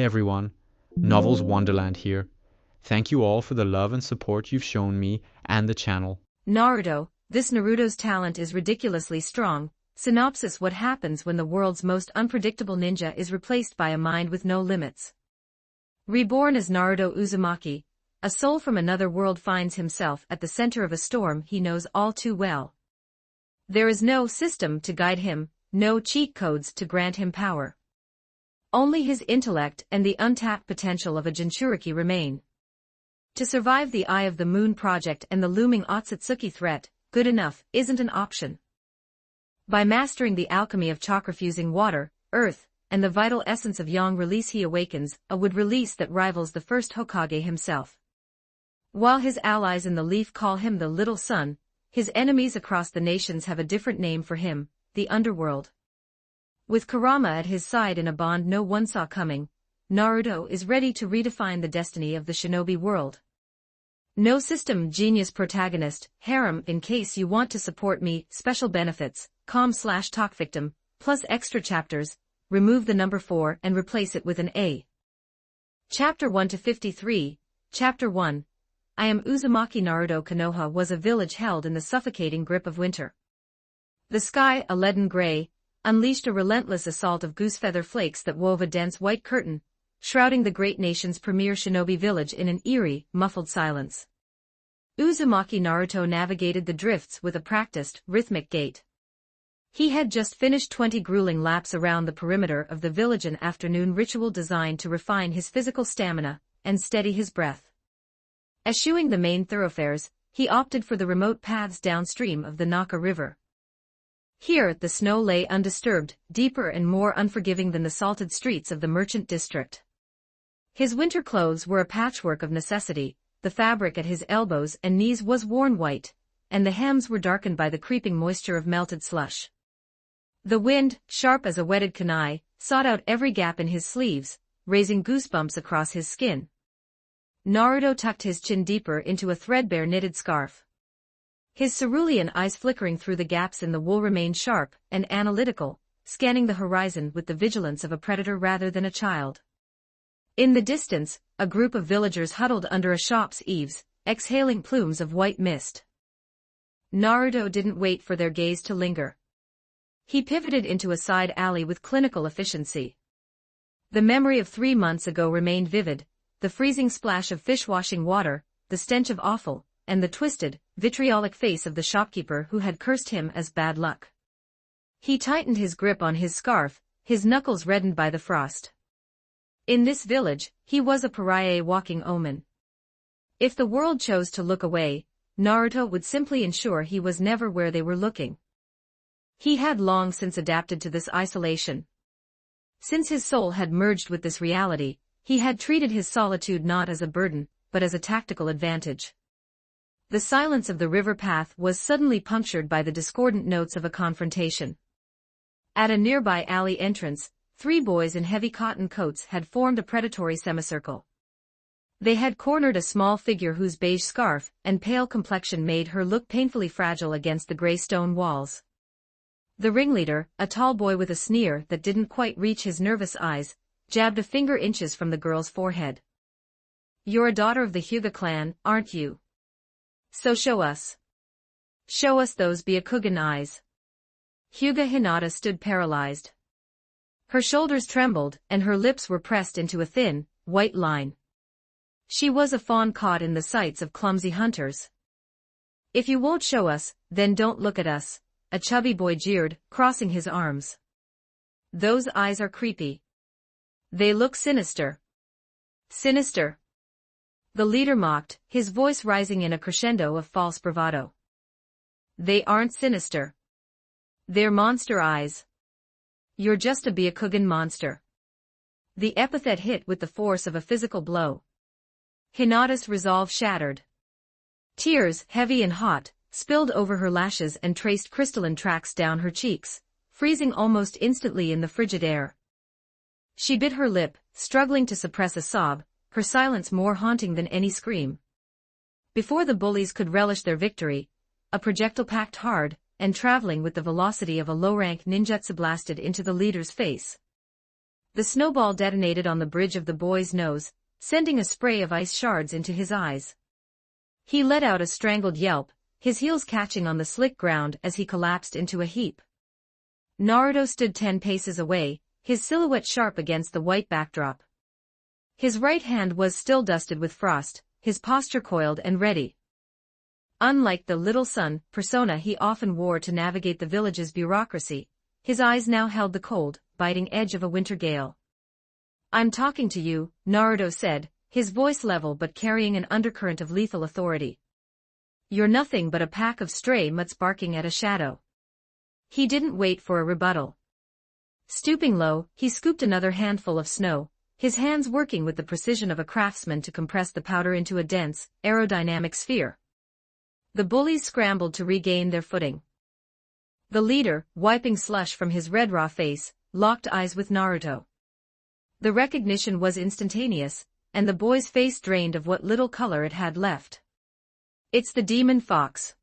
everyone, Novels Wonderland here. Thank you all for the love and support you've shown me and the channel. Naruto, this Naruto's talent is ridiculously strong. Synopsis: what happens when the world's most unpredictable ninja is replaced by a mind with no limits? Reborn as Naruto Uzumaki, a soul from another world finds himself at the center of a storm he knows all too well. There is no system to guide him, no cheat codes to grant him power. Only his intellect and the untapped potential of a Jinchuriki remain. To survive the Eye of the Moon project and the looming Otsutsuki threat, good enough isn't an option. By mastering the alchemy of chakra-fusing water, earth, and the vital essence of yang release, he awakens a wood release that rivals the first Hokage himself. While his allies in the leaf call him the Little Sun, his enemies across the nations have a different name for him, the Underworld. With Kurama at his side in a bond no one saw coming, Naruto is ready to redefine the destiny of the shinobi world. No system, genius protagonist, harem in case you want to support me, special benefits, com/talk victim, plus extra chapters, remove the number 4 and replace it with an A. Chapter 1 to 53, Chapter 1. I am Uzumaki. Naruto Konoha was a village held in the suffocating grip of winter. The sky, a leaden gray, unleashed a relentless assault of goosefeather flakes that wove a dense white curtain, shrouding the great nation's premier shinobi village in an eerie, muffled silence. Uzumaki Naruto navigated the drifts with a practiced, rhythmic gait. He had just finished 20 grueling laps around the perimeter of the village, an afternoon ritual designed to refine his physical stamina and steady his breath. Eschewing the main thoroughfares, he opted for the remote paths downstream of the Naka River. Here, the snow lay undisturbed, deeper and more unforgiving than the salted streets of the merchant district. His winter clothes were a patchwork of necessity, the fabric at his elbows and knees was worn white, and the hems were darkened by the creeping moisture of melted slush. The wind, sharp as a whetted kunai, sought out every gap in his sleeves, raising goosebumps across his skin. Naruto tucked his chin deeper into a threadbare knitted scarf. His cerulean eyes flickering through the gaps in the wool remained sharp and analytical, scanning the horizon with the vigilance of a predator rather than a child. In the distance, a group of villagers huddled under a shop's eaves, exhaling plumes of white mist. Naruto didn't wait for their gaze to linger. He pivoted into a side alley with clinical efficiency. The memory of 3 months ago remained vivid, the freezing splash of fish-washing water, the stench of offal, and the twisted, vitriolic face of the shopkeeper who had cursed him as bad luck. He tightened his grip on his scarf, his knuckles reddened by the frost. In this village, he was a pariah, walking omen. If the world chose to look away, Naruto would simply ensure he was never where they were looking. He had long since adapted to this isolation. Since his soul had merged with this reality, he had treated his solitude not as a burden, but as a tactical advantage. The silence of the river path was suddenly punctured by the discordant notes of a confrontation. At a nearby alley entrance, 3 boys in heavy cotton coats had formed a predatory semicircle. They had cornered a small figure whose beige scarf and pale complexion made her look painfully fragile against the gray stone walls. The ringleader, a tall boy with a sneer that didn't quite reach his nervous eyes, jabbed a finger inches from the girl's forehead. "You're a daughter of the Hyuga clan, aren't you? So show us. Show us those Byakugan eyes." Hyuga Hinata stood paralyzed. Her shoulders trembled, and her lips were pressed into a thin, white line. She was a fawn caught in the sights of clumsy hunters. "If you won't show us, then don't look at us," a chubby boy jeered, crossing his arms. "Those eyes are creepy. They look sinister." "Sinister?" the leader mocked, his voice rising in a crescendo of false bravado. "They aren't sinister. They're monster eyes. You're just a Byakugan monster." The epithet hit with the force of a physical blow. Hinata's resolve shattered. Tears, heavy and hot, spilled over her lashes and traced crystalline tracks down her cheeks, freezing almost instantly in the frigid air. She bit her lip, struggling to suppress a sob, her silence more haunting than any scream. Before the bullies could relish their victory, a projectile packed hard, and traveling with the velocity of a low-rank ninjutsu blasted into the leader's face. The snowball detonated on the bridge of the boy's nose, sending a spray of ice shards into his eyes. He let out a strangled yelp, his heels catching on the slick ground as he collapsed into a heap. Naruto stood 10 paces away, his silhouette sharp against the white backdrop. His right hand was still dusted with frost, his posture coiled and ready. Unlike the little son persona he often wore to navigate the village's bureaucracy, his eyes now held the cold, biting edge of a winter gale. "I'm talking to you," Naruto said, his voice level but carrying an undercurrent of lethal authority. "You're nothing but a pack of stray mutts barking at a shadow." He didn't wait for a rebuttal. Stooping low, he scooped another handful of snow, his hands working with the precision of a craftsman to compress the powder into a dense, aerodynamic sphere. The bullies scrambled to regain their footing. The leader, wiping slush from his red raw face, locked eyes with Naruto. The recognition was instantaneous, and the boy's face drained of what little color it had left. "It's the demon fox,"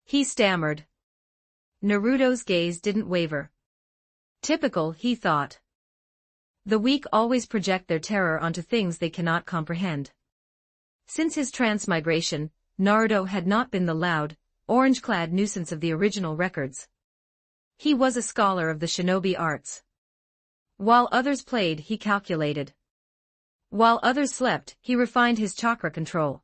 he stammered. Naruto's gaze didn't waver. Typical, he thought. The weak always project their terror onto things they cannot comprehend. Since his transmigration, Naruto had not been the loud, orange-clad nuisance of the original records. He was a scholar of the shinobi arts. While others played, he calculated. While others slept, he refined his chakra control.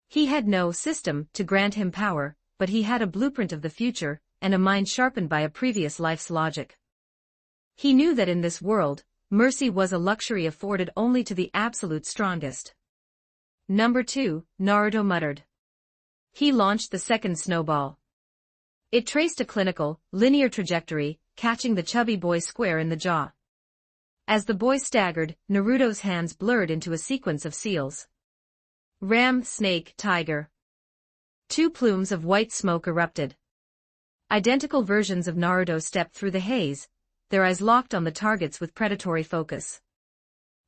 He had no system to grant him power, but he had a blueprint of the future, and a mind sharpened by a previous life's logic. He knew that in this world, mercy was a luxury afforded only to the absolute strongest. "Number 2, Naruto muttered. He launched the second snowball. It traced a clinical, linear trajectory, catching the chubby boy square in the jaw. As the boy staggered, Naruto's hands blurred into a sequence of seals. Ram, snake, tiger. 2 plumes of white smoke erupted. Identical versions of Naruto stepped through the haze, their eyes locked on the targets with predatory focus.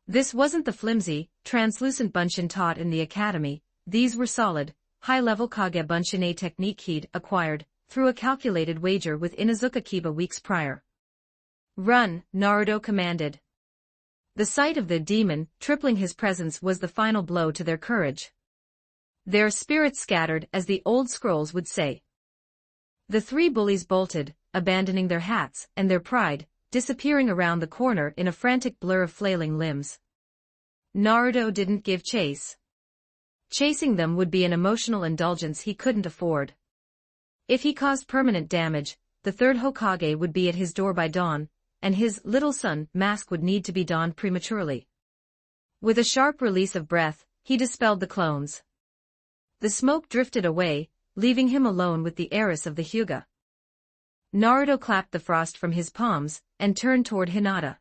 This wasn't the flimsy, translucent bunshin taught in the academy, these were solid, high-level Kage Bunshin technique he'd acquired, through a calculated wager with Inuzuka Kiba weeks prior. "Run," Naruto commanded. The sight of the demon, tripling his presence, was the final blow to their courage. Their spirits scattered, as the old scrolls would say. The 3 bullies bolted, abandoning their hats and their pride, disappearing around the corner in a frantic blur of flailing limbs. Naruto didn't give chase. Chasing them would be an emotional indulgence he couldn't afford. If he caused permanent damage, the 3rd Hokage would be at his door by dawn, and his little son mask would need to be donned prematurely. With a sharp release of breath, he dispelled the clones. The smoke drifted away, leaving him alone with the heiress of the Hyuga. Naruto clapped the frost from his palms, and turned toward Hinata.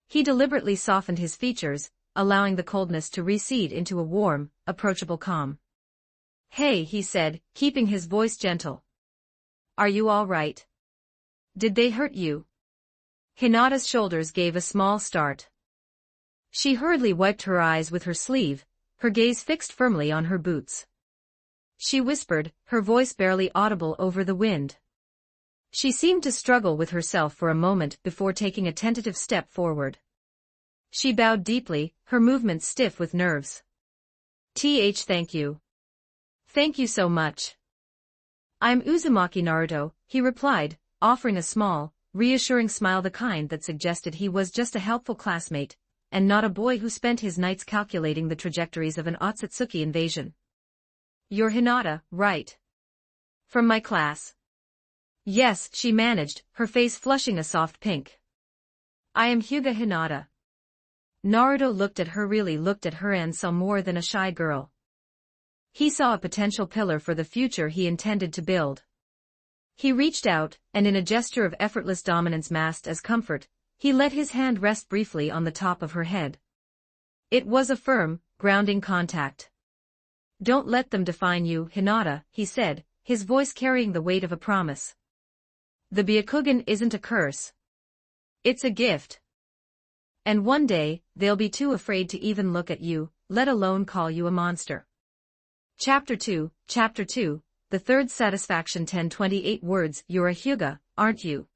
He deliberately softened his features, allowing the coldness to recede into a warm, approachable calm. "Hey," he said, keeping his voice gentle. "Are you all right? Did they hurt you?" Hinata's shoulders gave a small start. She hurriedly wiped her eyes with her sleeve, her gaze fixed firmly on her boots. She whispered, her voice barely audible over the wind. She seemed to struggle with herself for a moment before taking a tentative step forward. She bowed deeply, her movements stiff with nerves. Thank you. Thank you so much. I'm Uzumaki Naruto," he replied, offering a small, reassuring smile, the kind that suggested he was just a helpful classmate, and not a boy who spent his nights calculating the trajectories of an Otsutsuki invasion. "You're Hinata, right? From my class?" "Yes," she managed, her face flushing a soft pink. "I am Hyuga Hinata." Naruto looked at her and saw more than a shy girl. He saw a potential pillar for the future he intended to build. He reached out, and in a gesture of effortless dominance masked as comfort, he let his hand rest briefly on the top of her head. It was a firm, grounding contact. "Don't let them define you, Hinata," he said, his voice carrying the weight of a promise. "The Byakugan isn't a curse. It's a gift. And one day, they'll be too afraid to even look at you, let alone call you a monster." Chapter 2, The Third Satisfaction. 1028 words. "You're a Hyuga, aren't you?"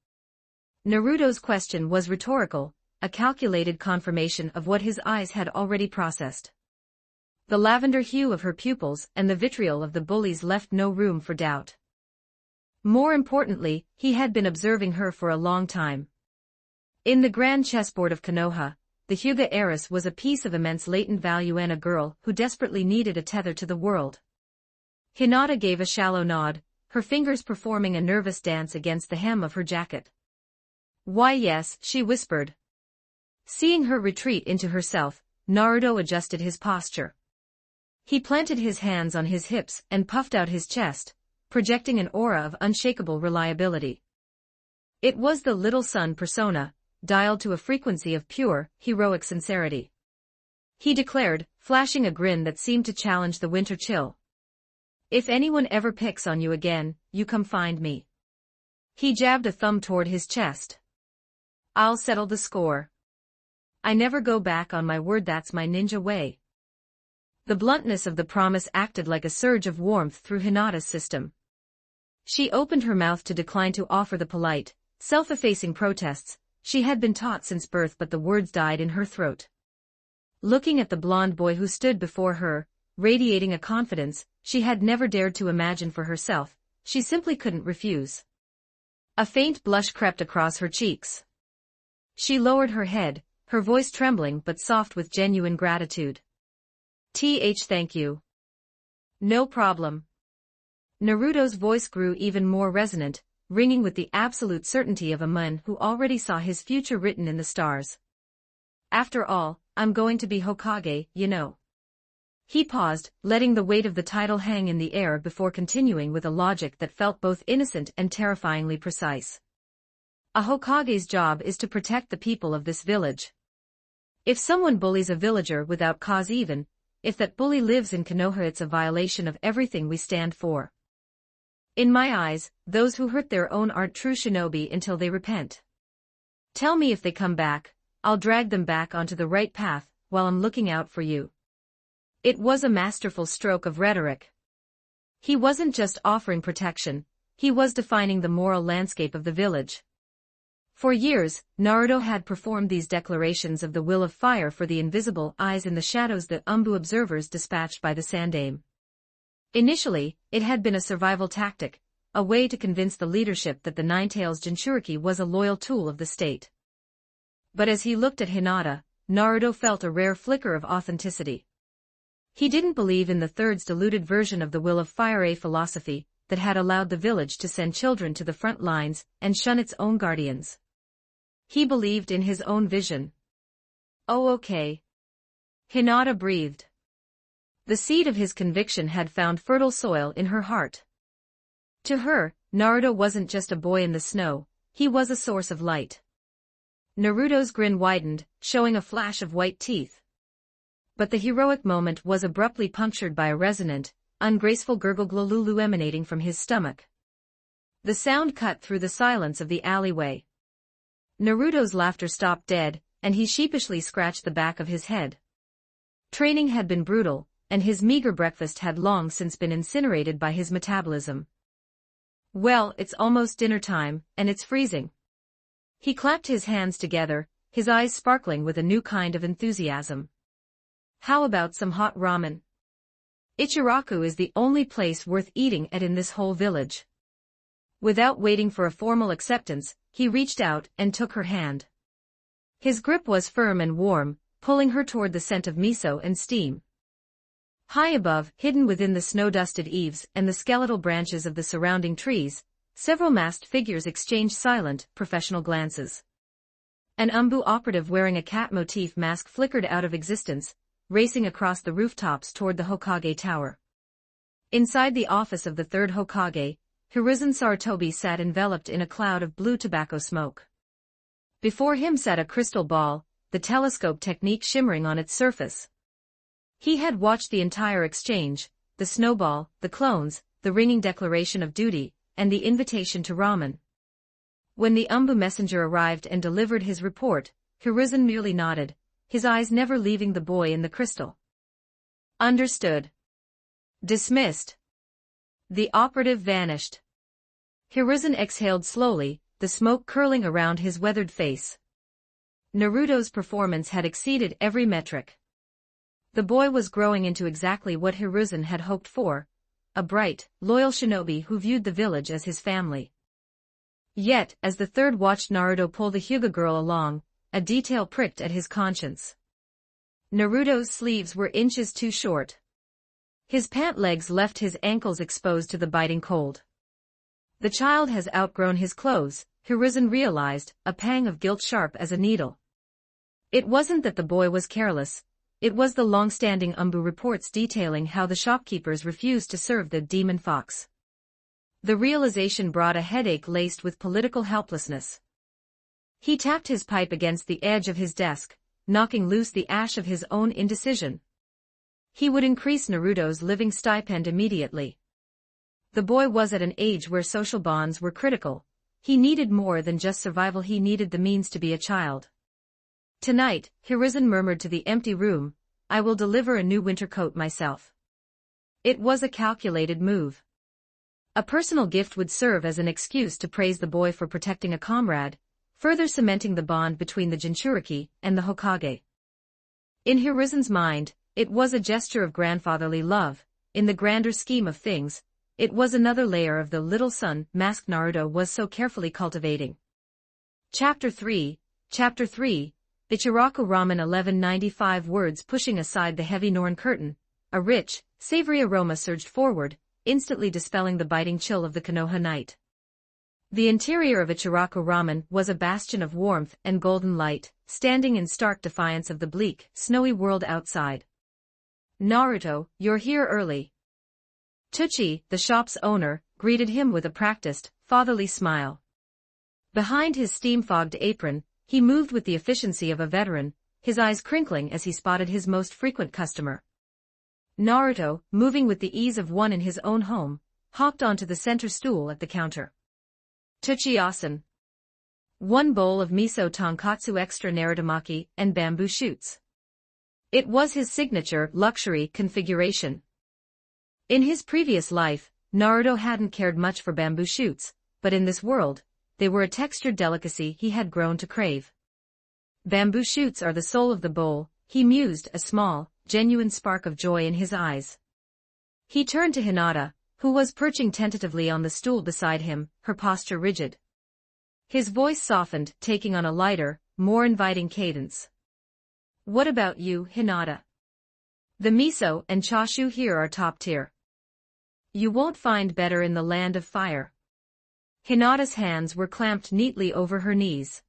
Naruto's question was rhetorical, a calculated confirmation of what his eyes had already processed. The lavender hue of her pupils and the vitriol of the bullies left no room for doubt. More importantly, he had been observing her for a long time. In the grand chessboard of Konoha, the Hyuga heiress was a piece of immense latent value and a girl who desperately needed a tether to the world. Hinata gave a shallow nod, her fingers performing a nervous dance against the hem of her jacket. "Why yes," she whispered. Seeing her retreat into herself, Naruto adjusted his posture. He planted his hands on his hips and puffed out his chest, projecting an aura of unshakable reliability. It was the little sun persona, dialed to a frequency of pure, heroic sincerity. He declared, flashing a grin that seemed to challenge the winter chill. "If anyone ever picks on you again, you come find me." He jabbed a thumb toward his chest. "I'll settle the score. I never go back on my word, that's my ninja way." The bluntness of the promise acted like a surge of warmth through Hinata's system. She opened her mouth to decline to offer the polite, self-effacing protests she had been taught since birth, but the words died in her throat. Looking at the blond boy who stood before her, radiating a confidence she had never dared to imagine for herself, she simply couldn't refuse. A faint blush crept across her cheeks. She lowered her head, her voice trembling but soft with genuine gratitude. Thank you." "No problem." Naruto's voice grew even more resonant, ringing with the absolute certainty of a man who already saw his future written in the stars. "After all, I'm going to be Hokage, you know." He paused, letting the weight of the title hang in the air before continuing with a logic that felt both innocent and terrifyingly precise. "A Hokage's job is to protect the people of this village. If someone bullies a villager without cause, even if that bully lives in Konoha, it's a violation of everything we stand for. In my eyes, those who hurt their own aren't true shinobi until they repent. Tell me if they come back, I'll drag them back onto the right path while I'm looking out for you." It was a masterful stroke of rhetoric. He wasn't just offering protection, he was defining the moral landscape of the village. For years, Naruto had performed these declarations of the will of fire for the invisible eyes in the shadows, the Umbu observers dispatched by the Sandaime. Initially, it had been a survival tactic, a way to convince the leadership that the Ninetales Jinchuriki was a loyal tool of the state. But as he looked at Hinata, Naruto felt a rare flicker of authenticity. He didn't believe in the Third's diluted version of the will of fire, a philosophy that had allowed the village to send children to the front lines and shun its own guardians. He believed in his own vision. "Oh, okay." Hinata breathed. The seed of his conviction had found fertile soil in her heart. To her, Naruto wasn't just a boy in the snow, he was a source of light. Naruto's grin widened, showing a flash of white teeth. But the heroic moment was abruptly punctured by a resonant, ungraceful gurgle glululu emanating from his stomach. The sound cut through the silence of the alleyway. Naruto's laughter stopped dead, and he sheepishly scratched the back of his head. Training had been brutal, and his meager breakfast had long since been incinerated by his metabolism. "Well, it's almost dinner time, and it's freezing." He clapped his hands together, his eyes sparkling with a new kind of enthusiasm. "How about some hot ramen? Ichiraku is the only place worth eating at in this whole village." Without waiting for a formal acceptance, he reached out and took her hand. His grip was firm and warm, pulling her toward the scent of miso and steam. High above, hidden within the snow-dusted eaves and the skeletal branches of the surrounding trees, several masked figures exchanged silent, professional glances. An Umbu operative wearing a cat motif mask flickered out of existence, racing across the rooftops toward the Hokage Tower. Inside the office of the third Hokage, Hiruzen Sarutobi sat enveloped in a cloud of blue tobacco smoke. Before him sat a crystal ball, the telescope technique shimmering on its surface. He had watched the entire exchange, the snowball, the clones, the ringing declaration of duty, and the invitation to ramen. When the Umbu messenger arrived and delivered his report, Hiruzen merely nodded, his eyes never leaving the boy in the crystal. "Understood." "Dismissed." The operative vanished. Hiruzen exhaled slowly, the smoke curling around his weathered face. Naruto's performance had exceeded every metric. The boy was growing into exactly what Hiruzen had hoped for, a bright, loyal shinobi who viewed the village as his family. Yet, as the third watched Naruto pull the Hyuga girl along, a detail pricked at his conscience. Naruto's sleeves were inches too short. His pant legs left his ankles exposed to the biting cold. The child has outgrown his clothes, Hiruzen realized, a pang of guilt sharp as a needle. It wasn't that the boy was careless, it was the long-standing Umbu reports detailing how the shopkeepers refused to serve the demon fox. The realization brought a headache laced with political helplessness. He tapped his pipe against the edge of his desk, knocking loose the ash of his own indecision. He would increase Naruto's living stipend immediately. The boy was at an age where social bonds were critical. He needed more than just survival, he needed the means to be a child. Tonight, Hiruzen murmured to the empty room, I will deliver a new winter coat myself. It was a calculated move. A personal gift would serve as an excuse to praise the boy for protecting a comrade, further cementing the bond between the Jinchuriki and the Hokage. In Hiruzen's mind, it was a gesture of grandfatherly love. In the grander scheme of things, it was another layer of the little son masked Naruto was so carefully cultivating. Chapter 3, Ichiraku Ramen 1195 words pushing aside the heavy Norn curtain, a rich, savory aroma surged forward, instantly dispelling the biting chill of the Konoha night. The interior of Ichiraku Ramen was a bastion of warmth and golden light, standing in stark defiance of the bleak, snowy world outside. Naruto, you're here early. Tucci, the shop's owner, greeted him with a practiced, fatherly smile. Behind his steam-fogged apron, he moved with the efficiency of a veteran, his eyes crinkling as he spotted his most frequent customer. Naruto, moving with the ease of one in his own home, hopped onto the center stool at the counter. Tuchi-asan. 1 bowl of miso tonkatsu extra narutomaki and bamboo shoots. It was his signature luxury configuration. In his previous life, Naruto hadn't cared much for bamboo shoots, but in this world, they were a textured delicacy he had grown to crave. Bamboo shoots are the soul of the bowl, he mused, a small, genuine spark of joy in his eyes. He turned to Hinata, who was perching tentatively on the stool beside him, her posture rigid. His voice softened, taking on a lighter, more inviting cadence. What about you, Hinata? The miso and chashu here are top tier. You won't find better in the land of fire. Hinata's hands were clamped neatly over her knees.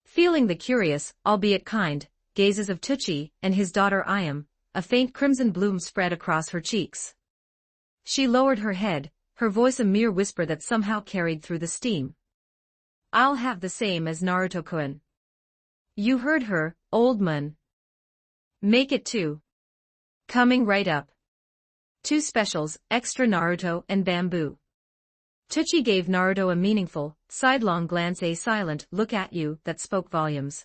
Feeling the curious, albeit kind, gazes of Tucci and his daughter Ayam, a faint crimson bloom spread across her cheeks. She lowered her head, her voice a mere whisper that somehow carried through the steam. I'll have the same as Naruto-kun. You heard her, old man. Make it 2. Coming right up. 2 specials, extra Naruto and bamboo. Tucci gave Naruto a meaningful, sidelong glance, a silent look at you that spoke volumes.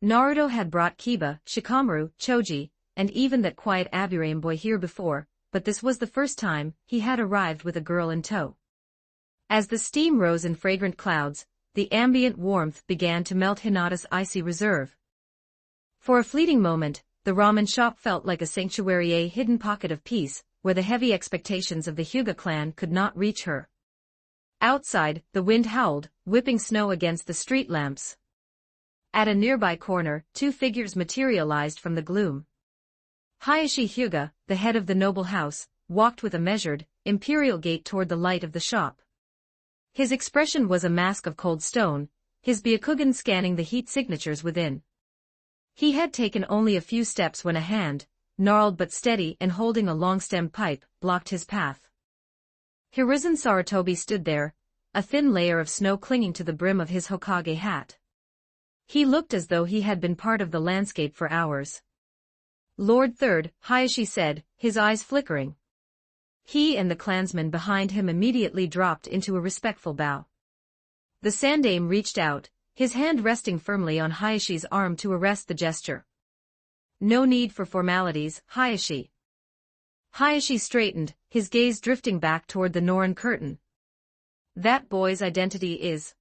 Naruto had brought Kiba, Shikamaru, Choji, and even that quiet Aburame boy here before, but this was the first time he had arrived with a girl in tow. As the steam rose in fragrant clouds, the ambient warmth began to melt Hinata's icy reserve. For a fleeting moment, the ramen shop felt like a sanctuary, a hidden pocket of peace, where the heavy expectations of the Hyuga clan could not reach her. Outside, the wind howled, whipping snow against the street lamps. At a nearby corner, 2 figures materialized from the gloom. Hayashi Hyuga, the head of the noble house, walked with a measured, imperial gait toward the light of the shop. His expression was a mask of cold stone, his Byakugan scanning the heat signatures within. He had taken only a few steps when a hand, gnarled but steady and holding a long-stemmed pipe, blocked his path. Hiruzen Sarutobi stood there, a thin layer of snow clinging to the brim of his Hokage hat. He looked as though he had been part of the landscape for hours. Lord Third, Hayashi said, his eyes flickering. He and the clansmen behind him immediately dropped into a respectful bow. The Sandaime reached out, his hand resting firmly on Hayashi's arm to arrest the gesture. No need for formalities, Hayashi. Hayashi straightened, his gaze drifting back toward the Norin curtain. That boy's identity is.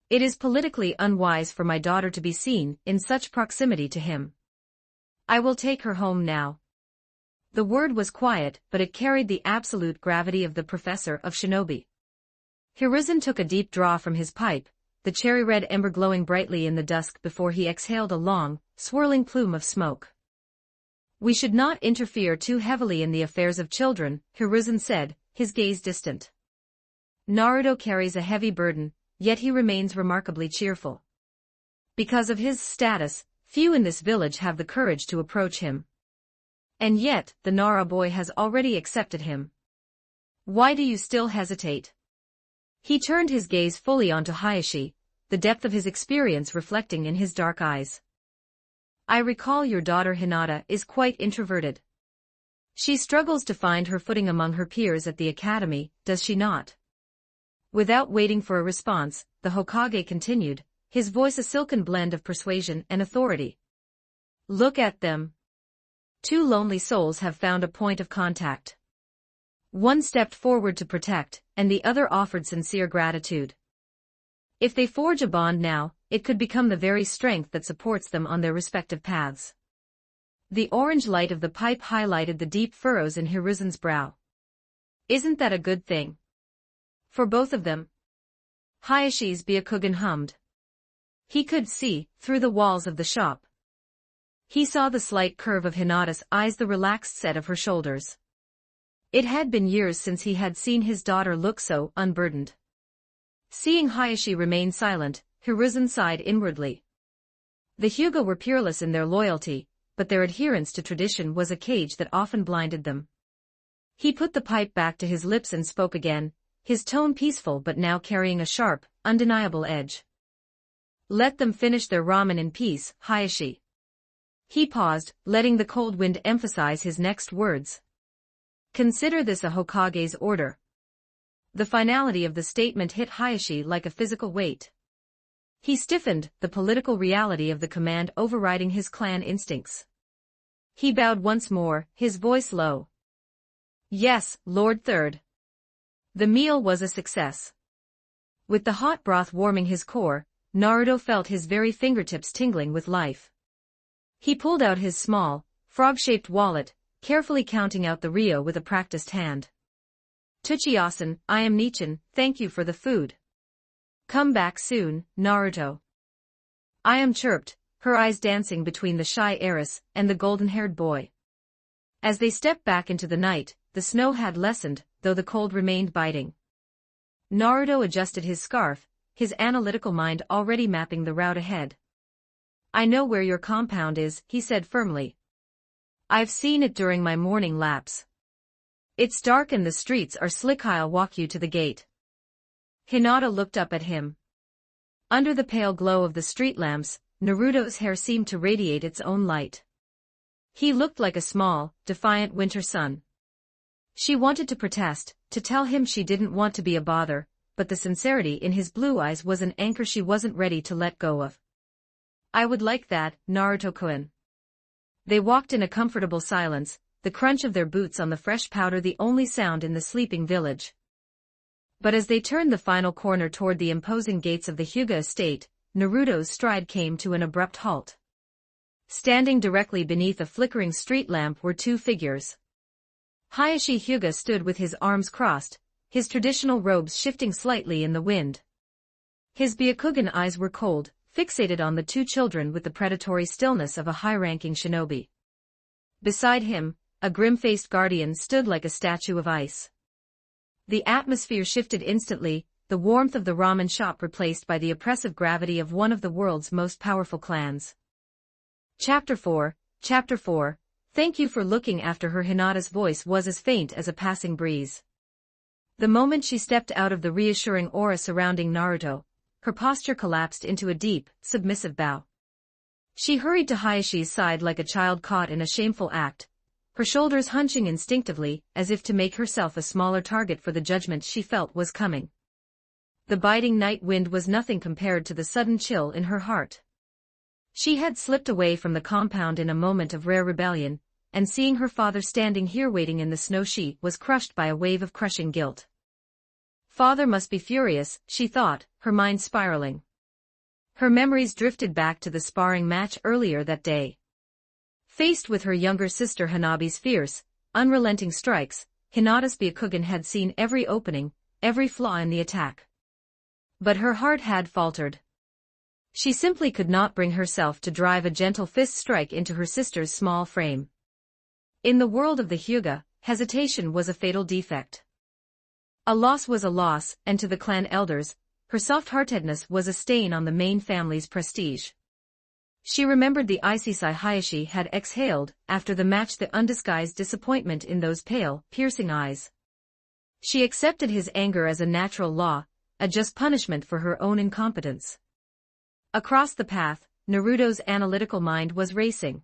It is politically unwise for my daughter to be seen in such proximity to him. I will take her home now. The word was quiet, but it carried the absolute gravity of the professor of shinobi. Hiruzen took a deep draw from his pipe, the cherry-red ember glowing brightly in the dusk before he exhaled a long, swirling plume of smoke. We should not interfere too heavily in the affairs of children, Hiruzen said, his gaze distant. Naruto carries a heavy burden, yet he remains remarkably cheerful. Because of his status, few in this village have the courage to approach him. And yet, the Nara boy has already accepted him. Why do you still hesitate? He turned his gaze fully onto Hayashi, the depth of his experience reflecting in his dark eyes. I recall your daughter Hinata is quite introverted. She struggles to find her footing among her peers at the academy, does she not? Without waiting for a response, the Hokage continued, his voice a silken blend of persuasion and authority. Look at them. Two lonely souls have found a point of contact. One stepped forward to protect, and the other offered sincere gratitude. If they forge a bond now, it could become the very strength that supports them on their respective paths. The orange light of the pipe highlighted the deep furrows in Hiruzen's brow. Isn't that a good thing? For both of them? Hayashi's Byakugan hummed. He could see, through the walls of the shop. He saw the slight curve of Hinata's eyes, the relaxed set of her shoulders. It had been years since he had seen his daughter look so unburdened. Seeing Hayashi remain silent, Hiruzen sighed inwardly. The Hyuga were peerless in their loyalty, but their adherence to tradition was a cage that often blinded them. He put the pipe back to his lips and spoke again, his tone peaceful but now carrying a sharp, undeniable edge. Let them finish their ramen in peace, Hayashi. He paused, letting the cold wind emphasize his next words. Consider this a Hokage's order. The finality of the statement hit Hayashi like a physical weight. He stiffened, the political reality of the command overriding his clan instincts. He bowed once more, his voice low. Yes, Lord Third. The meal was a success. With the hot broth warming his core, Naruto felt his very fingertips tingling with life. He pulled out his small, frog-shaped wallet, carefully counting out the ryo with a practiced hand. Tuchiyasan, I am Nichin, thank you for the food. Come back soon, Naruto. I am chirped, her eyes dancing between the shy heiress and the golden-haired boy. As they stepped back into the night, the snow had lessened, though the cold remained biting. Naruto adjusted his scarf, his analytical mind already mapping the route ahead. I know where your compound is, he said firmly. I've seen it during my morning laps. It's dark and the streets are slick. I'll walk you to the gate. Hinata looked up at him. Under the pale glow of the street lamps, Naruto's hair seemed to radiate its own light. He looked like a small, defiant winter sun. She wanted to protest, to tell him she didn't want to be a bother, but the sincerity in his blue eyes was an anchor she wasn't ready to let go of. I would like that, Naruto-kun. They walked in a comfortable silence, the crunch of their boots on the fresh powder the only sound in the sleeping village. But as they turned the final corner toward the imposing gates of the Hyuga estate, Naruto's stride came to an abrupt halt. Standing directly beneath a flickering street lamp were two figures. Hayashi Hyuga stood with his arms crossed, his traditional robes shifting slightly in the wind. His Byakugan eyes were cold, fixated on the two children with the predatory stillness of a high-ranking shinobi. Beside him, a grim-faced guardian stood like a statue of ice. The atmosphere shifted instantly, the warmth of the ramen shop replaced by the oppressive gravity of one of the world's most powerful clans. Chapter 4. Thank you for looking after her. Hinata's voice was as faint as a passing breeze. The moment she stepped out of the reassuring aura surrounding Naruto, her posture collapsed into a deep, submissive bow. She hurried to Hayashi's side like a child caught in a shameful act, her shoulders hunching instinctively as if to make herself a smaller target for the judgment she felt was coming. The biting night wind was nothing compared to the sudden chill in her heart. She had slipped away from the compound in a moment of rare rebellion, and seeing her father standing here waiting in the snow she was crushed by a wave of crushing guilt. Father must be furious, she thought, her mind spiraling. Her memories drifted back to the sparring match earlier that day. Faced with her younger sister Hanabi's fierce, unrelenting strikes, Hinata's Byakugan had seen every opening, every flaw in the attack. But her heart had faltered. She simply could not bring herself to drive a gentle fist strike into her sister's small frame. In the world of the Hyuga, hesitation was a fatal defect. A loss was a loss, and to the clan elders, her soft-heartedness was a stain on the main family's prestige. She remembered the icy sigh Hayashi had exhaled after the match, the undisguised disappointment in those pale, piercing eyes. She accepted his anger as a natural law, a just punishment for her own incompetence. Across the path, Naruto's analytical mind was racing.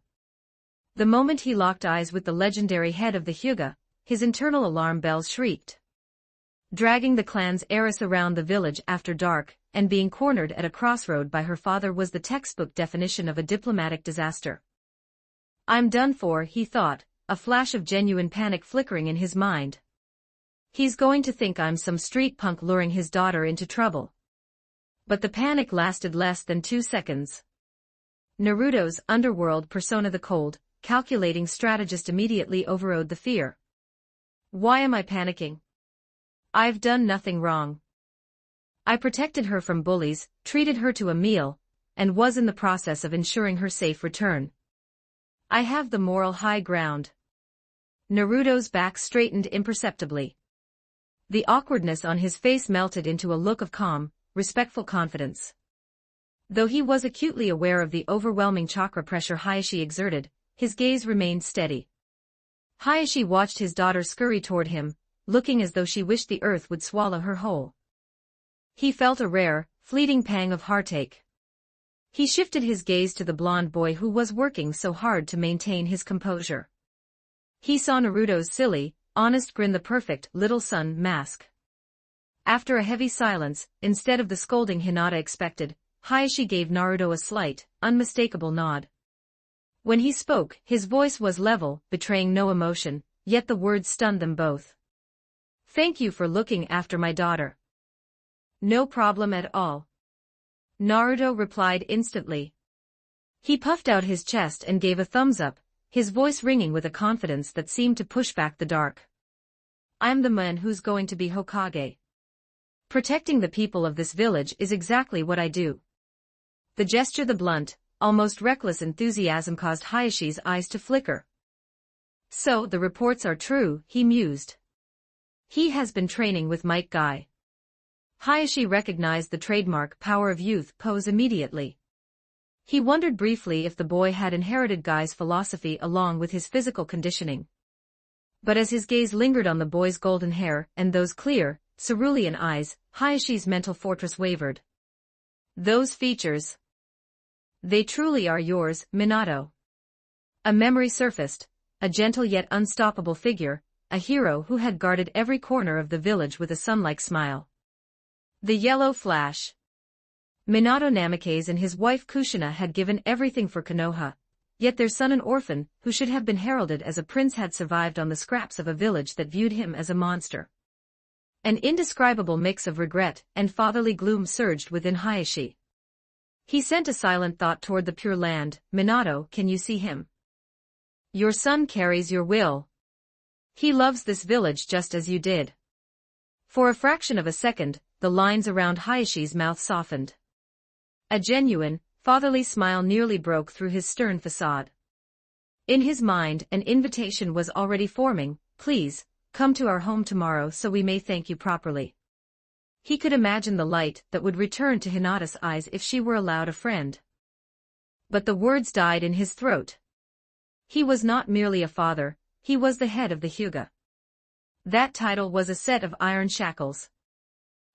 The moment he locked eyes with the legendary head of the Hyuga, his internal alarm bells shrieked. Dragging the clan's heiress around the village after dark, and being cornered at a crossroad by her father was the textbook definition of a diplomatic disaster. "I'm done for," he thought, a flash of genuine panic flickering in his mind. "He's going to think I'm some street punk luring his daughter into trouble." But the panic lasted less than 2 seconds. Naruto's underworld persona, the cold, calculating strategist, immediately overrode the fear. "Why am I panicking? I've done nothing wrong. I protected her from bullies, treated her to a meal, and was in the process of ensuring her safe return. I have the moral high ground." Naruto's back straightened imperceptibly. The awkwardness on his face melted into a look of calm, respectful confidence. Though he was acutely aware of the overwhelming chakra pressure Hayashi exerted, his gaze remained steady. Hayashi watched his daughter scurry toward him, looking as though she wished the earth would swallow her whole. He felt a rare, fleeting pang of heartache. He shifted his gaze to the blonde boy who was working so hard to maintain his composure. He saw Naruto's silly, honest grin, the perfect little son mask. After a heavy silence, instead of the scolding Hinata expected, Hayashi gave Naruto a slight, unmistakable nod. When he spoke, his voice was level, betraying no emotion, yet the words stunned them both. "Thank you for looking after my daughter." "No problem at all," Naruto replied instantly. He puffed out his chest and gave a thumbs up, his voice ringing with a confidence that seemed to push back the dark. "I'm the man who's going to be Hokage. Protecting the people of this village is exactly what I do." The gesture, the blunt, almost reckless enthusiasm, caused Hayashi's eyes to flicker. "So the reports are true," he mused. "He has been training with Might Guy." Hayashi recognized the trademark power of youth pose immediately. He wondered briefly if the boy had inherited Guy's philosophy along with his physical conditioning. But as his gaze lingered on the boy's golden hair and those clear, cerulean eyes, Hayashi's mental fortress wavered. "Those features. They truly are yours, Minato." A memory surfaced, a gentle yet unstoppable figure, a hero who had guarded every corner of the village with a sun-like smile. The yellow flash. Minato Namikaze and his wife Kushina had given everything for Konoha, yet their son, an orphan, who should have been heralded as a prince, had survived on the scraps of a village that viewed him as a monster. An indescribable mix of regret and fatherly gloom surged within Hayashi. He sent a silent thought toward the Pure Land. "Minato, can you see him? Your son carries your will. He loves this village just as you did." For a fraction of a second, the lines around Hayashi's mouth softened. A genuine, fatherly smile nearly broke through his stern facade. In his mind, an invitation was already forming. "Please, come to our home tomorrow so we may thank you properly." He could imagine the light that would return to Hinata's eyes if she were allowed a friend. But the words died in his throat. He was not merely a father, he was the head of the Hyuga. That title was a set of iron shackles.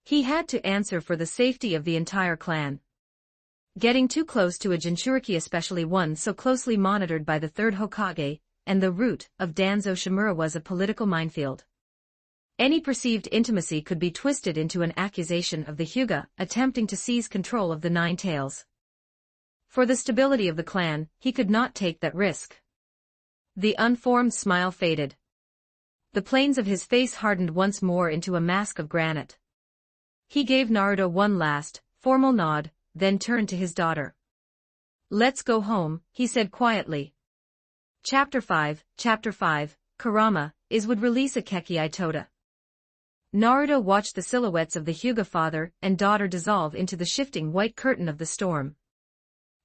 He had to answer for the safety of the entire clan. Getting too close to a Jinchuriki, especially one so closely monitored by the third Hokage, and the root of Danzo Shimura, was a political minefield. Any perceived intimacy could be twisted into an accusation of the Hyuga attempting to seize control of the Nine Tails. For the stability of the clan, he could not take that risk. The unformed smile faded. The planes of his face hardened once more into a mask of granite. He gave Naruto one last, formal nod, then turned to his daughter. "Let's go home," he said quietly. Chapter 5, Kurama, would release a Keki Toda. Naruto watched the silhouettes of the Hyuga father and daughter dissolve into the shifting white curtain of the storm.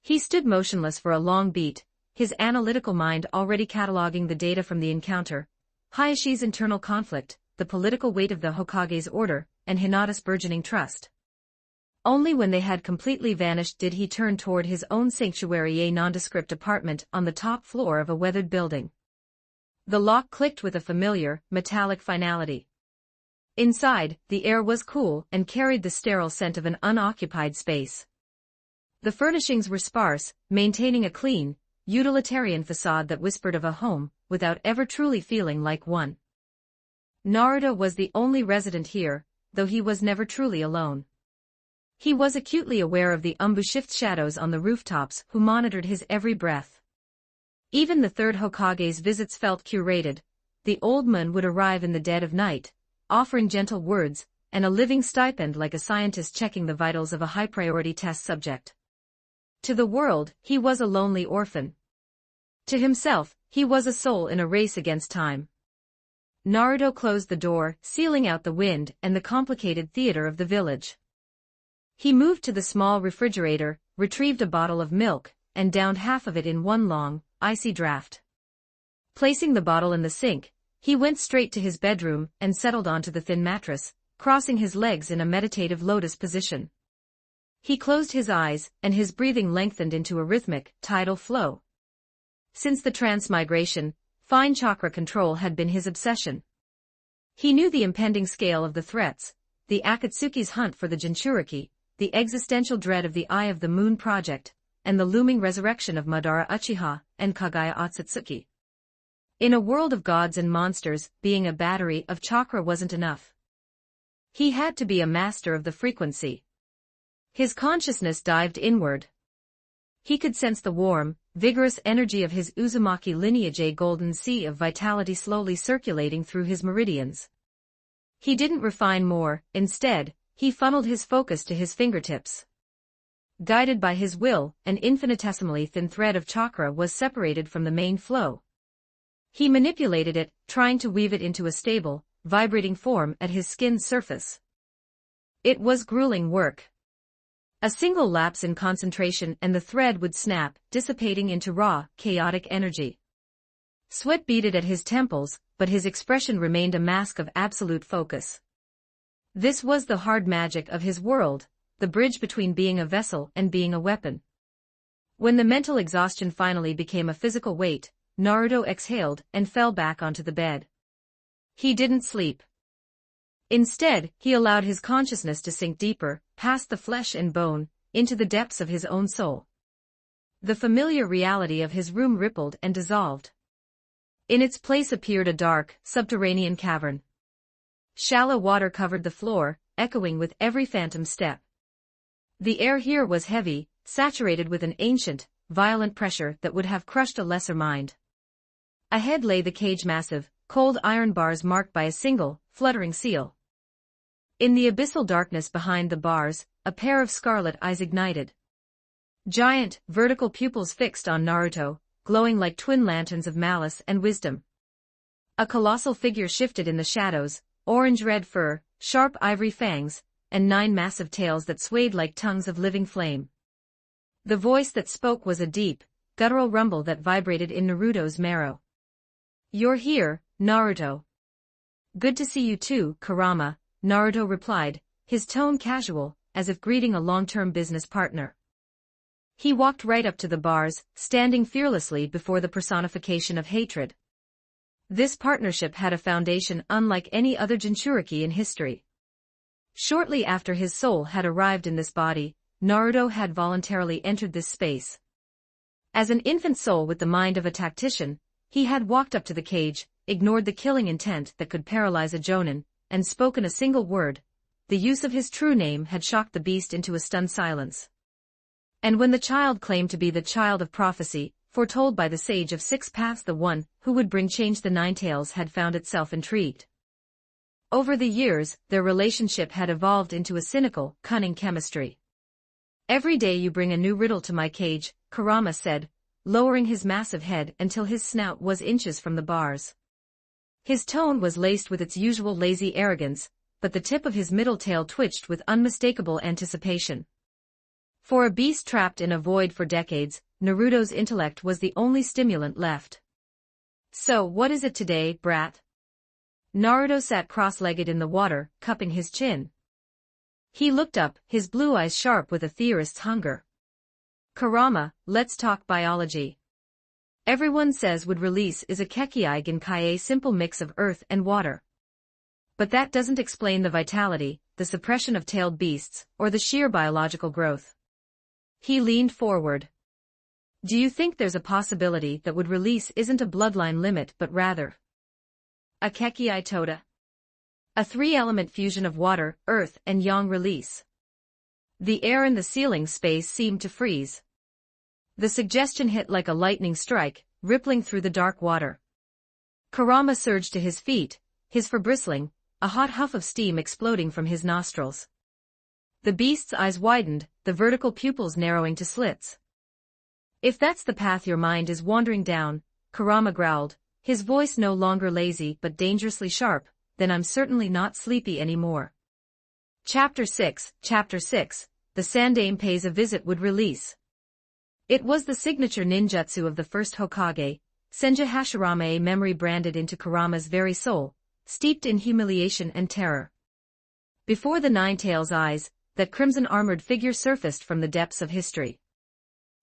He stood motionless for a long beat, his analytical mind already cataloging the data from the encounter, Hayashi's internal conflict, the political weight of the Hokage's order, and Hinata's burgeoning trust. Only when they had completely vanished did he turn toward his own sanctuary, a nondescript apartment on the top floor of a weathered building. The lock clicked with a familiar, metallic finality. Inside, the air was cool and carried the sterile scent of an unoccupied space. The furnishings were sparse, maintaining a clean, utilitarian facade that whispered of a home, without ever truly feeling like one. Naruto was the only resident here, though he was never truly alone. He was acutely aware of the Shift shadows on the rooftops who monitored his every breath. Even the third Hokage's visits felt curated. The old man would arrive in the dead of night, offering gentle words, and a living stipend like a scientist checking the vitals of a high-priority test subject. To the world, he was a lonely orphan. To himself, he was a soul in a race against time. Naruto closed the door, sealing out the wind and the complicated theater of the village. He moved to the small refrigerator, retrieved a bottle of milk, and downed half of it in one long, icy draught. Placing the bottle in the sink, he went straight to his bedroom and settled onto the thin mattress, crossing his legs in a meditative lotus position. He closed his eyes, and his breathing lengthened into a rhythmic, tidal flow. Since the transmigration, fine chakra control had been his obsession. He knew the impending scale of the threats, the Akatsuki's hunt for the Jinchuriki, the existential dread of the Eye of the Moon project, and the looming resurrection of Madara Uchiha and Kagaya Otsutsuki. In a world of gods and monsters, being a battery of chakra wasn't enough. He had to be a master of the frequency. His consciousness dived inward. He could sense the warm, vigorous energy of his Uzumaki lineage, a golden sea of vitality slowly circulating through his meridians. He didn't refine more, instead, he funneled his focus to his fingertips. Guided by his will, an infinitesimally thin thread of chakra was separated from the main flow. He manipulated it, trying to weave it into a stable, vibrating form at his skin's surface. It was grueling work. A single lapse in concentration and the thread would snap, dissipating into raw, chaotic energy. Sweat beaded at his temples, but his expression remained a mask of absolute focus. This was the hard magic of his world, the bridge between being a vessel and being a weapon. When the mental exhaustion finally became a physical weight, Naruto exhaled and fell back onto the bed. He didn't sleep. Instead, he allowed his consciousness to sink deeper, past the flesh and bone, into the depths of his own soul. The familiar reality of his room rippled and dissolved. In its place appeared a dark, subterranean cavern. Shallow water covered the floor, echoing with every phantom step. The air here was heavy, saturated with an ancient, violent pressure that would have crushed a lesser mind. Ahead lay the cage, massive, cold iron bars marked by a single, fluttering seal. In the abyssal darkness behind the bars, a pair of scarlet eyes ignited. Giant, vertical pupils fixed on Naruto, glowing like twin lanterns of malice and wisdom. A colossal figure shifted in the shadows, orange-red fur, sharp ivory fangs, and 9 massive tails that swayed like tongues of living flame. The voice that spoke was a deep, guttural rumble that vibrated in Naruto's marrow. "You're here, Naruto." "Good to see you too, Kurama," Naruto replied, his tone casual, as if greeting a long-term business partner. He walked right up to the bars, standing fearlessly before the personification of hatred. This partnership had a foundation unlike any other Jinchuriki in history. Shortly after his soul had arrived in this body, Naruto had voluntarily entered this space. As an infant soul with the mind of a tactician, he had walked up to the cage, ignored the killing intent that could paralyze a jonin, and spoken a single word. The use of his true name had shocked the beast into a stunned silence. And when the child claimed to be the child of prophecy, foretold by the sage of 6 paths, the one who would bring change, the 9 tails had found itself intrigued. Over the years, their relationship had evolved into a cynical, cunning chemistry. Every day you bring a new riddle to my cage, Kurama said, lowering his massive head until his snout was inches from the bars. His tone was laced with its usual lazy arrogance, but the tip of his middle tail twitched with unmistakable anticipation. For a beast trapped in a void for decades, Naruto's intellect was the only stimulant left. So what is it today, brat? Naruto sat cross-legged in the water, cupping his chin. He looked up, his blue eyes sharp with a theorist's hunger. Kurama, let's talk biology. Everyone says wood release is a Kekkai Genkai, a simple mix of earth and water. But that doesn't explain the vitality, the suppression of tailed beasts, or the sheer biological growth. He leaned forward. Do you think there's a possibility that wood release isn't a bloodline limit but rather a Kekkai Toda? A three-element fusion of water, earth, and yang release. The air in the ceiling space seemed to freeze. The suggestion hit like a lightning strike, rippling through the dark water. Kurama surged to his feet, his fur bristling, a hot huff of steam exploding from his nostrils. The beast's eyes widened, the vertical pupils narrowing to slits. If that's the path your mind is wandering down, Kurama growled, his voice no longer lazy but dangerously sharp, then I'm certainly not sleepy anymore. Chapter 6, The Sandaime Pays a Visit Would Release. It was the signature ninjutsu of the first Hokage, Senju Hashirama, a memory branded into Kurama's very soul, steeped in humiliation and terror. Before the Nine-Tails' eyes, that crimson-armored figure surfaced from the depths of history.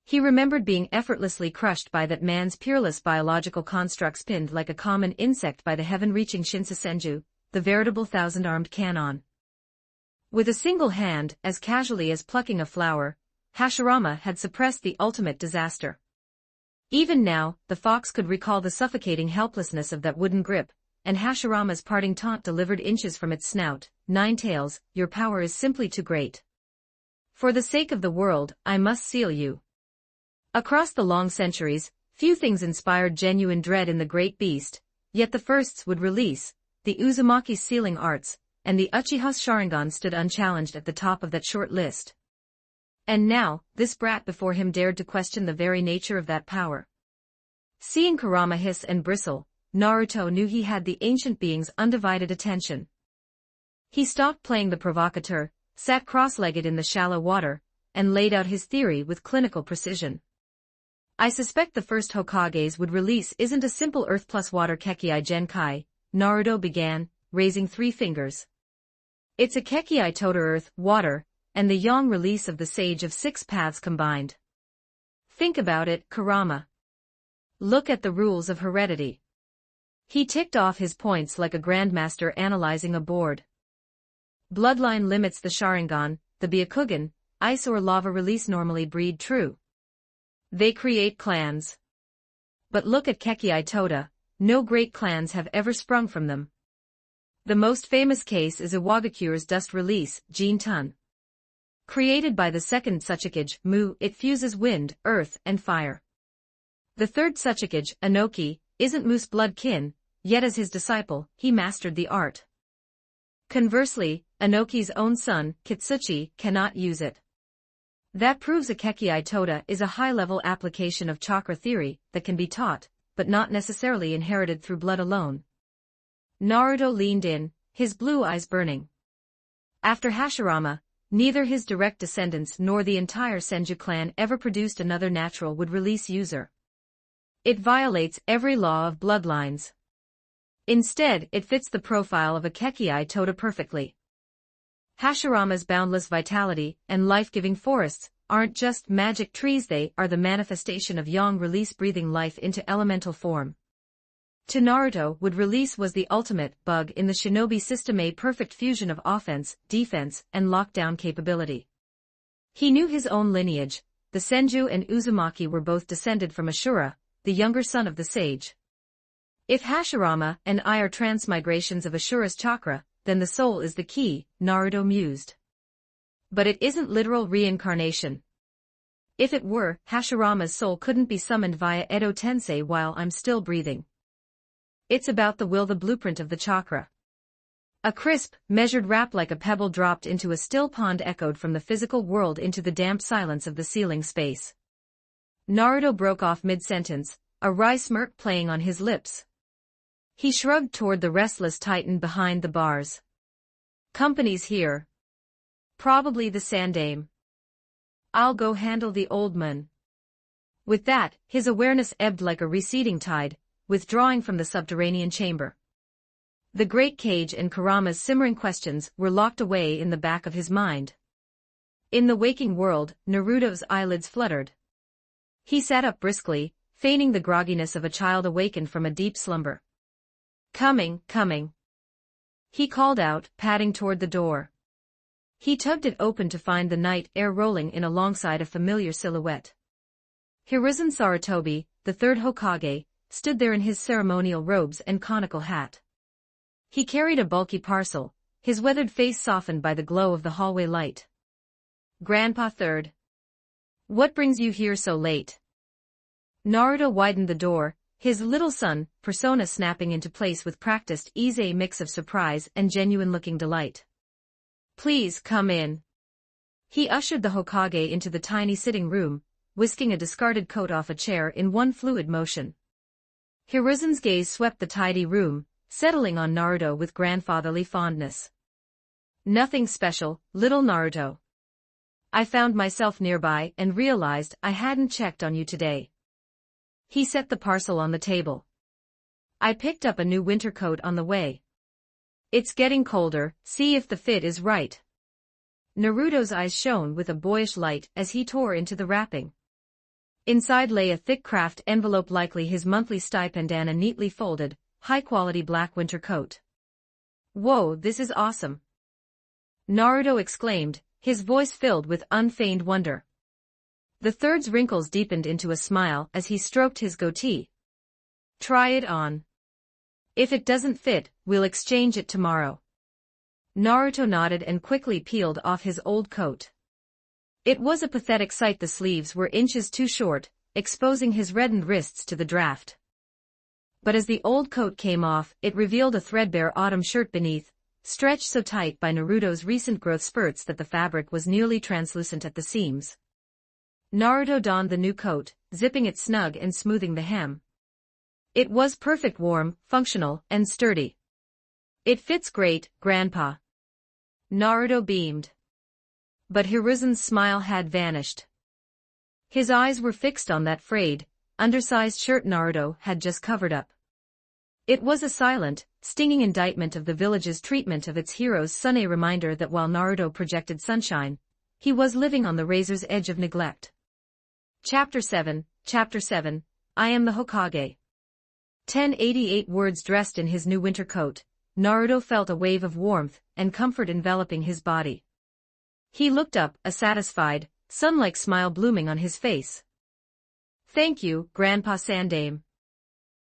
He remembered being effortlessly crushed by that man's peerless biological constructs, pinned like a common insect by the heaven-reaching Shinsesenju, the veritable thousand-armed Kannon. With a single hand, as casually as plucking a flower, Hashirama had suppressed the ultimate disaster. Even now, the fox could recall the suffocating helplessness of that wooden grip, and Hashirama's parting taunt delivered inches from its snout, Nine-Tails, your power is simply too great. For the sake of the world, I must seal you. Across the long centuries, few things inspired genuine dread in the great beast, yet the firsts would release, the Uzumaki's sealing arts, and the Uchiha's Sharingan stood unchallenged at the top of that short list. And now, this brat before him dared to question the very nature of that power. Seeing Kurama hiss and bristle, Naruto knew he had the ancient being's undivided attention. He stopped playing the provocateur, sat cross-legged in the shallow water, and laid out his theory with clinical precision. I suspect the first Hokage's would release isn't a simple earth plus water Kekkai Genkai, Naruto began, raising 3 fingers. It's a Kekkai Toda earth, water, and the yang release of the Sage of 6 Paths combined. Think about it, Kurama. Look at the rules of heredity. He ticked off his points like a grandmaster analyzing a board. Bloodline limits the Sharingan, the Byakugan, ice or lava release normally breed true. They create clans. But look at Kekkai Toda, no great clans have ever sprung from them. The most famous case is Iwagakure's dust release, Jin-tun. Created by the second Tsuchikage, Mu, it fuses wind, earth, and fire. The third Tsuchikage, Inoki, isn't Mu's blood kin, yet as his disciple, he mastered the art. Conversely, Inoki's own son, Kitsuchi, cannot use it. That proves a Kekkai Toda is a high-level application of chakra theory that can be taught, but not necessarily inherited through blood alone. Naruto leaned in, his blue eyes burning. After Hashirama, neither his direct descendants nor the entire Senju clan ever produced another natural would-release user. It violates every law of bloodlines. Instead, it fits the profile of a Kekkai Toda perfectly. Hashirama's boundless vitality and life-giving forests aren't just magic trees, they are the manifestation of yang release breathing life into elemental form. To Naruto, would release was the ultimate bug in the shinobi system, a perfect fusion of offense, defense, and lockdown capability. He knew his own lineage. The Senju and Uzumaki were both descended from Ashura, the younger son of the sage. If Hashirama and I are transmigrations of Ashura's chakra, then the soul is the key, Naruto mused. But it isn't literal reincarnation. If it were, Hashirama's soul couldn't be summoned via Edo Tensei while I'm still breathing. It's about the will, the blueprint of the chakra. A crisp, measured rap like a pebble dropped into a still pond echoed from the physical world into the damp silence of the ceiling space. Naruto broke off mid-sentence, a wry smirk playing on his lips. He shrugged toward the restless titan behind the bars. Company's here. Probably the Sandame. I'll go handle the old man. With that, his awareness ebbed like a receding tide, withdrawing from the subterranean chamber. The great cage and Kurama's simmering questions were locked away in the back of his mind. In the waking world, Naruto's eyelids fluttered. He sat up briskly, feigning the grogginess of a child awakened from a deep slumber. Coming, coming. He called out, padding toward the door. He tugged it open to find the night air rolling in alongside a familiar silhouette. Hiruzen Sarutobi, the third Hokage, stood there in his ceremonial robes and conical hat. He carried a bulky parcel, his weathered face softened by the glow of the hallway light. Grandpa Third. What brings you here so late? Naruto widened the door, his little son, persona snapping into place with practiced ease, a mix of surprise and genuine-looking delight. Please come in. He ushered the Hokage into the tiny sitting room, whisking a discarded coat off a chair in one fluid motion. Hiruzen's gaze swept the tidy room, settling on Naruto with grandfatherly fondness. Nothing special, little Naruto. I found myself nearby and realized I hadn't checked on you today. He set the parcel on the table. I picked up a new winter coat on the way. It's getting colder, see if the fit is right. Naruto's eyes shone with a boyish light as he tore into the wrapping. Inside lay a thick craft envelope, likely his monthly stipend, and a neatly folded, high-quality black winter coat. Whoa, this is awesome! Naruto exclaimed, his voice filled with unfeigned wonder. The third's wrinkles deepened into a smile as he stroked his goatee. Try it on. If it doesn't fit, we'll exchange it tomorrow. Naruto nodded and quickly peeled off his old coat. It was a pathetic sight. The sleeves were inches too short, exposing his reddened wrists to the draft. But as the old coat came off, it revealed a threadbare autumn shirt beneath, stretched so tight by Naruto's recent growth spurts that the fabric was nearly translucent at the seams. Naruto donned the new coat, zipping it snug and smoothing the hem. It was perfect, warm, functional, and sturdy. It fits great, Grandpa. Naruto beamed. But Hiruzen's smile had vanished. His eyes were fixed on that frayed, undersized shirt Naruto had just covered up. It was a silent, stinging indictment of the village's treatment of its hero's son, a reminder that while Naruto projected sunshine, he was living on the razor's edge of neglect. Chapter 7, I am the Hokage. 1088 words. Dressed in his new winter coat, Naruto felt a wave of warmth and comfort enveloping his body. He looked up, a satisfied, sun-like smile blooming on his face. Thank you, Grandpa Sandame.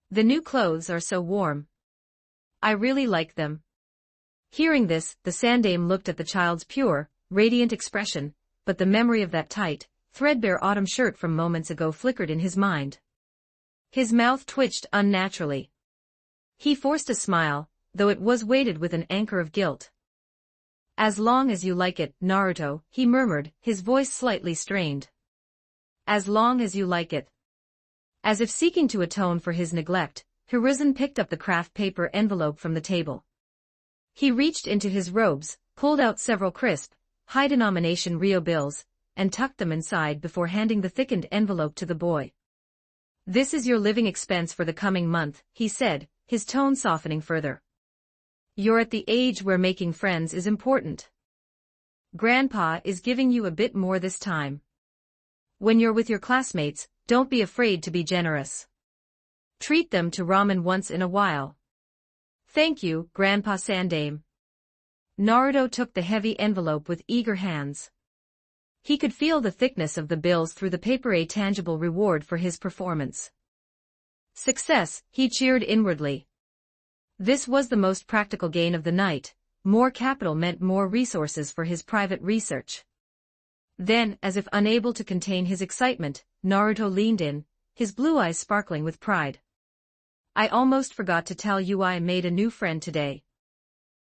The new clothes are so warm. I really like them. Hearing this, the Sandame looked at the child's pure, radiant expression, but the memory of that tight, threadbare autumn shirt from moments ago flickered in his mind. His mouth twitched unnaturally. He forced a smile, though it was weighted with an anchor of guilt. As long as you like it, Naruto, he murmured, his voice slightly strained. As long as you like it. As if seeking to atone for his neglect, Hiruzen picked up the craft paper envelope from the table. He reached into his robes, pulled out several crisp, high-denomination Rio bills, and tucked them inside before handing the thickened envelope to the boy. This is your living expense for the coming month, he said, his tone softening further. You're at the age where making friends is important. Grandpa is giving you a bit more this time. When you're with your classmates, don't be afraid to be generous. Treat them to ramen once in a while. Thank you, Grandpa Sandame. Naruto took the heavy envelope with eager hands. He could feel the thickness of the bills through the paper, a tangible reward for his performance. Success, he cheered inwardly. This was the most practical gain of the night. More capital meant more resources for his private research. Then, as if unable to contain his excitement, Naruto leaned in, his blue eyes sparkling with pride. I almost forgot to tell you I made a new friend today.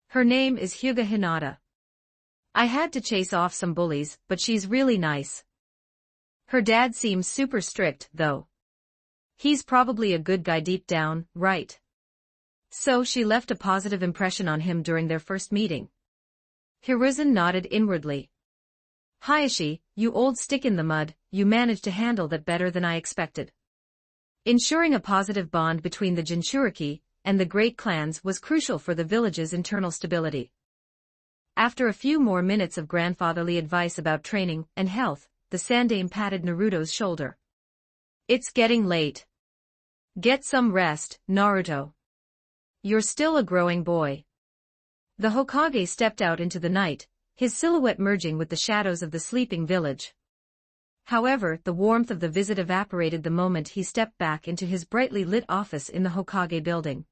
Her name is Hyuga Hinata. I had to chase off some bullies, but she's really nice. Her dad seems super strict, though. He's probably a good guy deep down, right? So she left a positive impression on him during their first meeting. Hiruzen nodded inwardly. Hayashi, you old stick in the mud, you managed to handle that better than I expected. Ensuring a positive bond between the Jinchuriki and the great clans was crucial for the village's internal stability. After a few more minutes of grandfatherly advice about training and health, the Sandaime patted Naruto's shoulder. It's getting late. Get some rest, Naruto. You're still a growing boy. The Hokage stepped out into the night, his silhouette merging with the shadows of the sleeping village. However, the warmth of the visit evaporated the moment he stepped back into his brightly lit office in the Hokage building.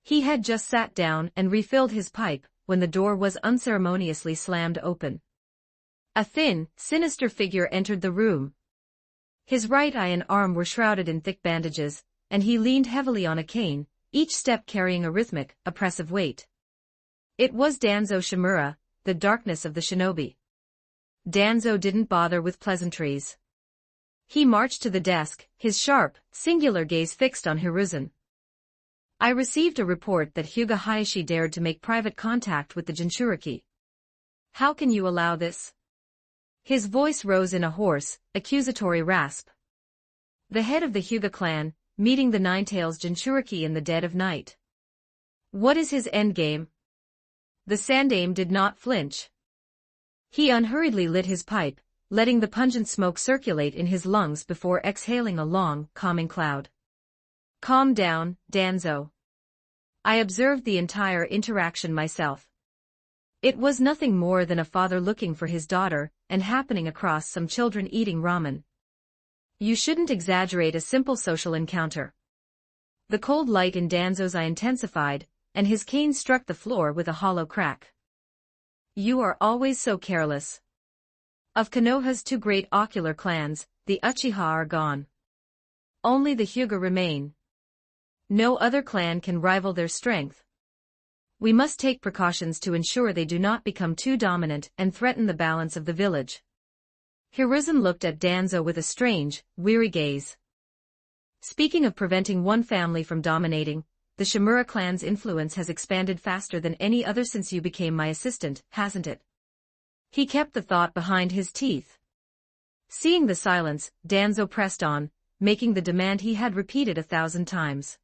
He had just sat down and refilled his pipe when the door was unceremoniously slammed open. A thin, sinister figure entered the room. His right eye and arm were shrouded in thick bandages, and he leaned heavily on a cane, each step carrying a rhythmic, oppressive weight. It was Danzo Shimura, the darkness of the shinobi. Danzo didn't bother with pleasantries. He marched to the desk, his sharp, singular gaze fixed on Hiruzen. I received a report that Hyuga Hayashi dared to make private contact with the Jinchuriki. How can you allow this? His voice rose in a hoarse, accusatory rasp. The head of the Hyuga clan, meeting the Ninetales Jinchuriki in the dead of night. What is his endgame? The Sandaime did not flinch. He unhurriedly lit his pipe, letting the pungent smoke circulate in his lungs before exhaling a long, calming cloud. Calm down, Danzo. I observed the entire interaction myself. It was nothing more than a father looking for his daughter and happening across some children eating ramen. You shouldn't exaggerate a simple social encounter. The cold light in Danzo's eye intensified, and his cane struck the floor with a hollow crack. You are always so careless. Of Konoha's two great ocular clans, the Uchiha are gone. Only the Hyuga remain. No other clan can rival their strength. We must take precautions to ensure they do not become too dominant and threaten the balance of the village. Hiruzen looked at Danzo with a strange, weary gaze. Speaking of preventing one family from dominating, the Shimura clan's influence has expanded faster than any other since you became my assistant, hasn't it? He kept the thought behind his teeth. Seeing the silence, Danzo pressed on, making the demand he had repeated 1,000 times.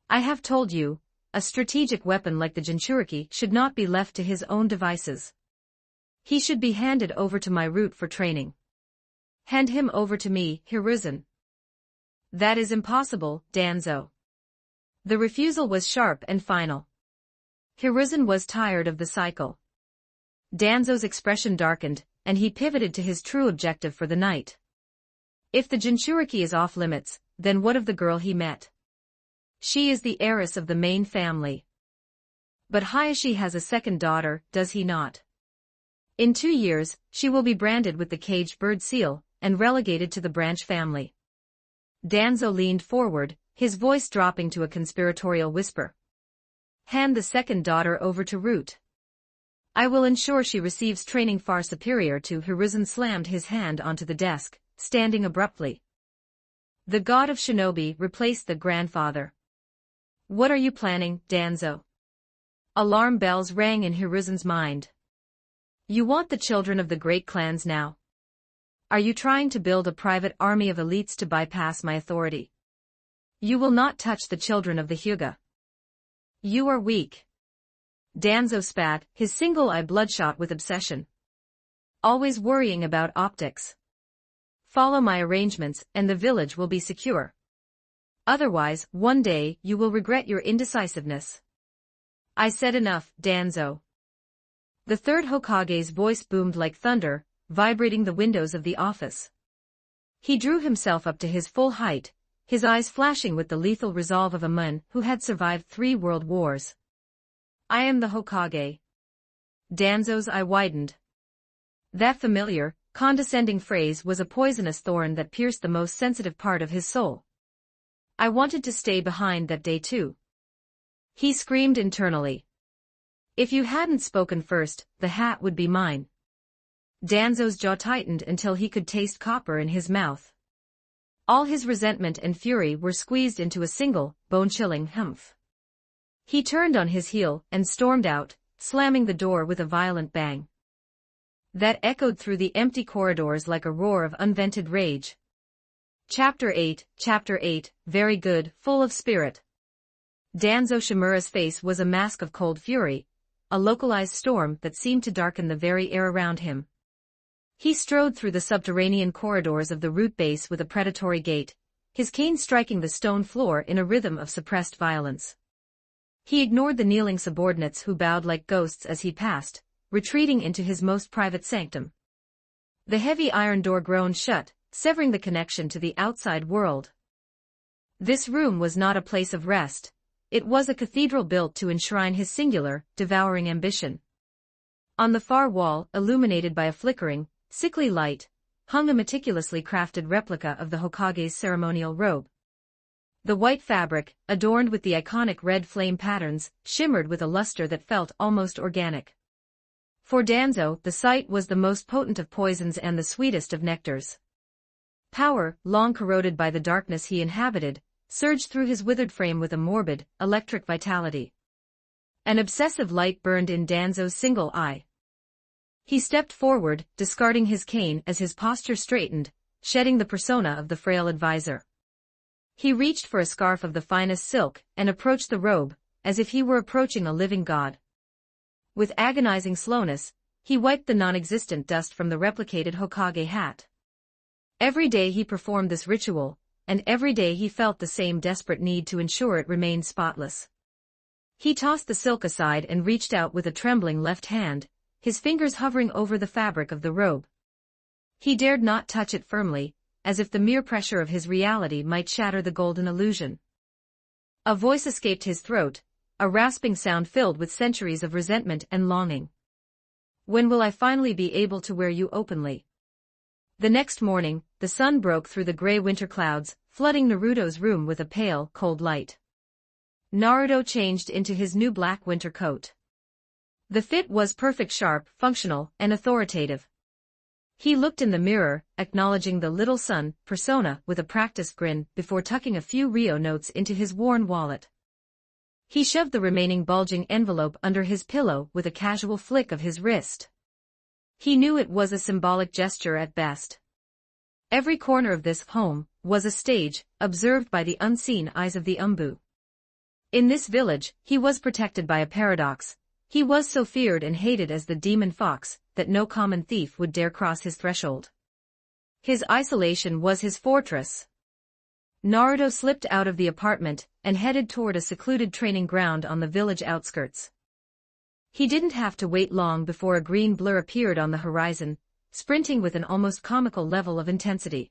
I have told you, a strategic weapon like the Jinchuriki should not be left to his own devices. He should be handed over to my root for training. Hand him over to me, Hiruzen. That is impossible, Danzo. The refusal was sharp and final. Hiruzen was tired of the cycle. Danzo's expression darkened, and he pivoted to his true objective for the night. If the Jinchuriki is off limits, then what of the girl he met? She is the heiress of the main family. But Hayashi has a second daughter, does he not? In 2 years, she will be branded with the caged bird seal, and relegated to the branch family. Danzo leaned forward, his voice dropping to a conspiratorial whisper. Hand the second daughter over to Root. I will ensure she receives training far superior to. Hiruzen slammed his hand onto the desk, standing abruptly. The god of shinobi replaced the grandfather. What are you planning, Danzo? Alarm bells rang in Hiruzen's mind. You want the children of the great clans now? Are you trying to build a private army of elites to bypass my authority? You will not touch the children of the Hyuga. You are weak. Danzo spat, his single eye bloodshot with obsession. Always worrying about optics. Follow my arrangements and the village will be secure. Otherwise, one day, you will regret your indecisiveness. I said enough, Danzo. The third Hokage's voice boomed like thunder, vibrating the windows of the office. He drew himself up to his full height, his eyes flashing with the lethal resolve of a man who had survived 3 world wars. I am the Hokage. Danzo's eye widened. That familiar, condescending phrase was a poisonous thorn that pierced the most sensitive part of his soul. I wanted to stay behind that day too. He screamed internally. If you hadn't spoken first, the hat would be mine. Danzo's jaw tightened until he could taste copper in his mouth. All his resentment and fury were squeezed into a single, bone-chilling humph. He turned on his heel and stormed out, slamming the door with a violent bang. That echoed through the empty corridors like a roar of unvented rage. Chapter 8, very good, full of spirit. Danzo Shimura's face was a mask of cold fury, a localized storm that seemed to darken the very air around him. He strode through the subterranean corridors of the root base with a predatory gait, his cane striking the stone floor in a rhythm of suppressed violence. He ignored the kneeling subordinates who bowed like ghosts as he passed, retreating into his most private sanctum. The heavy iron door groaned shut, severing the connection to the outside world. This room was not a place of rest. It was a cathedral built to enshrine his singular, devouring ambition. On the far wall, illuminated by a flickering, sickly light, hung a meticulously crafted replica of the Hokage's ceremonial robe. The white fabric, adorned with the iconic red flame patterns, shimmered with a luster that felt almost organic. For Danzo, the sight was the most potent of poisons and the sweetest of nectars. Power, long corroded by the darkness he inhabited, surged through his withered frame with a morbid, electric vitality. An obsessive light burned in Danzo's single eye. He stepped forward, discarding his cane as his posture straightened, shedding the persona of the frail advisor. He reached for a scarf of the finest silk and approached the robe, as if he were approaching a living god. With agonizing slowness, he wiped the non-existent dust from the replicated Hokage hat. Every day he performed this ritual, and every day he felt the same desperate need to ensure it remained spotless. He tossed the silk aside and reached out with a trembling left hand, his fingers hovering over the fabric of the robe. He dared not touch it firmly, as if the mere pressure of his reality might shatter the golden illusion. A voice escaped his throat, a rasping sound filled with centuries of resentment and longing. When will I finally be able to wear you openly? The next morning, the sun broke through the gray winter clouds, flooding Naruto's room with a pale, cold light. Naruto changed into his new black winter coat. The fit was perfect, sharp, functional, and authoritative. He looked in the mirror, acknowledging the little sun persona with a practiced grin before tucking a few Rio notes into his worn wallet. He shoved the remaining bulging envelope under his pillow with a casual flick of his wrist. He knew it was a symbolic gesture at best. Every corner of this home was a stage, observed by the unseen eyes of the Umbu. In this village, he was protected by a paradox. He was so feared and hated as the demon fox that no common thief would dare cross his threshold. His isolation was his fortress. Naruto slipped out of the apartment and headed toward a secluded training ground on the village outskirts. He didn't have to wait long before a green blur appeared on the horizon, sprinting with an almost comical level of intensity.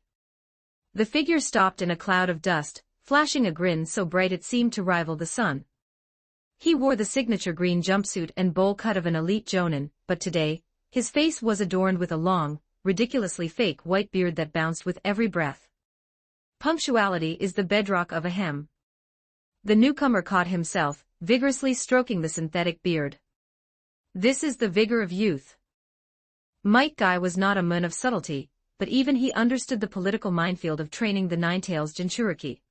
The figure stopped in a cloud of dust, flashing a grin so bright it seemed to rival the sun. He wore the signature green jumpsuit and bowl cut of an elite jonin, but today, his face was adorned with a long, ridiculously fake white beard that bounced with every breath. Punctuality is the bedrock of a hem. The newcomer caught himself, vigorously stroking the synthetic beard. This is the vigor of youth. Might Guy was not a man of subtlety, but even he understood the political minefield of training the Nine-Tails Jinchuriki.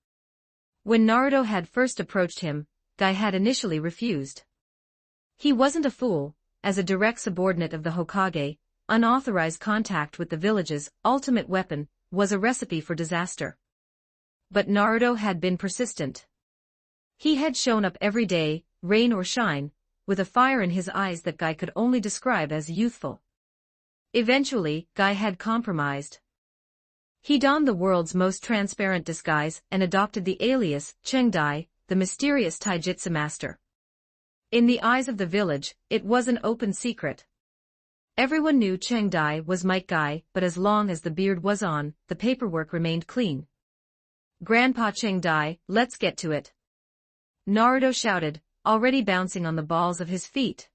When Naruto had first approached him, Guy had initially refused. He wasn't a fool. As a direct subordinate of the Hokage, unauthorized contact with the village's ultimate weapon was a recipe for disaster. But Naruto had been persistent. He had shown up every day, rain or shine, with a fire in his eyes that Guy could only describe as youthful. Eventually, Guy had compromised. He donned the world's most transparent disguise and adopted the alias Cheng Dai, the mysterious taijutsu master. In the eyes of the village, it was an open secret. Everyone knew Cheng Dai was Might Guy, but as long as the beard was on, the paperwork remained clean. Grandpa Cheng Dai, let's get to it. Naruto shouted, already bouncing on the balls of his feet.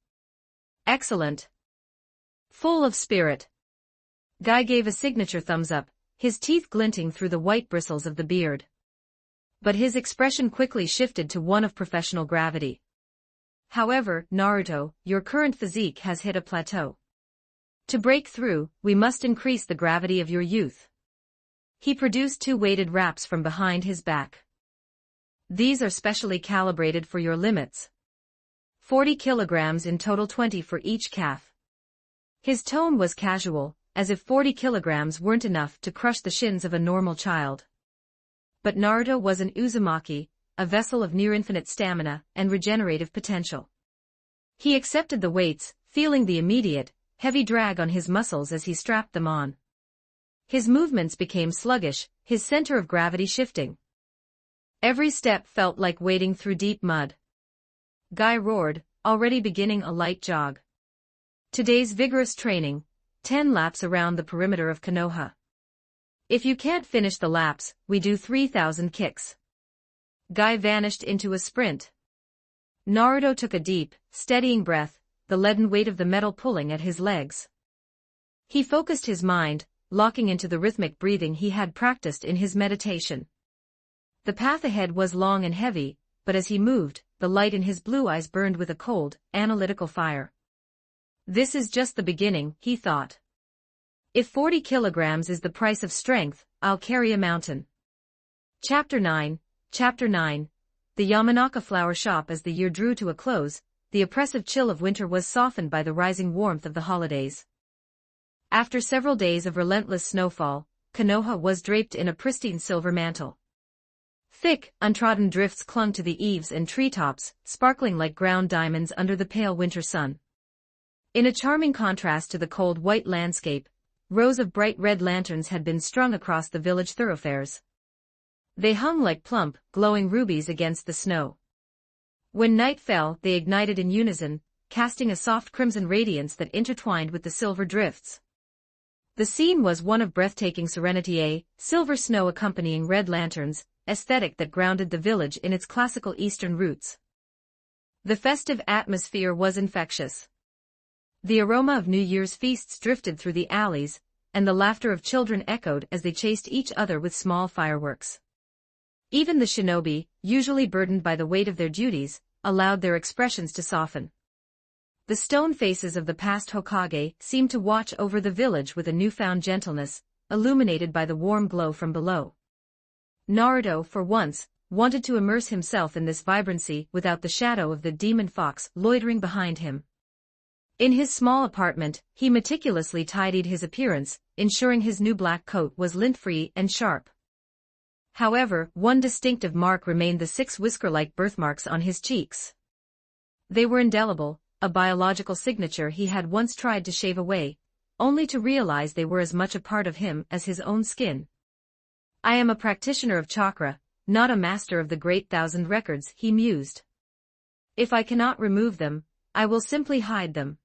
Excellent. Full of spirit. Guy gave a signature thumbs up, his teeth glinting through the white bristles of the beard. But his expression quickly shifted to one of professional gravity. However, Naruto, your current physique has hit a plateau. To break through, we must increase the gravity of your youth. He produced 2 weighted wraps from behind his back. These are specially calibrated for your limits. 40 kilograms in total, 20 for each calf. His tone was casual, as if 40 kilograms weren't enough to crush the shins of a normal child. But Naruto was an Uzumaki, a vessel of near-infinite stamina and regenerative potential. He accepted the weights, feeling the immediate, heavy drag on his muscles as he strapped them on. His movements became sluggish, his center of gravity shifting. Every step felt like wading through deep mud. Guy roared, already beginning a light jog. Today's vigorous training, 10 laps around the perimeter of Konoha. If you can't finish the laps, we do 3,000 kicks. Guy vanished into a sprint. Naruto took a deep, steadying breath, the leaden weight of the metal pulling at his legs. He focused his mind, locking into the rhythmic breathing he had practiced in his meditation. The path ahead was long and heavy, but as he moved, the light in his blue eyes burned with a cold, analytical fire. This is just the beginning, he thought. If 40 kilograms is the price of strength, I'll carry a mountain. Chapter 9. The Yamanaka flower shop. As the year drew to a close, the oppressive chill of winter was softened by the rising warmth of the holidays. After several days of relentless snowfall, Konoha was draped in a pristine silver mantle. Thick, untrodden drifts clung to the eaves and treetops, sparkling like ground diamonds under the pale winter sun. In a charming contrast to the cold white landscape, rows of bright red lanterns had been strung across the village thoroughfares. They hung like plump, glowing rubies against the snow. When night fell, they ignited in unison, casting a soft crimson radiance that intertwined with the silver drifts. The scene was one of breathtaking serenity, silver snow accompanying red lanterns, aesthetic that grounded the village in its classical Eastern roots. The festive atmosphere was infectious. The aroma of New Year's feasts drifted through the alleys, and the laughter of children echoed as they chased each other with small fireworks. Even the shinobi, usually burdened by the weight of their duties, allowed their expressions to soften. The stone faces of the past Hokage seemed to watch over the village with a newfound gentleness, illuminated by the warm glow from below. Naruto, for once, wanted to immerse himself in this vibrancy without the shadow of the demon fox loitering behind him. In his small apartment, he meticulously tidied his appearance, ensuring his new black coat was lint-free and sharp. However, one distinctive mark remained: the 6 whisker-like birthmarks on his cheeks. They were indelible, a biological signature he had once tried to shave away, only to realize they were as much a part of him as his own skin. I am a practitioner of chakra, not a master of the great 1,000 records, he mused. If I cannot remove them, I will simply hide them.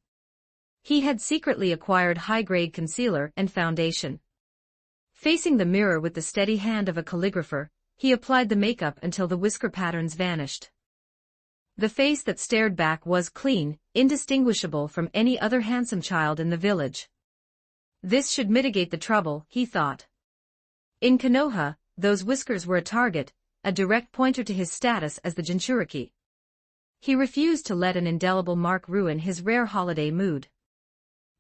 He had secretly acquired high-grade concealer and foundation. Facing the mirror with the steady hand of a calligrapher, he applied the makeup until the whisker patterns vanished. The face that stared back was clean, indistinguishable from any other handsome child in the village. This should mitigate the trouble, he thought. In Konoha, those whiskers were a target, a direct pointer to his status as the Jinchuriki. He refused to let an indelible mark ruin his rare holiday mood.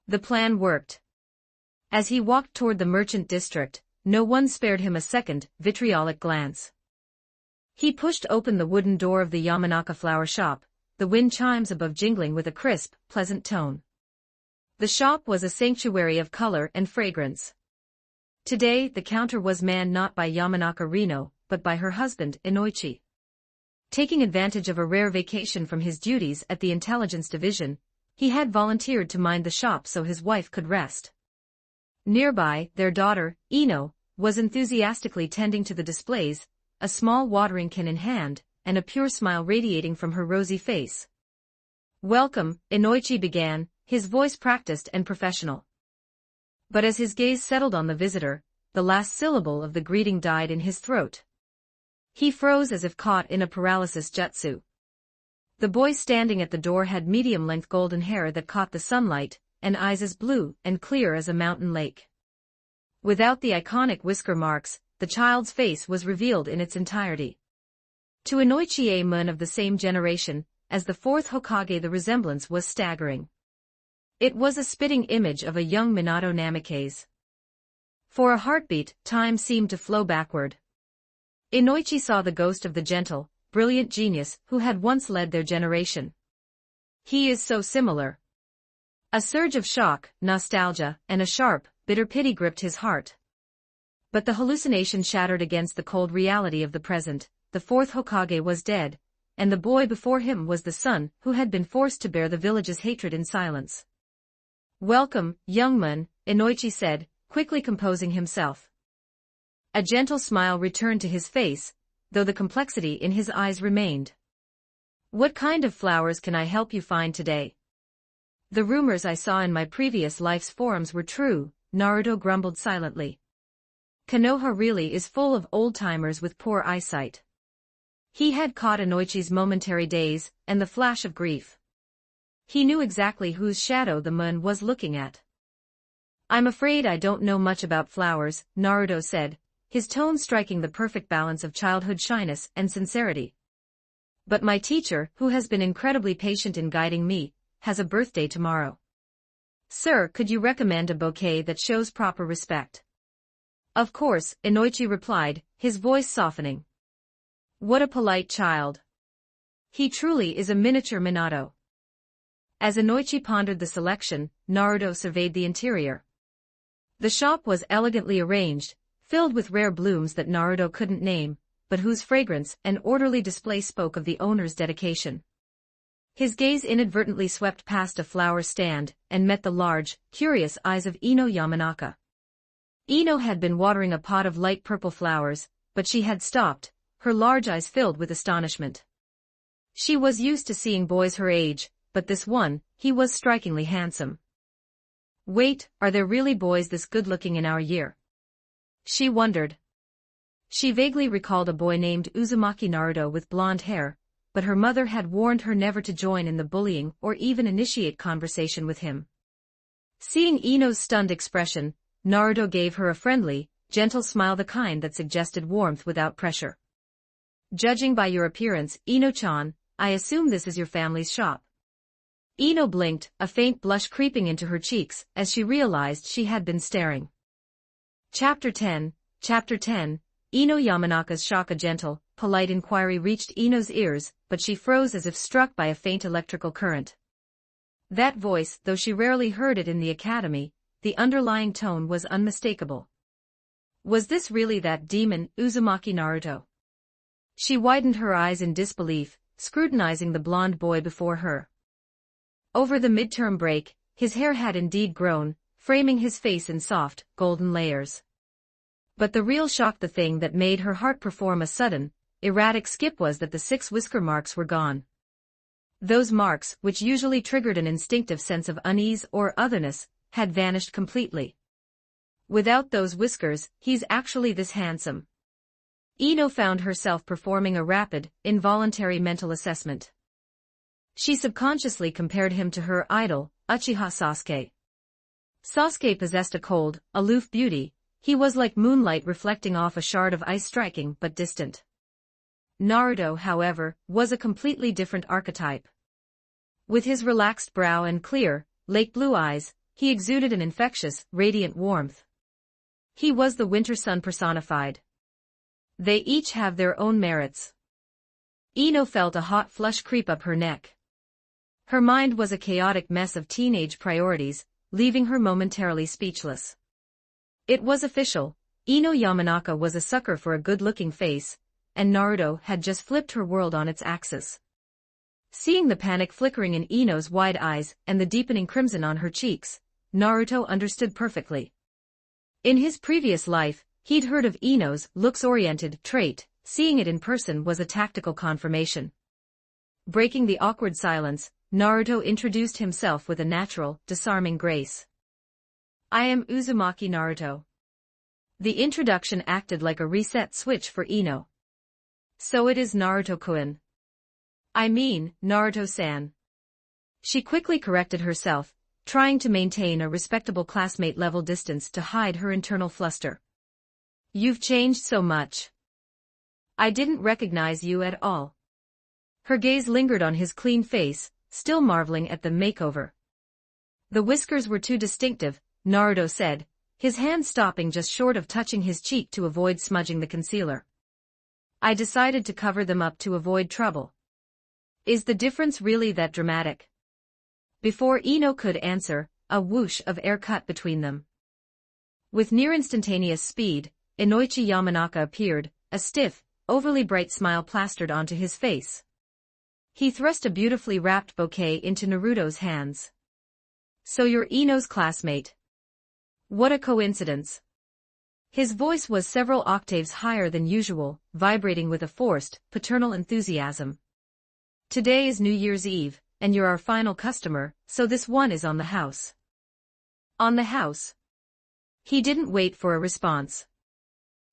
The plan worked. As he walked toward the merchant district, no one spared him a second, vitriolic glance. He pushed open the wooden door of the Yamanaka flower shop, the wind chimes above jingling with a crisp, pleasant tone. The shop was a sanctuary of color and fragrance. Today, the counter was manned not by Yamanaka Rino, but by her husband, Inoichi. Taking advantage of a rare vacation from his duties at the intelligence division, he had volunteered to mind the shop so his wife could rest. Nearby, their daughter, Ino, was enthusiastically tending to the displays, a small watering can in hand, and a pure smile radiating from her rosy face. "Welcome," Inoichi began, his voice practiced and professional. But as his gaze settled on the visitor, the last syllable of the greeting died in his throat. He froze as if caught in a paralysis jutsu. The boy standing at the door had medium-length golden hair that caught the sunlight, and eyes as blue and clear as a mountain lake. Without the iconic whisker marks, the child's face was revealed in its entirety. To Inoichi, a man of the same generation, as the fourth Hokage. The resemblance was staggering. It was a spitting image of a young Minato Namikaze. For a heartbeat, time seemed to flow backward. Inoichi saw the ghost of the gentle, brilliant genius who had once led their generation. He is so similar. A surge of shock, nostalgia, and a sharp, bitter pity gripped his heart. But the hallucination shattered against the cold reality of the present. The fourth Hokage was dead, and the boy before him was the son who had been forced to bear the village's hatred in silence. "Welcome, young man," Inoichi said, quickly composing himself. A gentle smile returned to his face, though the complexity in his eyes remained. "What kind of flowers can I help you find today?" "The rumors I saw in my previous life's forums were true," Naruto grumbled silently. "Konoha really is full of old-timers with poor eyesight." He had caught Inoichi's momentary daze and the flash of grief. He knew exactly whose shadow the moon was looking at. "I'm afraid I don't know much about flowers," Naruto said, his tone striking the perfect balance of childhood shyness and sincerity. "But my teacher, who has been incredibly patient in guiding me, has a birthday tomorrow. Sir, could you recommend a bouquet that shows proper respect?" "Of course," Inoichi replied, his voice softening. "What a polite child. He truly is a miniature Minato." As Inoichi pondered the selection, Naruto surveyed the interior. The shop was elegantly arranged, filled with rare blooms that Naruto couldn't name, but whose fragrance and orderly display spoke of the owner's dedication. His gaze inadvertently swept past a flower stand and met the large, curious eyes of Ino Yamanaka. Ino had been watering a pot of light purple flowers, but she had stopped, her large eyes filled with astonishment. She was used to seeing boys her age, but this one, he was strikingly handsome. "Wait, are there really boys this good-looking in our year?" she wondered. She vaguely recalled a boy named Uzumaki Naruto with blonde hair, but her mother had warned her never to join in the bullying or even initiate conversation with him. Seeing Ino's stunned expression, Naruto gave her a friendly, gentle smile, the kind that suggested warmth without pressure. "Judging by your appearance, Ino-chan, I assume this is your family's shop." Ino blinked, a faint blush creeping into her cheeks as she realized she had been staring. Chapter 10 Ino Yamanaka's shock. A gentle, polite inquiry reached Ino's ears, but she froze as if struck by a faint electrical current. That voice, though she rarely heard it in the academy, the underlying tone was unmistakable. Was this really that demon, Uzumaki Naruto? She widened her eyes in disbelief, scrutinizing the blonde boy before her. Over the midterm break, his hair had indeed grown, framing his face in soft, golden layers. But the real shock, the thing that made her heart perform a sudden, erratic skip, was that the 6 whisker marks were gone. Those marks, which usually triggered an instinctive sense of unease or otherness, had vanished completely. Without those whiskers, he's actually this handsome. Ino found herself performing a rapid, involuntary mental assessment. She subconsciously compared him to her idol, Uchiha Sasuke. Sasuke possessed a cold, aloof beauty. He was like moonlight reflecting off a shard of ice, striking but distant. Naruto, however, was a completely different archetype. With his relaxed brow and clear, lake blue eyes, he exuded an infectious, radiant warmth. He was the winter sun personified. They each have their own merits. Ino felt a hot flush creep up her neck. Her mind was a chaotic mess of teenage priorities, leaving her momentarily speechless. It was official, Ino Yamanaka was a sucker for a good-looking face, and Naruto had just flipped her world on its axis. Seeing the panic flickering in Ino's wide eyes and the deepening crimson on her cheeks, Naruto understood perfectly. In his previous life, he'd heard of Ino's looks-oriented trait. Seeing it in person was a tactical confirmation. Breaking the awkward silence, Naruto introduced himself with a natural, disarming grace. "I am Uzumaki Naruto." The introduction acted like a reset switch for Ino. "So it is Naruto-kun. I mean, Naruto-san." She quickly corrected herself, trying to maintain a respectable classmate-level distance to hide her internal fluster. "You've changed so much. I didn't recognize you at all." Her gaze lingered on his clean face, still marveling at the makeover. The whiskers were too distinctive, Naruto said, his hand stopping just short of touching his cheek to avoid smudging the concealer. I decided to cover them up to avoid trouble. Is the difference really that dramatic? Before Ino could answer, a whoosh of air cut between them. With near-instantaneous speed, Inoichi Yamanaka appeared, a stiff, overly bright smile plastered onto his face. He thrust a beautifully wrapped bouquet into Naruto's hands. So you're Ino's classmate. What a coincidence. His voice was several octaves higher than usual, vibrating with a forced, paternal enthusiasm. Today is New Year's Eve, and you're our final customer, so this one is on the house. On the house? He didn't wait for a response.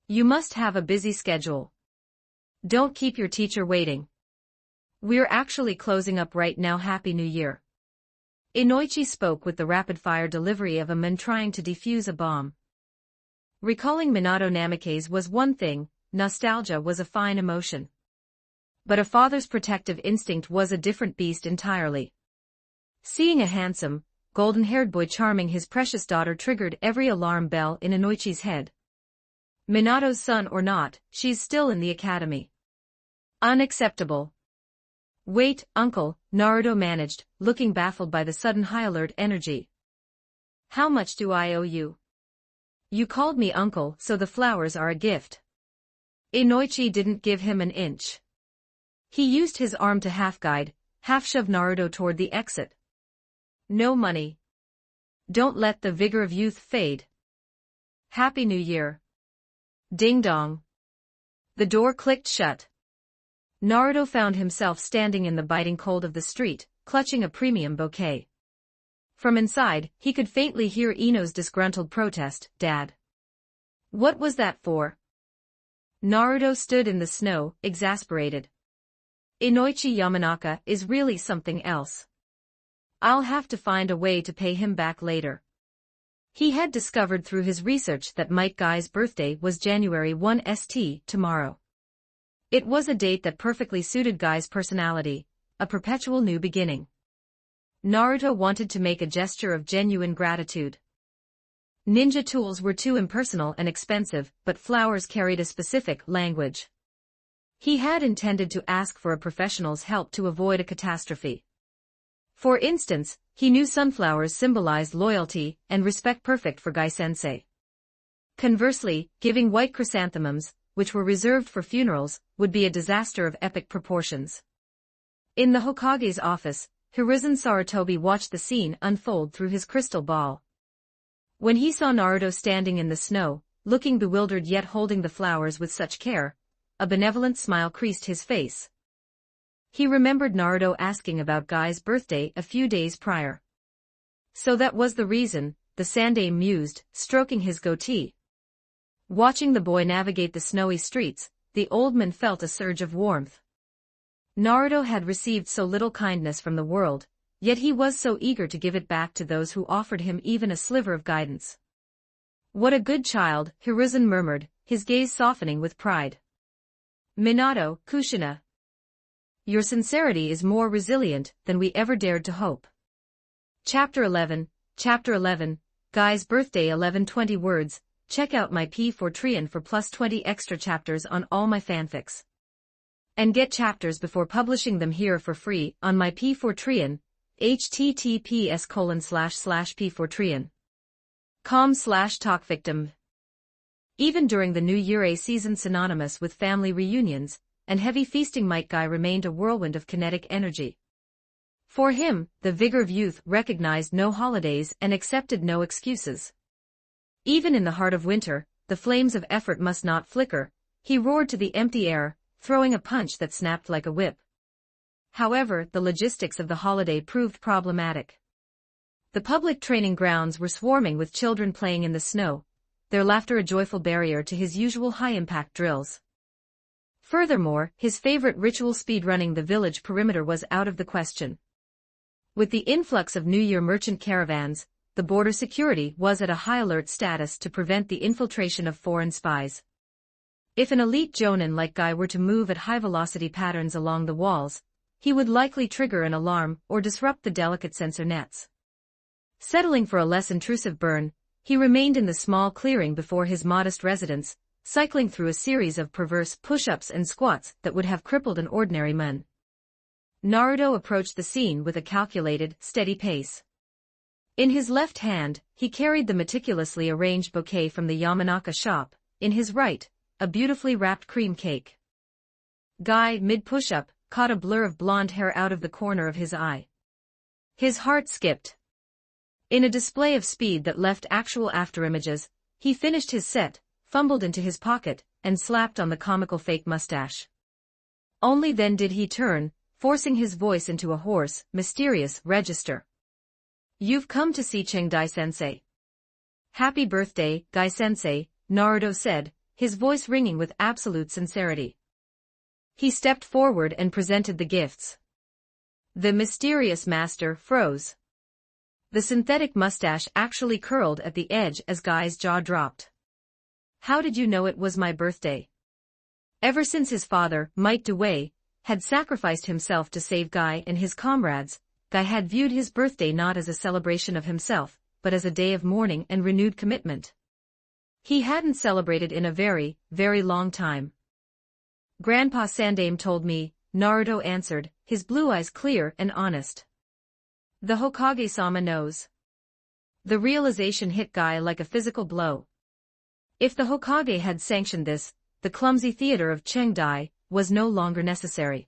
You must have a busy schedule. Don't keep your teacher waiting. We're actually closing up right now. Happy New Year. Inoichi spoke with the rapid-fire delivery of a man trying to defuse a bomb. Recalling Minato Namikaze was one thing, nostalgia was a fine emotion. But a father's protective instinct was a different beast entirely. Seeing a handsome, golden-haired boy charming his precious daughter triggered every alarm bell in Inoichi's head. Minato's son or not, she's still in the academy. Unacceptable. Wait, uncle, Naruto managed, looking baffled by the sudden high-alert energy. How much do I owe you? You called me uncle, so the flowers are a gift. Inoichi didn't give him an inch. He used his arm to half-guide, half-shove Naruto toward the exit. No money. Don't let the vigor of youth fade. Happy New Year. Ding-dong. The door clicked shut. Naruto found himself standing in the biting cold of the street, clutching a premium bouquet. From inside, he could faintly hear Ino's disgruntled protest, Dad. What was that for? Naruto stood in the snow, exasperated. Inoichi Yamanaka is really something else. I'll have to find a way to pay him back later. He had discovered through his research that Might Guy's birthday was January 1 st, tomorrow. It was a date that perfectly suited Guy's personality, a perpetual new beginning. Naruto wanted to make a gesture of genuine gratitude. Ninja tools were too impersonal and expensive, but flowers carried a specific language. He had intended to ask for a professional's help to avoid a catastrophe. For instance, he knew sunflowers symbolized loyalty and respect, perfect for Guy-sensei. Conversely, giving white chrysanthemums, which were reserved for funerals, would be a disaster of epic proportions. In the Hokage's office, Hiruzen Sarutobi watched the scene unfold through his crystal ball. When he saw Naruto standing in the snow, looking bewildered yet holding the flowers with such care, a benevolent smile creased his face. He remembered Naruto asking about Guy's birthday a few days prior. So that was the reason, the Sandaime mused, stroking his goatee. Watching the boy navigate the snowy streets, the old man felt a surge of warmth. Naruto had received so little kindness from the world, yet he was so eager to give it back to those who offered him even a sliver of guidance. What a good child, Hiruzen murmured, his gaze softening with pride. Minato, Kushina. Your sincerity is more resilient than we ever dared to hope. Chapter 11, Guy's birthday 1120 words. Check out my P4 for plus 20 extra chapters on all my fanfics. And get chapters before publishing them here for free on my P4 https://p4trian.com/talkvictim. Even during the New Year a season synonymous with family reunions and heavy feasting, Might Guy remained a whirlwind of kinetic energy. For him, the vigor of youth recognized no holidays and accepted no excuses. Even in the heart of winter, the flames of effort must not flicker, he roared to the empty air, throwing a punch that snapped like a whip. However, the logistics of the holiday proved problematic. The public training grounds were swarming with children playing in the snow, their laughter a joyful barrier to his usual high-impact drills. Furthermore, his favorite ritual, speedrunning the village perimeter, was out of the question. With the influx of New Year merchant caravans, the border security was at a high alert status to prevent the infiltration of foreign spies. If an elite jonin like Guy were to move at high velocity patterns along the walls, he would likely trigger an alarm or disrupt the delicate sensor nets. Settling for a less intrusive burn, he remained in the small clearing before his modest residence, cycling through a series of perverse push-ups and squats that would have crippled an ordinary man. Naruto approached the scene with a calculated, steady pace. In his left hand, he carried the meticulously arranged bouquet from the Yamanaka shop, in his right, a beautifully wrapped cream cake. Guy, mid-push-up, caught a blur of blonde hair out of the corner of his eye. His heart skipped. In a display of speed that left actual afterimages, he finished his set, fumbled into his pocket, and slapped on the comical fake mustache. Only then did he turn, forcing his voice into a hoarse, mysterious register. "You've come to see Chengdai-sensei." "Happy birthday, Guy-sensei," Naruto said, his voice ringing with absolute sincerity. He stepped forward and presented the gifts. The mysterious master froze. The synthetic mustache actually curled at the edge as Guy's jaw dropped. "How did you know it was my birthday?" Ever since his father, Might Dewey, had sacrificed himself to save Guy and his comrades, Guy had viewed his birthday not as a celebration of himself, but as a day of mourning and renewed commitment. He hadn't celebrated in a very, very long time. "Grandpa Sandaime told me," Naruto answered, his blue eyes clear and honest. "The Hokage-sama knows." The realization hit Guy like a physical blow. If the Hokage had sanctioned this, the clumsy theater of Chengdai was no longer necessary.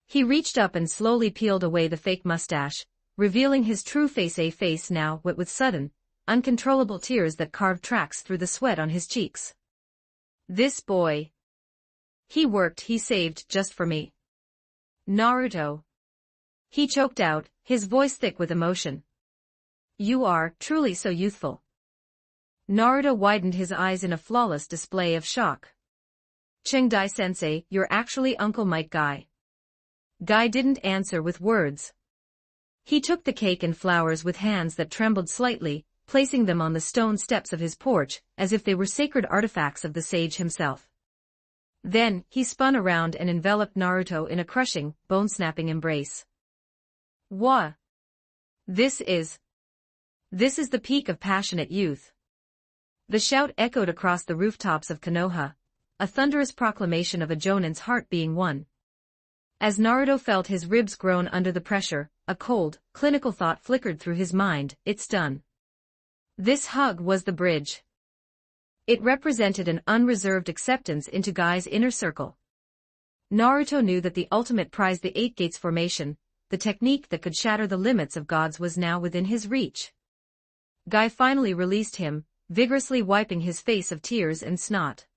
He reached up and slowly peeled away the fake mustache, revealing his true face, a face now wet with sudden, uncontrollable tears that carved tracks through the sweat on his cheeks. "This boy. He saved just for me. Naruto." He choked out, his voice thick with emotion. "You are truly so youthful." Naruto widened his eyes in a flawless display of shock. "Chengdai-sensei, you're actually Uncle Might Guy." Guy didn't answer with words. He took the cake and flowers with hands that trembled slightly, placing them on the stone steps of his porch, as if they were sacred artifacts of the sage himself. Then, he spun around and enveloped Naruto in a crushing, bone-snapping embrace. "What? This is the peak of passionate youth." The shout echoed across the rooftops of Konoha, a thunderous proclamation of a Jonin's heart being won. As Naruto felt his ribs groan under the pressure, a cold, clinical thought flickered through his mind: it's done. This hug was the bridge. It represented an unreserved acceptance into Guy's inner circle. Naruto knew that the ultimate prize, the Eight Gates formation, the technique that could shatter the limits of gods, was now within his reach. Guy finally released him, vigorously wiping his face of tears and snot.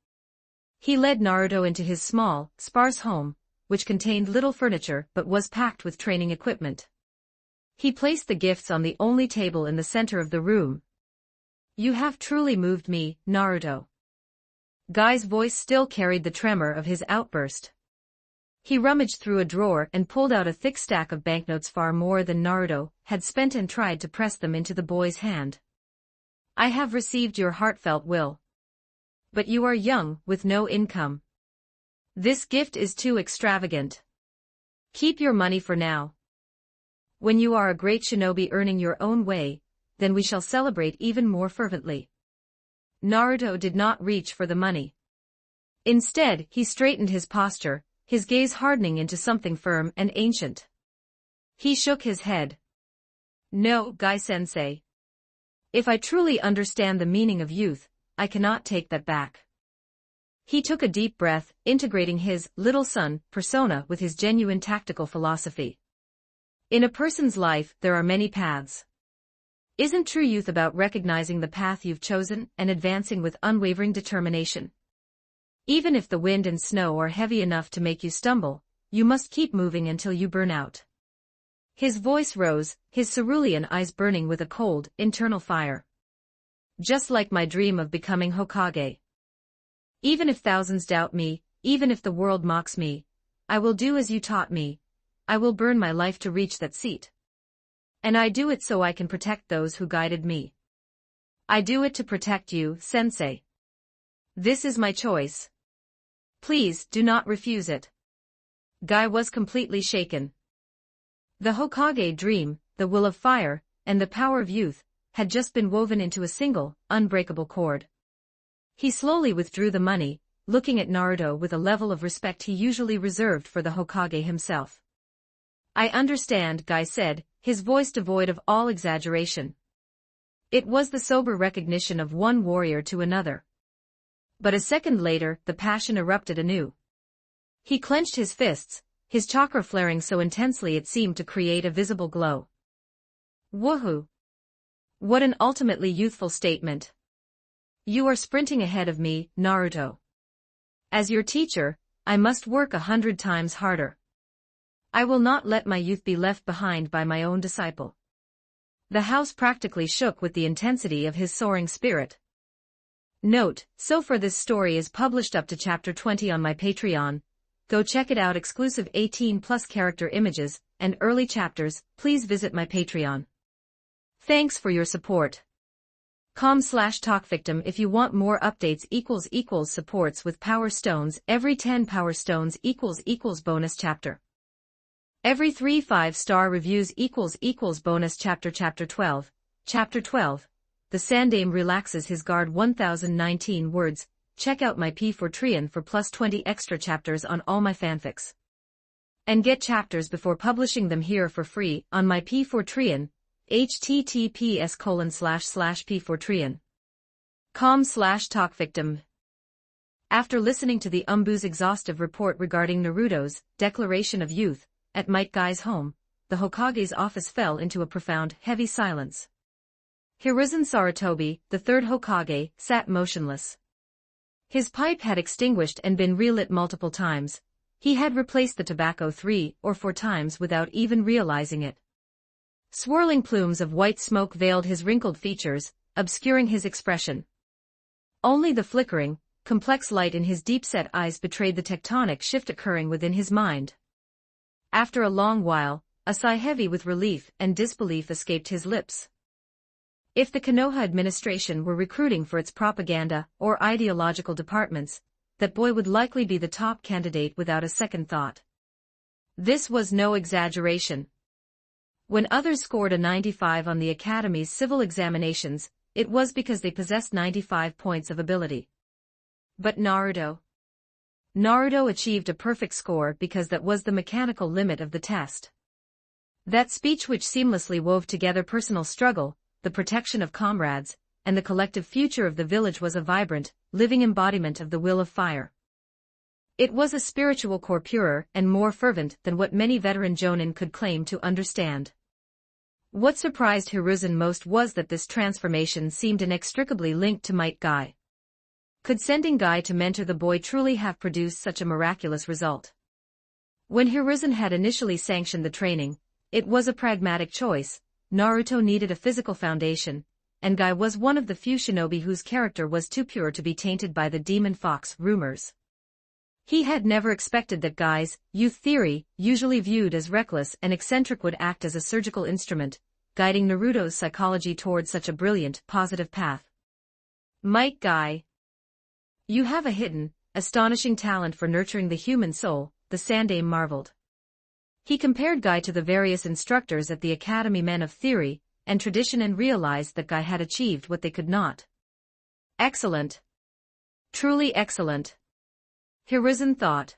He led Naruto into his small, sparse home, which contained little furniture but was packed with training equipment. He placed the gifts on the only table in the center of the room. "You have truly moved me, Naruto." Guy's voice still carried the tremor of his outburst. He rummaged through a drawer and pulled out a thick stack of banknotes, far more than Naruto had spent, and tried to press them into the boy's hand. "I have received your heartfelt will. But you are young, with no income. This gift is too extravagant. Keep your money for now. When you are a great shinobi earning your own way, then we shall celebrate even more fervently." Naruto did not reach for the money. Instead, he straightened his posture, his gaze hardening into something firm and ancient. He shook his head. "No, Guy-sensei. If I truly understand the meaning of youth, I cannot take that back." He took a deep breath, integrating his little son persona with his genuine tactical philosophy. In a person's life, there are many paths. Isn't true youth about recognizing the path you've chosen and advancing with unwavering determination? Even if the wind and snow are heavy enough to make you stumble, you must keep moving until you burn out. His voice rose, his cerulean eyes burning with a cold, internal fire. "Just like my dream of becoming Hokage. Even if thousands doubt me, even if the world mocks me, I will do as you taught me. I will burn my life to reach that seat. And I do it so I can protect those who guided me. I do it to protect you, sensei. This is my choice. Please do not refuse it." Guy was completely shaken. The Hokage dream, the will of fire, and the power of youth, had just been woven into a single, unbreakable cord. He slowly withdrew the money, looking at Naruto with a level of respect he usually reserved for the Hokage himself. "I understand," Guy said, his voice devoid of all exaggeration. It was the sober recognition of one warrior to another. But a second later, the passion erupted anew. He clenched his fists, his chakra flaring so intensely it seemed to create a visible glow. "Woohoo! What an ultimately youthful statement. You are sprinting ahead of me, Naruto. As your teacher, I must work 100 times harder. I will not let my youth be left behind by my own disciple." The house practically shook with the intensity of his soaring spirit. Note, so far this story is published up to chapter 20 on my Patreon. Go check it out. Exclusive 18+ character images and early chapters. Please visit my Patreon. Thanks for your support. com/talkvictim if you want more updates. Supports with power stones. Every 10 power stones == bonus chapter. Every 3 5-star reviews == bonus chapter. Chapter 12. Chapter 12. The Sandaime relaxes his guard. 1019 words. Check out my P4 for plus 20 extra chapters on all my fanfics. And get chapters before publishing them here for free on my P4 https://p4 com/talkvictim. After listening to the Umbu's exhaustive report regarding Naruto's declaration of youth at Might Guy's home, the Hokage's office fell into a profound, heavy silence. Hiruzen Sarutobi, the third Hokage, sat motionless. His pipe had extinguished and been relit multiple times. He had replaced the tobacco 3 or 4 times without even realizing it. Swirling plumes of white smoke veiled his wrinkled features, obscuring his expression. Only the flickering, complex light in his deep-set eyes betrayed the tectonic shift occurring within his mind. After a long while, a sigh heavy with relief and disbelief escaped his lips. If the Konoha administration were recruiting for its propaganda or ideological departments, that boy would likely be the top candidate without a second thought. This was no exaggeration. When others scored a 95 on the Academy's civil examinations, it was because they possessed 95 points of ability. But Naruto achieved a perfect score because that was the mechanical limit of the test. That speech which seamlessly wove together personal struggle, the protection of comrades, and the collective future of the village was a vibrant, living embodiment of the will of fire. It was a spiritual core purer and more fervent than what many veteran jonin could claim to understand. What surprised Hiruzen most was that this transformation seemed inextricably linked to Might Guy. Could sending Guy to mentor the boy truly have produced such a miraculous result? When Hiruzen had initially sanctioned the training, it was a pragmatic choice. Naruto needed a physical foundation, and Guy was one of the few shinobi whose character was too pure to be tainted by the demon fox rumors. He had never expected that Guy's youth theory, usually viewed as reckless and eccentric, would act as a surgical instrument, guiding Naruto's psychology towards such a brilliant, positive path. Might Guy, you have a hidden, astonishing talent for nurturing the human soul, the Sandaime marveled. He compared Guy to the various instructors at the Academy, men of theory and tradition, and realized that Guy had achieved what they could not. Excellent. Truly excellent. Hiruzen thought.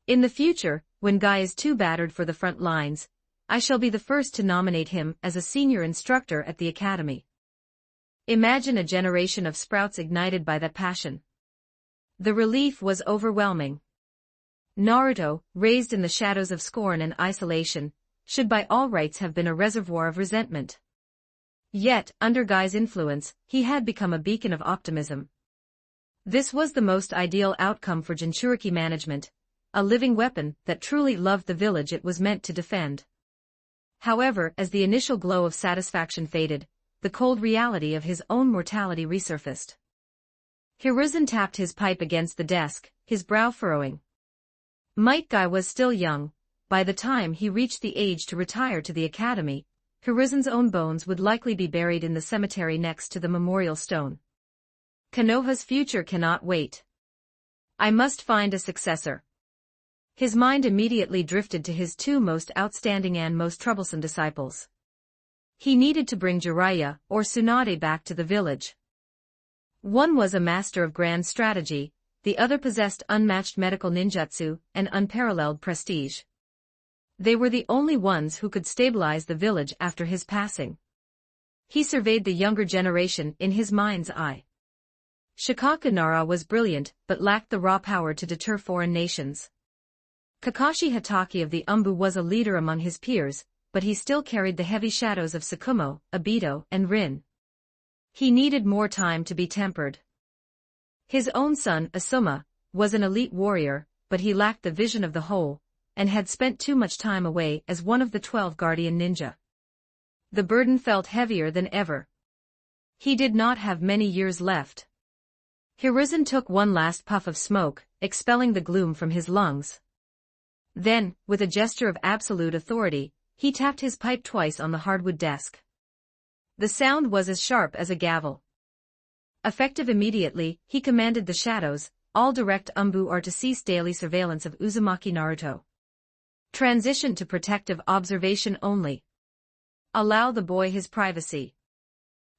In the future, when Guy is too battered for the front lines, I shall be the first to nominate him as a senior instructor at the Academy. Imagine a generation of sprouts ignited by that passion. The relief was overwhelming. Naruto, raised in the shadows of scorn and isolation, should by all rights have been a reservoir of resentment. Yet, under Guy's influence, he had become a beacon of optimism. This was the most ideal outcome for Jinchuriki management, a living weapon that truly loved the village it was meant to defend. However, as the initial glow of satisfaction faded, the cold reality of his own mortality resurfaced. Hiruzen tapped his pipe against the desk, his brow furrowing. Might Guy was still young. By the time he reached the age to retire to the Academy, Hiruzen's own bones would likely be buried in the cemetery next to the memorial stone. Konoha's future cannot wait. I must find a successor. His mind immediately drifted to his two most outstanding and most troublesome disciples. He needed to bring Jiraiya, or Tsunade, back to the village. One was a master of grand strategy, the other possessed unmatched medical ninjutsu and unparalleled prestige. They were the only ones who could stabilize the village after his passing. He surveyed the younger generation in his mind's eye. Shikaku Nara was brilliant but lacked the raw power to deter foreign nations. Kakashi Hatake of the Umbu was a leader among his peers, but he still carried the heavy shadows of Tsukumo, Obito, and Rin. He needed more time to be tempered. His own son, Asuma, was an elite warrior, but he lacked the vision of the whole, and had spent too much time away as one of the 12 guardian ninja. The burden felt heavier than ever. He did not have many years left. Hiruzen took one last puff of smoke, expelling the gloom from his lungs. Then, with a gesture of absolute authority, he tapped his pipe twice on the hardwood desk. The sound was as sharp as a gavel. Effective immediately, he commanded the shadows, all direct Umbu are to cease daily surveillance of Uzumaki Naruto. Transition to protective observation only. Allow the boy his privacy.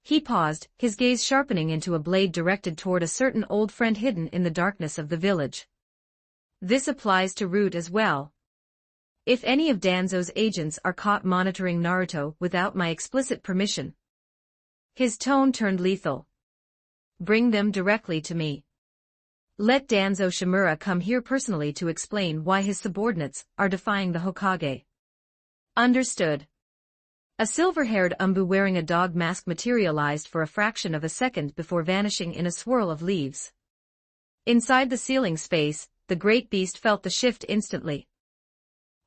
He paused, his gaze sharpening into a blade directed toward a certain old friend hidden in the darkness of the village. This applies to Root as well. If any of Danzo's agents are caught monitoring Naruto without my explicit permission. His tone turned lethal. Bring them directly to me. Let Danzo Shimura come here personally to explain why his subordinates are defying the Hokage. Understood. A silver-haired Umbu wearing a dog mask materialized for a fraction of a second before vanishing in a swirl of leaves. Inside the ceiling space, the great beast felt the shift instantly.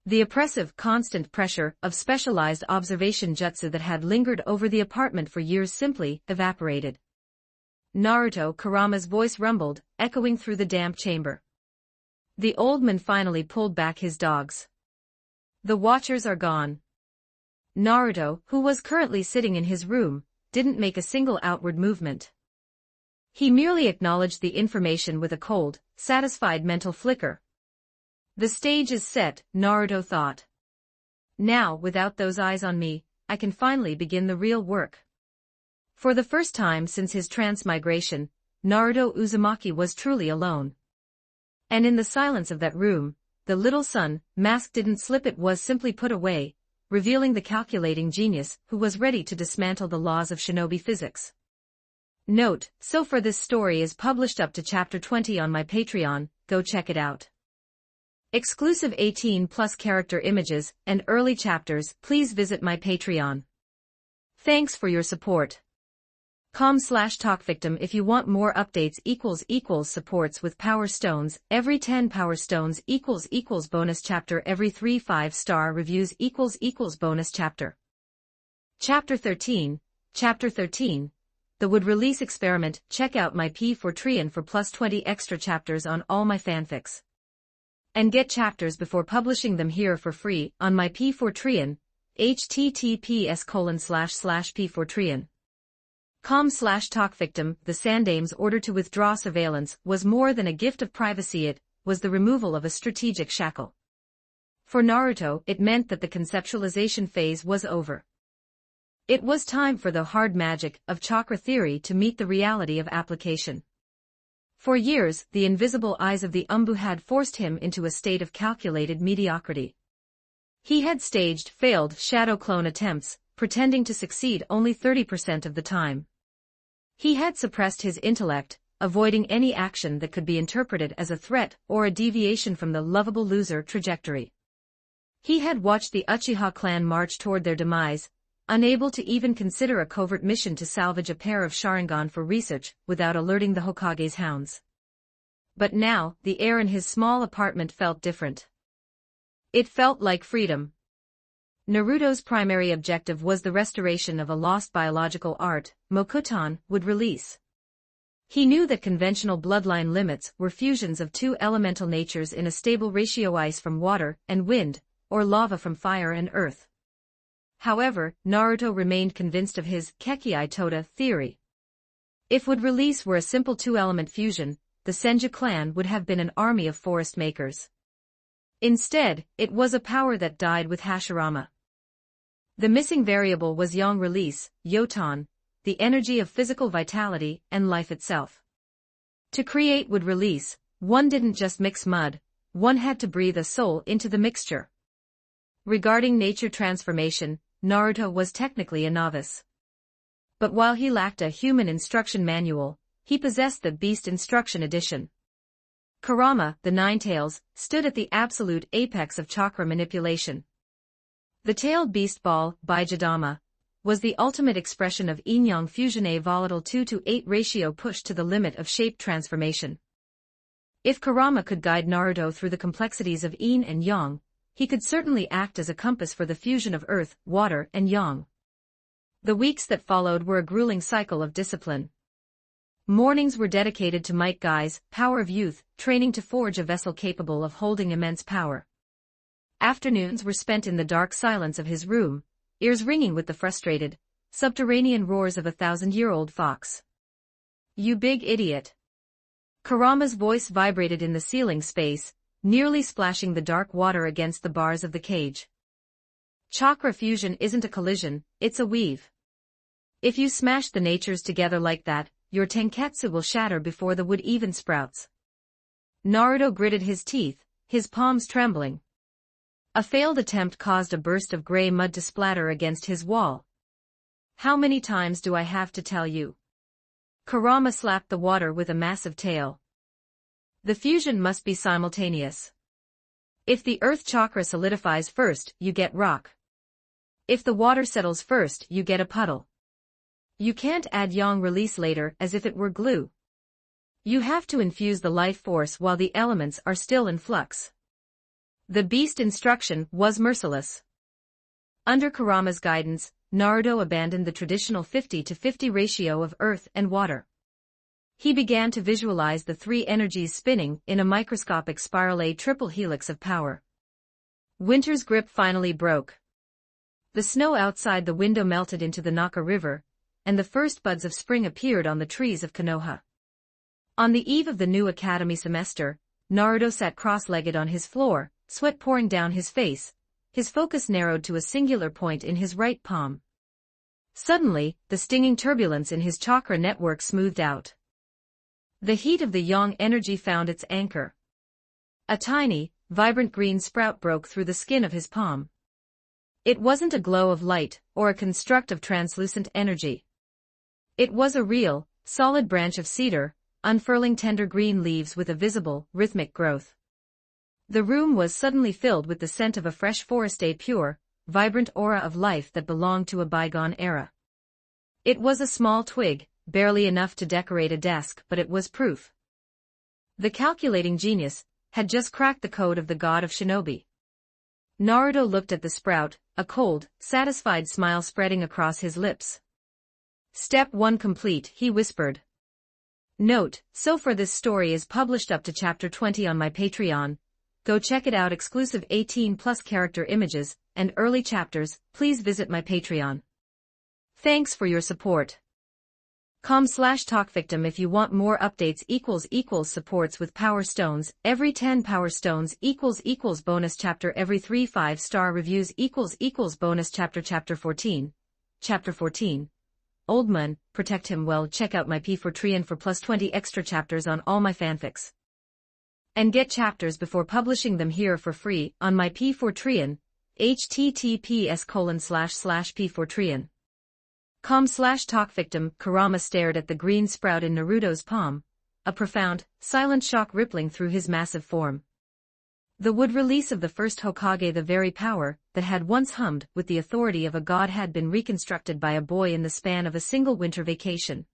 The oppressive, constant pressure of specialized observation jutsu that had lingered over the apartment for years simply evaporated. Naruto, Kurama's voice rumbled, echoing through the damp chamber. The old man finally pulled back his dogs. The watchers are gone. Naruto, who was currently sitting in his room, didn't make a single outward movement. He merely acknowledged the information with a cold, satisfied mental flicker. The stage is set, Naruto thought. Now, without those eyes on me, I can finally begin the real work. For the first time since his transmigration, Naruto Uzumaki was truly alone. And in the silence of that room, the little sun, mask didn't slip, it was simply put away, revealing the calculating genius who was ready to dismantle the laws of shinobi physics. Note, so far this story is published up to chapter 20 on my Patreon, go check it out. Exclusive 18+ character images and early chapters, please visit my Patreon. Thanks for your support. com/talkvictim if you want more updates == supports with power stones, every 10 power stones == bonus chapter, every 3 5-star reviews == bonus chapter. Chapter 13, The Would Release Experiment. Check out my P4 for plus 20 extra chapters on all my fanfics. And get chapters before publishing them here for free on my P4 https://p4trian. com/talkvictim. The Sandame's order to withdraw surveillance was more than a gift of privacy, it was the removal of a strategic shackle. For Naruto, it meant that the conceptualization phase was over. It was time for the hard magic of chakra theory to meet the reality of application. For years, the invisible eyes of the Umbu had forced him into a state of calculated mediocrity. He had staged failed shadow clone attempts, pretending to succeed only 30% of the time. He had suppressed his intellect, avoiding any action that could be interpreted as a threat or a deviation from the lovable loser trajectory. He had watched the Uchiha clan march toward their demise, unable to even consider a covert mission to salvage a pair of Sharingan for research without alerting the Hokage's hounds. But now, the air in his small apartment felt different. It felt like freedom. Naruto's primary objective was the restoration of a lost biological art, Mokuton would release. He knew that conventional bloodline limits were fusions of two elemental natures in a stable ratio, ice from water and wind, or lava from fire and earth. However, Naruto remained convinced of his Kekii Toda theory. If would release were a simple two-element fusion, the Senju clan would have been an army of forest makers. Instead, it was a power that died with Hashirama. The missing variable was yang release, yoton, the energy of physical vitality and life itself. To create would release, one didn't just mix mud, one had to breathe a soul into the mixture. Regarding nature transformation, Naruto was technically a novice. But while he lacked a human instruction manual, he possessed the Beast Instruction Edition. Kurama, the Ninetales, stood at the absolute apex of chakra manipulation. The tailed beast ball, Bijadama, was the ultimate expression of yin-yang fusion, a volatile 2:8 ratio pushed to the limit of shape transformation. If Kurama could guide Naruto through the complexities of yin and yang, he could certainly act as a compass for the fusion of earth, water, and yang. The weeks that followed were a grueling cycle of discipline. Mornings were dedicated to Might Guy's power of youth, training to forge a vessel capable of holding immense power. Afternoons were spent in the dark silence of his room, ears ringing with the frustrated, subterranean roars of a 1,000-year-old fox. "You big idiot." Kurama's voice vibrated in the ceiling space, nearly splashing the dark water against the bars of the cage. Chakra fusion isn't a collision, it's a weave. If you smash the natures together like that, your tenketsu will shatter before the wood even sprouts. Naruto gritted his teeth, his palms trembling. A failed attempt caused a burst of gray mud to splatter against his wall. "How many times do I have to tell you?" Kurama slapped the water with a massive tail. "The fusion must be simultaneous. If the earth chakra solidifies first, you get rock. If the water settles first, you get a puddle. You can't add yang release later as if it were glue. You have to infuse the life force while the elements are still in flux." The beast instruction was merciless. Under Kurama's guidance, Naruto abandoned the traditional 50-50 ratio of earth and water. He began to visualize the three energies spinning in a microscopic spiral, a triple helix of power. Winter's grip finally broke. The snow outside the window melted into the Naka River, and the first buds of spring appeared on the trees of Konoha. On the eve of the new academy semester, Naruto sat cross-legged on his floor, sweat pouring down his face, his focus narrowed to a singular point in his right palm. Suddenly, the stinging turbulence in his chakra network smoothed out. The heat of the yang energy found its anchor. A tiny, vibrant green sprout broke through the skin of his palm. It wasn't a glow of light, or a construct of translucent energy. It was a real, solid branch of cedar, unfurling tender green leaves with a visible, rhythmic growth. The room was suddenly filled with the scent of a fresh forest, a pure, vibrant aura of life that belonged to a bygone era. It was a small twig, barely enough to decorate a desk, but it was proof. The calculating genius had just cracked the code of the god of shinobi. Naruto looked at the sprout, a cold, satisfied smile spreading across his lips. "Step 1 complete," he whispered. Note, so far this story is published up to chapter 20 on my Patreon. Go check it out. Exclusive 18+ character images and early chapters. Please visit my Patreon. Thanks for your support. com/talkvictim if you want more updates. Supports with Power Stones. Every 10 Power Stones bonus chapter. Every 3 5-star reviews bonus chapter. Chapter 14. Chapter 14. Old Man, protect him well. Check out my P4Trian for +20 extra chapters on all my fanfics. And get chapters before publishing them here for free on my P4Trian. https://p4trian. com/talkvictim. Kurama stared at the green sprout in Naruto's palm, a profound, silent shock rippling through his massive form. The wood release of the first Hokage, the very power that had once hummed with the authority of a god, had been reconstructed by a boy in the span of a single winter vacation.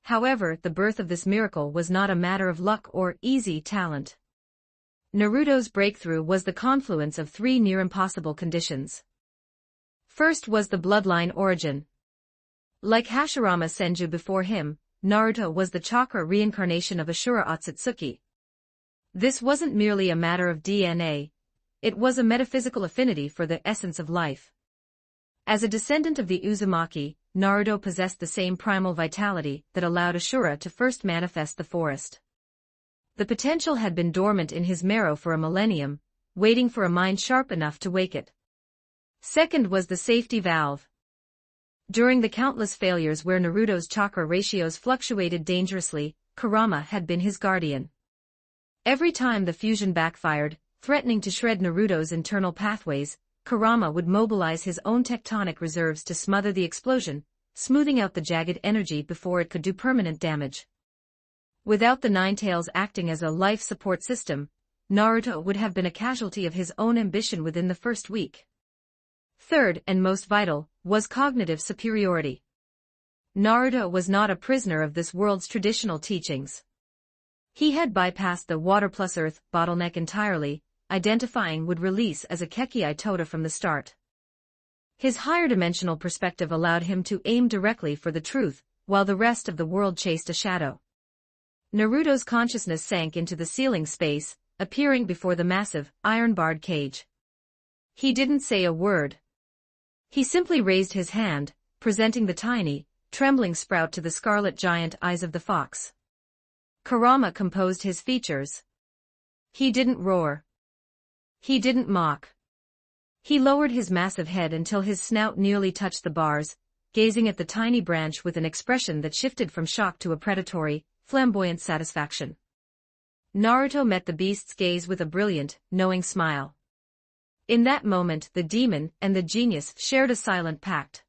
However, the birth of this miracle was not a matter of luck or easy talent. Naruto's breakthrough was the confluence of three near-impossible conditions. First was the bloodline origin. Like Hashirama Senju before him, Naruto was the chakra reincarnation of Ashura Otsutsuki. This wasn't merely a matter of DNA, it was a metaphysical affinity for the essence of life. As a descendant of the Uzumaki, Naruto possessed the same primal vitality that allowed Ashura to first manifest the forest. The potential had been dormant in his marrow for a millennium, waiting for a mind sharp enough to wake it. Second was the safety valve. During the countless failures where Naruto's chakra ratios fluctuated dangerously, Kurama had been his guardian. Every time the fusion backfired, threatening to shred Naruto's internal pathways, Kurama would mobilize his own tectonic reserves to smother the explosion, smoothing out the jagged energy before it could do permanent damage. Without the Nine Tails acting as a life support system, Naruto would have been a casualty of his own ambition within the first week. Third, and most vital, was cognitive superiority. Naruto was not a prisoner of this world's traditional teachings. He had bypassed the water plus earth bottleneck entirely, identifying would release as a Kekkei Tota from the start. His higher dimensional perspective allowed him to aim directly for the truth, while the rest of the world chased a shadow. Naruto's consciousness sank into the ceiling space, appearing before the massive, iron-barred cage. He didn't say a word. He simply raised his hand, presenting the tiny, trembling sprout to the scarlet giant eyes of the fox. Kurama composed his features. He didn't roar. He didn't mock. He lowered his massive head until his snout nearly touched the bars, gazing at the tiny branch with an expression that shifted from shock to a predatory, flamboyant satisfaction. Naruto met the beast's gaze with a brilliant, knowing smile. In that moment the demon and the genius shared a silent pact.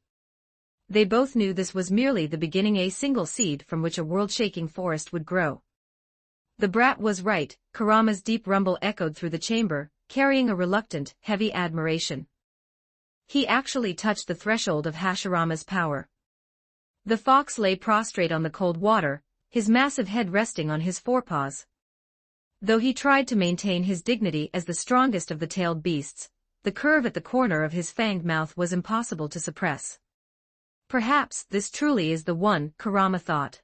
They both knew this was merely the beginning, a single seed from which a world-shaking forest would grow. The brat was right, Kurama's deep rumble echoed through the chamber, carrying a reluctant, heavy admiration. He actually touched the threshold of Hashirama's power. The fox lay prostrate on the cold water, his massive head resting on his forepaws. Though he tried to maintain his dignity as the strongest of the tailed beasts, the curve at the corner of his fanged mouth was impossible to suppress. Perhaps this truly is the one, Kurama thought.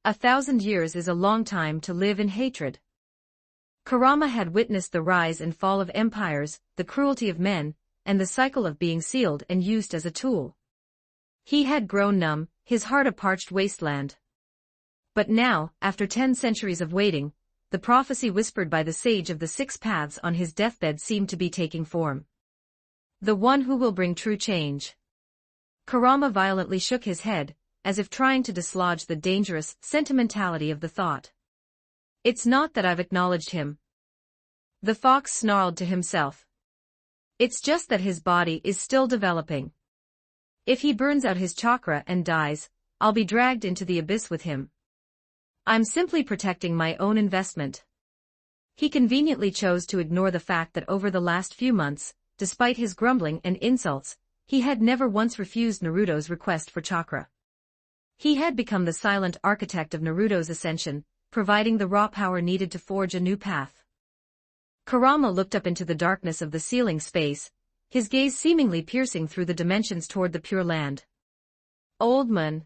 1,000 years is a long time to live in hatred. Kurama had witnessed the rise and fall of empires, the cruelty of men, and the cycle of being sealed and used as a tool. He had grown numb, his heart a parched wasteland. But now, after 10 centuries of waiting, the prophecy whispered by the sage of the 6 paths on his deathbed seemed to be taking form. The one who will bring true change. Kurama violently shook his head, as if trying to dislodge the dangerous sentimentality of the thought. It's not that I've acknowledged him. The fox snarled to himself. It's just that his body is still developing. If he burns out his chakra and dies, I'll be dragged into the abyss with him. I'm simply protecting my own investment. He conveniently chose to ignore the fact that over the last few months, despite his grumbling and insults, he had never once refused Naruto's request for chakra. He had become the silent architect of Naruto's ascension, providing the raw power needed to forge a new path. Kurama looked up into the darkness of the ceiling space, his gaze seemingly piercing through the dimensions toward the Pure Land. Old man.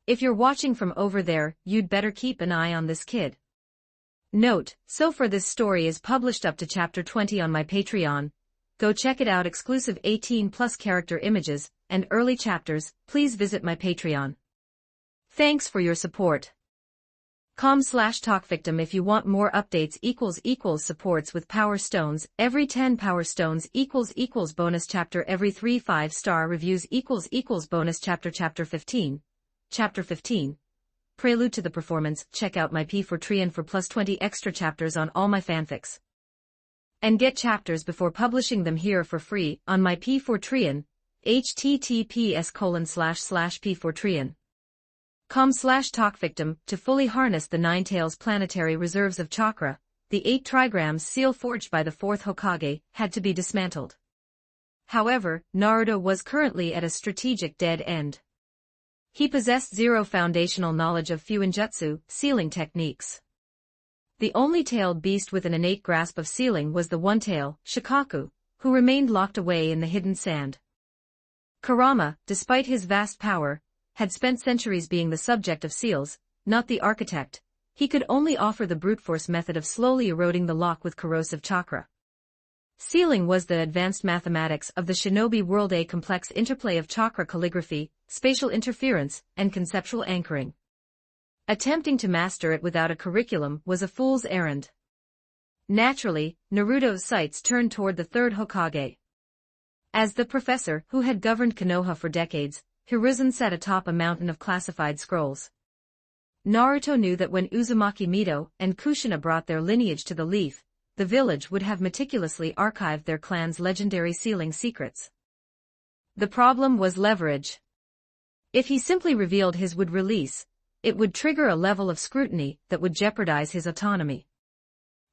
If you're watching from over there, you'd better keep an eye on this kid. Note, so far this story is published up to chapter 20 on my Patreon. Go check it out. Exclusive 18+ character images and early chapters. Please visit my Patreon. Thanks for your support. com/talkvictim if you want more updates. Supports with power stones. Every 10 power stones bonus chapter. Every 3 5-star reviews bonus chapter. Chapter 15. Chapter 15. Prelude to the Performance. Check out my P4Trian for plus 20 extra chapters on all my fanfics. And get chapters before publishing them here for free on my P4Trian. https://p4trian. com/talkvictim. To fully harness the Nine Tails planetary reserves of chakra, the 8 trigrams seal forged by the 4th Hokage had to be dismantled. However, Naruto was currently at a strategic dead end. He possessed zero foundational knowledge of Fuinjutsu, sealing techniques. The only tailed beast with an innate grasp of sealing was the one-tail, Shikaku, who remained locked away in the hidden sand. Kurama, despite his vast power, had spent centuries being the subject of seals, not the architect. He could only offer the brute force method of slowly eroding the lock with corrosive chakra. Sealing was the advanced mathematics of the shinobi world, a complex interplay of chakra calligraphy, spatial interference, and conceptual anchoring. Attempting to master it without a curriculum was a fool's errand. Naturally, Naruto's sights turned toward the third Hokage. As the professor who had governed Konoha for decades, Hiruzen sat atop a mountain of classified scrolls. Naruto knew that when Uzumaki Mito and Kushina brought their lineage to the Leaf, the village would have meticulously archived their clan's legendary sealing secrets. The problem was leverage. If he simply revealed his would release, it would trigger a level of scrutiny that would jeopardize his autonomy.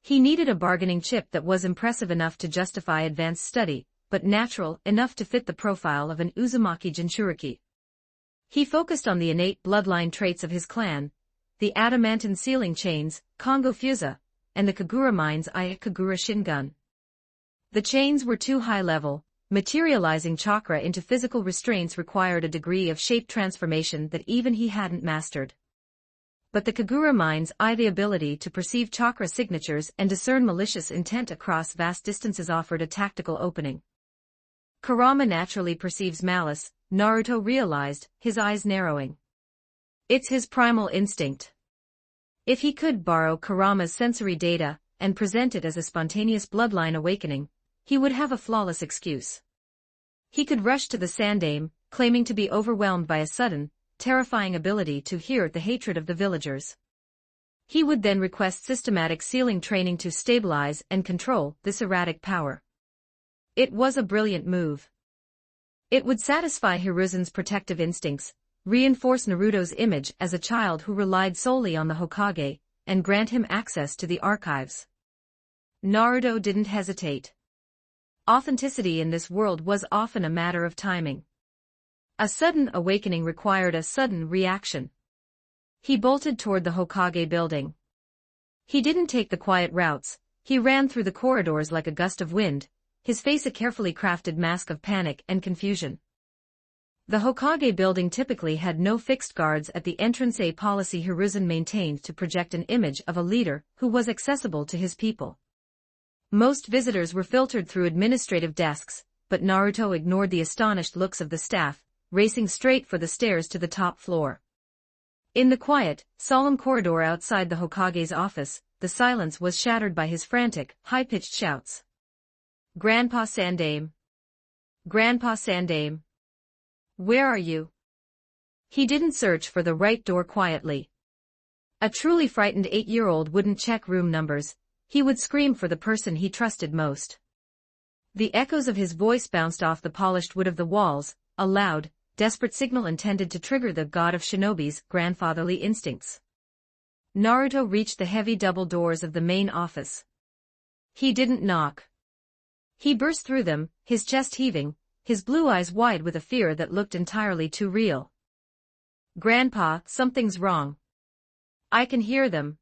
He needed a bargaining chip that was impressive enough to justify advanced study, but natural enough to fit the profile of an Uzumaki Jinchuriki. He focused on the innate bloodline traits of his clan, the adamantine sealing chains, Kongo Fusa, and the Kagura Mind's Eye Kagura Shingun. The chains were too high level, materializing chakra into physical restraints required a degree of shape transformation that even he hadn't mastered. But the Kagura Mind's Eye, the ability to perceive chakra signatures and discern malicious intent across vast distances, offered a tactical opening. Kurama naturally perceives malice, Naruto realized, his eyes narrowing. It's his primal instinct. If he could borrow Kurama's sensory data and present it as a spontaneous bloodline awakening, he would have a flawless excuse. He could rush to the Sandaime, claiming to be overwhelmed by a sudden, terrifying ability to hear the hatred of the villagers. He would then request systematic sealing training to stabilize and control this erratic power. It was a brilliant move. It would satisfy Hiruzen's protective instincts, reinforce Naruto's image as a child who relied solely on the Hokage, and grant him access to the archives. Naruto didn't hesitate. Authenticity in this world was often a matter of timing. A sudden awakening required a sudden reaction. He bolted toward the Hokage building. He didn't take the quiet routes, he ran through the corridors like a gust of wind, his face a carefully crafted mask of panic and confusion. The Hokage building typically had no fixed guards at the entrance, a policy Hiruzen maintained to project an image of a leader who was accessible to his people. Most visitors were filtered through administrative desks, but Naruto ignored the astonished looks of the staff, racing straight for the stairs to the top floor. In the quiet, solemn corridor outside the Hokage's office, the silence was shattered by his frantic, high-pitched shouts. "Grandpa Sandaime! Grandpa Sandaime! Where are you?" He didn't search for the right door quietly. A truly frightened 8-year-old wouldn't check room numbers, he would scream for the person he trusted most. The echoes of his voice bounced off the polished wood of the walls, a loud, desperate signal intended to trigger the god of shinobi's grandfatherly instincts. Naruto reached the heavy double doors of the main office. He didn't knock. He burst through them, his chest heaving, his blue eyes wide with a fear that looked entirely too real. "Grandpa, something's wrong. I can hear them."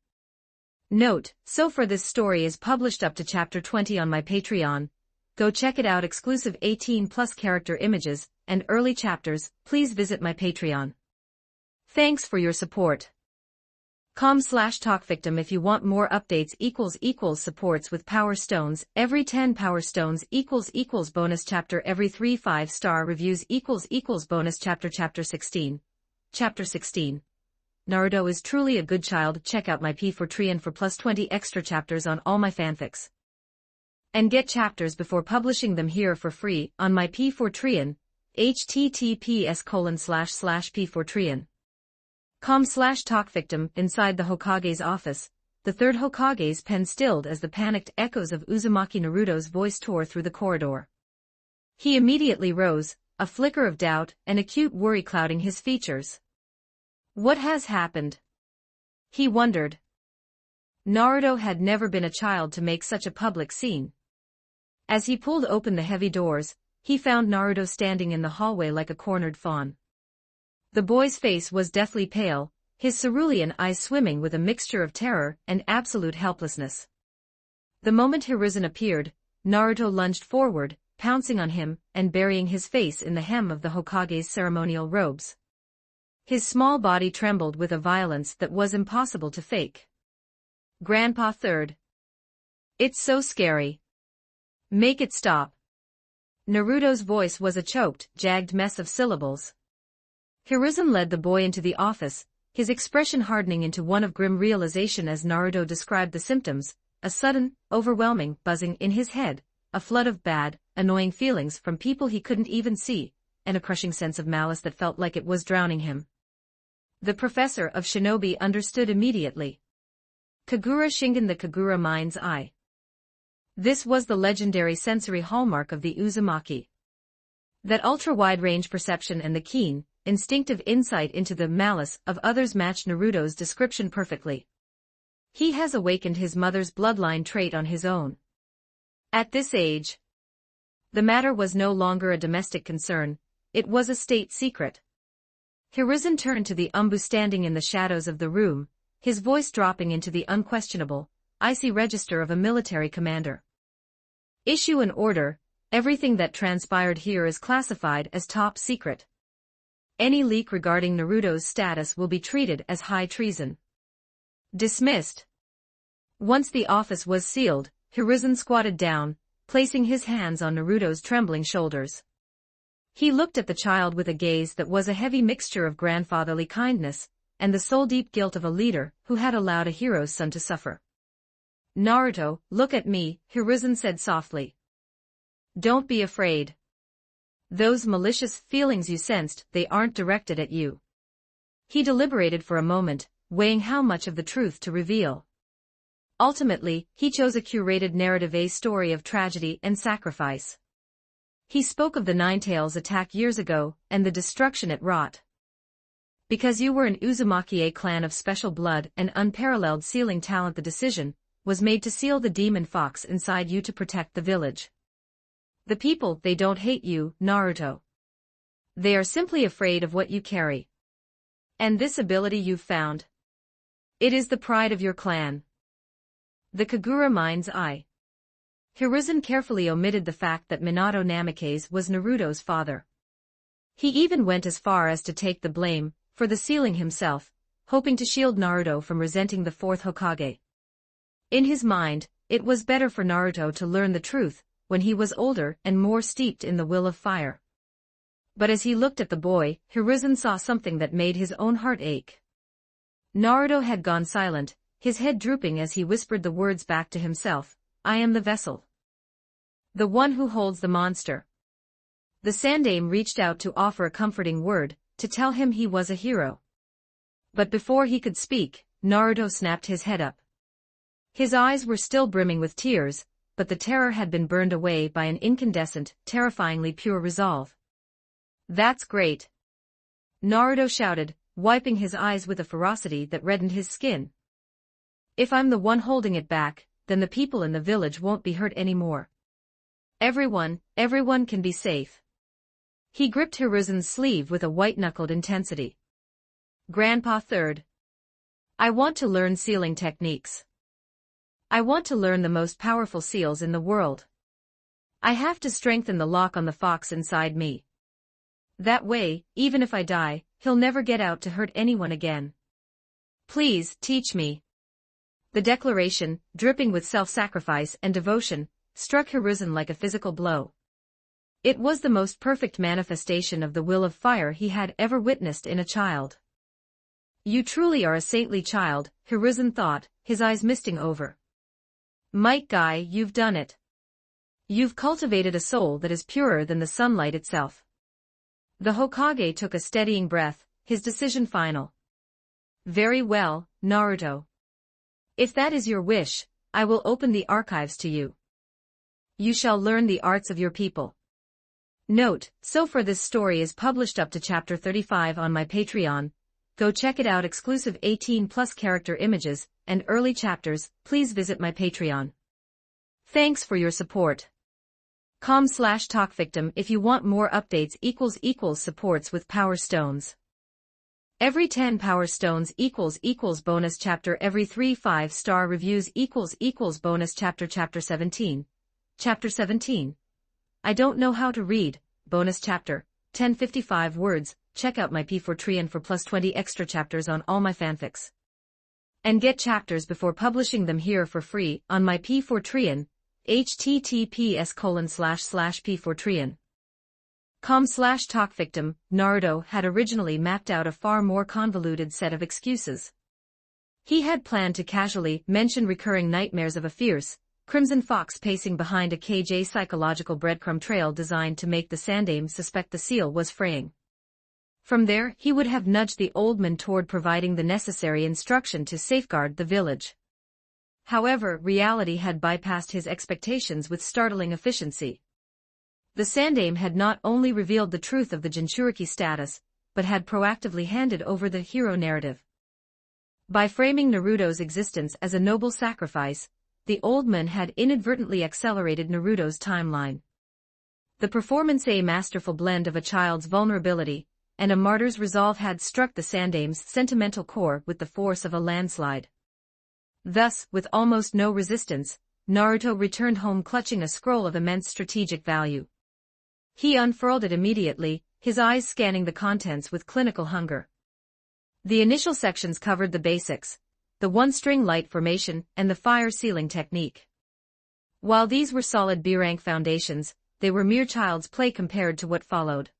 Note, so far this story is published up to chapter 20 on my Patreon. Go check it out. Exclusive 18+ character images and early chapters, please visit my Patreon. Thanks for your support. com/talkvictim if you want more updates. Supports with Power Stones. Every 10 Power Stones == bonus chapter. Every 3 5-star reviews == bonus chapter. Chapter 16. Chapter 16. Naruto is truly a good child. Check out my P4Treon for +20 extra chapters on all my fanfics. And get chapters before publishing them here for free on my P4Treon, https://p4treon. com/talkvictim. Inside the Hokage's office, the third Hokage's pen stilled as the panicked echoes of Uzumaki Naruto's voice tore through the corridor. He immediately rose, a flicker of doubt and acute worry clouding his features. What has happened? He wondered. Naruto had never been a child to make such a public scene. As he pulled open the heavy doors, he found Naruto standing in the hallway like a cornered fawn. The boy's face was deathly pale, his cerulean eyes swimming with a mixture of terror and absolute helplessness. The moment Hiruzen appeared, Naruto lunged forward, pouncing on him and burying his face in the hem of the Hokage's ceremonial robes. His small body trembled with a violence that was impossible to fake. "Grandpa Third. It's so scary. Make it stop." Naruto's voice was a choked, jagged mess of syllables. Hiruzen led the boy into the office, his expression hardening into one of grim realization as Naruto described the symptoms, a sudden, overwhelming buzzing in his head, a flood of bad, annoying feelings from people he couldn't even see, and a crushing sense of malice that felt like it was drowning him. The professor of shinobi understood immediately. Kagura Shingen, the Kagura mind's eye. This was the legendary sensory hallmark of the Uzumaki. That ultra-wide-range perception and the keen, instinctive insight into the malice of others matched Naruto's description perfectly. He has awakened his mother's bloodline trait on his own. At this age, the matter was no longer a domestic concern, it was a state secret. Hiruzen turned to the Umbu standing in the shadows of the room, his voice dropping into the unquestionable, icy register of a military commander. Issue an order, everything that transpired here is classified as top secret. Any leak regarding Naruto's status will be treated as high treason. Dismissed. Once the office was sealed, Hiruzen squatted down, placing his hands on Naruto's trembling shoulders. He looked at the child with a gaze that was a heavy mixture of grandfatherly kindness and the soul-deep guilt of a leader who had allowed a hero's son to suffer. Naruto, look at me, Hiruzen said softly. Don't be afraid. Those malicious feelings you sensed, they aren't directed at you. He deliberated for a moment, weighing how much of the truth to reveal. Ultimately, he chose a curated narrative, a story of tragedy and sacrifice. He spoke of the Ninetales attack years ago, and the destruction it wrought. Because you were an Uzumaki, a clan of special blood and unparalleled sealing talent, the decision was made to seal the demon fox inside you to protect the village. The people, they don't hate you, Naruto. They are simply afraid of what you carry. And this ability you've found. It is the pride of your clan. The Kagura mind's eye. Hiruzen carefully omitted the fact that Minato Namikaze was Naruto's father. He even went as far as to take the blame for the sealing himself, hoping to shield Naruto from resenting the fourth Hokage. In his mind, it was better for Naruto to learn the truth when he was older and more steeped in the will of fire. But as he looked at the boy, Hiruzen saw something that made his own heart ache. Naruto had gone silent, his head drooping as he whispered the words back to himself, I am the vessel. The one who holds the monster. The Sandaime reached out to offer a comforting word, to tell him he was a hero. But before he could speak, Naruto snapped his head up. His eyes were still brimming with tears, but the terror had been burned away by an incandescent, terrifyingly pure resolve. That's great! Naruto shouted, wiping his eyes with a ferocity that reddened his skin. If I'm the one holding it back, then the people in the village won't be hurt anymore. Everyone can be safe. He gripped Hiruzen's sleeve with a white-knuckled intensity. Grandpa Third. I want to learn sealing techniques. I want to learn the most powerful seals in the world. I have to strengthen the lock on the fox inside me. That way, even if I die, he'll never get out to hurt anyone again. Please, teach me. The declaration, dripping with self-sacrifice and devotion, struck Hiruzen like a physical blow. It was the most perfect manifestation of the will of fire he had ever witnessed in a child. You truly are a saintly child, Hiruzen thought, his eyes misting over. Might Guy, you've done it. You've cultivated a soul that is purer than the sunlight itself. The Hokage took a steadying breath, his decision final. Very well, Naruto. If that is your wish, I will open the archives to you. You shall learn the arts of your people. Note, so far this story is published up to chapter 35 on my Patreon. Go check it out. Exclusive 18+ character images and early chapters. Please visit my Patreon. Thanks for your support. com/talkvictim if you want more updates == supports with Power Stones. Every 10 Power Stones == bonus chapter. Every 3 5-star reviews == bonus chapter. Chapter 17. Chapter 17. I don't know how to read. Bonus chapter. 1055 words. Check out my P4Trian for +20 extra chapters on all my fanfics. And get chapters before publishing them here for free on my P4Trian. https://p4trian. com/talkvictim. Naruto had originally mapped out a far more convoluted set of excuses. He had planned to casually mention recurring nightmares of a fierce, crimson fox pacing behind a cage, psychological breadcrumb trail designed to make the Sandame suspect the seal was fraying. From there, he would have nudged the old man toward providing the necessary instruction to safeguard the village. However, reality had bypassed his expectations with startling efficiency. The Sandame had not only revealed the truth of the Jinchuriki status, but had proactively handed over the hero narrative. By framing Naruto's existence as a noble sacrifice, the old man had inadvertently accelerated Naruto's timeline. The performance, a masterful blend of a child's vulnerability and a martyr's resolve, had struck the Sandame's sentimental core with the force of a landslide. Thus, with almost no resistance, Naruto returned home clutching a scroll of immense strategic value. He unfurled it immediately, his eyes scanning the contents with clinical hunger. The initial sections covered the basics, the one-string light formation and the fire sealing technique. While these were solid B-rank foundations, they were mere child's play compared to what followed.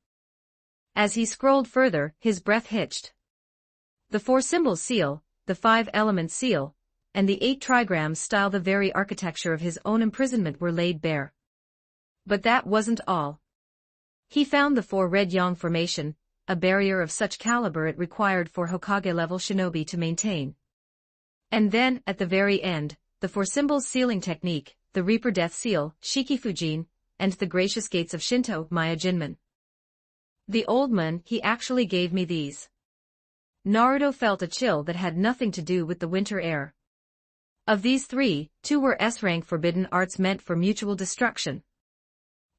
As he scrolled further, his breath hitched. The 4-symbol seal, the 5-element seal, and the 8 trigrams style, the very architecture of his own imprisonment, were laid bare. But that wasn't all. He found the 4-red yang formation, a barrier of such caliber it required for Hokage-level shinobi to maintain. And then, at the very end, the 4-symbol sealing technique, the Reaper Death Seal, Shikifujin, and the Gracious Gates of Shinto, Myojinmen. The old man, he actually gave me these. Naruto felt a chill that had nothing to do with the winter air. Of these 3, 2 were S-rank forbidden arts meant for mutual destruction.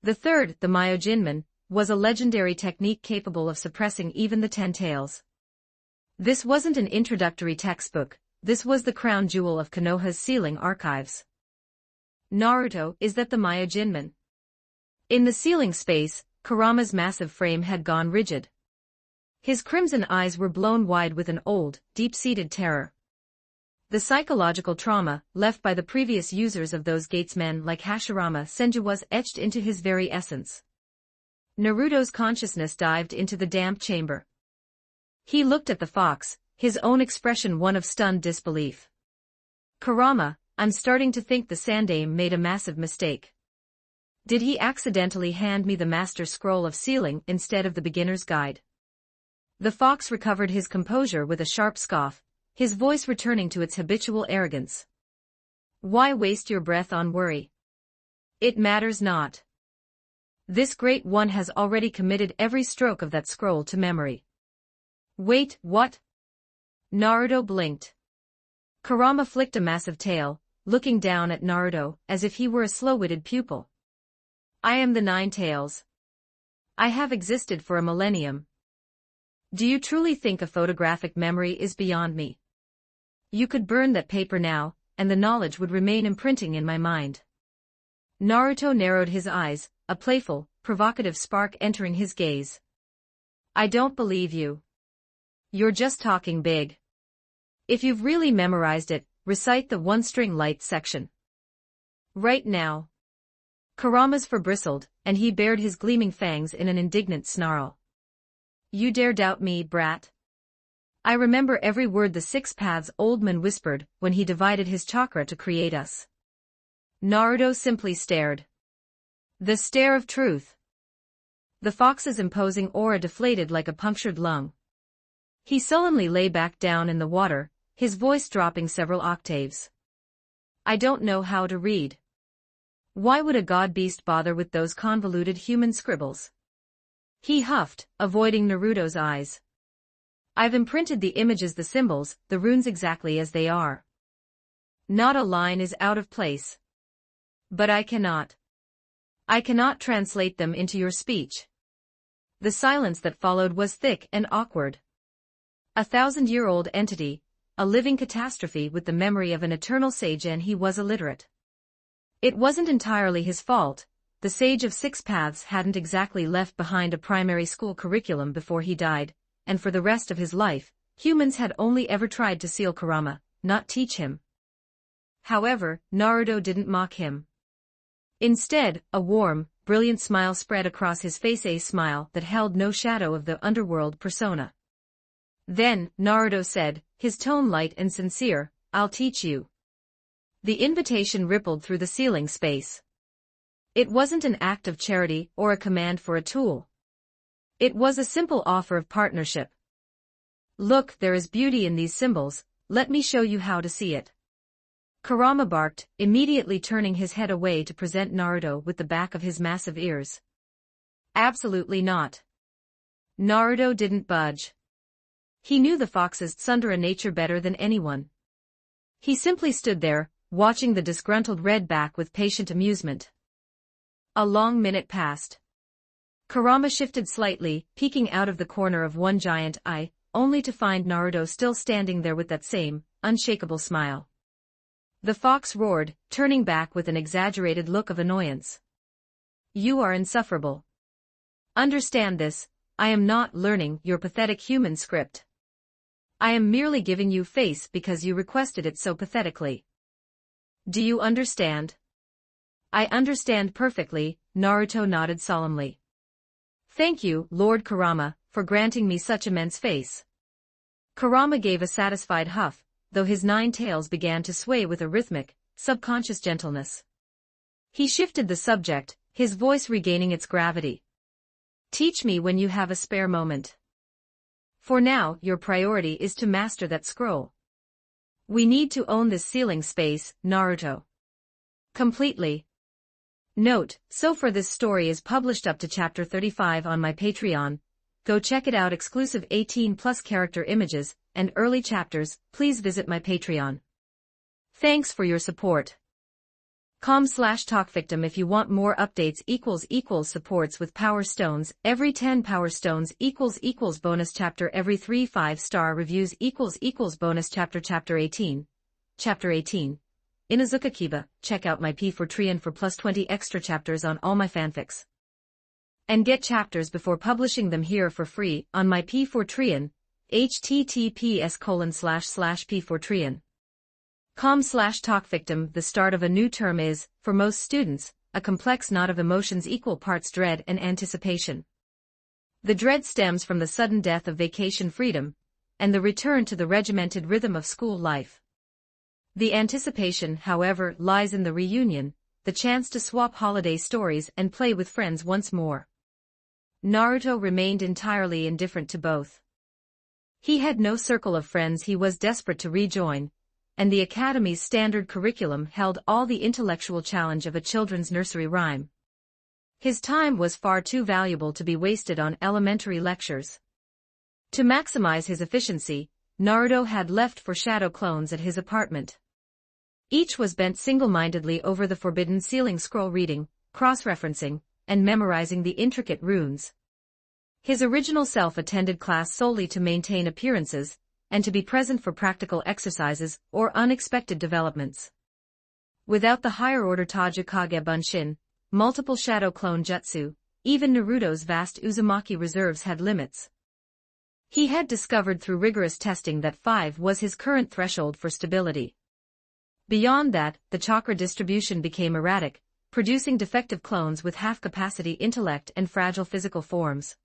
The third, the Myojinmen, was a legendary technique capable of suppressing even the 10 tails. This wasn't an introductory textbook, this was the crown jewel of Konoha's sealing archives. Naruto, is that the Myojinmen? In the sealing space, Kurama's massive frame had gone rigid. His crimson eyes were blown wide with an old, deep-seated terror. The psychological trauma, left by the previous users of those gatesmen like Hashirama Senju, was etched into his very essence. Naruto's consciousness dived into the damp chamber. He looked at the fox, his own expression one of stunned disbelief. Kurama, I'm starting to think the Sandame made a massive mistake. Did he accidentally hand me the Master Scroll of Sealing instead of the beginner's guide? The fox recovered his composure with a sharp scoff, his voice returning to its habitual arrogance. Why waste your breath on worry? It matters not. This great one has already committed every stroke of that scroll to memory. Wait, what? Naruto blinked. Kurama flicked a massive tail, looking down at Naruto as if he were a slow-witted pupil. I am the 9 tails. I have existed for a millennium. Do you truly think a photographic memory is beyond me? You could burn that paper now, and the knowledge would remain imprinting in my mind. Naruto narrowed his eyes, a playful, provocative spark entering his gaze. I don't believe you. You're just talking big. If you've really memorized it, recite the one-string light section. Right now. Kurama's fur bristled, and he bared his gleaming fangs in an indignant snarl. You dare doubt me, brat? I remember every word the 6 paths old man whispered when he divided his chakra to create us. Naruto simply stared. The stare of truth. The fox's imposing aura deflated like a punctured lung. He sullenly lay back down in the water, his voice dropping several octaves. I don't know how to read. Why would a god-beast bother with those convoluted human scribbles? He huffed, avoiding Naruto's eyes. I've imprinted the images, the symbols, the runes exactly as they are. Not a line is out of place. But I cannot translate them into your speech. The silence that followed was thick and awkward. A 1,000-year-old entity, a living catastrophe with the memory of an eternal sage, and he was illiterate. It wasn't entirely his fault. The sage of 6 paths hadn't exactly left behind a primary school curriculum before he died, and for the rest of his life, humans had only ever tried to seal Kurama, not teach him. However, Naruto didn't mock him. Instead, a warm, brilliant smile spread across his face, a smile that held no shadow of the underworld persona. Then, Naruto said, his tone light and sincere, "I'll teach you." The invitation rippled through the ceiling space. It wasn't an act of charity or a command for a tool. It was a simple offer of partnership. "Look, there is beauty in these symbols, let me show you how to see it." Kurama barked, immediately turning his head away to present Naruto with the back of his massive ears. "Absolutely not." Naruto didn't budge. He knew the fox's tsundere nature better than anyone. He simply stood there, watching the disgruntled red back with patient amusement. A long minute passed. Kurama shifted slightly, peeking out of the corner of one giant eye, only to find Naruto still standing there with that same, unshakable smile. The fox roared, turning back with an exaggerated look of annoyance. "You are insufferable. Understand this, I am not learning your pathetic human script. I am merely giving you face because you requested it so pathetically. Do you understand?" "I understand perfectly," Naruto nodded solemnly. "Thank you, Lord Kurama, for granting me such immense face." Kurama gave a satisfied huff, though his 9 tails began to sway with a rhythmic, subconscious gentleness. He shifted the subject, his voice regaining its gravity. "Teach me when you have a spare moment. For now, your priority is to master that scroll. We need to own this ceiling space, Naruto. Completely." Note, so far this story is published up to chapter 35 on my Patreon. Go check it out. Exclusive 18+ character images and early chapters. Please visit my Patreon. Thanks for your support. com/talkvictim if you want more updates. Supports with power stones. Every 10 power stones bonus chapter. Every 3 5-star reviews bonus chapter. Chapter 18. Chapter 18. Inuzuka Kiba. Check out my P4 for plus 20 extra chapters on all my fanfics. And get chapters before publishing them here for free on my P4 https://p4 com/talkvictim. The start of a new term is, for most students, a complex knot of emotions equal parts dread and anticipation. The dread stems from the sudden death of vacation freedom, and the return to the regimented rhythm of school life. The anticipation, however, lies in the reunion, the chance to swap holiday stories and play with friends once more. Naruto remained entirely indifferent to both. He had no circle of friends he was desperate to rejoin, and the Academy's standard curriculum held all the intellectual challenge of a children's nursery rhyme. His time was far too valuable to be wasted on elementary lectures. To maximize his efficiency, Naruto had left for shadow clones at his apartment. Each was bent single-mindedly over the forbidden ceiling scroll, reading, cross-referencing, and memorizing the intricate runes. His original self attended class solely to maintain appearances, and to be present for practical exercises or unexpected developments. Without the higher-order Tajikage Bunshin, multiple shadow clone jutsu, even Naruto's vast Uzumaki reserves had limits. He had discovered through rigorous testing that 5 was his current threshold for stability. Beyond that, the chakra distribution became erratic, producing defective clones with half-capacity intellect and fragile physical forms.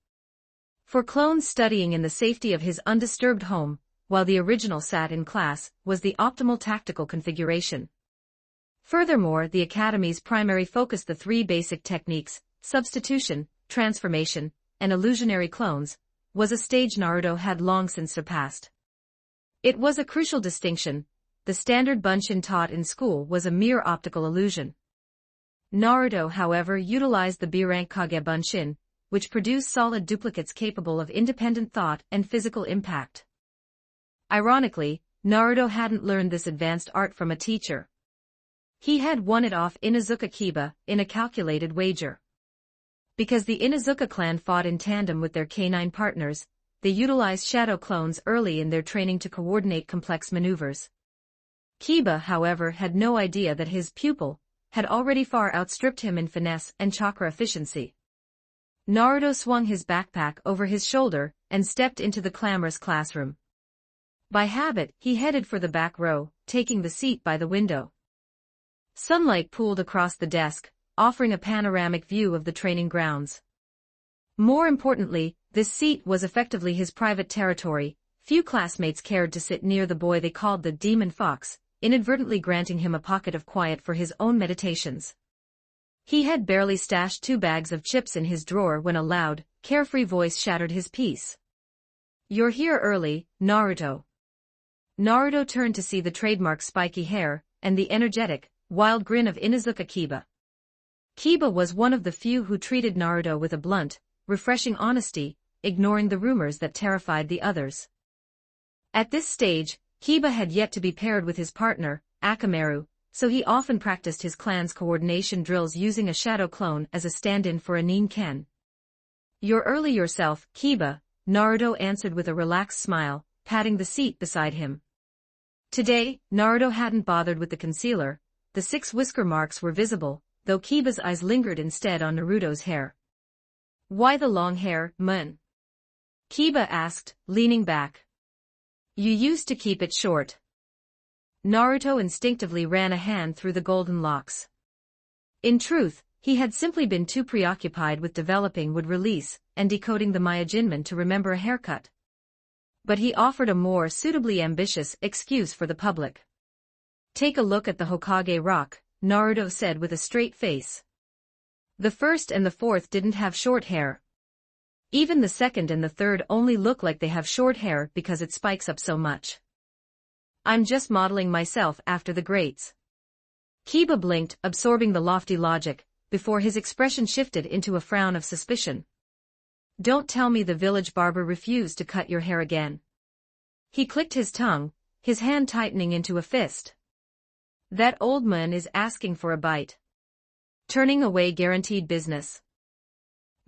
For clones studying in the safety of his undisturbed home, while the original sat in class, was the optimal tactical configuration. Furthermore, the Academy's primary focus, the 3 basic techniques, substitution, transformation, and illusionary clones, was a stage Naruto had long since surpassed. It was a crucial distinction. The standard Bunshin taught in school was a mere optical illusion. Naruto, however, utilized the B-rank Kage Bunshin, which produced solid duplicates capable of independent thought and physical impact. Ironically, Naruto hadn't learned this advanced art from a teacher. He had won it off Inuzuka Kiba in a calculated wager. Because the Inuzuka clan fought in tandem with their canine partners, they utilized shadow clones early in their training to coordinate complex maneuvers. Kiba, however, had no idea that his pupil had already far outstripped him in finesse and chakra efficiency. Naruto swung his backpack over his shoulder and stepped into the clamorous classroom. By habit, he headed for the back row, taking the seat by the window. Sunlight pooled across the desk, offering a panoramic view of the training grounds. More importantly, this seat was effectively his private territory, Few classmates cared to sit near the boy they called the demon fox, inadvertently granting him a pocket of quiet for his own meditations. He had barely stashed 2 bags of chips in his drawer when a loud, carefree voice shattered his peace. "You're here early, Naruto." Naruto turned to see the trademark spiky hair, and the energetic, wild grin of Inuzuka Kiba. Kiba was one of the few who treated Naruto with a blunt, refreshing honesty, ignoring the rumors that terrified the others. At this stage, Kiba had yet to be paired with his partner, Akamaru, so he often practiced his clan's coordination drills using a shadow clone as a stand-in for Anin Ken. "You're early yourself, Kiba," Naruto answered with a relaxed smile, patting the seat beside him. Today, Naruto hadn't bothered with the concealer. The 6 whisker marks were visible, though Kiba's eyes lingered instead on Naruto's hair. "Why the long hair, man?" Kiba asked, leaning back. "You used to keep it short." Naruto instinctively ran a hand through the golden locks. In truth, he had simply been too preoccupied with developing wood release and decoding the Myojinmen to remember a haircut. But he offered a more suitably ambitious excuse for the public. "Take a look at the Hokage rock," Naruto said with a straight face. "The first and the fourth didn't have short hair. Even the second and the third only look like they have short hair because it spikes up so much. I'm just modeling myself after the greats." Kiba blinked, absorbing the lofty logic, before his expression shifted into a frown of suspicion. "Don't tell me the village barber refused to cut your hair again." He clicked his tongue, his hand tightening into a fist. "That old man is asking for a bite. Turning away guaranteed business.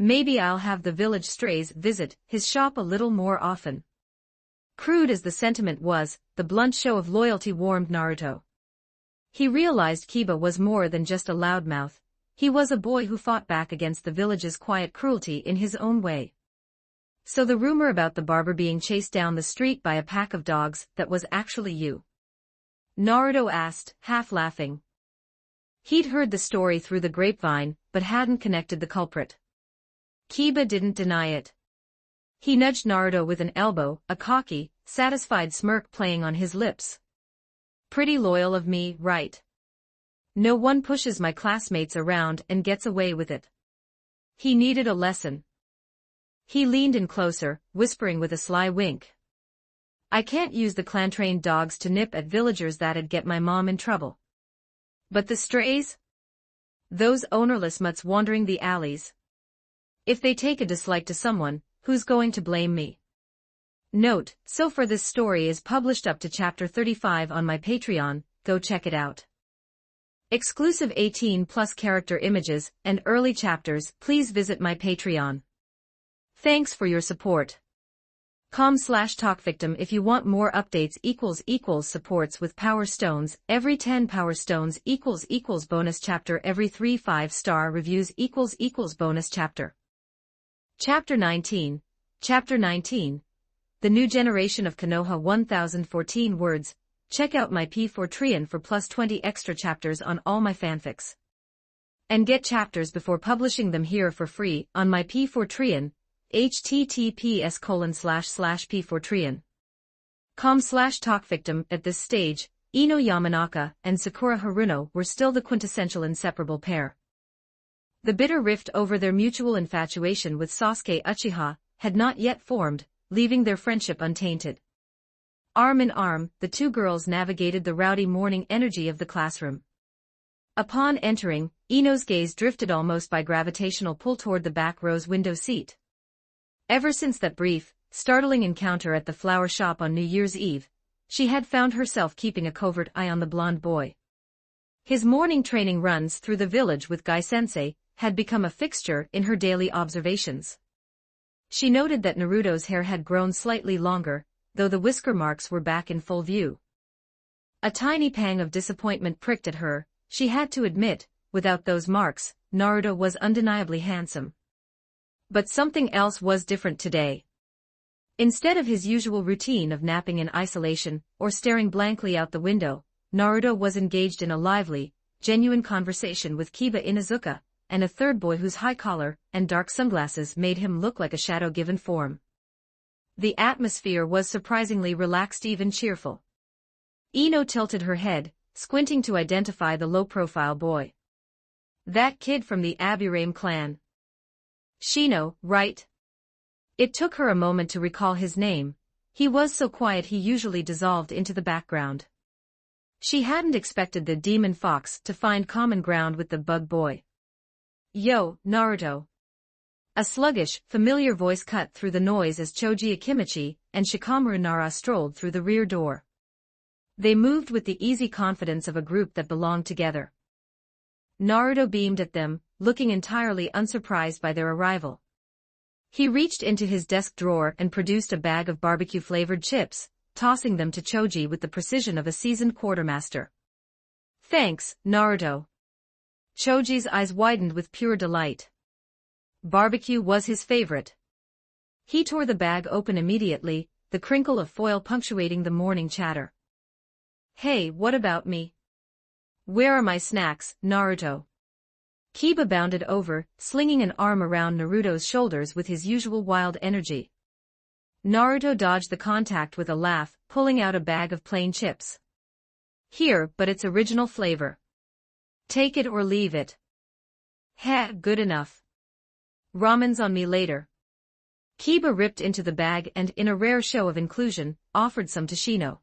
Maybe I'll have the village strays visit his shop a little more often." Crude as the sentiment was, the blunt show of loyalty warmed Naruto. He realized Kiba was more than just a loudmouth. He was a boy who fought back against the village's quiet cruelty in his own way. "So the rumor about the barber being chased down the street by a pack of dogs, that was actually you?" Naruto asked, half laughing. He'd heard the story through the grapevine, but hadn't connected the culprit. Kiba didn't deny it. He nudged Naruto with an elbow, a cocky, satisfied smirk playing on his lips. "Pretty loyal of me, right? No one pushes my classmates around and gets away with it." He needed a lesson. He leaned in closer, whispering with a sly wink. "I can't use the clan-trained dogs to nip at villagers, that'd get my mom in trouble. But the strays? Those ownerless mutts wandering the alleys. If they take a dislike to someone, who's going to blame me?" Note, so far this story is published up to chapter 35 on my Patreon, go check it out. Exclusive 18+ character images and early chapters, please visit my Patreon. Thanks for your support. com/talkvictim if you want more updates == supports with Power Stones, every 10 Power Stones == bonus chapter, every 3 5-star reviews == bonus chapter. Chapter 19. Chapter 19. The New Generation of Konoha 1014 words. Check out my P4 for plus 20 extra chapters on all my fanfics. And get chapters before publishing them here for free on my P4 https://p4 com/talkvictim. At this stage, Ino Yamanaka and Sakura Haruno were still the quintessential inseparable pair. The bitter rift over their mutual infatuation with Sasuke Uchiha had not yet formed, leaving their friendship untainted. Arm in arm, the two girls navigated the rowdy morning energy of the classroom. Upon entering, Ino's gaze drifted almost by gravitational pull toward the back row's window seat. Ever since that brief, startling encounter at the flower shop on New Year's Eve, she had found herself keeping a covert eye on the blonde boy. His morning training runs through the village with Gai-sensei had become a fixture in her daily observations. She noted that Naruto's hair had grown slightly longer, though the whisker marks were back in full view. A tiny pang of disappointment pricked at her. She had to admit, without those marks, Naruto was undeniably handsome. But something else was different today. Instead of his usual routine of napping in isolation or staring blankly out the window, Naruto was engaged in a lively, genuine conversation with Kiba Inuzuka, and a third boy whose high collar and dark sunglasses made him look like a shadow given form. The atmosphere was surprisingly relaxed, even cheerful. Ino tilted her head, squinting to identify the low-profile boy. That kid from the Aburame clan. Shino, right? It took her a moment to recall his name. He was so quiet he usually dissolved into the background. She hadn't expected the demon fox to find common ground with the bug boy. Yo, Naruto. A sluggish, familiar voice cut through the noise as Choji Akimichi and Shikamaru Nara strolled through the rear door. They moved with the easy confidence of a group that belonged together. Naruto beamed at them, looking entirely unsurprised by their arrival. He reached into his desk drawer and produced a bag of barbecue-flavored chips, tossing them to Choji with the precision of a seasoned quartermaster. Thanks, Naruto. Choji's eyes widened with pure delight. Barbecue was his favorite. He tore the bag open immediately, the crinkle of foil punctuating the morning chatter. Hey, what about me? Where are my snacks, Naruto? Kiba bounded over, slinging an arm around Naruto's shoulders with his usual wild energy. Naruto dodged the contact with a laugh, pulling out a bag of plain chips. Here, but it's original flavor. Take it or leave it. Heh, good enough. Ramen's on me later. Kiba ripped into the bag and, in a rare show of inclusion, offered some to Shino.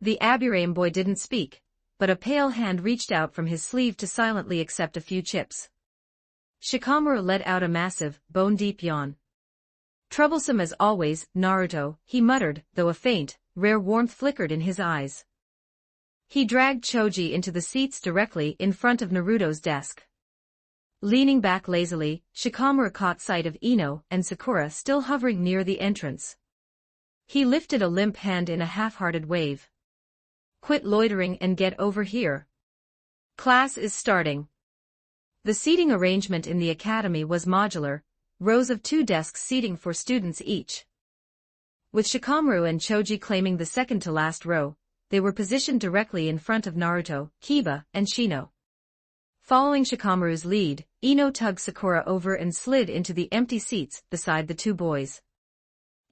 The Aburame boy didn't speak, but a pale hand reached out from his sleeve to silently accept a few chips. Shikamaru let out a massive, bone-deep yawn. Troublesome as always, Naruto, he muttered, though a faint, rare warmth flickered in his eyes. He dragged Choji into the seats directly in front of Naruto's desk. Leaning back lazily, Shikamaru caught sight of Ino and Sakura still hovering near the entrance. He lifted a limp hand in a half-hearted wave. Quit loitering and get over here. Class is starting. The seating arrangement in the academy was modular, rows of 2 desks seating for students each. With Shikamaru and Choji claiming the second-to-last row, they were positioned directly in front of Naruto, Kiba, and Shino. Following Shikamaru's lead, Ino tugged Sakura over and slid into the empty seats beside the 2 boys.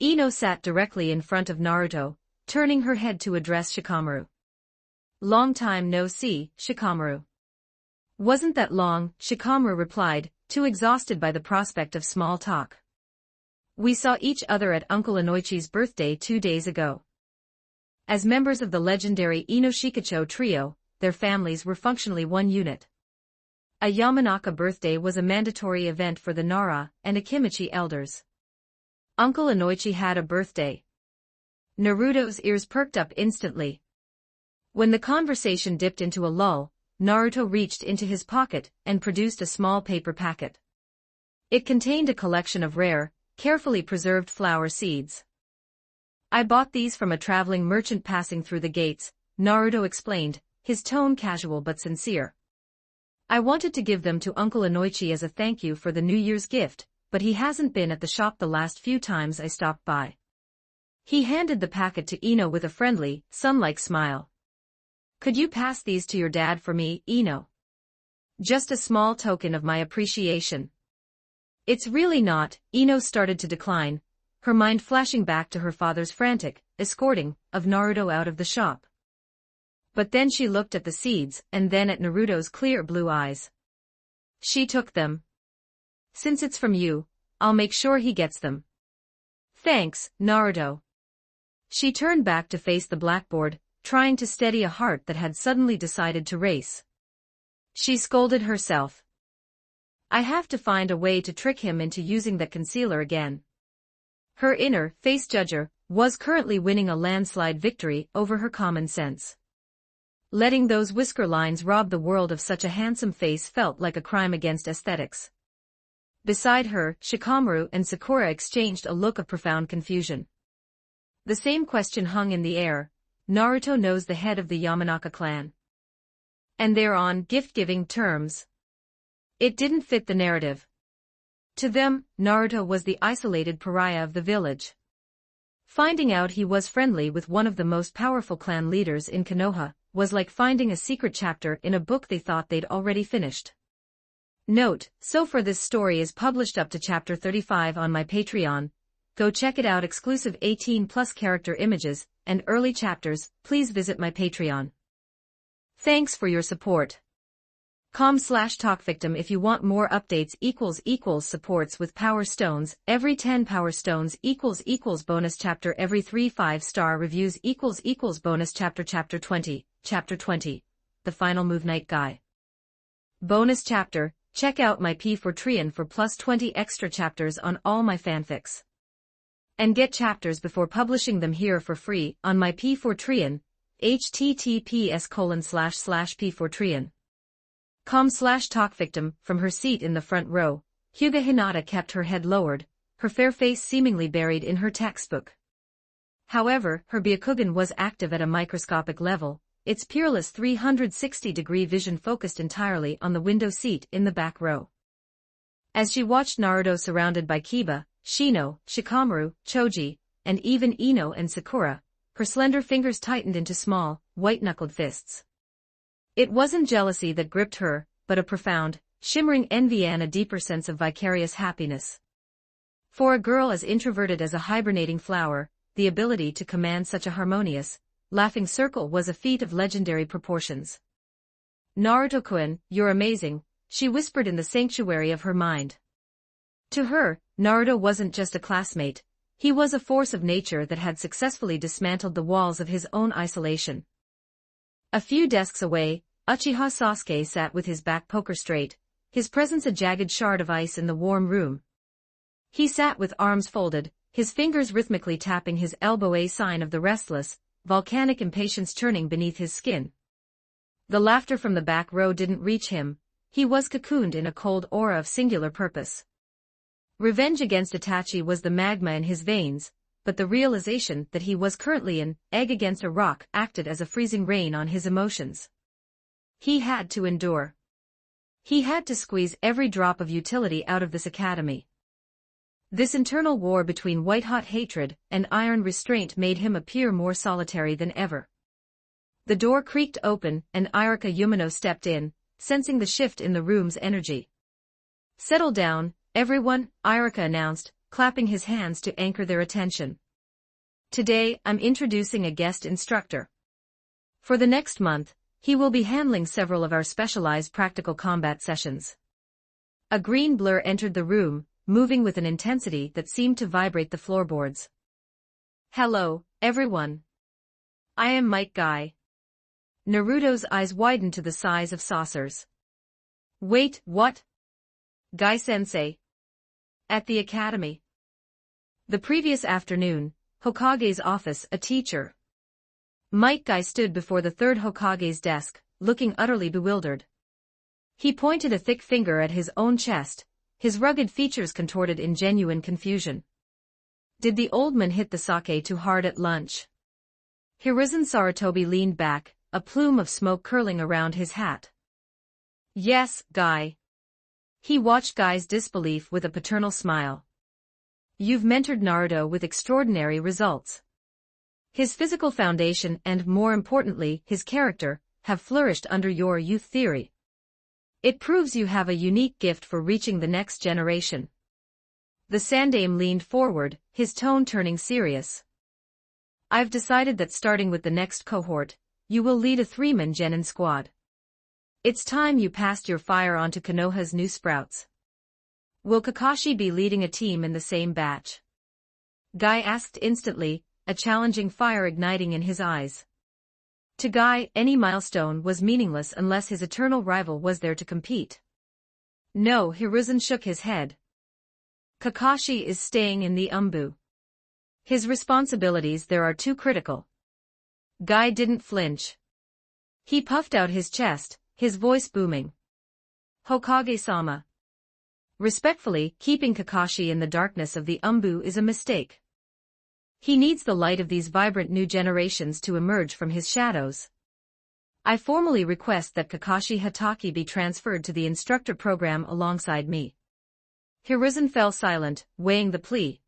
Ino sat directly in front of Naruto, turning her head to address Shikamaru. Long time no see, Shikamaru. Wasn't that long, Shikamaru replied, too exhausted by the prospect of small talk. We saw each other at Uncle Inoichi's birthday 2 days ago. As members of the legendary Ino Shikacho trio, their families were functionally one unit. A Yamanaka birthday was a mandatory event for the Nara and Akimichi elders. Uncle Inoichi had a birthday. Naruto's ears perked up instantly. When the conversation dipped into a lull, Naruto reached into his pocket and produced a small paper packet. It contained a collection of rare, carefully preserved flower seeds. I bought these from a traveling merchant passing through the gates, Naruto explained, his tone casual but sincere. I wanted to give them to Uncle Inoichi as a thank you for the New Year's gift, but he hasn't been at the shop the last few times I stopped by. He handed the packet to Ino with a friendly, sun-like smile. Could you pass these to your dad for me, Ino? Just a small token of my appreciation. It's really not, Ino started to decline, her mind flashing back to her father's frantic escorting of Naruto out of the shop. But then she looked at the seeds and then at Naruto's clear blue eyes. She took them. Since it's from you, I'll make sure he gets them. Thanks, Naruto. She turned back to face the blackboard, trying to steady a heart that had suddenly decided to race. She scolded herself. I have to find a way to trick him into using that concealer again. Her inner face judger was currently winning a landslide victory over her common sense. Letting those whisker lines rob the world of such a handsome face felt like a crime against aesthetics. Beside her, Shikamaru and Sakura exchanged a look of profound confusion. The same question hung in the air. Naruto knows the head of the Yamanaka clan. And they're on gift-giving terms. It didn't fit the narrative. To them, Naruto was the isolated pariah of the village. Finding out he was friendly with one of the most powerful clan leaders in Konoha was like finding a secret chapter in a book they thought they'd already finished. Note, so far this story is published up to chapter 35 on my Patreon. go check it out. Exclusive 18+ character images and early chapters. Please visit my Patreon. Thanks for your support. com/talkvictim if you want more updates. Supports with power stones. Every 10 power stones bonus chapter. Every 3 5-star reviews bonus chapter. Chapter 20. The final move. Night Guy. Bonus chapter. Check out my P4 for plus 20 extra chapters on all my fanfics. And get chapters before publishing them here for free on my P4 https://p4 com/talkvictim. From her seat in the front row, Hyuga Hinata kept her head lowered, her fair face seemingly buried in her textbook. However, her Byakugan was active at a microscopic level, its peerless 360-degree vision focused entirely on the window seat in the back row. As she watched Naruto surrounded by Kiba, Shino, Shikamaru, Choji, and even Ino and Sakura, her slender fingers tightened into small, white-knuckled fists. It wasn't jealousy that gripped her, but a profound, shimmering envy and a deeper sense of vicarious happiness. For a girl as introverted as a hibernating flower, the ability to command such a harmonious, laughing circle was a feat of legendary proportions. Naruto-kun, you're amazing, she whispered in the sanctuary of her mind. To her, Naruto wasn't just a classmate, he was a force of nature that had successfully dismantled the walls of his own isolation. A few desks away, Uchiha Sasuke sat with his back poker straight, his presence a jagged shard of ice in the warm room. He sat with arms folded, his fingers rhythmically tapping his elbow, a sign of the restless, volcanic impatience churning beneath his skin. The laughter from the back row didn't reach him, he was cocooned in a cold aura of singular purpose. Revenge against Itachi was the magma in his veins, but the realization that he was currently an egg against a rock acted as a freezing rain on his emotions. He had to endure. He had to squeeze every drop of utility out of this academy. This internal war between white-hot hatred and iron restraint made him appear more solitary than ever. The door creaked open and Irika Yumino stepped in, sensing the shift in the room's energy. "Settle down, everyone," Irika announced, clapping his hands to anchor their attention. "Today, I'm introducing a guest instructor. For the next month, he will be handling several of our specialized practical combat sessions." A green blur entered the room, moving with an intensity that seemed to vibrate the floorboards. "Hello, everyone. I am Might Guy." Naruto's eyes widened to the size of saucers. "Wait, what? Guy-sensei? At the academy?" The previous afternoon, Hokage's office, a teacher. Might Guy stood before the third Hokage's desk, looking utterly bewildered. He pointed a thick finger at his own chest, his rugged features contorted in genuine confusion. Did the old man hit the sake too hard at lunch? Hiruzen Sarutobi leaned back, a plume of smoke curling around his hat. "Yes, Guy." He watched Guy's disbelief with a paternal smile. "You've mentored Naruto with extraordinary results. His physical foundation and, more importantly, his character, have flourished under your youth theory. It proves you have a unique gift for reaching the next generation." The Sandaime leaned forward, his tone turning serious. "I've decided that starting with the next cohort, you will lead a 3-man genin squad. It's time you passed your fire on to Konoha's new sprouts." "Will Kakashi be leading a team in the same batch?" Guy asked instantly, a challenging fire igniting in his eyes. To Guy, any milestone was meaningless unless his eternal rival was there to compete. "No," Hiruzen shook his head. "Kakashi is staying in the Umbu. His responsibilities there are too critical." Guy didn't flinch. He puffed out his chest, his voice booming. "Hokage-sama. Respectfully, keeping Kakashi in the darkness of the Umbu is a mistake. He needs the light of these vibrant new generations to emerge from his shadows. I formally request that Kakashi Hatake be transferred to the instructor program alongside me." Hiruzen fell silent, weighing the plea.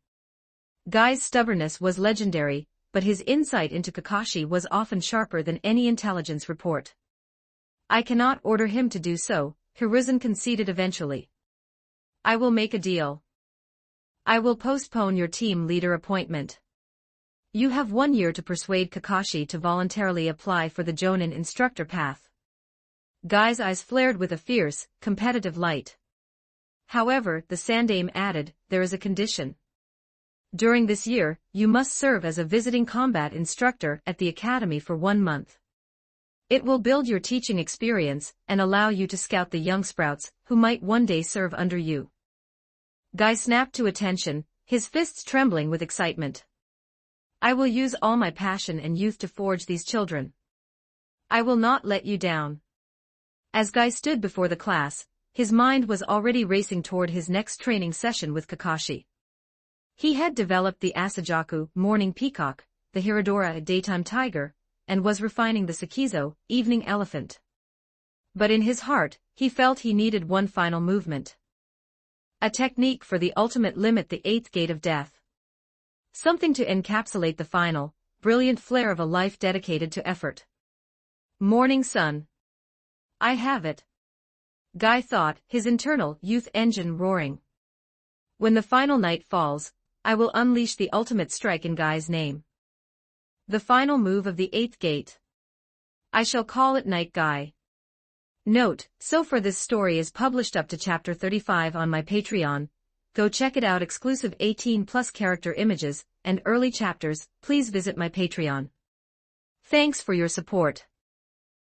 Guy's stubbornness was legendary, but his insight into Kakashi was often sharper than any intelligence report. "I cannot order him to do so," Hiruzen conceded eventually. "I will make a deal. I will postpone your team leader appointment. You have 1 year to persuade Kakashi to voluntarily apply for the Jonin instructor path. Guy's eyes flared with a fierce, competitive light. However, the Sandaime added, there is a condition. During this year, you must serve as a visiting combat instructor at the academy for 1 month. It will build your teaching experience and allow you to scout the young sprouts who might one day serve under you. Guy snapped to attention, his fists trembling with excitement. I will use all my passion and youth to forge these children. I will not let you down. As Guy stood before the class, his mind was already racing toward his next training session with Kakashi. He had developed the Asajaku, morning peacock, the Hiradora, daytime tiger, and was refining the Sekizo, evening elephant. But in his heart, he felt he needed one final movement. A technique for the ultimate limit, the 8th gate of death. Something to encapsulate the final, brilliant flare of a life dedicated to effort. Morning sun. I have it. Guy thought, his internal youth engine roaring. When the final night falls, I will unleash the ultimate strike in Guy's name. The final move of the 8th gate. I shall call it Night Guy. Note, so far this story is published up to chapter 35 on my Patreon. Go check it out. Exclusive 18+ character images and early chapters. Please visit my Patreon. Thanks for your support.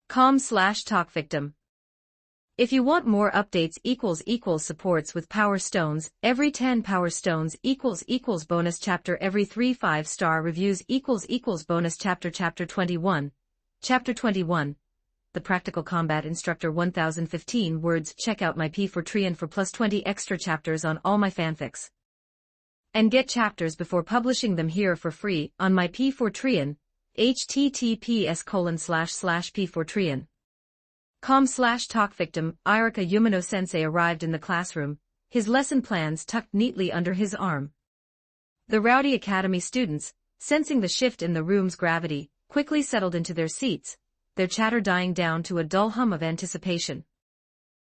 com/talkvictim. If you want more updates supports with Power Stones, every 10 Power Stones bonus chapter, every 3 5-star reviews bonus chapter. Chapter 21. Chapter 21. The Practical Combat Instructor, 1015 words. Check out my P4Trian for plus 20 extra chapters on all my fanfics. And get chapters before publishing them here for free on my P4Trian, https://p4trian. com/talkvictim. Irika Yumino sensei arrived in the classroom, his lesson plans tucked neatly under his arm. The rowdy academy students, sensing the shift in the room's gravity, quickly settled into their seats, their chatter dying down to a dull hum of anticipation.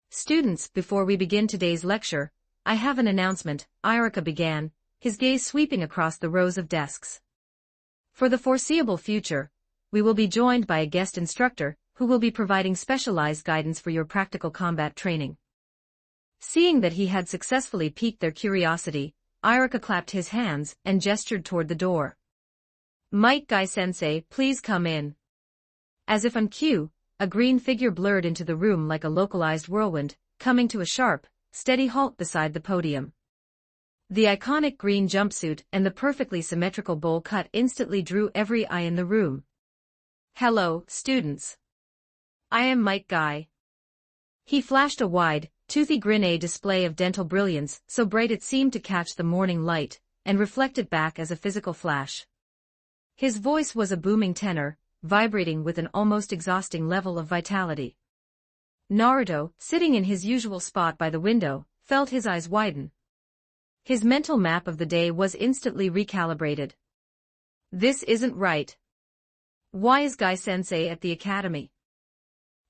Students, before we begin today's lecture, I have an announcement, Irika began, his gaze sweeping across the rows of desks. For the foreseeable future, we will be joined by a guest instructor, who will be providing specialized guidance for your practical combat training. Seeing that he had successfully piqued their curiosity, Irika clapped his hands and gestured toward the door. Might Guy-sensei please come in? As if on cue, a green figure blurred into the room like a localized whirlwind, coming to a sharp, steady halt beside the podium. The iconic green jumpsuit and the perfectly symmetrical bowl cut instantly drew every eye in the room. Hello, students. I am Might Guy. He flashed a wide, toothy grin, a display of dental brilliance so bright it seemed to catch the morning light, and reflect it back as a physical flash. His voice was a booming tenor, vibrating with an almost exhausting level of vitality. Naruto, sitting in his usual spot by the window, felt his eyes widen. His mental map of the day was instantly recalibrated. This isn't right. Why is Guy-sensei at the academy?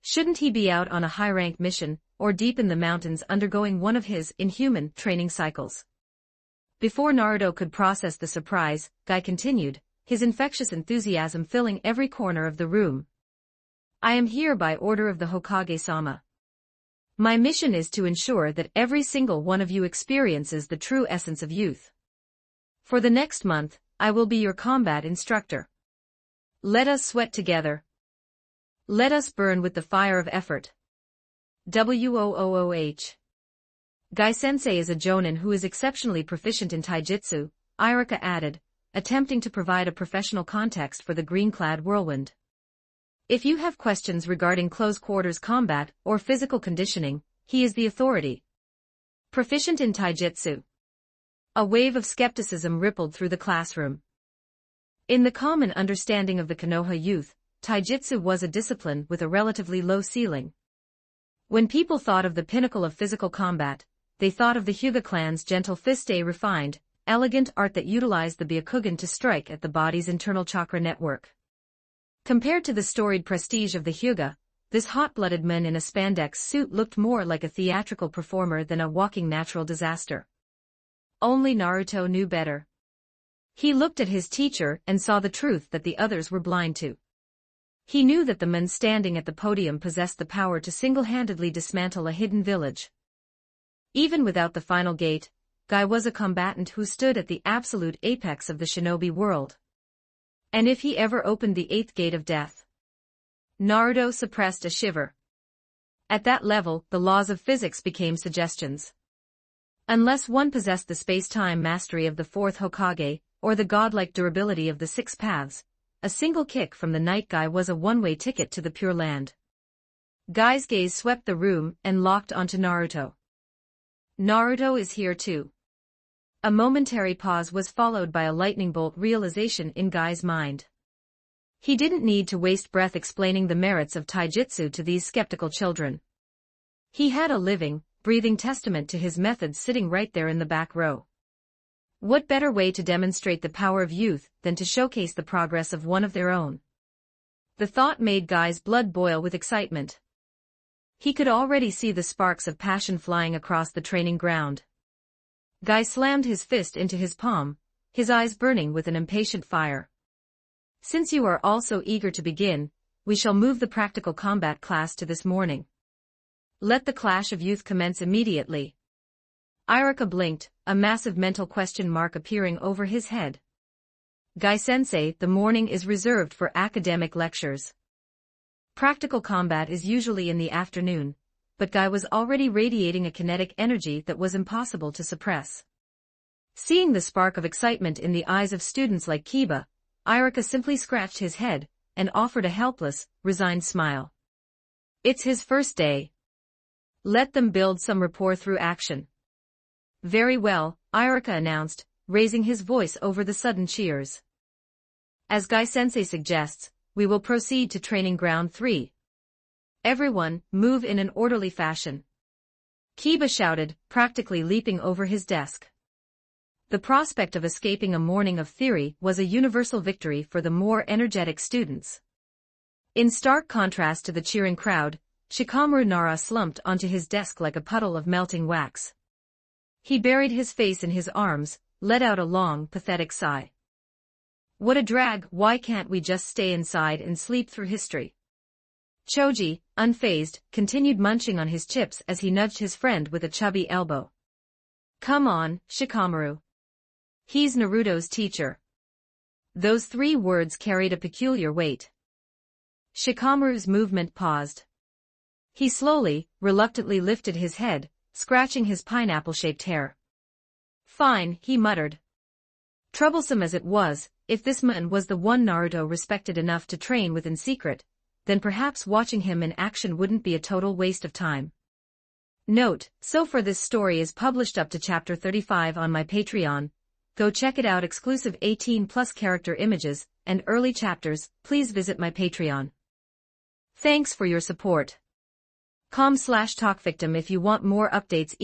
Shouldn't he be out on a high-rank mission, or deep in the mountains undergoing one of his inhuman training cycles? Before Naruto could process the surprise, Guy continued, his infectious enthusiasm filling every corner of the room. I am here by order of the Hokage-sama. My mission is to ensure that every single one of you experiences the true essence of youth. For the next month, I will be your combat instructor. Let us sweat together. Let us burn with the fire of effort. WOOOH. Guy-sensei is a jonin who is exceptionally proficient in taijutsu, Irika added, attempting to provide a professional context for the green-clad whirlwind. If you have questions regarding close-quarters combat or physical conditioning, he is the authority. Proficient in taijutsu. A wave of skepticism rippled through the classroom. In the common understanding of the Konoha youth, taijutsu was a discipline with a relatively low ceiling. When people thought of the pinnacle of physical combat, they thought of the Hyuga clan's gentle fist, a refined, elegant art that utilized the Byakugan to strike at the body's internal chakra network. Compared to the storied prestige of the Hyuga, this hot-blooded man in a spandex suit looked more like a theatrical performer than a walking natural disaster. Only Naruto knew better. He looked at his teacher and saw the truth that the others were blind to. He knew that the men standing at the podium possessed the power to single-handedly dismantle a hidden village. Even without the final gate, Guy was a combatant who stood at the absolute apex of the shinobi world. And if he ever opened the 8th gate of death? Naruto suppressed a shiver. At that level, the laws of physics became suggestions. Unless one possessed the space-time mastery of the 4th Hokage, or the godlike durability of the 6 paths, a single kick from the Night Guy was a one-way ticket to the Pure Land. Guy's gaze swept the room and locked onto Naruto. Naruto is here too. A momentary pause was followed by a lightning bolt realization in Guy's mind. He didn't need to waste breath explaining the merits of taijutsu to these skeptical children. He had a living, breathing testament to his methods sitting right there in the back row. What better way to demonstrate the power of youth than to showcase the progress of one of their own? The thought made Guy's blood boil with excitement. He could already see the sparks of passion flying across the training ground. Guy slammed his fist into his palm, his eyes burning with an impatient fire. Since you are all so eager to begin, we shall move the practical combat class to this morning. Let the clash of youth commence immediately. Iruka blinked, a massive mental question mark appearing over his head. Guy-sensei, the morning is reserved for academic lectures. Practical combat is usually in the afternoon, but Guy was already radiating a kinetic energy that was impossible to suppress. Seeing the spark of excitement in the eyes of students like Kiba, Iruka simply scratched his head and offered a helpless, resigned smile. It's his first day. Let them build some rapport through action. Very well, Iruka announced, raising his voice over the sudden cheers. As Guy-sensei suggests, we will proceed to training ground 3. Everyone, move in an orderly fashion. Kiba shouted, practically leaping over his desk. The prospect of escaping a morning of theory was a universal victory for the more energetic students. In stark contrast to the cheering crowd, Shikamaru Nara slumped onto his desk like a puddle of melting wax. He buried his face in his arms, let out a long, pathetic sigh. What a drag, why can't we just stay inside and sleep through history? Choji, unfazed, continued munching on his chips as he nudged his friend with a chubby elbow. Come on, Shikamaru. He's Naruto's teacher. Those 3 words carried a peculiar weight. Shikamaru's movement paused. He slowly, reluctantly lifted his head, scratching his pineapple-shaped hair. Fine, he muttered. Troublesome as it was, if this man was the one Naruto respected enough to train with in secret, then perhaps watching him in action wouldn't be a total waste of time. Note, so far this story is published up to chapter 35 on my Patreon. Go check it out. Exclusive 18+ character images and early chapters. Please visit my Patreon. Thanks for your support. com/talkvictim if you want more updates.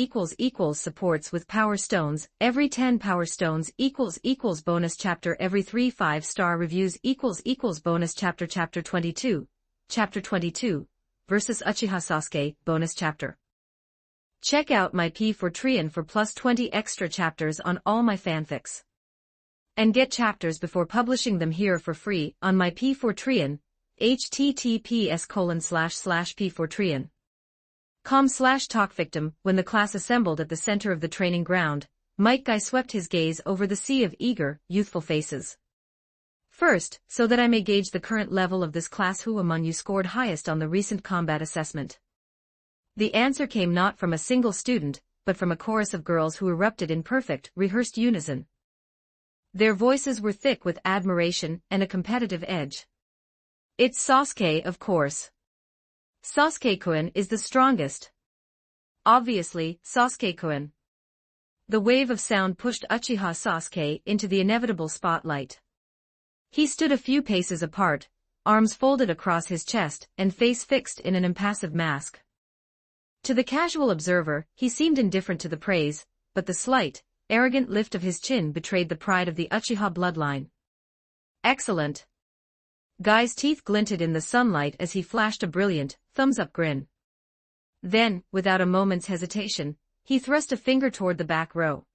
Supports with Power Stones. Every 10 Power Stones == bonus chapter. Every 3 5-star reviews == bonus chapter. Chapter 22. Chapter 22. Versus Uchiha Sasuke, bonus chapter. Check out my P4Trian for +20 extra chapters on all my fanfics. And get chapters before publishing them here for free on my P4Trian. https://p4trian. com/talkvictim. When the class assembled at the center of the training ground, Might Guy swept his gaze over the sea of eager, youthful faces. First, so that I may gauge the current level of this class, who among you scored highest on the recent combat assessment? The answer came not from a single student, but from a chorus of girls who erupted in perfect, rehearsed unison. Their voices were thick with admiration and a competitive edge. It's Sasuke, of course. Sasuke-kun is the strongest. Obviously, Sasuke-kun. The wave of sound pushed Uchiha Sasuke into the inevitable spotlight. He stood a few paces apart, arms folded across his chest and face fixed in an impassive mask. To the casual observer, he seemed indifferent to the praise, but the slight, arrogant lift of his chin betrayed the pride of the Uchiha bloodline. Excellent. Guy's teeth glinted in the sunlight as he flashed a brilliant, thumbs-up grin. Then, without a moment's hesitation, he thrust a finger toward the back row.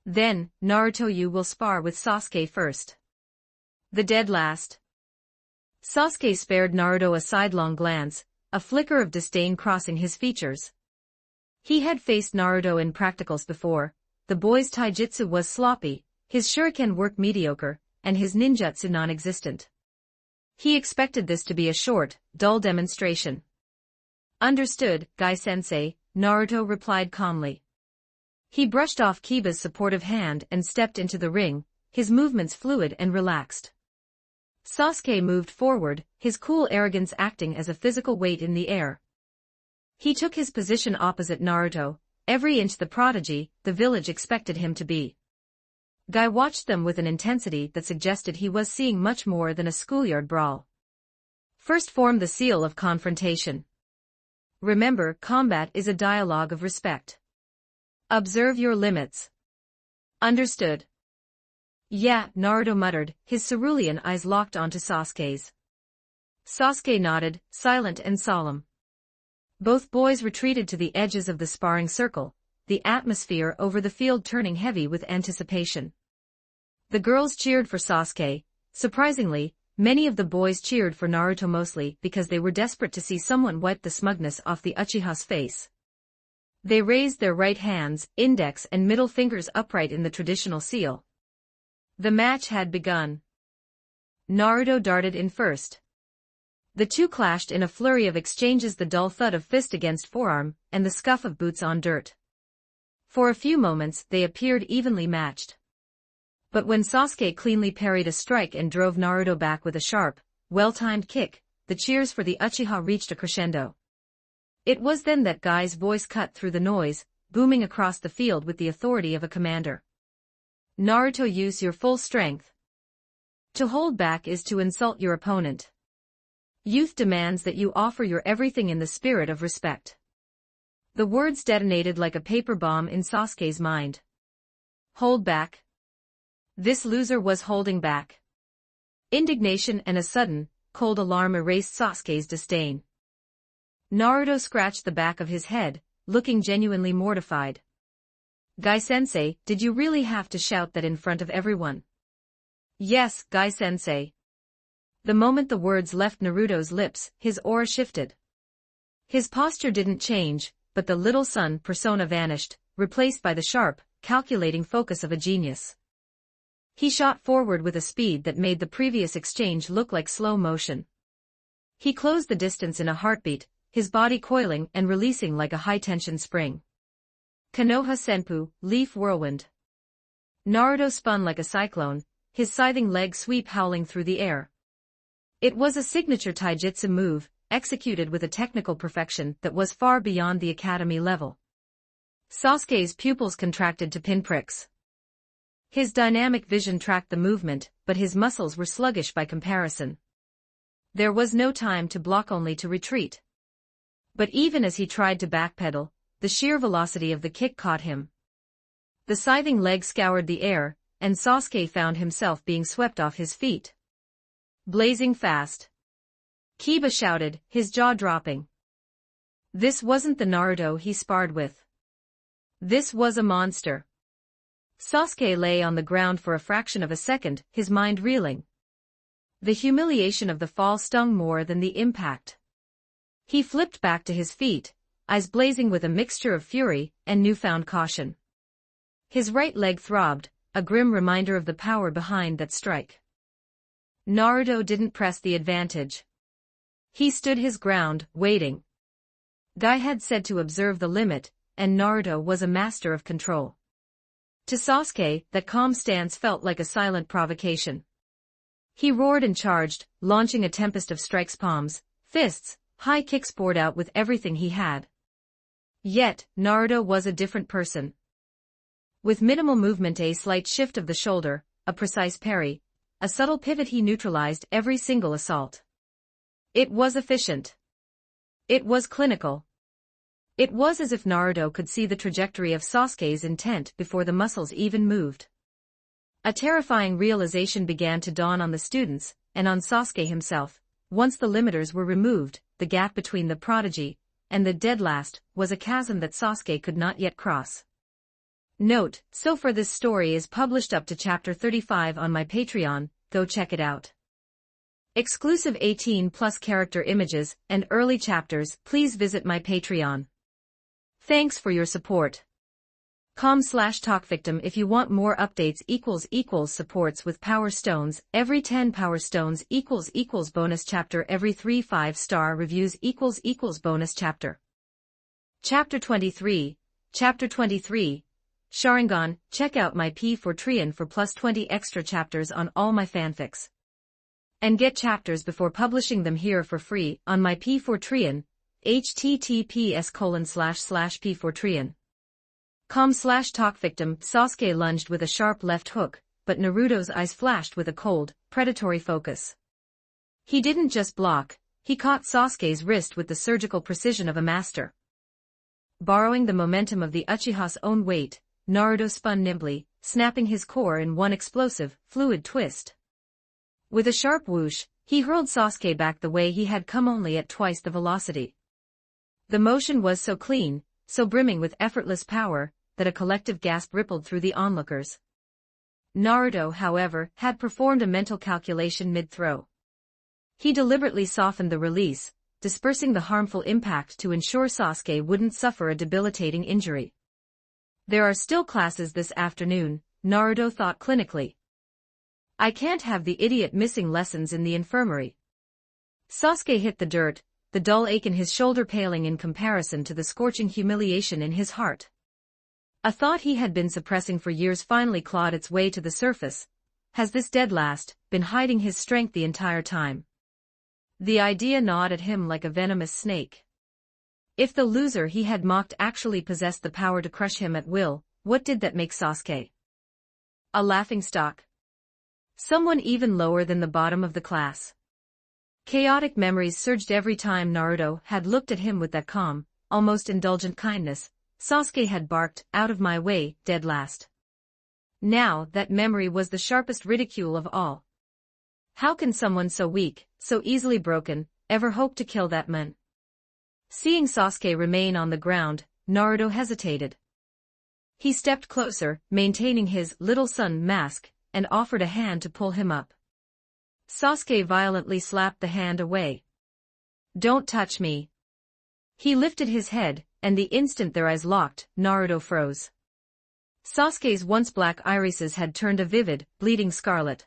Then, Naruto, you will spar with Sasuke first. The dead last. Sasuke spared Naruto a sidelong glance, a flicker of disdain crossing his features. He had faced Naruto in practicals before. The boy's taijutsu was sloppy, his shuriken work mediocre, and his ninjutsu non-existent. He expected this to be a short, dull demonstration. Understood, Gai-sensei, Naruto replied calmly. He brushed off Kiba's supportive hand and stepped into the ring, his movements fluid and relaxed. Sasuke moved forward, his cool arrogance acting as a physical weight in the air. He took his position opposite Naruto, every inch the prodigy the village expected him to be. Guy watched them with an intensity that suggested he was seeing much more than a schoolyard brawl. First form the seal of confrontation. Remember, combat is a dialogue of respect. Observe your limits. Understood. Yeah, Naruto muttered, his cerulean eyes locked onto Sasuke's. Sasuke nodded, silent and solemn. Both boys retreated to the edges of the sparring circle, the atmosphere over the field turning heavy with anticipation. The girls cheered for Sasuke. Surprisingly, many of the boys cheered for Naruto, mostly because they were desperate to see someone wipe the smugness off the Uchiha's face. They raised their right hands, index and middle fingers upright in the traditional seal. The match had begun. Naruto darted in first. The two clashed in a flurry of exchanges, the dull thud of fist against forearm, and the scuff of boots on dirt. For a few moments they appeared evenly matched. But when Sasuke cleanly parried a strike and drove Naruto back with a sharp, well-timed kick, the cheers for the Uchiha reached a crescendo. It was then that Guy's voice cut through the noise, booming across the field with the authority of a commander. Naruto, use your full strength. To hold back is to insult your opponent. Youth demands that you offer your everything in the spirit of respect. The words detonated like a paper bomb in Sasuke's mind. Hold back. This loser was holding back. Indignation and a sudden, cold alarm erased Sasuke's disdain. Naruto scratched the back of his head, looking genuinely mortified. Gai-sensei, did you really have to shout that in front of everyone? Yes, Gai-sensei. The moment the words left Naruto's lips, his aura shifted. His posture didn't change, but the little sun persona vanished, replaced by the sharp, calculating focus of a genius. He shot forward with a speed that made the previous exchange look like slow motion. He closed the distance in a heartbeat, his body coiling and releasing like a high-tension spring. Konoha Senpu, Leaf Whirlwind. Naruto spun like a cyclone, his scything leg sweep howling through the air. It was a signature taijutsu move, executed with a technical perfection that was far beyond the academy level. Sasuke's pupils contracted to pinpricks. His dynamic vision tracked the movement, but his muscles were sluggish by comparison. There was no time to block, only to retreat. But even as he tried to backpedal, the sheer velocity of the kick caught him. The scything leg scoured the air, and Sasuke found himself being swept off his feet. Blazing fast. Kiba shouted, his jaw dropping. This wasn't the Naruto he sparred with. This was a monster. Sasuke lay on the ground for a fraction of a second, his mind reeling. The humiliation of the fall stung more than the impact. He flipped back to his feet, eyes blazing with a mixture of fury and newfound caution. His right leg throbbed, a grim reminder of the power behind that strike. Naruto didn't press the advantage. He stood his ground, waiting. Guy had said to observe the limit, and Naruto was a master of control. To Sasuke, that calm stance felt like a silent provocation. He roared and charged, launching a tempest of strikes, palms, fists, high kicks poured out with everything he had. Yet, Naruto was a different person. With minimal movement, a slight shift of the shoulder, a precise parry, a subtle pivot, he neutralized every single assault. It was efficient. It was clinical. It was as if Naruto could see the trajectory of Sasuke's intent before the muscles even moved. A terrifying realization began to dawn on the students, and on Sasuke himself. Once the limiters were removed, the gap between the prodigy and the dead last was a chasm that Sasuke could not yet cross. Note, so far this story is published up to chapter 35 on my Patreon, go check it out. Exclusive 18+ character images and early chapters, please visit my Patreon. Thanks for your support. com/talkvictim if you want more updates supports with power stones, every 10 power stones bonus chapter, every 3 5-star reviews bonus chapter. Chapter 23, Sharingan, check out my P4 for plus 20 extra chapters on all my fanfics. And get chapters before publishing them here for free on my P4 https://p4 com/talkvictim. Sasuke lunged with a sharp left hook, but Naruto's eyes flashed with a cold, predatory focus. He didn't just block, he caught Sasuke's wrist with the surgical precision of a master. Borrowing the momentum of the Uchiha's own weight, Naruto spun nimbly, snapping his core in one explosive, fluid twist. With a sharp whoosh, he hurled Sasuke back the way he had come, only at twice the velocity. The motion was so clean, so brimming with effortless power, that a collective gasp rippled through the onlookers. Naruto, however, had performed a mental calculation mid-throw. He deliberately softened the release, dispersing the harmful impact to ensure Sasuke wouldn't suffer a debilitating injury. There are still classes this afternoon, Naruto thought clinically. I can't have the idiot missing lessons in the infirmary. Sasuke hit the dirt, the dull ache in his shoulder paling in comparison to the scorching humiliation in his heart. A thought he had been suppressing for years finally clawed its way to the surface. Has this dead last been hiding his strength the entire time? The idea gnawed at him like a venomous snake. If the loser he had mocked actually possessed the power to crush him at will, what did that make Sasuke? A laughingstock? Someone even lower than the bottom of the class? Chaotic memories surged every time Naruto had looked at him with that calm, almost indulgent kindness. Sasuke had barked, "Out of my way, dead last." Now, that memory was the sharpest ridicule of all. How can someone so weak, so easily broken, ever hope to kill that man? Seeing Sasuke remain on the ground, Naruto hesitated. He stepped closer, maintaining his little son mask, and offered a hand to pull him up. Sasuke violently slapped the hand away. "Don't touch me." He lifted his head, and the instant their eyes locked, Naruto froze. Sasuke's once black irises had turned a vivid, bleeding scarlet.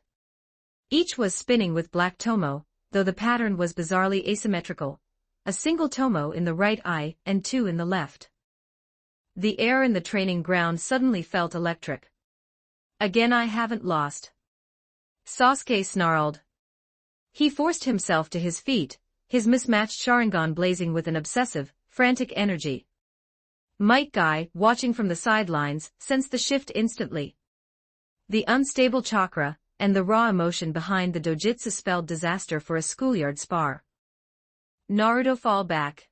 Each was spinning with black tomo, though the pattern was bizarrely asymmetrical. A single tomo in the right eye, and two in the left. The air in the training ground suddenly felt electric. "Again I haven't lost," Sasuke snarled. He forced himself to his feet, his mismatched Sharingan blazing with an obsessive, frantic energy. Might Guy, watching from the sidelines, sensed the shift instantly. The unstable chakra, and the raw emotion behind the dojutsu spelled disaster for a schoolyard spar. Naruto fall back.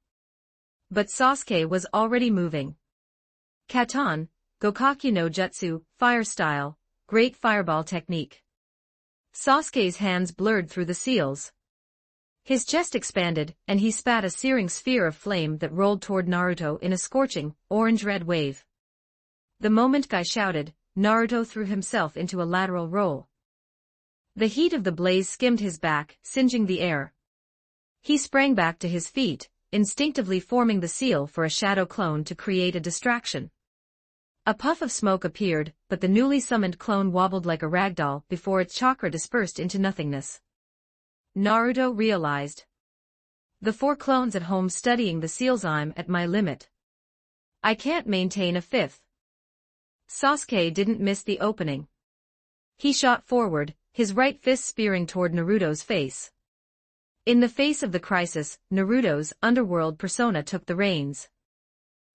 But Sasuke was already moving. Katon, Gokakyu no Jutsu, fire style, great fireball technique. Sasuke's hands blurred through the seals. His chest expanded, and he spat a searing sphere of flame that rolled toward Naruto in a scorching, orange-red wave. The moment Guy shouted, Naruto threw himself into a lateral roll. The heat of the blaze skimmed his back, singeing the air. He sprang back to his feet, instinctively forming the seal for a shadow clone to create a distraction. A puff of smoke appeared, but the newly summoned clone wobbled like a ragdoll before its chakra dispersed into nothingness. Naruto realized. The 4 clones at home studying the seals, I'm at my limit. I can't maintain a 5th. Sasuke didn't miss the opening. He shot forward, his right fist spearing toward Naruto's face. In the face of the crisis, Naruto's underworld persona took the reins.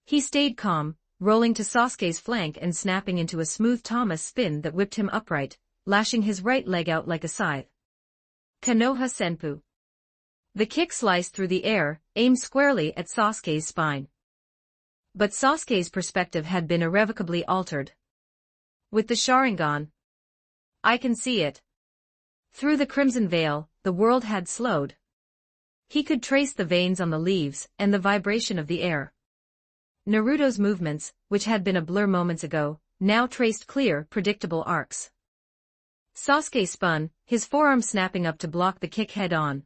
He stayed calm, rolling to Sasuke's flank and snapping into a smooth Thomas spin that whipped him upright, lashing his right leg out like a scythe. Konoha Senpu. The kick sliced through the air, aimed squarely at Sasuke's spine. But Sasuke's perspective had been irrevocably altered. With the Sharingan. I can see it. Through the crimson veil, the world had slowed. He could trace the veins on the leaves and the vibration of the air. Naruto's movements, which had been a blur moments ago, now traced clear, predictable arcs. Sasuke spun, his forearm snapping up to block the kick head-on.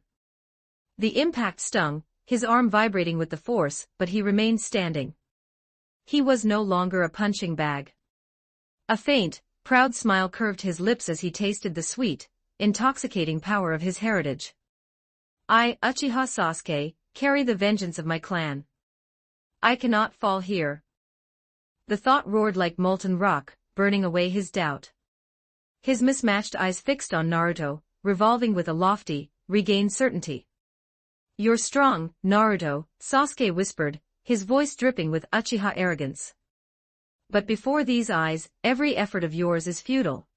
The impact stung, his arm vibrating with the force, but he remained standing. He was no longer a punching bag. A faint, proud smile curved his lips as he tasted the sweet, intoxicating power of his heritage. I, Uchiha Sasuke, carry the vengeance of my clan. I cannot fall here. The thought roared like molten rock, burning away his doubt. His mismatched eyes fixed on Naruto, revolving with a lofty, regained certainty. You're strong, Naruto, Sasuke whispered, his voice dripping with Uchiha arrogance. But before these eyes, every effort of yours is futile.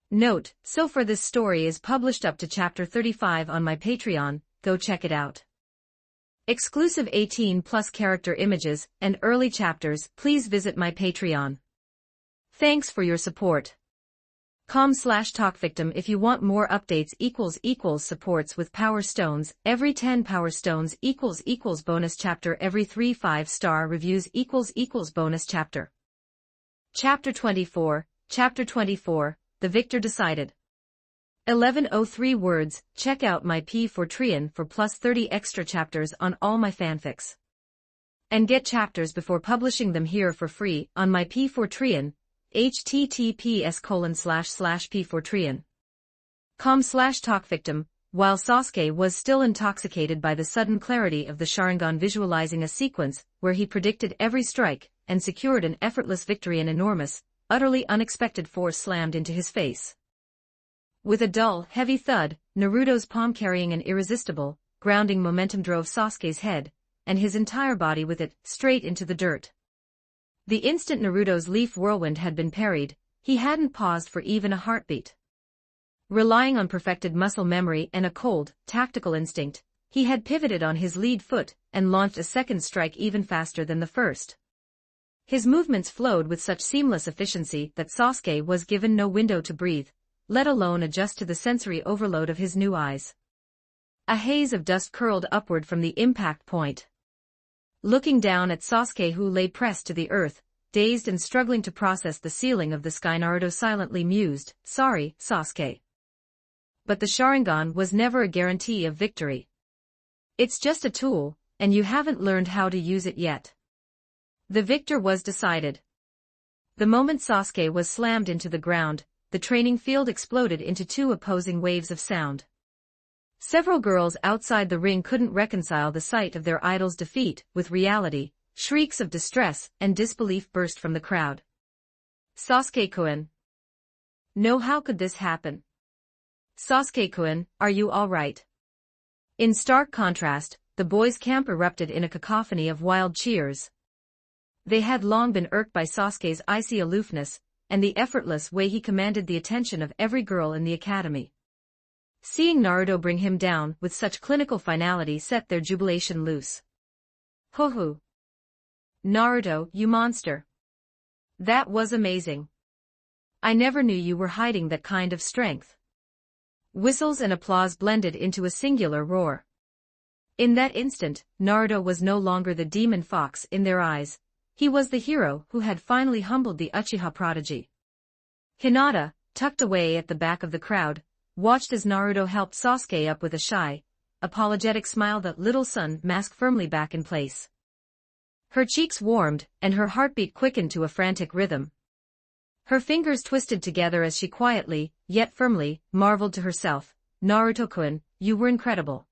Note, so far this story is published up to chapter 35 on my Patreon, go check it out. Exclusive 18+ character images and early chapters, please visit my Patreon. Thanks for your support. com/talkvictim if you want more updates == supports with power stones, every 10 power stones == bonus chapter, every 3 5-star reviews == bonus chapter. Chapter 24, The Victor Decided. 1103 words, check out my P4Trian for plus 30 extra chapters on all my fanfics. And get chapters before publishing them here for free on my P4Trian, https://p4trian. com/talkvictim, while Sasuke was still intoxicated by the sudden clarity of the Sharingan, visualizing a sequence where he predicted every strike and secured an effortless victory, an enormous, utterly unexpected force slammed into his face. With a dull, heavy thud, Naruto's palm carrying an irresistible, grounding momentum drove Sasuke's head, and his entire body with it, straight into the dirt. The instant Naruto's leaf whirlwind had been parried, he hadn't paused for even a heartbeat. Relying on perfected muscle memory and a cold, tactical instinct, he had pivoted on his lead foot and launched a second strike even faster than the first. His movements flowed with such seamless efficiency that Sasuke was given no window to breathe, let alone adjust to the sensory overload of his new eyes. A haze of dust curled upward from the impact point. Looking down at Sasuke, who lay pressed to the earth, dazed and struggling to process the ceiling of the sky, Naruto silently mused, "Sorry, Sasuke. But the Sharingan was never a guarantee of victory. It's just a tool, and you haven't learned how to use it yet." The victor was decided. The moment Sasuke was slammed into the ground, the training field exploded into two opposing waves of sound. Several girls outside the ring couldn't reconcile the sight of their idol's defeat with reality. Shrieks of distress and disbelief burst from the crowd. Sasuke-kun. No, how could this happen? Sasuke-kun, are you all right? In stark contrast, the boys' camp erupted in a cacophony of wild cheers. They had long been irked by Sasuke's icy aloofness and the effortless way he commanded the attention of every girl in the academy. Seeing Naruto bring him down with such clinical finality set their jubilation loose. Hoo-hoo! Naruto, you monster! That was amazing. I never knew you were hiding that kind of strength. Whistles and applause blended into a singular roar. In that instant, Naruto was no longer the demon fox in their eyes. He was the hero who had finally humbled the Uchiha prodigy. Hinata, tucked away at the back of the crowd, watched as Naruto helped Sasuke up with a shy, apologetic smile, that little sun mask firmly back in place. Her cheeks warmed, and her heartbeat quickened to a frantic rhythm. Her fingers twisted together as she quietly, yet firmly, marveled to herself, "Naruto-kun, you were incredible."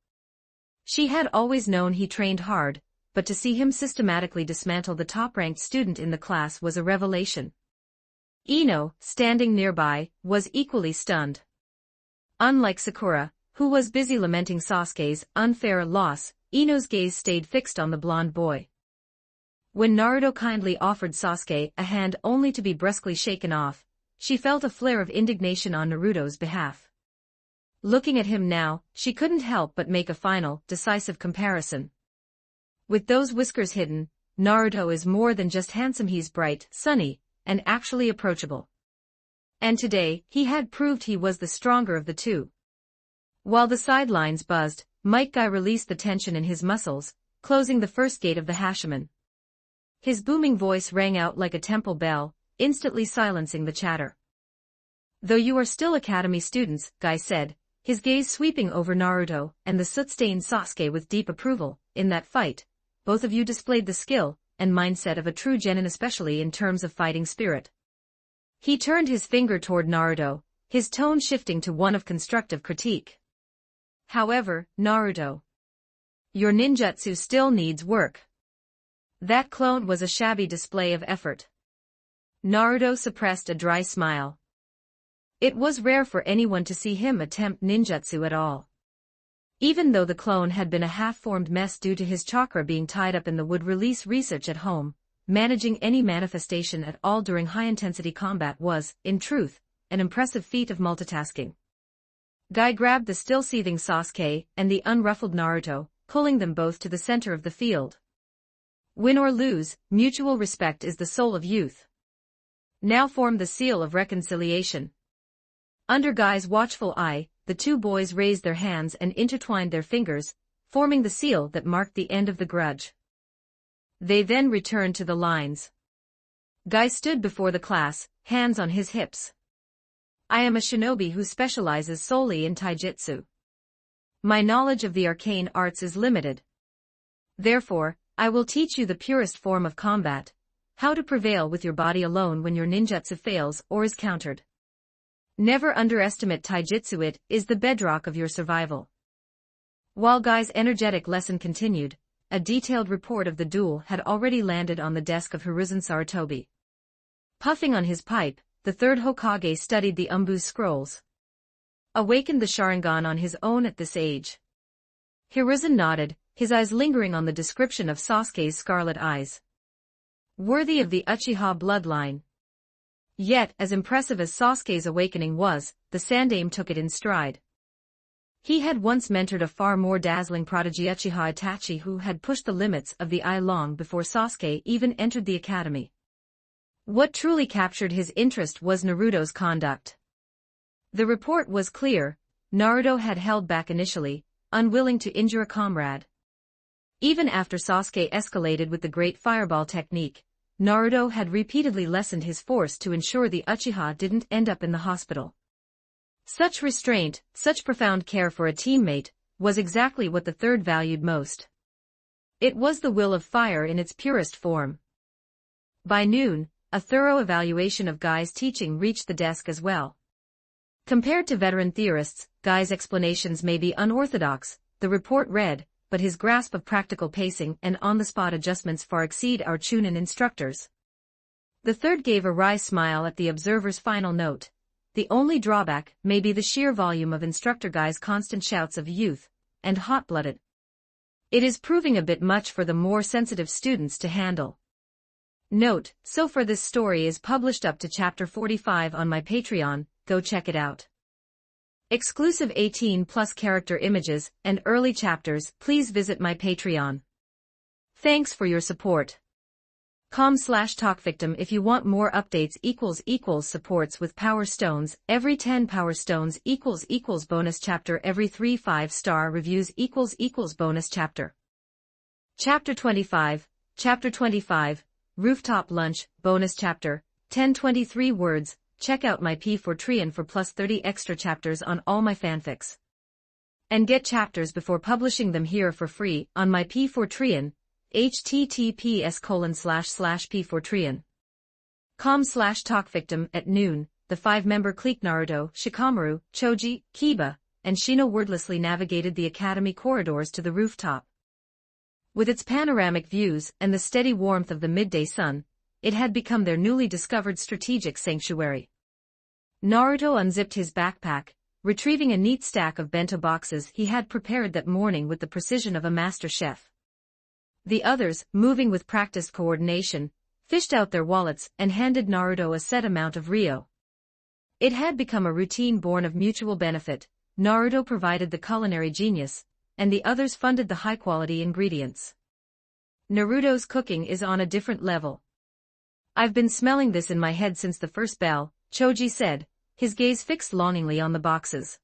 She had always known he trained hard, but to see him systematically dismantle the top-ranked student in the class was a revelation. Ino, standing nearby, was equally stunned. Unlike Sakura, who was busy lamenting Sasuke's unfair loss, Ino's gaze stayed fixed on the blonde boy. When Naruto kindly offered Sasuke a hand only to be brusquely shaken off, she felt a flare of indignation on Naruto's behalf. Looking at him now, she couldn't help but make a final, decisive comparison. With those whiskers hidden, Naruto is more than just handsome, he's bright, sunny, and actually approachable. And today, he had proved he was the stronger of the two. While the sidelines buzzed, Might Guy released the tension in his muscles, closing the first gate of the Hashiman. His booming voice rang out like a temple bell, instantly silencing the chatter. Though you are still Academy students, Guy said, his gaze sweeping over Naruto and the soot-stained Sasuke with deep approval. In that fight, both of you displayed the skill and mindset of a true genin, especially in terms of fighting spirit. He turned his finger toward Naruto, his tone shifting to one of constructive critique. However, Naruto, your ninjutsu still needs work. That clone was a shabby display of effort. Naruto suppressed a dry smile. It was rare for anyone to see him attempt ninjutsu at all. Even though the clone had been a half-formed mess due to his chakra being tied up in the would-release research at home, managing any manifestation at all during high-intensity combat was, in truth, an impressive feat of multitasking. Guy grabbed the still-seething Sasuke and the unruffled Naruto, pulling them both to the center of the field. Win or lose, mutual respect is the soul of youth. Now form the seal of reconciliation. Under Guy's watchful eye, the two boys raised their hands and intertwined their fingers, forming the seal that marked the end of the grudge. They then returned to the lines. Guy stood before the class, hands on his hips. I am a shinobi who specializes solely in taijutsu. My knowledge of the arcane arts is limited. Therefore, I will teach you the purest form of combat, how to prevail with your body alone when your ninjutsu fails or is countered. Never underestimate taijutsu, it is the bedrock of your survival. While Guy's energetic lesson continued, a detailed report of the duel had already landed on the desk of Hiruzen Sarutobi. Puffing on his pipe, the third Hokage studied the Umbu scrolls. Awakened the Sharingan on his own at this age. Hiruzen nodded, his eyes lingering on the description of Sasuke's scarlet eyes. Worthy of the Uchiha bloodline. Yet, as impressive as Sasuke's awakening was, the Sandaime took it in stride. He had once mentored a far more dazzling prodigy, Uchiha Itachi, who had pushed the limits of the eye long before Sasuke even entered the academy. What truly captured his interest was Naruto's conduct. The report was clear: Naruto had held back initially, unwilling to injure a comrade. Even after Sasuke escalated with the Great Fireball technique, Naruto had repeatedly lessened his force to ensure the Uchiha didn't end up in the hospital. Such restraint, such profound care for a teammate, was exactly what the third valued most. It was the will of fire in its purest form. By noon, a thorough evaluation of Guy's teaching reached the desk as well. Compared to veteran theorists, Guy's explanations may be unorthodox, the report read, but his grasp of practical pacing and on-the-spot adjustments far exceed our Chunin instructors. The third gave a wry smile at the observer's final note. The only drawback may be the sheer volume of Instructor Guy's constant shouts of youth and hot-blooded. It is proving a bit much for the more sensitive students to handle. Note, so far this story is published up to chapter 45 on my Patreon, go check it out. Exclusive 18+ character images and early chapters, please visit my Patreon. Thanks for your support. com/talkvictim if you want more updates == supports with Power Stones, every 10 Power Stones == bonus chapter, every 3 5-star reviews == bonus chapter. Chapter 25, Chapter 25, Rooftop Lunch, bonus chapter, 1023 words. Check out my P4Trian for plus 30 extra chapters on all my fanfics. And get chapters before publishing them here for free on my P4Trian, https://p4trian.com/talkvictim. At noon, the 5-member clique Naruto, Shikamaru, Choji, Kiba, and Shino wordlessly navigated the academy corridors to the rooftop. With its panoramic views and the steady warmth of the midday sun, it had become their newly discovered strategic sanctuary. Naruto unzipped his backpack, retrieving a neat stack of bento boxes he had prepared that morning with the precision of a master chef. The others, moving with practiced coordination, fished out their wallets and handed Naruto a set amount of ryo. It had become a routine born of mutual benefit. Naruto provided the culinary genius, and the others funded the high-quality ingredients. Naruto's cooking is on a different level. I've been smelling this in my head since the first bell, Choji said, his gaze fixed longingly on the boxes.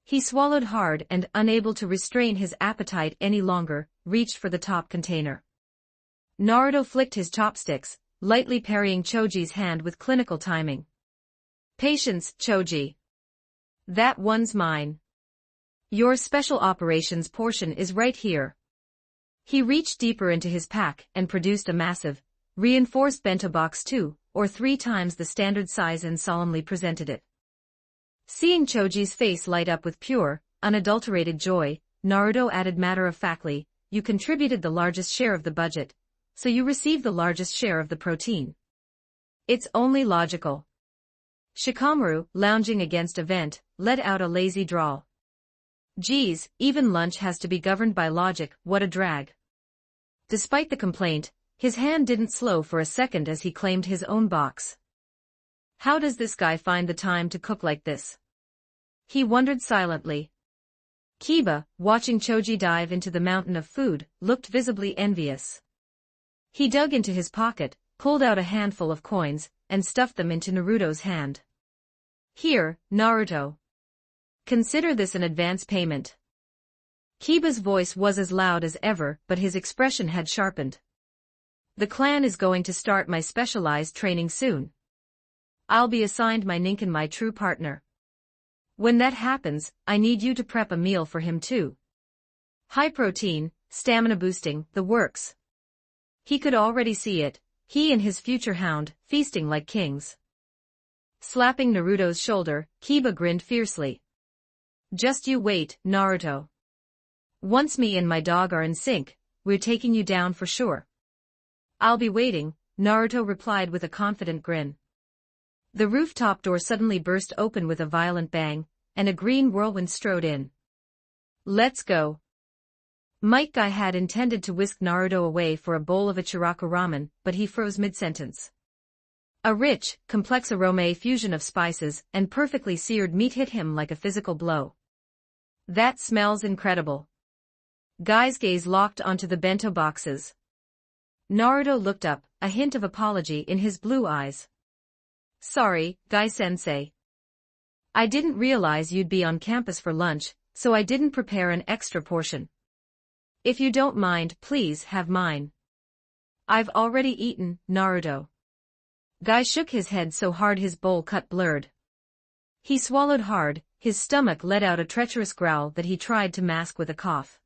He swallowed hard and, unable to restrain his appetite any longer, reached for the top container. Naruto flicked his chopsticks, lightly parrying Choji's hand with clinical timing. Patience, Choji. That one's mine. Your special operations portion is right here. He reached deeper into his pack and produced a massive, reinforced bento box 2 or 3 times the standard size and solemnly presented it. Seeing Choji's face light up with pure, unadulterated joy, Naruto added matter-of-factly, "You contributed the largest share of the budget, so you receive the largest share of the protein. It's only logical." Shikamaru, lounging against a vent, let out a lazy drawl. "Geez, even lunch has to be governed by logic, what a drag." Despite the complaint, his hand didn't slow for a second as he claimed his own box. How does this guy find the time to cook like this? He wondered silently. Kiba, watching Choji dive into the mountain of food, looked visibly envious. He dug into his pocket, pulled out a handful of coins, and stuffed them into Naruto's hand. "Here, Naruto. Consider this an advance payment." Kiba's voice was as loud as ever, but his expression had sharpened. "The clan is going to start my specialized training soon. I'll be assigned my Ninken, my true partner. When that happens, I need you to prep a meal for him too. High protein, stamina boosting, the works." He could already see it, he and his future hound, feasting like kings. Slapping Naruto's shoulder, Kiba grinned fiercely. "Just you wait, Naruto. Once me and my dog are in sync, we're taking you down for sure." "I'll be waiting," Naruto replied with a confident grin. The rooftop door suddenly burst open with a violent bang, and a green whirlwind strode in. "Let's go." Might Guy had intended to whisk Naruto away for a bowl of Ichiraku ramen, but he froze mid-sentence. A rich, complex arome fusion of spices and perfectly seared meat hit him like a physical blow. "That smells incredible." Guy's gaze locked onto the bento boxes. Naruto looked up, a hint of apology in his blue eyes. "Sorry, Guy-sensei. I didn't realize you'd be on campus for lunch, so I didn't prepare an extra portion. If you don't mind, please have mine." "I've already eaten, Naruto." Guy shook his head so hard his bowl cut blurred. He swallowed hard, his stomach let out a treacherous growl that he tried to mask with a cough.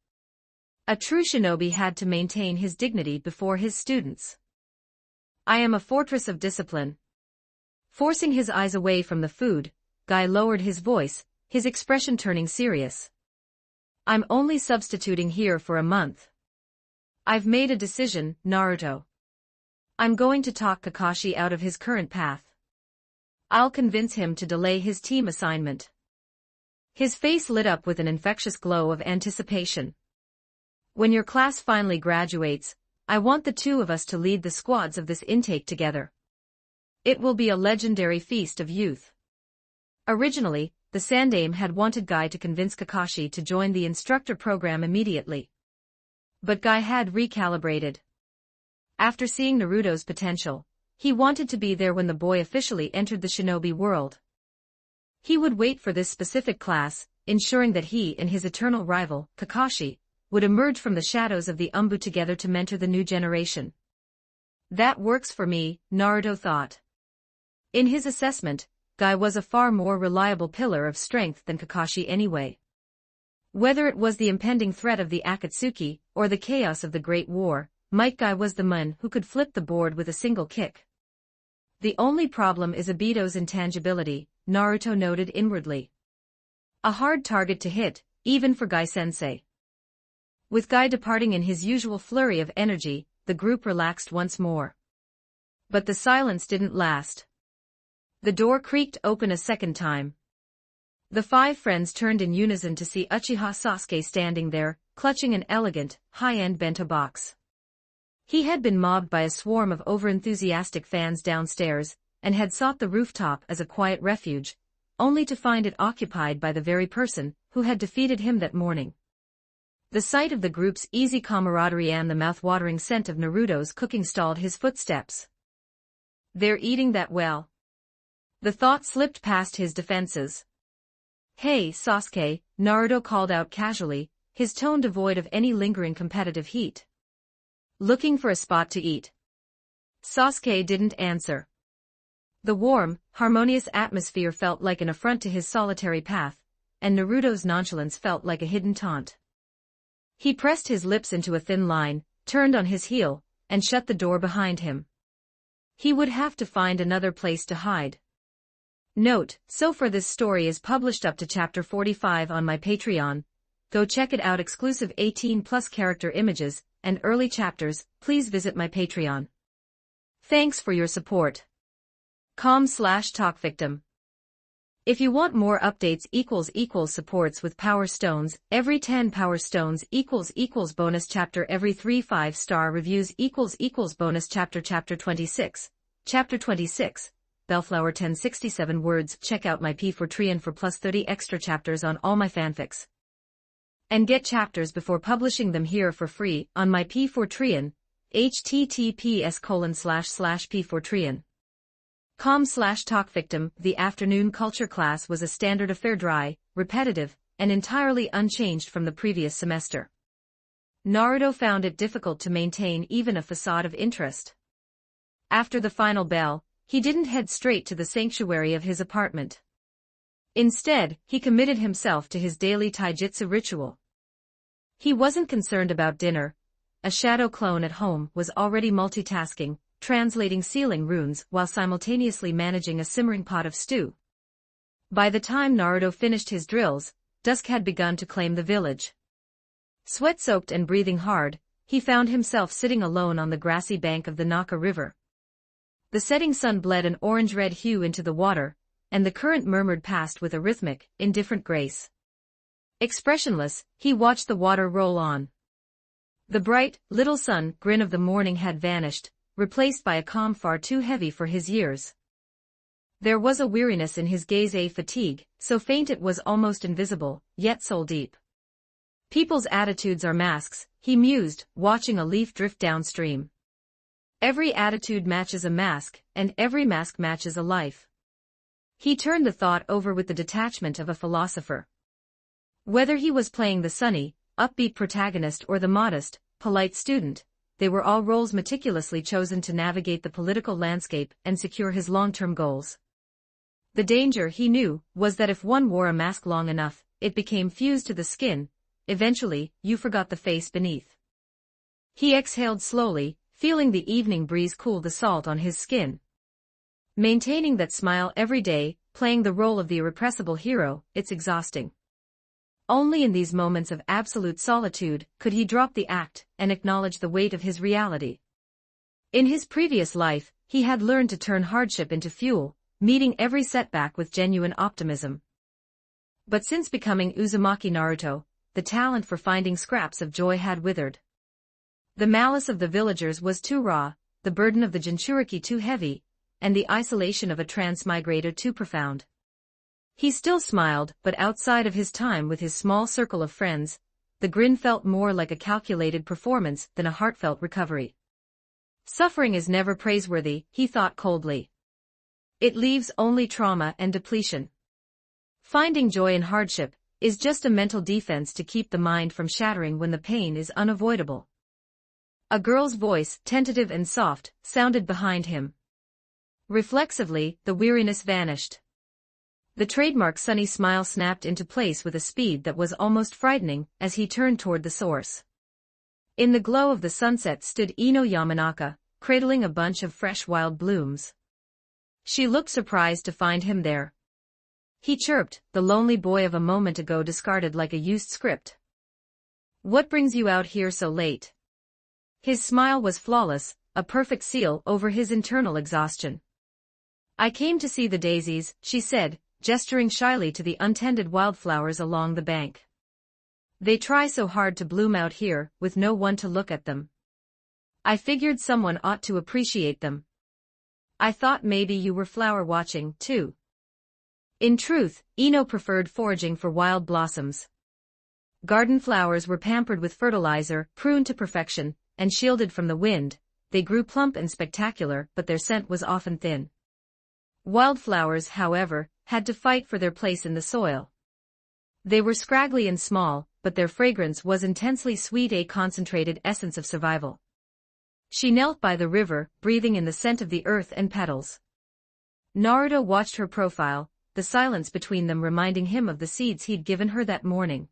A true shinobi had to maintain his dignity before his students. "I am a fortress of discipline." Forcing his eyes away from the food, Guy lowered his voice, his expression turning serious. "I'm only substituting here for a month. I've made a decision, Naruto. I'm going to talk Kakashi out of his current path. I'll convince him to delay his team assignment." His face lit up with an infectious glow of anticipation. "When your class finally graduates, I want the two of us to lead the squads of this intake together. It will be a legendary feast of youth." Originally, the Sandaime had wanted Guy to convince Kakashi to join the instructor program immediately. But Guy had recalibrated. After seeing Naruto's potential, he wanted to be there when the boy officially entered the shinobi world. He would wait for this specific class, ensuring that he and his eternal rival, Kakashi, would emerge from the shadows of the Umbu together to mentor the new generation. That works for me, Naruto thought. In his assessment, Guy was a far more reliable pillar of strength than Kakashi anyway. Whether it was the impending threat of the Akatsuki, or the chaos of the Great War, Might Guy was the man who could flip the board with a single kick. The only problem is Obito's intangibility, Naruto noted inwardly. A hard target to hit, even for Guy-sensei. With Guy departing in his usual flurry of energy, the group relaxed once more. But the silence didn't last. The door creaked open a second time. The five friends turned in unison to see Uchiha Sasuke standing there, clutching an elegant, high-end bento box. He had been mobbed by a swarm of overenthusiastic fans downstairs, and had sought the rooftop as a quiet refuge, only to find it occupied by the very person who had defeated him that morning. The sight of the group's easy camaraderie and the mouth-watering scent of Naruto's cooking stalled his footsteps. "They're eating that well." The thought slipped past his defenses. "Hey, Sasuke," Naruto called out casually, his tone devoid of any lingering competitive heat. "Looking for a spot to eat?" Sasuke didn't answer. The warm, harmonious atmosphere felt like an affront to his solitary path, and Naruto's nonchalance felt like a hidden taunt. He pressed his lips into a thin line, turned on his heel, and shut the door behind him. He would have to find another place to hide. Note, so far this story is published up to chapter 45 on my Patreon. Go check it out. Exclusive 18+ character images and early chapters. Please visit my Patreon. Thanks for your support. com/talkvictim. If you want more updates supports with Power Stones, every 10 Power Stones bonus chapter, every 3 5-star reviews bonus chapter. Chapter 26, Bellflower 1067 words. Check out my P4Trian for plus 30 extra chapters on all my fanfics. And get chapters before publishing them here for free on my P4Trian, https://p4trian. com/talkvictim. The afternoon culture class was a standard affair, dry, repetitive, and entirely unchanged from the previous semester. Naruto found it difficult to maintain even a facade of interest. After the final bell, he didn't head straight to the sanctuary of his apartment. Instead, he committed himself to his daily taijutsu ritual. He wasn't concerned about dinner. A shadow clone at home was already multitasking, translating sealing runes while simultaneously managing a simmering pot of stew. By the time Naruto finished his drills, dusk had begun to claim the village. Sweat-soaked and breathing hard, he found himself sitting alone on the grassy bank of the Naka River. The setting sun bled an orange-red hue into the water, and the current murmured past with a rhythmic, indifferent grace. Expressionless, he watched the water roll on. The bright, little sun grin of the morning had vanished, replaced by a calm far too heavy for his years. There was a weariness in his gaze, a fatigue, so faint it was almost invisible, yet soul-deep. People's attitudes are masks, he mused, watching a leaf drift downstream. Every attitude matches a mask, and every mask matches a life. He turned the thought over with the detachment of a philosopher. Whether he was playing the sunny, upbeat protagonist or the modest, polite student, they were all roles meticulously chosen to navigate the political landscape and secure his long-term goals. The danger, he knew, was that if one wore a mask long enough, it became fused to the skin. Eventually, you forgot the face beneath. He exhaled slowly, feeling the evening breeze cool the salt on his skin. Maintaining that smile every day, playing the role of the irrepressible hero, it's exhausting. Only in these moments of absolute solitude could he drop the act and acknowledge the weight of his reality. In his previous life, he had learned to turn hardship into fuel, meeting every setback with genuine optimism. But since becoming Uzumaki Naruto, the talent for finding scraps of joy had withered. The malice of the villagers was too raw, the burden of the Jinchuriki too heavy, and the isolation of a transmigrator too profound. He still smiled, but outside of his time with his small circle of friends, the grin felt more like a calculated performance than a heartfelt recovery. Suffering is never praiseworthy, he thought coldly. It leaves only trauma and depletion. Finding joy in hardship is just a mental defense to keep the mind from shattering when the pain is unavoidable. A girl's voice, tentative and soft, sounded behind him. Reflexively, the weariness vanished. The trademark sunny smile snapped into place with a speed that was almost frightening as he turned toward the source. In the glow of the sunset stood Ino Yamanaka, cradling a bunch of fresh wild blooms. She looked surprised to find him there. He chirped, the lonely boy of a moment ago discarded like a used script. "What brings you out here so late?" His smile was flawless, a perfect seal over his internal exhaustion. "I came to see the daisies," she said, gesturing shyly to the untended wildflowers along the bank. "They try so hard to bloom out here, with no one to look at them. I figured someone ought to appreciate them. I thought maybe you were flower watching, too." In truth, Ino preferred foraging for wild blossoms. Garden flowers were pampered with fertilizer, pruned to perfection, and shielded from the wind. They grew plump and spectacular, but their scent was often thin. Wildflowers, however, had to fight for their place in the soil. They were scraggly and small, but their fragrance was intensely sweet, a concentrated essence of survival. She knelt by the river, breathing in the scent of the earth and petals. Naruto watched her profile, the silence between them reminding him of the seeds he'd given her that morning.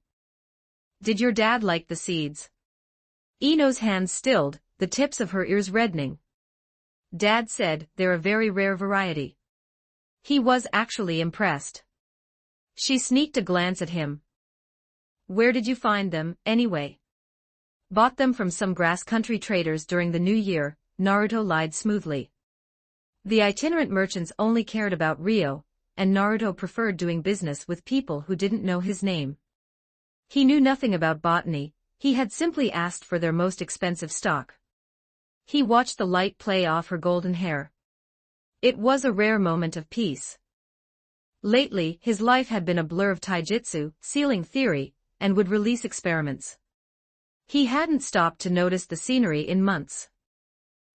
Did your dad like the seeds? Ino's hands stilled, the tips of her ears reddening. Dad said they're a very rare variety. He was actually impressed. She sneaked a glance at him. Where did you find them, anyway? Bought them from some grass country traders during the new year, Naruto lied smoothly. The itinerant merchants only cared about Rio, and Naruto preferred doing business with people who didn't know his name. He knew nothing about botany, he had simply asked for their most expensive stock. He watched the light play off her golden hair. It was a rare moment of peace. Lately, his life had been a blur of taijutsu, sealing theory, and would release experiments. He hadn't stopped to notice the scenery in months.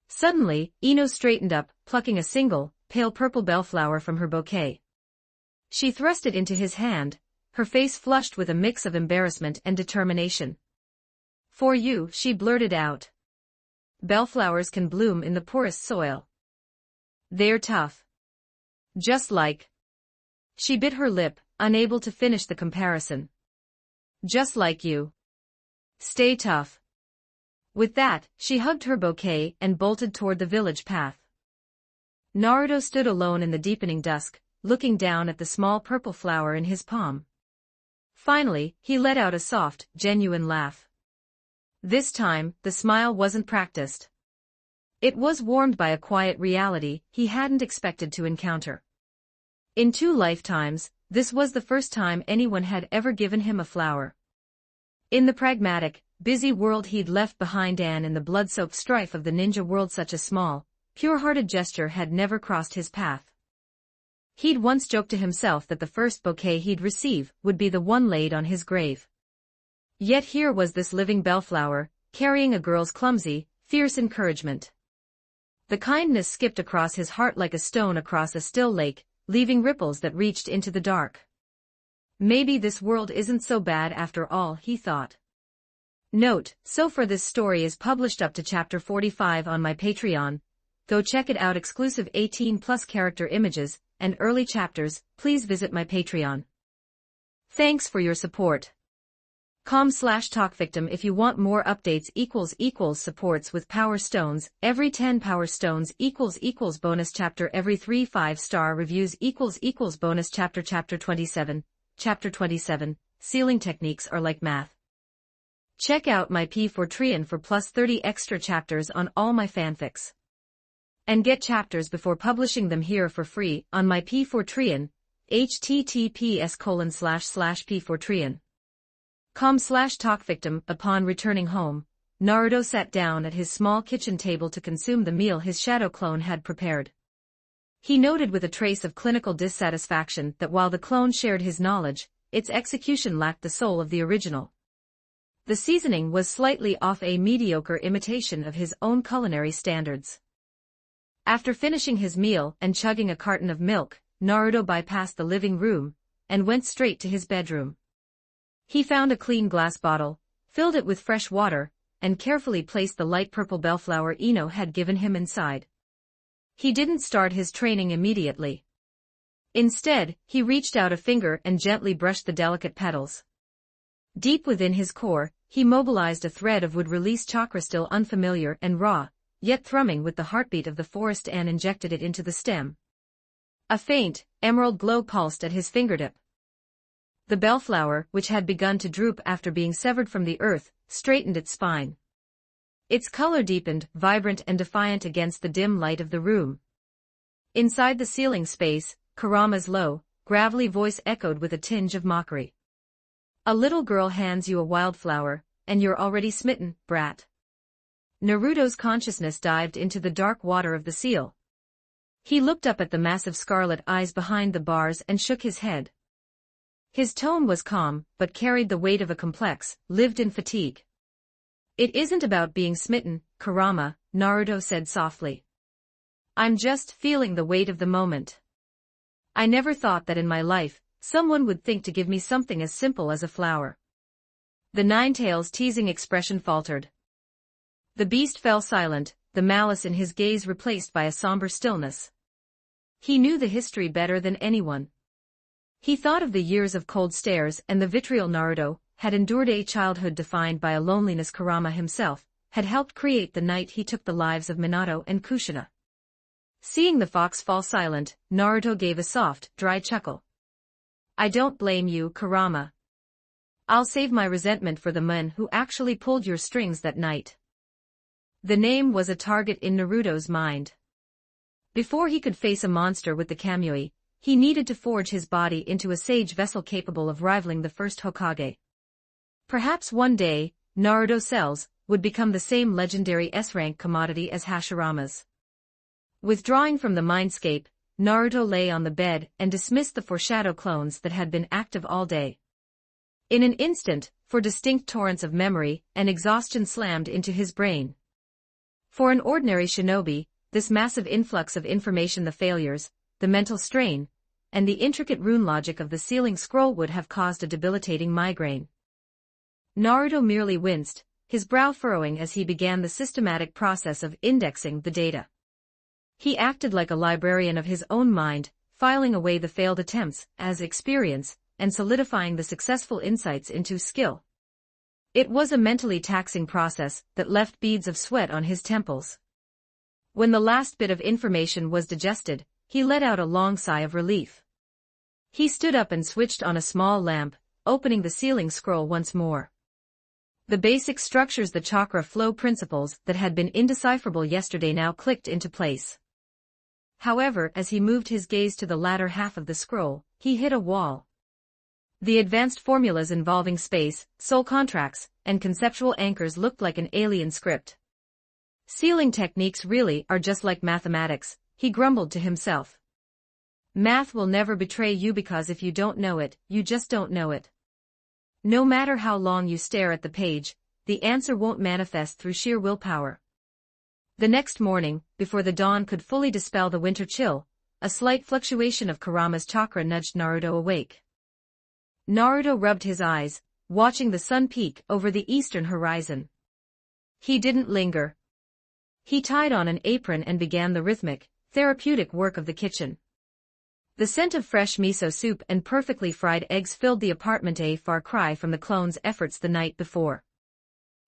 Suddenly, Ino straightened up, plucking a single, pale purple bellflower from her bouquet. She thrust it into his hand, her face flushed with a mix of embarrassment and determination. For you, she blurted out. Bellflowers can bloom in the poorest soil. They're tough. Just like. She bit her lip, unable to finish the comparison. Just like you. Stay tough. With that, she hugged her bouquet and bolted toward the village path. Naruto stood alone in the deepening dusk, looking down at the small purple flower in his palm. Finally, he let out a soft, genuine laugh. This time, the smile wasn't practiced. It was warmed by a quiet reality he hadn't expected to encounter. In 2 lifetimes, this was the first time anyone had ever given him a flower. In the pragmatic, busy world he'd left behind and in the blood-soaked strife of the ninja world, such a small, pure-hearted gesture had never crossed his path. He'd once joked to himself that the first bouquet he'd receive would be the one laid on his grave. Yet here was this living bellflower, carrying a girl's clumsy, fierce encouragement. The kindness skipped across his heart like a stone across a still lake, leaving ripples that reached into the dark. Maybe this world isn't so bad after all, he thought. Note, so far this story is published up to chapter 45 on my Patreon. Go check it out. Exclusive 18+ character images and early chapters. Please visit my Patreon. Thanks for your support. com/talkvictim if you want more updates. Supports with power stones. Every 10 power stones == bonus chapter. Every 3 5-star reviews == bonus chapter. Chapter 27 sealing techniques are like math. Check out my P4 for plus 30 extra chapters on all my fanfics. And get chapters before publishing them here for free on my P4 https://p4 com/talkvictim. Upon returning home, Naruto sat down at his small kitchen table to consume the meal his shadow clone had prepared. He noted with a trace of clinical dissatisfaction that while the clone shared his knowledge, its execution lacked the soul of the original. The seasoning was slightly off, a mediocre imitation of his own culinary standards. After finishing his meal and chugging a carton of milk, Naruto bypassed the living room and went straight to his bedroom. He found a clean glass bottle, filled it with fresh water, and carefully placed the light purple bellflower Ino had given him inside. He didn't start his training immediately. Instead, he reached out a finger and gently brushed the delicate petals. Deep within his core, he mobilized a thread of wood-release chakra still unfamiliar and raw, yet thrumming with the heartbeat of the forest, and injected it into the stem. A faint, emerald glow pulsed at his fingertip. The bellflower, which had begun to droop after being severed from the earth, straightened its spine. Its color deepened, vibrant and defiant against the dim light of the room. Inside the ceiling space, Kurama's low, gravelly voice echoed with a tinge of mockery. A little girl hands you a wildflower, and you're already smitten, brat. Naruto's consciousness dived into the dark water of the seal. He looked up at the massive scarlet eyes behind the bars and shook his head. His tone was calm, but carried the weight of a complex, lived-in fatigue. It isn't about being smitten, Kurama, Naruto said softly. I'm just feeling the weight of the moment. I never thought that in my life, someone would think to give me something as simple as a flower. The Ninetales' teasing expression faltered. The beast fell silent, the malice in his gaze replaced by a somber stillness. He knew the history better than anyone. He thought of the years of cold stares and the vitriol Naruto had endured, a childhood defined by a loneliness Kurama himself had helped create the night he took the lives of Minato and Kushina. Seeing the fox fall silent, Naruto gave a soft, dry chuckle. I don't blame you, Kurama. I'll save my resentment for the men who actually pulled your strings that night. The name was a target in Naruto's mind. Before he could face a monster with the Kamui, he needed to forge his body into a sage vessel capable of rivaling the first Hokage. Perhaps one day, Naruto cells would become the same legendary S-rank commodity as Hashirama's. Withdrawing from the mindscape, Naruto lay on the bed and dismissed the foreshadow clones that had been active all day. In an instant, four distinct torrents of memory and exhaustion slammed into his brain. For an ordinary shinobi, this massive influx of information, the failures, the mental strain, and the intricate rune logic of the sealing scroll would have caused a debilitating migraine. Naruto merely winced, his brow furrowing as he began the systematic process of indexing the data. He acted like a librarian of his own mind, filing away the failed attempts as experience, and solidifying the successful insights into skill. It was a mentally taxing process that left beads of sweat on his temples. When the last bit of information was digested, he let out a long sigh of relief. He stood up and switched on a small lamp, opening the sealing scroll once more. The basic structures, the chakra flow principles that had been indecipherable yesterday now clicked into place. However, as he moved his gaze to the latter half of the scroll, he hit a wall. The advanced formulas involving space, soul contracts, and conceptual anchors looked like an alien script. Sealing techniques really are just like mathematics, he grumbled to himself. Math will never betray you because if you don't know it, you just don't know it. No matter how long you stare at the page, the answer won't manifest through sheer willpower. The next morning, before the dawn could fully dispel the winter chill, a slight fluctuation of Kurama's chakra nudged Naruto awake. Naruto rubbed his eyes, watching the sun peek over the eastern horizon. He didn't linger. He tied on an apron and began the rhythmic, therapeutic work of the kitchen. The scent of fresh miso soup and perfectly fried eggs filled the apartment, a far cry from the clones' efforts the night before.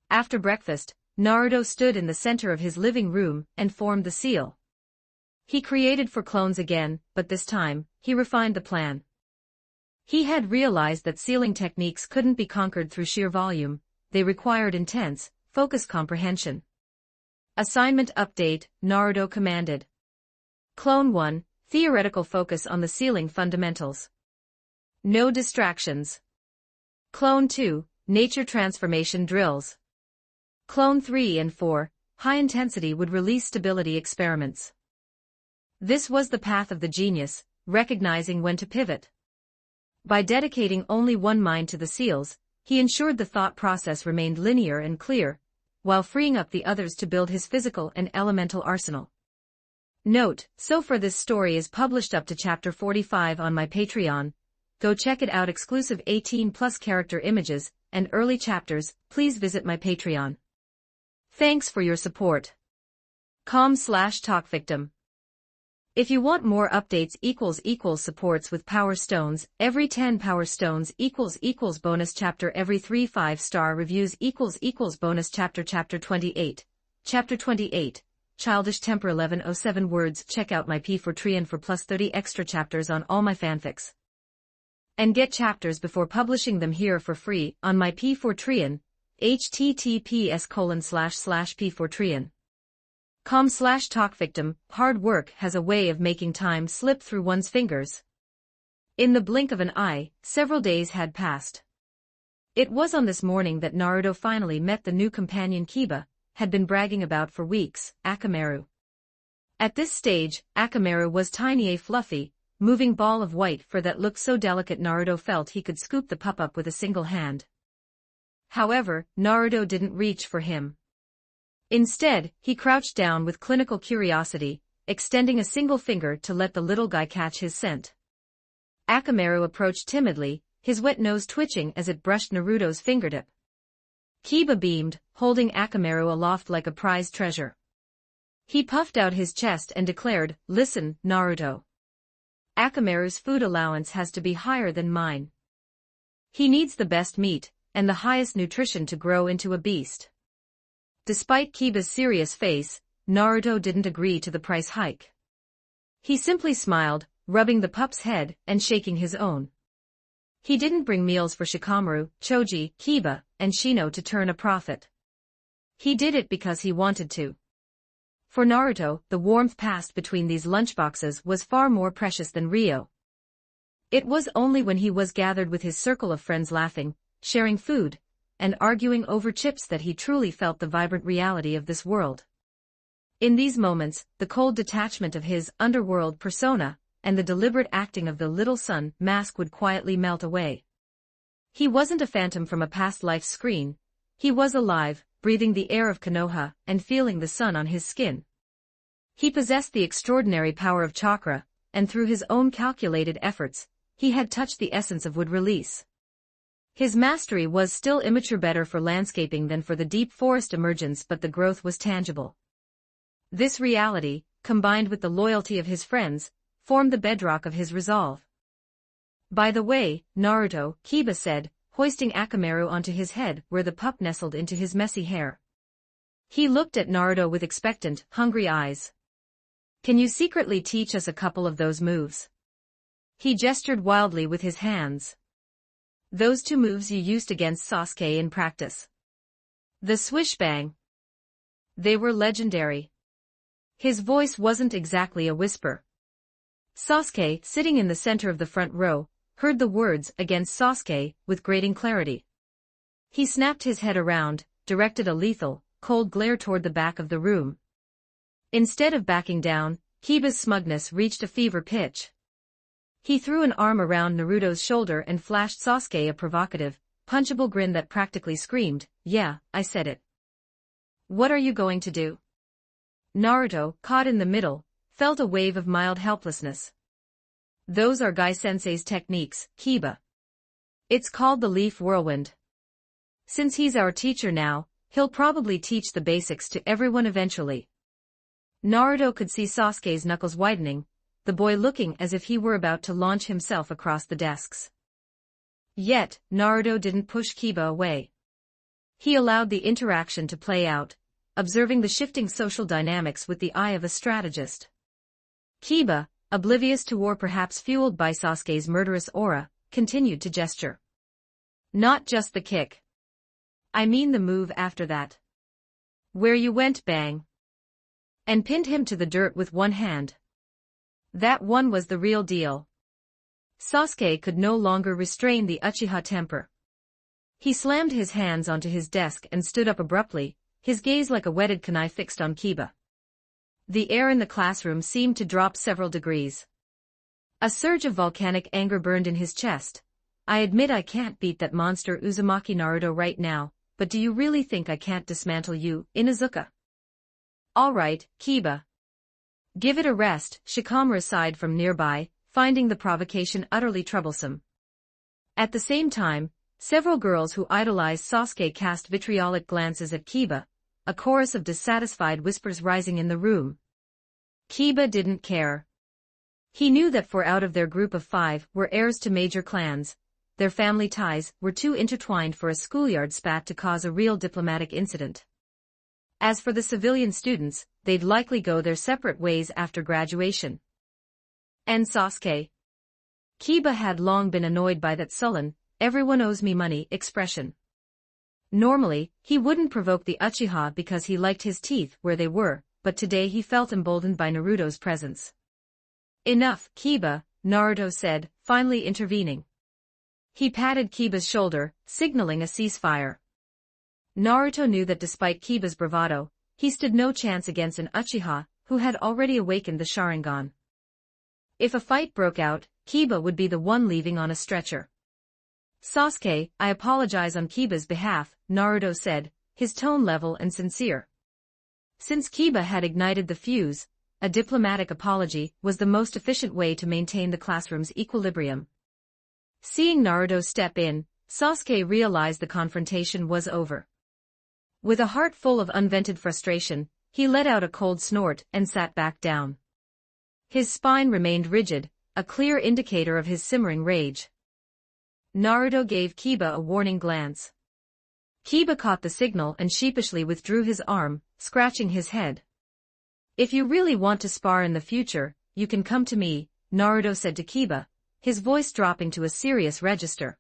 After breakfast, Naruto stood in the center of his living room and formed the seal. He created four clones again, but this time, he refined the plan. He had realized that sealing techniques couldn't be conquered through sheer volume, they required intense, focused comprehension. Assignment update, Naruto commanded. Clone 1, theoretical focus on the sealing fundamentals. No distractions. Clone 2, nature transformation drills. Clone 3 and 4, high-intensity would release stability experiments. This was the path of the genius, recognizing when to pivot. By dedicating only one mind to the seals, he ensured the thought process remained linear and clear, while freeing up the others to build his physical and elemental arsenal. Note, so far this story is published up to chapter 45 on my Patreon. Go check it out. Exclusive 18+ character images and early chapters. Please visit my Patreon. Thanks for your support. com/talkvictim. If you want more updates == supports with Power Stones, every 10 Power Stones == bonus chapter, every 3 5-star reviews == bonus chapter. Chapter 28. Chapter 28. Childish Temper 1107 words. Check out my P4Trian for plus 30 extra chapters on all my fanfics. And get chapters before publishing them here for free on my P4Trian, https://p4trian. com/talkvictim. Hard work has a way of making time slip through one's fingers. In the blink of an eye, several days had passed. It was on this morning that Naruto finally met the new companion Kiba had been bragging about for weeks, Akamaru. At this stage, Akamaru was tiny, a fluffy, moving ball of white fur that looked so delicate Naruto felt he could scoop the pup up with a single hand. However, Naruto didn't reach for him. Instead, he crouched down with clinical curiosity, extending a single finger to let the little guy catch his scent. Akamaru approached timidly, his wet nose twitching as it brushed Naruto's fingertip. Kiba beamed, holding Akamaru aloft like a prized treasure. He puffed out his chest and declared, "Listen, Naruto. Akamaru's food allowance has to be higher than mine. He needs the best meat, and the highest nutrition to grow into a beast." Despite Kiba's serious face, Naruto didn't agree to the price hike. He simply smiled, rubbing the pup's head and shaking his own. He didn't bring meals for Shikamaru, Choji, Kiba, and Shino to turn a profit. He did it because he wanted to. For Naruto, the warmth passed between these lunchboxes was far more precious than Rio. It was only when he was gathered with his circle of friends laughing, sharing food, and arguing over chips that he truly felt the vibrant reality of this world. In these moments, the cold detachment of his underworld persona and the deliberate acting of the little sun mask would quietly melt away. He wasn't a phantom from a past life's screen. He was alive, breathing the air of Konoha and feeling the sun on his skin. He possessed the extraordinary power of chakra, and through his own calculated efforts, he had touched the essence of wood release. His mastery was still immature, better for landscaping than for the deep forest emergence, but the growth was tangible. This reality, combined with the loyalty of his friends, formed the bedrock of his resolve. "By the way, Naruto," Kiba said, hoisting Akamaru onto his head where the pup nestled into his messy hair. He looked at Naruto with expectant, hungry eyes. "Can you secretly teach us a couple of those moves?" He gestured wildly with his hands. "Those 2 moves you used against Sasuke in practice. The swish bang. They were legendary." His voice wasn't exactly a whisper. Sasuke, sitting in the center of the front row, heard the words "against Sasuke" with grating clarity. He snapped his head around, directed a lethal, cold glare toward the back of the room. Instead of backing down, Kiba's smugness reached a fever pitch. He threw an arm around Naruto's shoulder and flashed Sasuke a provocative, punchable grin that practically screamed, "Yeah, I said it." "What are you going to do?" Naruto, caught in the middle, felt a wave of mild helplessness. "Those are Gai-sensei's techniques, Kiba. It's called the Leaf Whirlwind. Since he's our teacher now, he'll probably teach the basics to everyone eventually." Naruto could see Sasuke's knuckles widening, the boy looking as if he were about to launch himself across the desks. Yet, Naruto didn't push Kiba away. He allowed the interaction to play out, observing the shifting social dynamics with the eye of a strategist. Kiba, oblivious to or perhaps fueled by Sasuke's murderous aura, continued to gesture. "Not just the kick. I mean the move after that. Where you went bang. And pinned him to the dirt with one hand. That one was the real deal." Sasuke could no longer restrain the Uchiha temper. He slammed his hands onto his desk and stood up abruptly, his gaze like a whetted kunai fixed on Kiba. The air in the classroom seemed to drop several degrees. A surge of volcanic anger burned in his chest. "I admit I can't beat that monster Uzumaki Naruto right now, but do you really think I can't dismantle you, Inuzuka?" "All right, Kiba. Give it a rest," Shikamaru sighed from nearby, finding the provocation utterly troublesome. At the same time, several girls who idolized Sasuke cast vitriolic glances at Kiba, a chorus of dissatisfied whispers rising in the room. Kiba didn't care. He knew that 4 out of their group of 5 were heirs to major clans. Their family ties were too intertwined for a schoolyard spat to cause a real diplomatic incident. As for the civilian students, they'd likely go their separate ways after graduation. And Sasuke? Kiba had long been annoyed by that sullen, "everyone owes me money" expression. Normally, he wouldn't provoke the Uchiha because he liked his teeth where they were, but today he felt emboldened by Naruto's presence. "Enough, Kiba," Naruto said, finally intervening. He patted Kiba's shoulder, signaling a ceasefire. Naruto knew that despite Kiba's bravado, he stood no chance against an Uchiha who had already awakened the Sharingan. If a fight broke out, Kiba would be the one leaving on a stretcher. "Sasuke, I apologize on Kiba's behalf," Naruto said, his tone level and sincere. Since Kiba had ignited the fuse, a diplomatic apology was the most efficient way to maintain the classroom's equilibrium. Seeing Naruto step in, Sasuke realized the confrontation was over. With a heart full of unvented frustration, He let out a cold snort and sat back down. His spine remained rigid, a clear indicator of his simmering rage. Naruto gave Kiba a warning glance. Kiba caught the signal and sheepishly withdrew his arm, scratching his head. "If you really want to spar in the future, you can come to me," Naruto said to Kiba, his voice dropping to a serious register.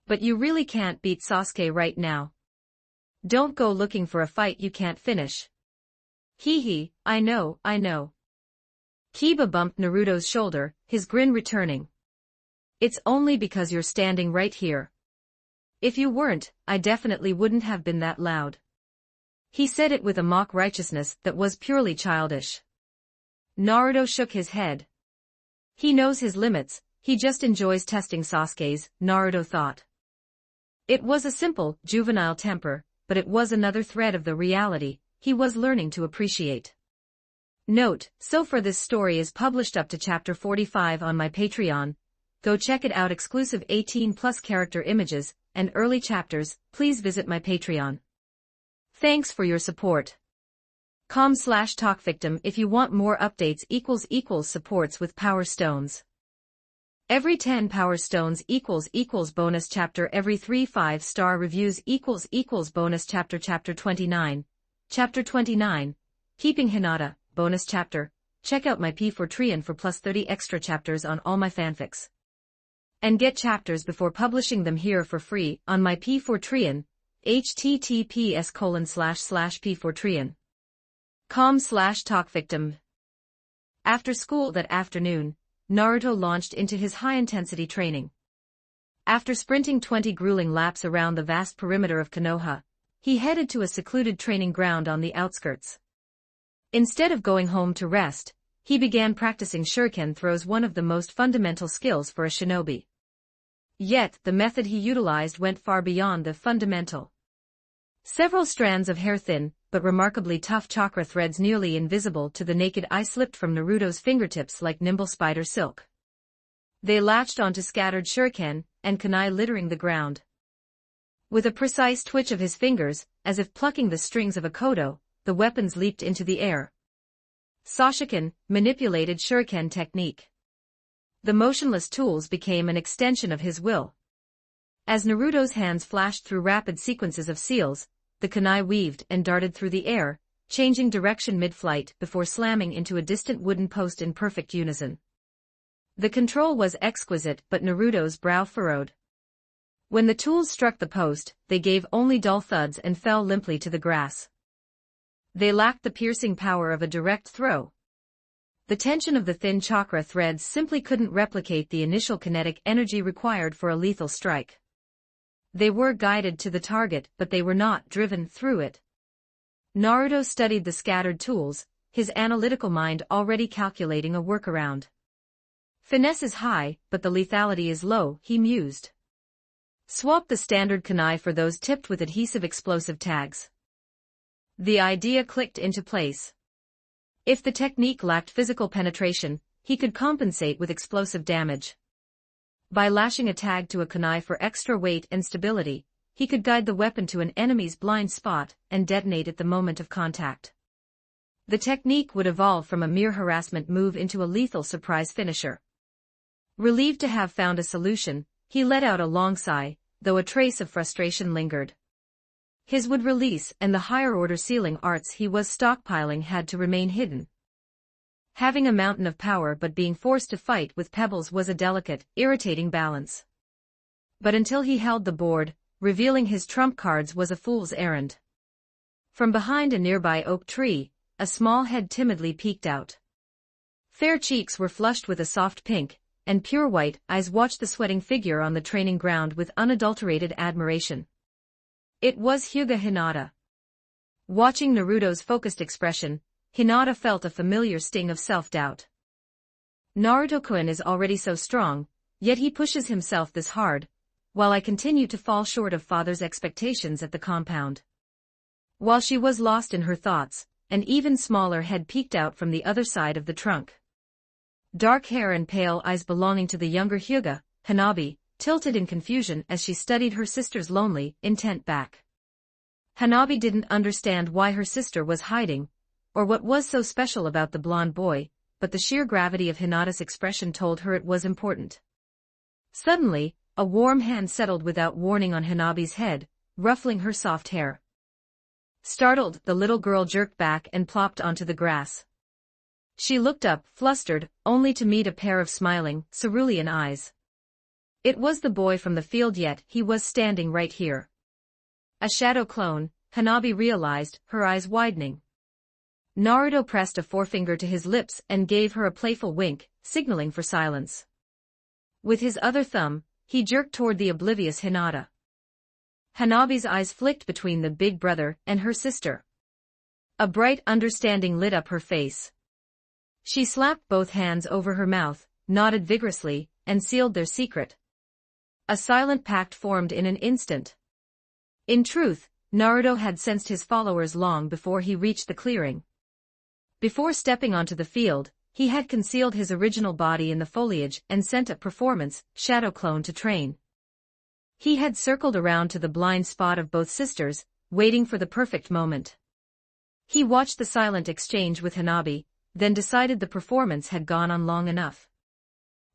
"But you really can't beat Sasuke right now. Don't go looking for a fight you can't finish." "Hee hee, I know. Kiba bumped Naruto's shoulder, his grin returning. "It's only because you're standing right here. If you weren't, I definitely wouldn't have been that loud." He said it with a mock righteousness that was purely childish. Naruto shook his head. He knows his limits, he just enjoys testing Sasuke's, Naruto thought. It was a simple, juvenile temper, but it was another thread of the reality he was learning to appreciate. Note, so far this story is published up to chapter 45 on my Patreon. Go check it out. Exclusive 18+ character images and early chapters. Please visit my Patreon. Thanks for your support. com/talkvictim if you want more updates. Supports with Power Stones. Every 10 Power Stones == bonus chapter. Every 3 5-star reviews == bonus chapter. Chapter 29. Chapter 29. Keeping Hinata, bonus chapter. Check out my P4 for plus 30 extra chapters on all my fanfics. And get chapters before publishing them here for free on my P4 https://p4 com/talkvictim. After school that afternoon, Naruto launched into his high-intensity training. After sprinting 20 grueling laps around the vast perimeter of Konoha, he headed to a secluded training ground on the outskirts. Instead of going home to rest, he began practicing shuriken throws, one of the most fundamental skills for a shinobi. Yet, the method he utilized went far beyond the fundamental. Several strands of hair-thin, but remarkably tough chakra threads nearly invisible to the naked eye slipped from Naruto's fingertips like nimble spider silk. They latched onto scattered shuriken and kunai littering the ground. With a precise twitch of his fingers, as if plucking the strings of a koto, the weapons leaped into the air. Sashiken, manipulated shuriken technique. The motionless tools became an extension of his will. As Naruto's hands flashed through rapid sequences of seals, the kunai weaved and darted through the air, changing direction mid-flight before slamming into a distant wooden post in perfect unison. The control was exquisite, but Naruto's brow furrowed. When the tools struck the post, they gave only dull thuds and fell limply to the grass. They lacked the piercing power of a direct throw. The tension of the thin chakra threads simply couldn't replicate the initial kinetic energy required for a lethal strike. They were guided to the target, but they were not driven through it. Naruto studied the scattered tools, his analytical mind already calculating a workaround. Finesse is high, but the lethality is low, he mused. Swap the standard kunai for those tipped with adhesive explosive tags. The idea clicked into place. If the technique lacked physical penetration, he could compensate with explosive damage. By lashing a tag to a kunai for extra weight and stability, he could guide the weapon to an enemy's blind spot and detonate at the moment of contact. The technique would evolve from a mere harassment move into a lethal surprise finisher. Relieved to have found a solution, he let out a long sigh, though a trace of frustration lingered. His would release and the higher-order sealing arts he was stockpiling had to remain hidden. Having a mountain of power but being forced to fight with pebbles was a delicate, irritating balance. But until he held the board, revealing his trump cards was a fool's errand. From behind a nearby oak tree, a small head timidly peeked out. Fair cheeks were flushed with a soft pink, and pure white eyes watched the sweating figure on the training ground with unadulterated admiration. It was Hyuga Hinata. Watching Naruto's focused expression, Hinata felt a familiar sting of self-doubt. Naruto-kun is already so strong, yet he pushes himself this hard, while I continue to fall short of father's expectations at the compound. While she was lost in her thoughts, an even smaller head peeked out from the other side of the trunk. Dark hair and pale eyes belonging to the younger Hyuga, Hanabi, tilted in confusion as she studied her sister's lonely, intent back. Hanabi didn't understand why her sister was hiding, or what was so special about the blonde boy, but the sheer gravity of Hinata's expression told her it was important. Suddenly, a warm hand settled without warning on Hanabi's head, ruffling her soft hair. Startled, the little girl jerked back and plopped onto the grass. She looked up, flustered, only to meet a pair of smiling, cerulean eyes. It was the boy from the field, yet he was standing right here. A shadow clone, Hanabi realized, her eyes widening. Naruto pressed a forefinger to his lips and gave her a playful wink, signaling for silence. With his other thumb, he jerked toward the oblivious Hinata. Hanabi's eyes flicked between the big brother and her sister. A bright understanding lit up her face. She slapped both hands over her mouth, nodded vigorously, and sealed their secret. A silent pact formed in an instant. In truth, Naruto had sensed his followers long before he reached the clearing. Before stepping onto the field, he had concealed his original body in the foliage and sent a performance shadow clone to train. He had circled around to the blind spot of both sisters, waiting for the perfect moment. He watched the silent exchange with Hanabi, then decided the performance had gone on long enough.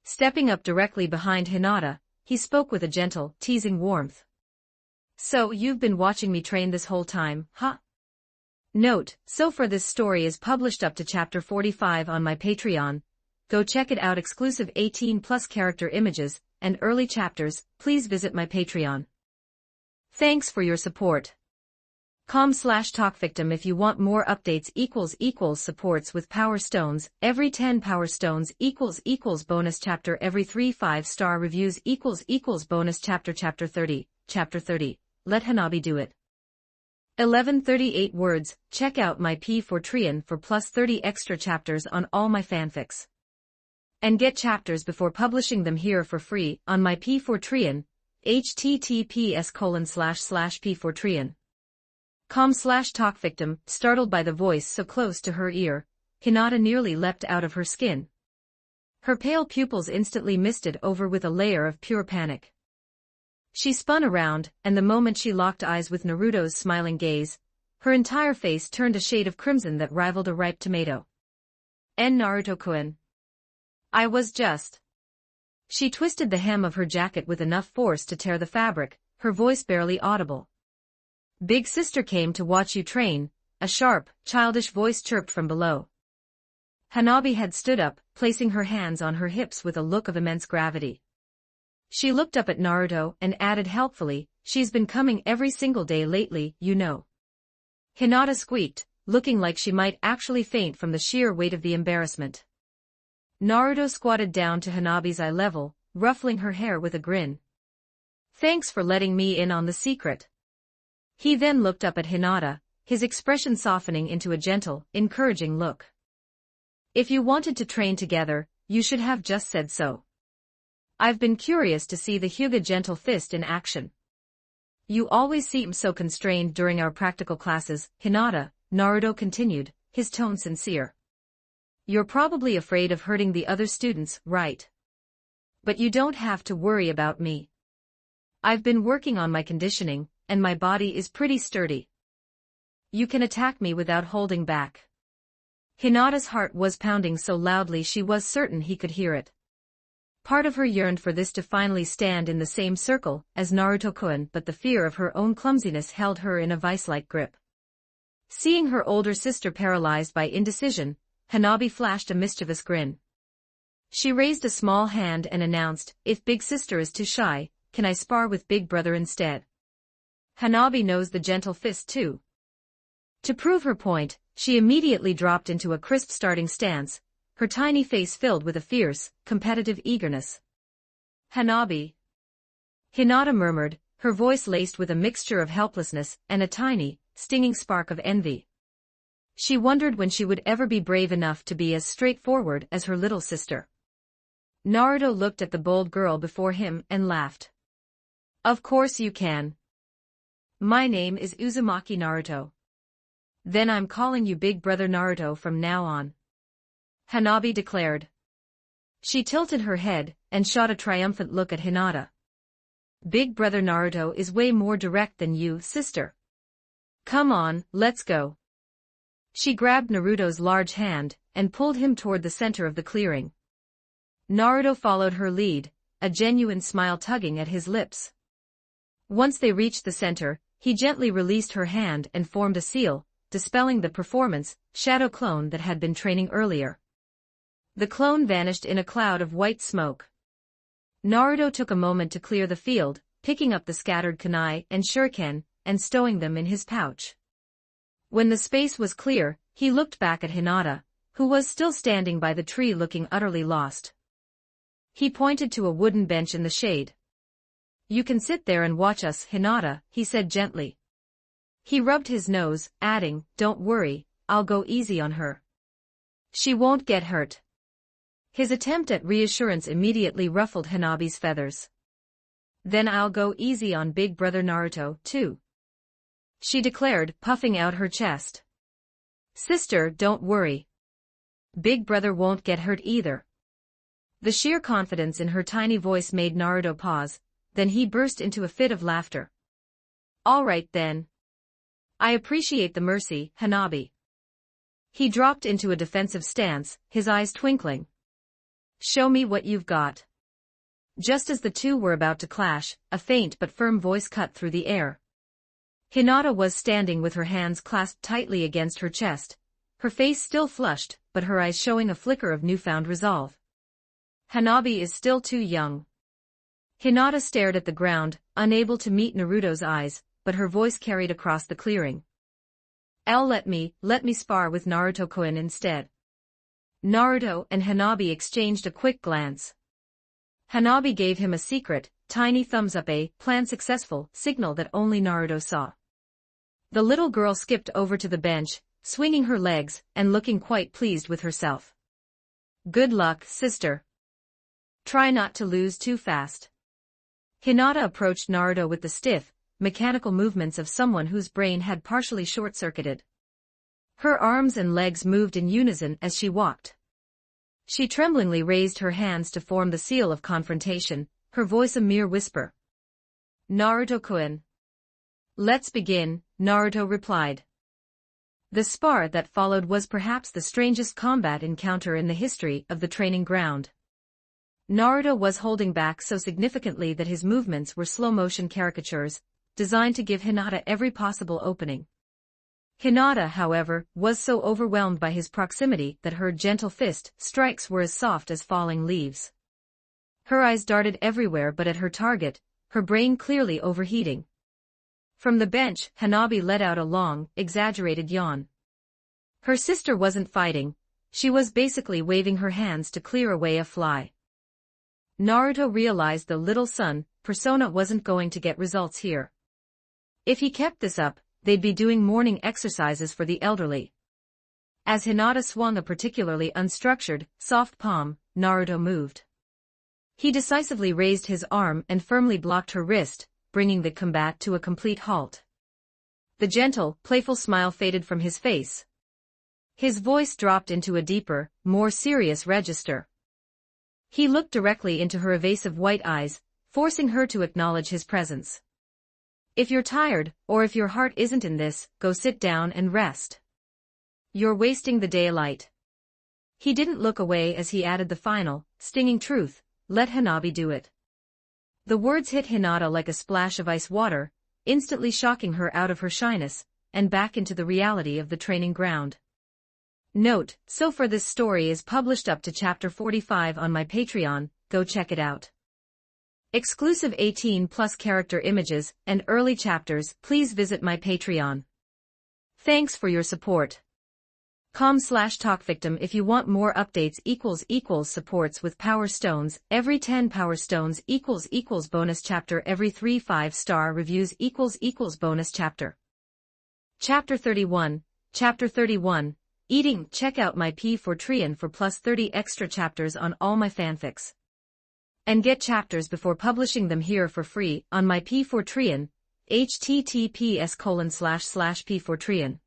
Stepping up directly behind Hinata, he spoke with a gentle, teasing warmth. "So you've been watching me train this whole time, huh?" Note, so far this story is published up to chapter 45 on my Patreon. Go check it out. Exclusive 18+ character images and early chapters. Please visit my Patreon. Thanks for your support. com/talkvictim if you want more updates. Supports with Power Stones. Every 10 Power Stones bonus chapter. Every 3 5-star reviews bonus chapter. Chapter 30. Chapter 30. Let Hanabi do it. 1138 words. Check out my P4 for plus 30 extra chapters on all my fanfics. And get chapters before publishing them here for free on my P4 https://p4 com/talkvictim. Startled by the voice so close to her ear, Hinata nearly leapt out of her skin. Her pale pupils instantly misted over with a layer of pure panic. She spun around, and the moment she locked eyes with Naruto's smiling gaze, her entire face turned a shade of crimson that rivaled a ripe tomato. Naruto-kun. I was just. She twisted the hem of her jacket with enough force to tear the fabric, her voice barely audible. Big sister came to watch you train, a sharp, childish voice chirped from below. Hanabi had stood up, placing her hands on her hips with a look of immense gravity. She looked up at Naruto and added helpfully, "She's been coming every single day lately, you know." Hinata squeaked, looking like she might actually faint from the sheer weight of the embarrassment. Naruto squatted down to Hanabi's eye level, ruffling her hair with a grin. "Thanks for letting me in on the secret." He then looked up at Hinata, his expression softening into a gentle, encouraging look. "If you wanted to train together, you should have just said so. I've been curious to see the Hyuga gentle fist in action. You always seem so constrained during our practical classes, Hinata," Naruto continued, his tone sincere. "You're probably afraid of hurting the other students, right? But you don't have to worry about me. I've been working on my conditioning, and my body is pretty sturdy. You can attack me without holding back." Hinata's heart was pounding so loudly she was certain he could hear it. Part of her yearned for this to finally stand in the same circle as Naruto-kun, but the fear of her own clumsiness held her in a vice-like grip. Seeing her older sister paralyzed by indecision, Hanabi flashed a mischievous grin. She raised a small hand and announced, "If big sister is too shy, can I spar with big brother instead?" Hanabi knows the gentle fist too. To prove her point, she immediately dropped into a crisp starting stance, her tiny face filled with a fierce, competitive eagerness. "Hanabi." Hinata murmured, her voice laced with a mixture of helplessness and a tiny, stinging spark of envy. She wondered when she would ever be brave enough to be as straightforward as her little sister. Naruto looked at the bold girl before him and laughed. "Of course you can. My name is Uzumaki Naruto. Then I'm calling you Big Brother Naruto from now on," Hanabi declared. She tilted her head and shot a triumphant look at Hinata. "Big Brother Naruto is way more direct than you, sister. Come on, let's go." She grabbed Naruto's large hand and pulled him toward the center of the clearing. Naruto followed her lead, a genuine smile tugging at his lips. Once they reached the center, he gently released her hand and formed a seal, dispelling the performance shadow clone that had been training earlier. The clone vanished in a cloud of white smoke. Naruto took a moment to clear the field, picking up the scattered kunai and shuriken, and stowing them in his pouch. When the space was clear, he looked back at Hinata, who was still standing by the tree looking utterly lost. He pointed to a wooden bench in the shade. "You can sit there and watch us, Hinata," he said gently. He rubbed his nose, adding, "Don't worry, I'll go easy on her. She won't get hurt." His attempt at reassurance immediately ruffled Hanabi's feathers. "Then I'll go easy on big brother Naruto, too," she declared, puffing out her chest. "Sister, don't worry. Big brother won't get hurt either." The sheer confidence in her tiny voice made Naruto pause, then he burst into a fit of laughter. "All right then. I appreciate the mercy, Hanabi." He dropped into a defensive stance, his eyes twinkling. "Show me what you've got." Just as the two were about to clash, a faint but firm voice cut through the air. Hinata was standing with her hands clasped tightly against her chest, her face still flushed, but her eyes showing a flicker of newfound resolve. "Hanabi is still too young." Hinata stared at the ground, unable to meet Naruto's eyes, but her voice carried across the clearing. Let me spar with Naruto-kun instead." Naruto and Hanabi exchanged a quick glance. Hanabi gave him a secret, tiny thumbs up, a plan successful signal that only Naruto saw. The little girl skipped over to the bench, swinging her legs and looking quite pleased with herself. "Good luck, sister. Try not to lose too fast." Hinata approached Naruto with the stiff, mechanical movements of someone whose brain had partially short-circuited. Her arms and legs moved in unison as she walked. She tremblingly raised her hands to form the seal of confrontation, her voice a mere whisper. "Naruto-kun." "Let's begin," Naruto replied. The spar that followed was perhaps the strangest combat encounter in the history of the training ground. Naruto was holding back so significantly that his movements were slow-motion caricatures, designed to give Hinata every possible opening. Hinata, however, was so overwhelmed by his proximity that her gentle fist strikes were as soft as falling leaves. Her eyes darted everywhere but at her target, her brain clearly overheating. From the bench, Hanabi let out a long, exaggerated yawn. Her sister wasn't fighting, she was basically waving her hands to clear away a fly. Naruto realized the little son persona wasn't going to get results here. If he kept this up, they'd be doing morning exercises for the elderly. As Hinata swung a particularly unstructured, soft palm, Naruto moved. He decisively raised his arm and firmly blocked her wrist, bringing the combat to a complete halt. The gentle, playful smile faded from his face. His voice dropped into a deeper, more serious register. He looked directly into her evasive white eyes, forcing her to acknowledge his presence. "If you're tired, or if your heart isn't in this, go sit down and rest. You're wasting the daylight." He didn't look away as he added the final, stinging truth, "Let Hanabi do it." The words hit Hinata like a splash of ice water, instantly shocking her out of her shyness, and back into the reality of the training ground. Note, so far this story is published up to chapter 45 on my Patreon, go check it out. Exclusive 18+ character images and early chapters, please visit my Patreon. Thanks for your support. com/talkvictim if you want more updates == supports with Power Stones, every 10 Power Stones == bonus chapter every 3 5-star reviews == bonus chapter. Chapter 31, Eating. Check out my P4 for plus 30 extra chapters on all my fanfics. And get chapters before publishing them here for free on my P4 https://p4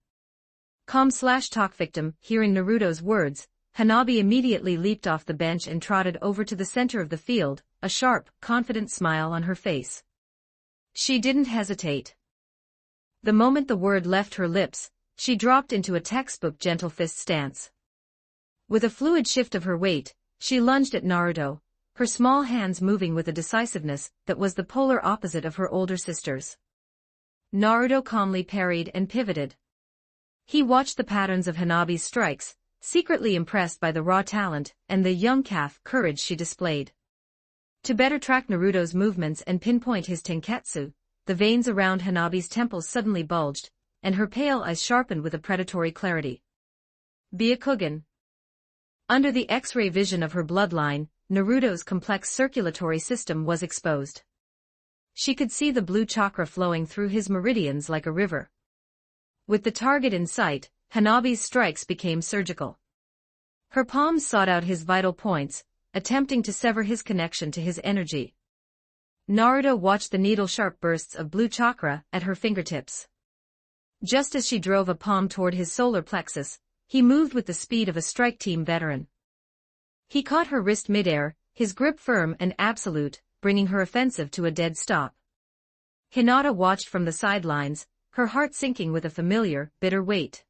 com/talkvictim. Hearing Naruto's words, Hanabi immediately leaped off the bench and trotted over to the center of the field, a sharp, confident smile on her face. She didn't hesitate. The moment the word left her lips, she dropped into a textbook gentle fist stance. With a fluid shift of her weight, she lunged at Naruto, her small hands moving with a decisiveness that was the polar opposite of her older sister's. Naruto calmly parried and pivoted. He watched the patterns of Hanabi's strikes, secretly impressed by the raw talent and the young calf courage she displayed. To better track Naruto's movements and pinpoint his tenketsu, the veins around Hanabi's temples suddenly bulged, and her pale eyes sharpened with a predatory clarity. Byakugan. Under the X-ray vision of her bloodline, Naruto's complex circulatory system was exposed. She could see the blue chakra flowing through his meridians like a river. With the target in sight, Hanabi's strikes became surgical. Her palms sought out his vital points, attempting to sever his connection to his energy. Naruto watched the needle-sharp bursts of blue chakra at her fingertips. Just as she drove a palm toward his solar plexus, he moved with the speed of a strike team veteran. He caught her wrist midair, his grip firm and absolute, bringing her offensive to a dead stop. Hinata watched from the sidelines, her heart sinking with a familiar, bitter weight.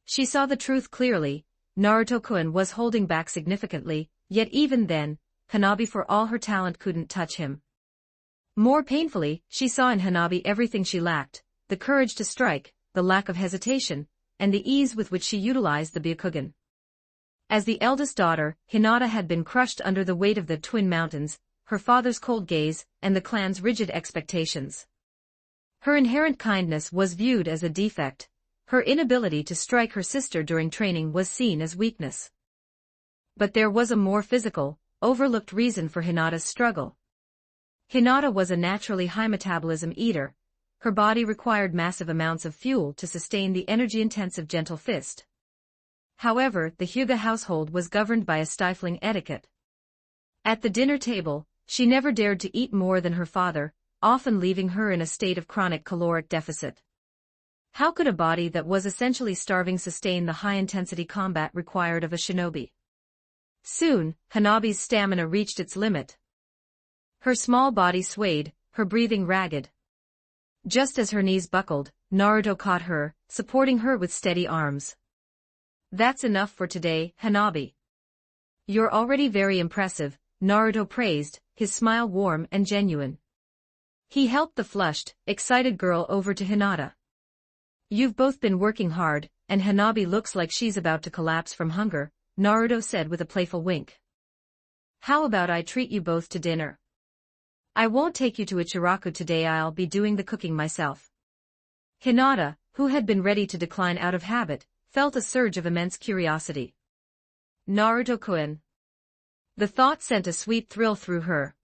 She saw the truth clearly. Naruto-kun was holding back significantly, yet even then, Hanabi for all her talent couldn't touch him. More painfully, she saw in Hanabi everything she lacked, the courage to strike, the lack of hesitation, and the ease with which she utilized the Byakugan. As the eldest daughter, Hinata had been crushed under the weight of the twin mountains, her father's cold gaze, and the clan's rigid expectations. Her inherent kindness was viewed as a defect. Her inability to strike her sister during training was seen as weakness. But there was a more physical, overlooked reason for Hinata's struggle. Hinata was a naturally high metabolism eater. Her body required massive amounts of fuel to sustain the energy-intensive gentle fist. However, the Hyuga household was governed by a stifling etiquette. At the dinner table, she never dared to eat more than her father, often leaving her in a state of chronic caloric deficit. How could a body that was essentially starving sustain the high-intensity combat required of a shinobi? Soon, Hanabi's stamina reached its limit. Her small body swayed, her breathing ragged. Just as her knees buckled, Naruto caught her, supporting her with steady arms. "That's enough for today, Hanabi. You're already very impressive," Naruto praised, his smile warm and genuine. He helped the flushed, excited girl over to Hinata. "You've both been working hard, and Hanabi looks like she's about to collapse from hunger," Naruto said with a playful wink. "How about I treat you both to dinner? I won't take you to Ichiraku today, I'll be doing the cooking myself." Hinata, who had been ready to decline out of habit, felt a surge of immense curiosity. Naruto-kun. The thought sent a sweet thrill through her.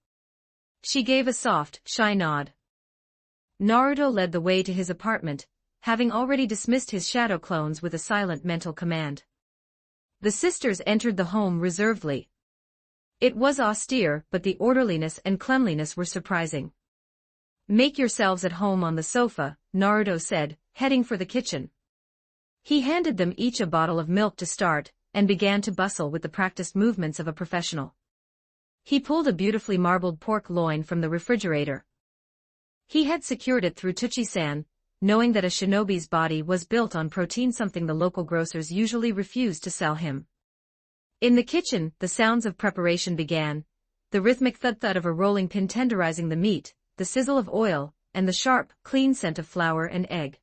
She gave a soft, shy nod. Naruto led the way to his apartment, having already dismissed his shadow clones with a silent mental command. The sisters entered the home reservedly. It was austere, but the orderliness and cleanliness were surprising. "Make yourselves at home on the sofa," Naruto said, heading for the kitchen. He handed them each a bottle of milk to start, and began to bustle with the practiced movements of a professional. He pulled a beautifully marbled pork loin from the refrigerator. He had secured it through Tuchi-san, knowing that a shinobi's body was built on protein, something the local grocers usually refused to sell him. In the kitchen, the sounds of preparation began, the rhythmic thud-thud of a rolling pin tenderizing the meat, the sizzle of oil, and the sharp, clean scent of flour and egg.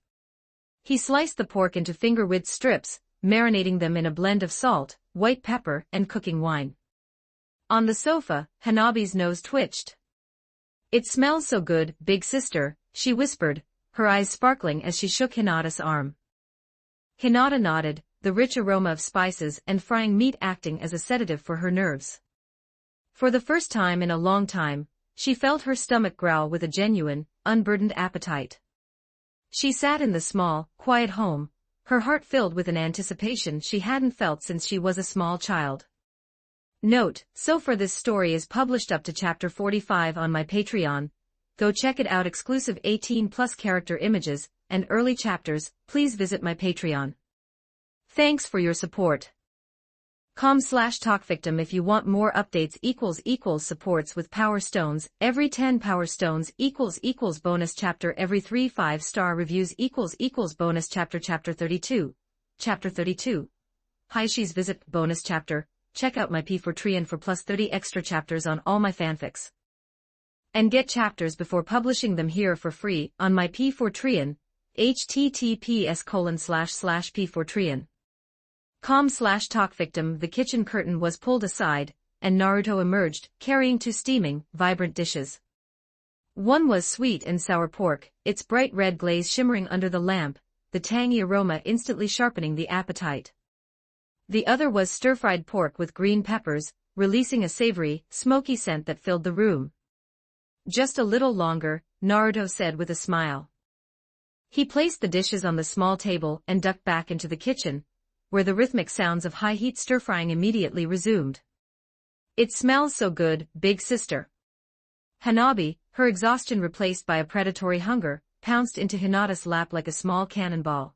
He sliced the pork into finger-width strips, marinating them in a blend of salt, white pepper, and cooking wine. On the sofa, Hanabi's nose twitched. "It smells so good, big sister," she whispered, her eyes sparkling as she shook Hinata's arm. Hinata nodded, the rich aroma of spices and frying meat acting as a sedative for her nerves. For the first time in a long time, she felt her stomach growl with a genuine, unburdened appetite. She sat in the small, quiet home, her heart filled with an anticipation she hadn't felt since she was a small child. Note, so far this story is published up to chapter 45 on my Patreon. Go check it out. Exclusive 18+ character images and early chapters. Please visit my Patreon. Thanks for your support. com/talk victim. If you want more updates supports with power stones, every 10 power stones bonus chapter, every 3 5-star reviews bonus chapter. Chapter 32. Chapter 32. Haishi's Visit bonus chapter. Check out my P4 for plus 30 extra chapters on all my fanfics. And get chapters before publishing them here for free on my P4 https://p4 com/talk victim. The kitchen curtain was pulled aside, and Naruto emerged, carrying 2 steaming, vibrant dishes. One was sweet and sour pork, its bright red glaze shimmering under the lamp, the tangy aroma instantly sharpening the appetite. The other was stir-fried pork with green peppers, releasing a savory, smoky scent that filled the room. Just a little longer, Naruto said with a smile. He placed the dishes on the small table and ducked back into the kitchen, where the rhythmic sounds of high-heat stir-frying immediately resumed. It smells so good, big sister. Hanabi, her exhaustion replaced by a predatory hunger, pounced into Hinata's lap like a small cannonball.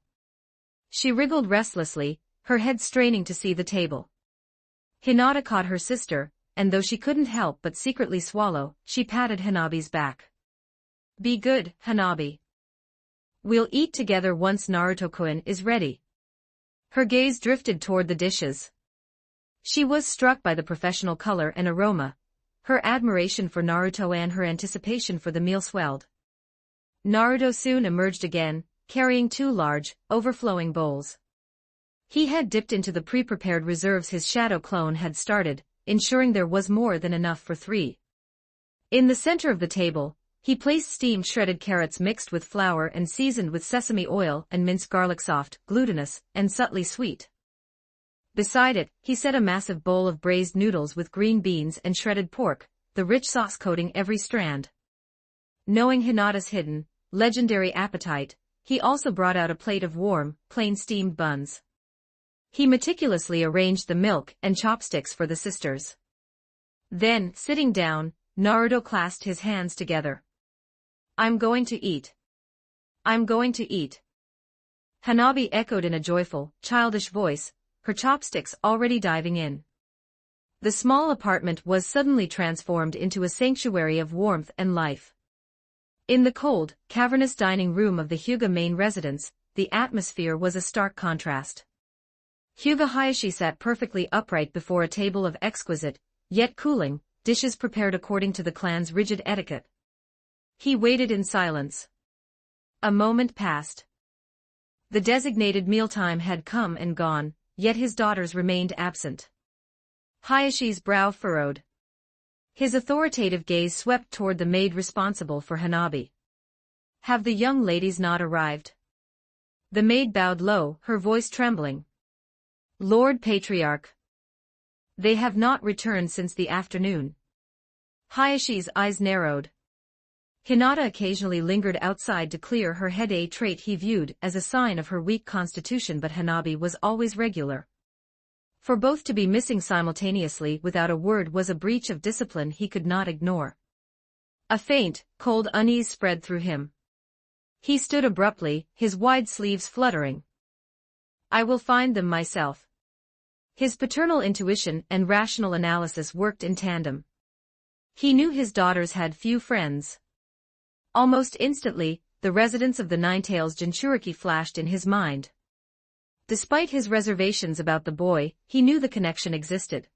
She wriggled restlessly, her head straining to see the table. Hinata caught her sister, and though she couldn't help but secretly swallow, she patted Hanabi's back. Be good, Hanabi. We'll eat together once Naruto-kun is ready. Her gaze drifted toward the dishes. She was struck by the professional color and aroma. Her admiration for Naruto and her anticipation for the meal swelled. Naruto soon emerged again, carrying 2 large, overflowing bowls. He had dipped into the pre-prepared reserves his shadow clone had started, ensuring there was more than enough for 3. In the center of the table, he placed steamed shredded carrots mixed with flour and seasoned with sesame oil and minced garlic, soft, glutinous, and subtly sweet. Beside it, he set a massive bowl of braised noodles with green beans and shredded pork, the rich sauce coating every strand. Knowing Hinata's hidden, legendary appetite, he also brought out a plate of warm, plain steamed buns. He meticulously arranged the milk and chopsticks for the sisters. Then, sitting down, Naruto clasped his hands together. I'm going to eat. I'm going to eat. Hanabi echoed in a joyful, childish voice, her chopsticks already diving in. The small apartment was suddenly transformed into a sanctuary of warmth and life. In the cold, cavernous dining room of the Hyuga main residence, the atmosphere was a stark contrast. Hyuga Hayashi sat perfectly upright before a table of exquisite, yet cooling, dishes prepared according to the clan's rigid etiquette. He waited in silence. A moment passed. The designated mealtime had come and gone, yet his daughters remained absent. Hayashi's brow furrowed. His authoritative gaze swept toward the maid responsible for Hanabi. Have the young ladies not arrived? The maid bowed low, her voice trembling. Lord Patriarch. They have not returned since the afternoon. Hayashi's eyes narrowed. Hinata occasionally lingered outside to clear her head, a trait he viewed as a sign of her weak constitution, but Hanabi was always regular. For both to be missing simultaneously without a word was a breach of discipline he could not ignore. A faint, cold unease spread through him. He stood abruptly, his wide sleeves fluttering. I will find them myself. His paternal intuition and rational analysis worked in tandem. He knew his daughters had few friends. Almost instantly, the residence of the Ninetales Jinchuriki flashed in his mind. Despite his reservations about the boy, he knew the connection existed.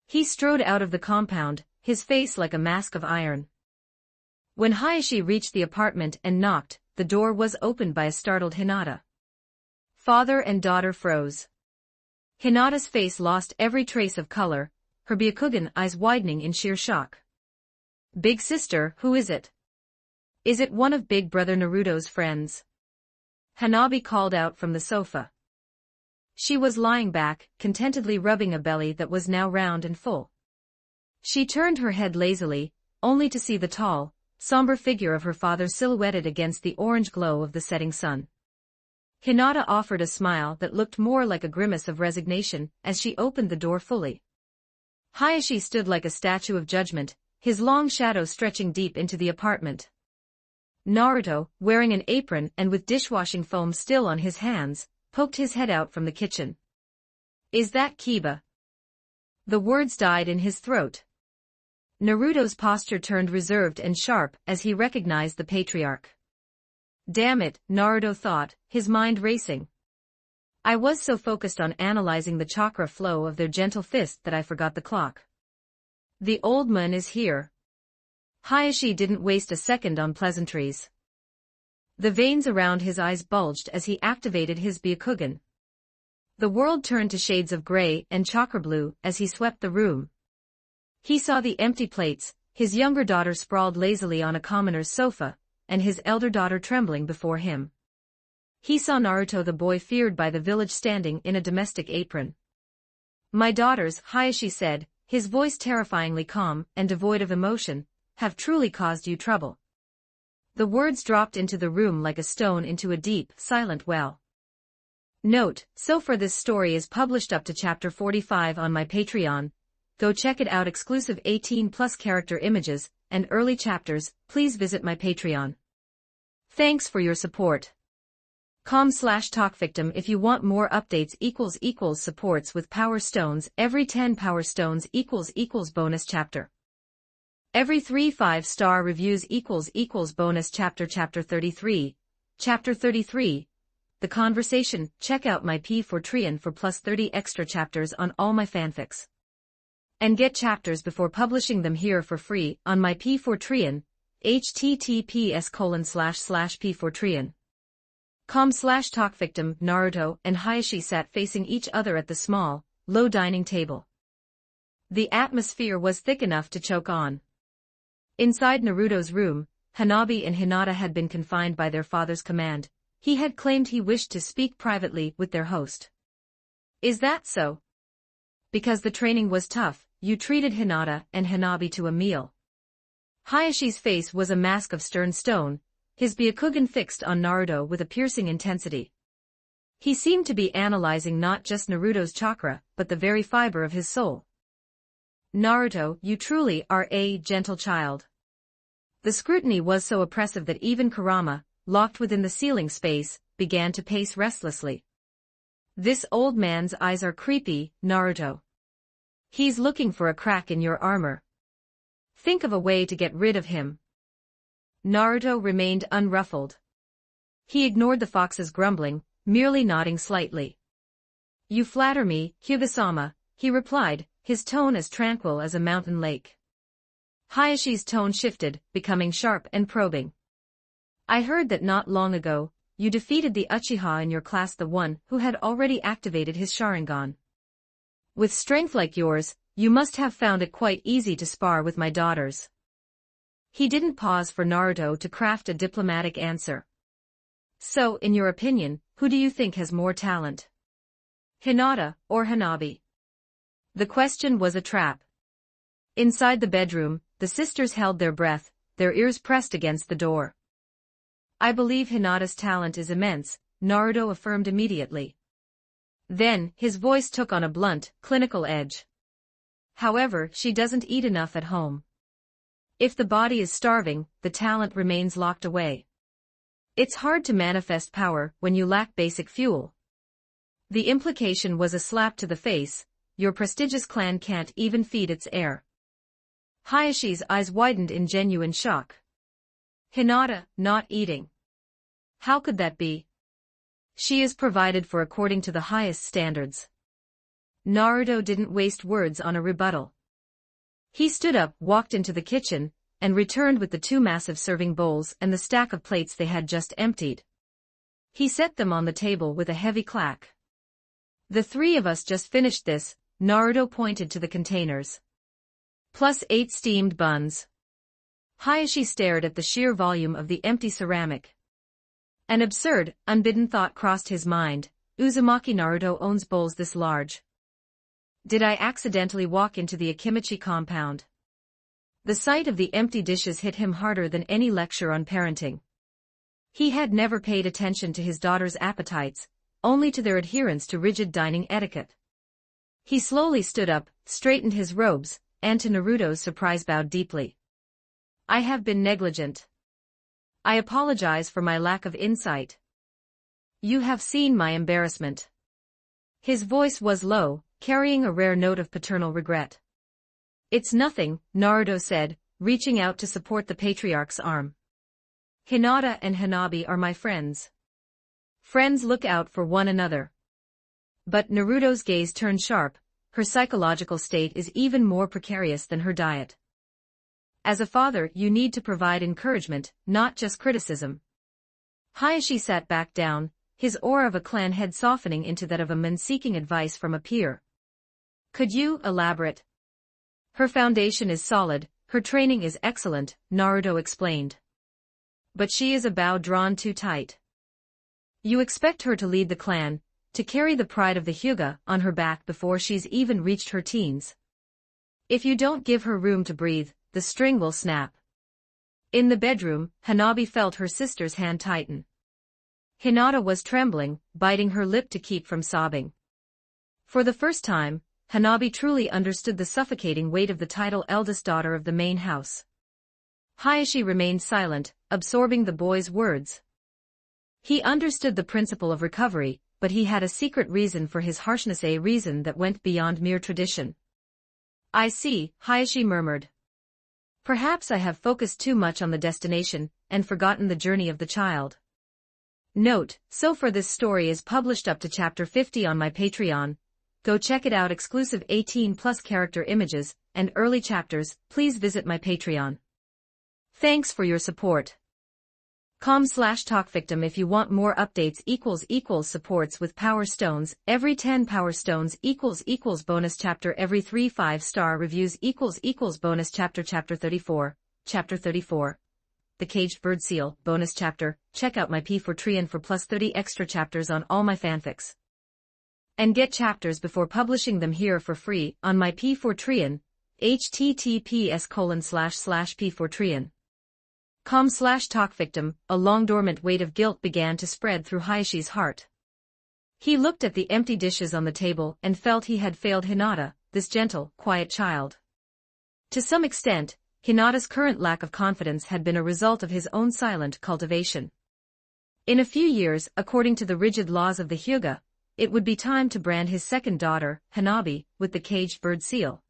He strode out of the compound, his face like a mask of iron. When Hayashi reached the apartment and knocked, the door was opened by a startled Hinata. Father and daughter froze. Hinata's face lost every trace of color, her Byakugan eyes widening in sheer shock. Big sister, who is it? Is it one of Big Brother Naruto's friends? Hanabi called out from the sofa. She was lying back, contentedly rubbing a belly that was now round and full. She turned her head lazily, only to see the tall, somber figure of her father silhouetted against the orange glow of the setting sun. Hinata offered a smile that looked more like a grimace of resignation as she opened the door fully. Hayashi stood like a statue of judgment, his long shadow stretching deep into the apartment. Naruto, wearing an apron and with dishwashing foam still on his hands, poked his head out from the kitchen. Is that Kiba? The words died in his throat. Naruto's posture turned reserved and sharp as he recognized the patriarch. Damn it, Naruto thought, his mind racing. I was so focused on analyzing the chakra flow of their gentle fist that I forgot the clock. The old man is here. Hayashi didn't waste a second on pleasantries. The veins around his eyes bulged as he activated his Byakugan. The world turned to shades of gray and chakra blue as he swept the room. He saw the empty plates, his younger daughter sprawled lazily on a commoner's sofa, and his elder daughter trembling before him. He saw Naruto, the boy feared by the village, standing in a domestic apron. My daughters, Hayashi said, his voice terrifyingly calm and devoid of emotion, have truly caused you trouble. The words dropped into the room like a stone into a deep, silent well. Note, so far this story is published up to chapter 45 on my Patreon. Go check it out. Exclusive 18+ character images and early chapters. Please visit my Patreon. Thanks for your support. com/talkvictim if you want more updates. Supports with power stones. Every 10 power stones equals bonus chapter. Every 3 5-star reviews equals bonus chapter. Chapter 33. Chapter 33. The Conversation. Check out my P4 for plus 30 extra chapters on all my fanfics. And get chapters before publishing them here for free on my P4 https://p4 com/talkvictim. Naruto and Hayashi sat facing each other at the small, low dining table. The atmosphere was thick enough to choke on. Inside Naruto's room, Hanabi and Hinata had been confined by their father's command. He had claimed he wished to speak privately with their host. Is that so? Because the training was tough, you treated Hinata and Hanabi to a meal. Hayashi's face was a mask of stern stone, his Byakugan fixed on Naruto with a piercing intensity. He seemed to be analyzing not just Naruto's chakra, but the very fiber of his soul. Naruto, you truly are a gentle child. The scrutiny was so oppressive that even Kurama, locked within the ceiling space, began to pace restlessly. This old man's eyes are creepy, Naruto. He's looking for a crack in your armor. Think of a way to get rid of him. Naruto remained unruffled. He ignored the fox's grumbling, merely nodding slightly. You flatter me, Hyuga-sama, he replied, his tone as tranquil as a mountain lake. Hayashi's tone shifted, becoming sharp and probing. I heard that not long ago, you defeated the Uchiha in your class, the one who had already activated his Sharingan. With strength like yours, you must have found it quite easy to spar with my daughters. He didn't pause for Naruto to craft a diplomatic answer. So, in your opinion, who do you think has more talent? Hinata or Hanabi? The question was a trap. Inside the bedroom, the sisters held their breath, their ears pressed against the door. I believe Hinata's talent is immense, Naruto affirmed immediately. Then, his voice took on a blunt, clinical edge. However, she doesn't eat enough at home. If the body is starving, the talent remains locked away. It's hard to manifest power when you lack basic fuel. The implication was a slap to the face. Your prestigious clan can't even feed its heir. Hayashi's eyes widened in genuine shock. Hinata, not eating. How could that be? She is provided for according to the highest standards. Naruto didn't waste words on a rebuttal. He stood up, walked into the kitchen, and returned with the 2 massive serving bowls and the stack of plates they had just emptied. He set them on the table with a heavy clack. The 3 of us just finished this, Naruto pointed to the containers. Plus 8 steamed buns. Hayashi stared at the sheer volume of the empty ceramic. An absurd, unbidden thought crossed his mind. Uzumaki Naruto owns bowls this large. Did I accidentally walk into the Akimichi compound? The sight of the empty dishes hit him harder than any lecture on parenting. He had never paid attention to his daughter's appetites, only to their adherence to rigid dining etiquette. He slowly stood up, straightened his robes, and to Naruto's surprise bowed deeply. I have been negligent. I apologize for my lack of insight. You have seen my embarrassment. His voice was low, carrying a rare note of paternal regret. "It's nothing," Naruto said, reaching out to support the patriarch's arm. "Hinata and Hanabi are my friends. Friends look out for one another." But Naruto's gaze turned sharp. Her psychological state is even more precarious than her diet. As a father, you need to provide encouragement, not just criticism. Hayashi sat back down, his aura of a clan head softening into that of a man seeking advice from a peer. "Could you elaborate?" "Her foundation is solid, her training is excellent," Naruto explained. "But she is a bow drawn too tight. You expect her to lead the clan, to carry the pride of the Hyuga on her back before she's even reached her teens. If you don't give her room to breathe, the string will snap." In the bedroom, Hanabi felt her sister's hand tighten. Hinata was trembling, biting her lip to keep from sobbing. For the first time, Hanabi truly understood the suffocating weight of the title eldest daughter of the main house. Hayashi remained silent, absorbing the boy's words. He understood the principle of recovery, but he had a secret reason for his harshness, a reason that went beyond mere tradition. "I see," Hayashi murmured. "Perhaps I have focused too much on the destination, and forgotten the journey of the child." Note: so far this story is published up to chapter 50 on my Patreon. Go check it out. Exclusive 18+ character images, and early chapters. Please visit my Patreon. Thanks for your support. com/talkvictim if you want more updates. Supports with Power Stones. Every 10 Power Stones bonus chapter. Every 3 5-star reviews bonus chapter. Chapter 34. Chapter 34. The Caged Bird Seal bonus chapter. Check out my P4Trian for plus 30 extra chapters on all my fanfics. And get chapters before publishing them here for free on my P4Trian. https://p4trian. com/talkvictim. A long dormant weight of guilt began to spread through Hayashi's heart. He looked at the empty dishes on the table and felt he had failed Hinata, this gentle, quiet child. To some extent, Hinata's current lack of confidence had been a result of his own silent cultivation. In a few years, according to the rigid laws of the Hyuga, it would be time to brand his second daughter, Hanabi, with the Caged Bird Seal.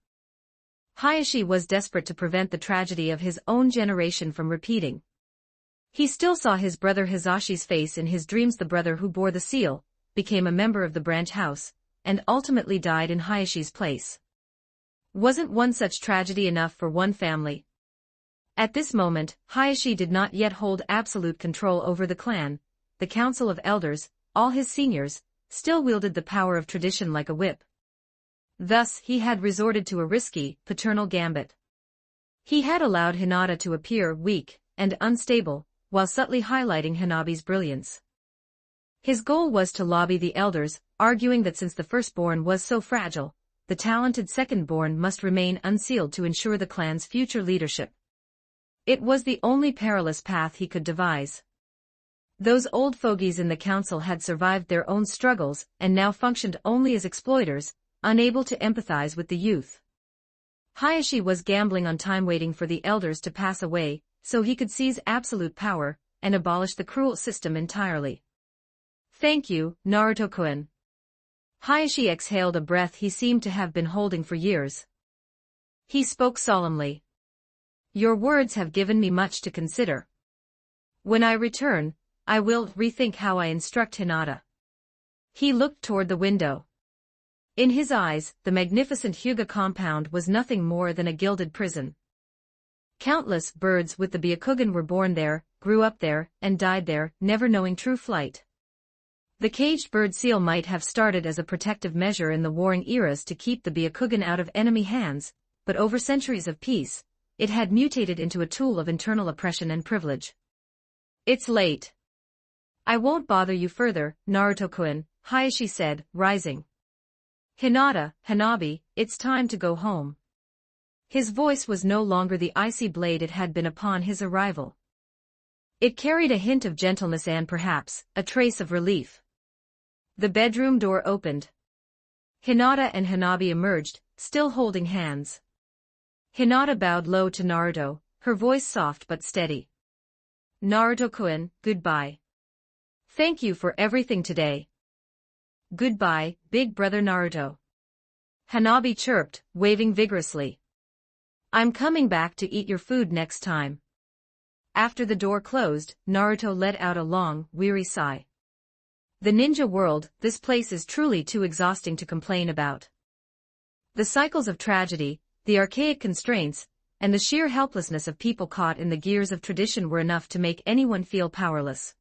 Hayashi was desperate to prevent the tragedy of his own generation from repeating. He still saw his brother Hisashi's face in his dreams. The brother who bore the seal, became a member of the branch house, and ultimately died in Hayashi's place. Wasn't one such tragedy enough for one family? At this moment, Hayashi did not yet hold absolute control over the clan. The Council of Elders, all his seniors, still wielded the power of tradition like a whip. Thus, he had resorted to a risky, paternal gambit. He had allowed Hinata to appear weak and unstable, while subtly highlighting Hanabi's brilliance. His goal was to lobby the elders, arguing that since the firstborn was so fragile, the talented secondborn must remain unsealed to ensure the clan's future leadership. It was the only perilous path he could devise. Those old fogies in the council had survived their own struggles and now functioned only as exploiters, unable to empathize with the youth. Hayashi was gambling on time, waiting for the elders to pass away, so he could seize absolute power and abolish the cruel system entirely. "Thank you, Naruto-kun." Hayashi exhaled a breath he seemed to have been holding for years. He spoke solemnly. "Your words have given me much to consider. When I return, I will rethink how I instruct Hinata." He looked toward the window. In his eyes, the magnificent Hyuga compound was nothing more than a gilded prison. Countless birds with the Byakugan were born there, grew up there, and died there, never knowing true flight. The Caged Bird Seal might have started as a protective measure in the warring eras to keep the Byakugan out of enemy hands, but over centuries of peace, it had mutated into a tool of internal oppression and privilege. "It's late. I won't bother you further, Naruto-kun," Hayashi said, rising. "Hinata, Hanabi, it's time to go home." His voice was no longer the icy blade it had been upon his arrival. It carried a hint of gentleness and perhaps a trace of relief. The bedroom door opened. Hinata and Hanabi emerged, still holding hands. Hinata bowed low to Naruto, her voice soft but steady. "Naruto-kun, goodbye. Thank you for everything today." "Goodbye, big brother Naruto." Hanabi chirped, waving vigorously. I'm coming back to eat your food next time. After the door closed, Naruto let out a long, weary sigh. The ninja world, this place is truly too exhausting to complain about. The cycles of tragedy, the archaic constraints, and the sheer helplessness of people caught in the gears of tradition were enough to make anyone feel powerless.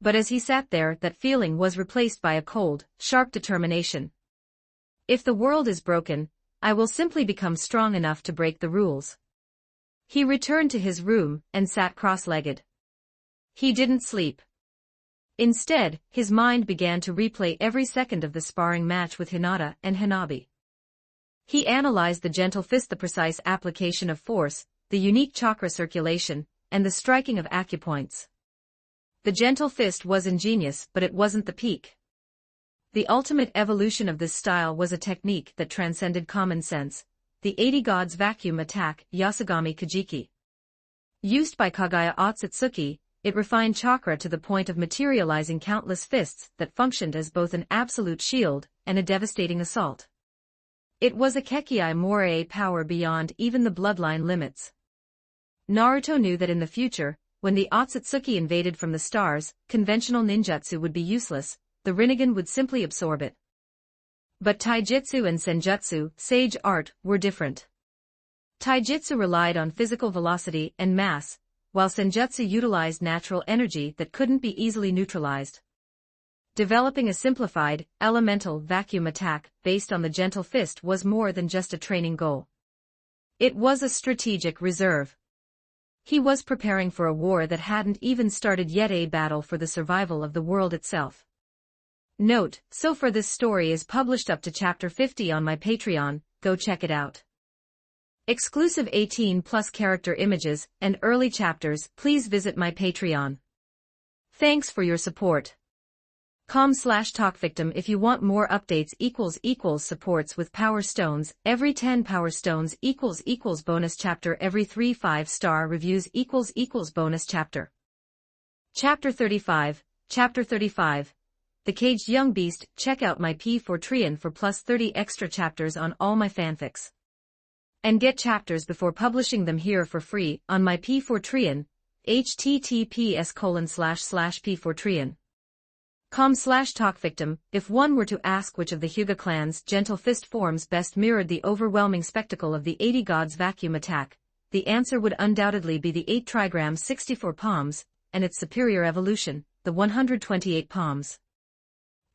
But as he sat there, that feeling was replaced by a cold, sharp determination. If the world is broken, I will simply become strong enough to break the rules. He returned to his room and sat cross-legged. He didn't sleep. Instead, his mind began to replay every second of the sparring match with Hinata and Hanabi. He analyzed the gentle fist, the precise application of force, the unique chakra circulation, and the striking of acupoints. The gentle fist was ingenious, but it wasn't the peak. The ultimate evolution of this style was a technique that transcended common sense, the 80 Gods Vacuum Attack, Yasugami Kajiki. Used by Kagaya Otsutsuki, it refined chakra to the point of materializing countless fists that functioned as both an absolute shield and a devastating assault. It was a Kekkei Morai power beyond even the bloodline limits. Naruto knew that in the future, when the Otsutsuki invaded from the stars, conventional ninjutsu would be useless, the Rinnegan would simply absorb it. But taijutsu and senjutsu, sage art, were different. Taijutsu relied on physical velocity and mass, while senjutsu utilized natural energy that couldn't be easily neutralized. Developing a simplified, elemental vacuum attack based on the gentle fist was more than just a training goal. It was a strategic reserve. He was preparing for a war that hadn't even started yet, a battle for the survival of the world itself. Note, so far this story is published up to chapter 50 on my Patreon, go check it out. Exclusive 18+ character images and early chapters, please visit my Patreon. Thanks for your support. com/talkvictim if you want more updates == supports with power stones, every 10 power stones == bonus chapter, every 3 5-star reviews == bonus chapter. Chapter 35, Chapter 35. The Caged Young Beast. Check out my P4 for plus 30 extra chapters on all my fanfics. And get chapters before publishing them here for free on my P4 https://p4 com/talkvictim. If one were to ask which of the Hyuga clan's gentle fist forms best mirrored the overwhelming spectacle of the 80 Gods Vacuum Attack, the answer would undoubtedly be the 8 trigrams 64 palms, and its superior evolution, the 128 palms.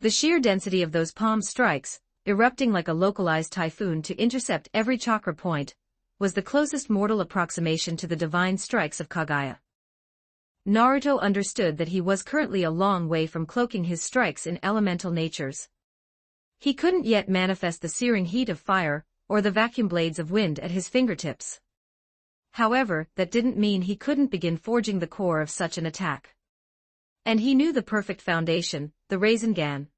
The sheer density of those palm strikes, erupting like a localized typhoon to intercept every chakra point, was the closest mortal approximation to the divine strikes of Kagaya. Naruto understood that he was currently a long way from cloaking his strikes in elemental natures. He couldn't yet manifest the searing heat of fire, or the vacuum blades of wind at his fingertips. However, that didn't mean he couldn't begin forging the core of such an attack. And he knew the perfect foundation, the Rasengan.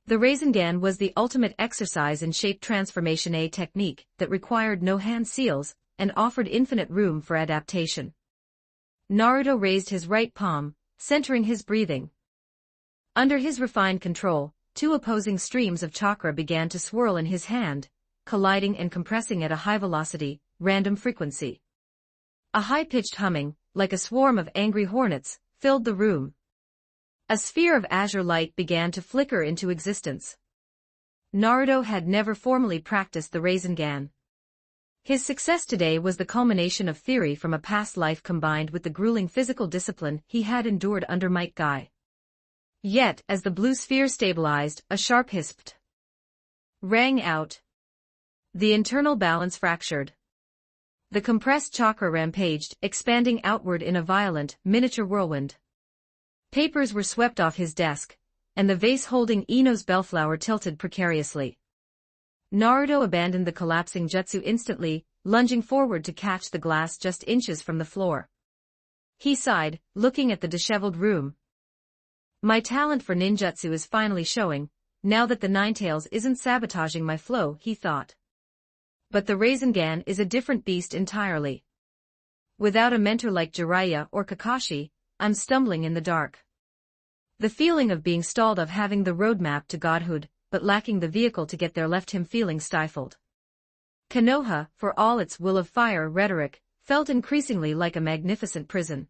The Rasengan was the ultimate exercise in shape transformation, a technique that required no hand seals and offered infinite room for adaptation. Naruto raised his right palm, centering his breathing. Under his refined control, 2 opposing streams of chakra began to swirl in his hand, colliding and compressing at a high velocity, random frequency. A high-pitched humming, like a swarm of angry hornets, filled the room. A sphere of azure light began to flicker into existence. Naruto had never formally practiced the Rasengan. His success today was the culmination of theory from a past life combined with the grueling physical discipline he had endured under Might Guy. Yet, as the blue sphere stabilized, a sharp hiss rang out. The internal balance fractured. The compressed chakra rampaged, expanding outward in a violent, miniature whirlwind. Papers were swept off his desk, and the vase holding Ino's bellflower tilted precariously. Naruto abandoned the collapsing jutsu instantly, lunging forward to catch the glass just inches from the floor. He sighed, looking at the disheveled room. My talent for ninjutsu is finally showing, now that the Ninetales isn't sabotaging my flow, he thought. But the Rasengan is a different beast entirely. Without a mentor like Jiraiya or Kakashi, I'm stumbling in the dark. The feeling of being stalled, of having the roadmap to godhood, but lacking the vehicle to get there left him feeling stifled. Konoha, for all its will of fire rhetoric, felt increasingly like a magnificent prison.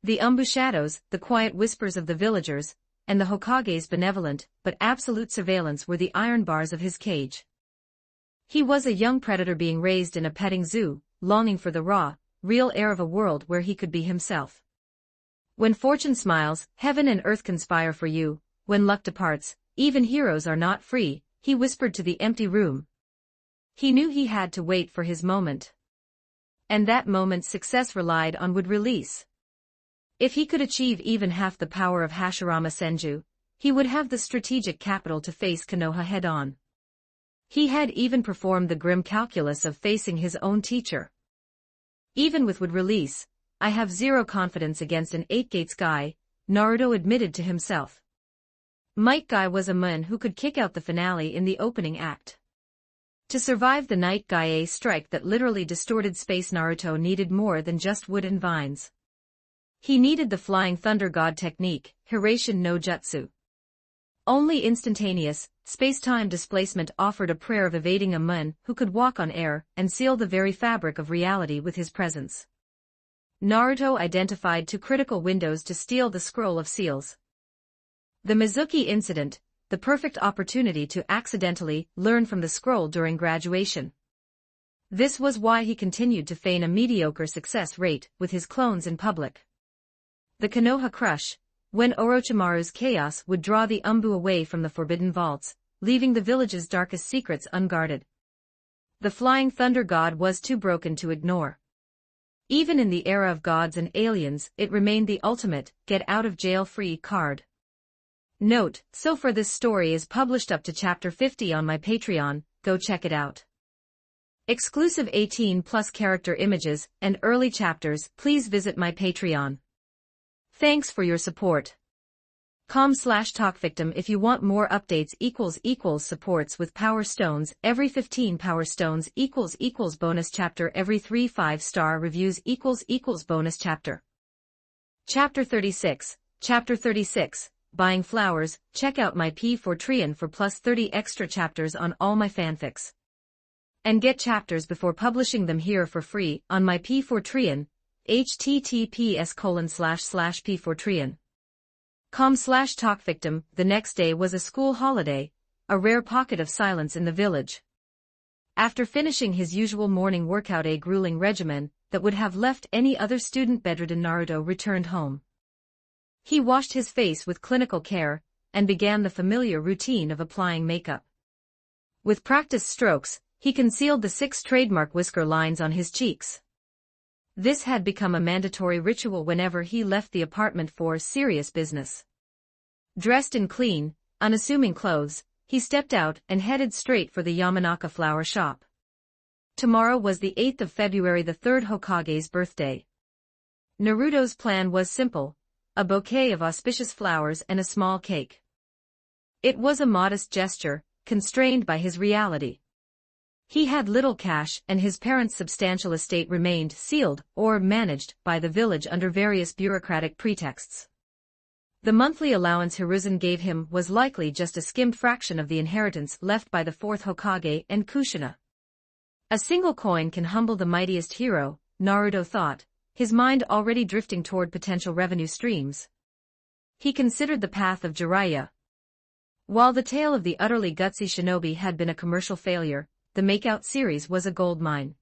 The umbu shadows, the quiet whispers of the villagers, and the Hokage's benevolent but absolute surveillance were the iron bars of his cage. He was a young predator being raised in a petting zoo, longing for the raw, real air of a world where he could be himself. When fortune smiles, heaven and earth conspire for you. When luck departs, even heroes are not free, he whispered to the empty room. He knew he had to wait for his moment. And that moment's success relied on would release. If he could achieve even half the power of Hashirama Senju, he would have the strategic capital to face Konoha head-on. He had even performed the grim calculus of facing his own teacher. Even with would release, I have zero confidence against an eight-gates guy, Naruto admitted to himself. Might Guy was a man who could kick out the finale in the opening act. To survive the Night Guy strike that literally distorted space, Naruto needed more than just wood and vines. He needed the Flying Thunder God technique, Hiraishin no Jutsu. Only instantaneous, space-time displacement offered a prayer of evading a man who could walk on air and seal the very fabric of reality with his presence. Naruto identified two critical windows to steal the scroll of seals. The Mizuki incident, the perfect opportunity to accidentally learn from the scroll during graduation. This was why he continued to feign a mediocre success rate with his clones in public. The Konoha crush, when Orochimaru's chaos would draw the umbu away from the forbidden vaults, leaving the village's darkest secrets unguarded. The Flying Thunder God was too broken to ignore. Even in the era of gods and aliens, it remained the ultimate get-out-of-jail-free card. Note, so far this story is published up to chapter 50 on my Patreon, go check it out. Exclusive 18+ character images and early chapters, please visit my Patreon. Thanks for your support. com/talkvictim if you want more updates =supports with power stones every 15 power stones == bonus chapter every 3 5-star reviews == bonus chapter. Chapter 36, Chapter 36, Buying Flowers. Check out my P4 for plus 30 extra chapters on all my fanfics. And get chapters before publishing them here for free on my P4 https://p4trian. com/talkvictim. The next day was a school holiday, a rare pocket of silence in the village. After finishing his usual morning workout, a grueling regimen that would have left any other student bedridden, Naruto returned home. He washed his face with clinical care and began the familiar routine of applying makeup. With practiced strokes, he concealed the 6 trademark whisker lines on his cheeks. This had become a mandatory ritual whenever he left the apartment for serious business. Dressed in clean, unassuming clothes, he stepped out and headed straight for the Yamanaka flower shop. Tomorrow was the 8th of February, the 3rd Hokage's birthday. Naruto's plan was simple: a bouquet of auspicious flowers and a small cake. It was a modest gesture, constrained by his reality. He had little cash, and his parents' substantial estate remained sealed or managed by the village under various bureaucratic pretexts. The monthly allowance Hiruzen gave him was likely just a skimmed fraction of the inheritance left by the 4th Hokage and Kushina. A single coin can humble the mightiest hero, Naruto thought, his mind already drifting toward potential revenue streams. He considered the path of Jiraiya. While the tale of the utterly gutsy shinobi had been a commercial failure, the Makeout series was a goldmine.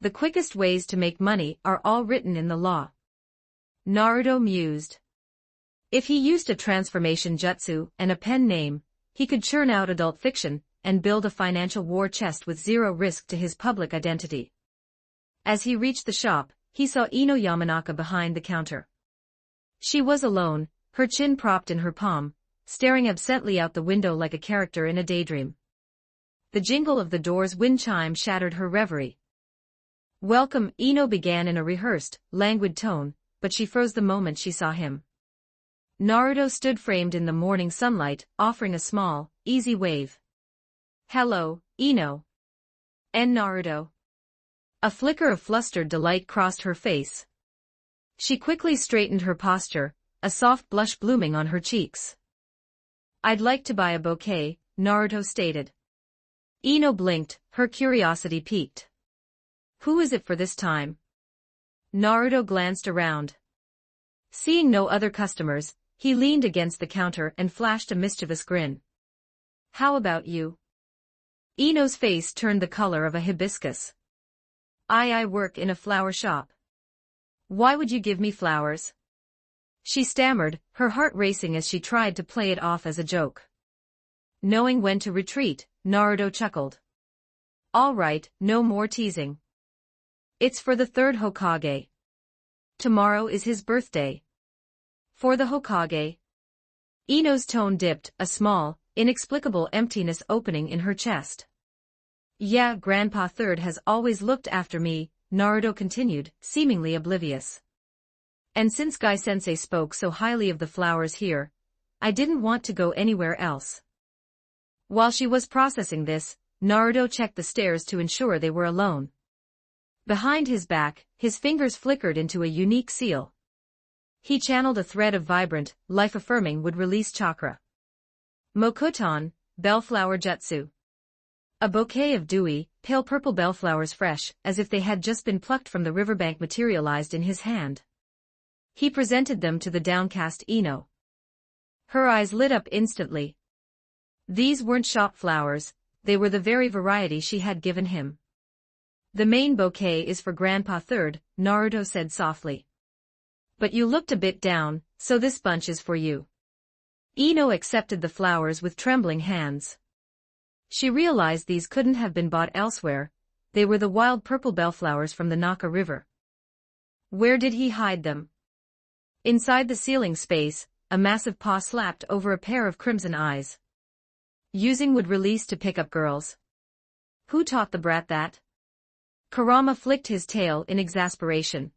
The quickest ways to make money are all written in the law. Naruto mused. If he used a transformation jutsu and a pen name, he could churn out adult fiction and build a financial war chest with zero risk to his public identity. As he reached the shop, he saw Ino Yamanaka behind the counter. She was alone, her chin propped in her palm, staring absently out the window like a character in a daydream. The jingle of the door's wind chime shattered her reverie. "Welcome," Ino began in a rehearsed, languid tone, but she froze the moment she saw him. Naruto stood framed in the morning sunlight, offering a small, easy wave. "Hello, Ino." "And Naruto." A flicker of flustered delight crossed her face. She quickly straightened her posture, a soft blush blooming on her cheeks. I'd like to buy a bouquet, Naruto stated. Ino blinked, her curiosity piqued. Who is it for this time? Naruto glanced around. Seeing no other customers, he leaned against the counter and flashed a mischievous grin. How about you? Ino's face turned the color of a hibiscus. I work in a flower shop. Why would you give me flowers? She stammered, her heart racing as she tried to play it off as a joke. Knowing when to retreat, Naruto chuckled. All right, no more teasing. It's for the third Hokage. Tomorrow is his birthday. For the Hokage. Ino's tone dipped, a small, inexplicable emptiness opening in her chest. Yeah, Grandpa Third has always looked after me, Naruto continued, seemingly oblivious. And since Guy-sensei spoke so highly of the flowers here, I didn't want to go anywhere else. While she was processing this, Naruto checked the stairs to ensure they were alone. Behind his back, his fingers flickered into a unique seal. He channeled a thread of vibrant, life-affirming would-release chakra. Mokuton, Bellflower Jutsu. A bouquet of dewy, pale purple bellflowers fresh, as if they had just been plucked from the riverbank materialized in his hand. He presented them to the downcast Ino. Her eyes lit up instantly. These weren't shop flowers, they were the very variety she had given him. The main bouquet is for Grandpa Third, Naruto said softly. But you looked a bit down, so this bunch is for you. Ino accepted the flowers with trembling hands. She realized these couldn't have been bought elsewhere, they were the wild purple bellflowers from the Naka River. Where did he hide them? Inside the ceiling space, a massive paw slapped over a pair of crimson eyes. Using would release to pick up girls. Who taught the brat that? Kurama flicked his tail in exasperation.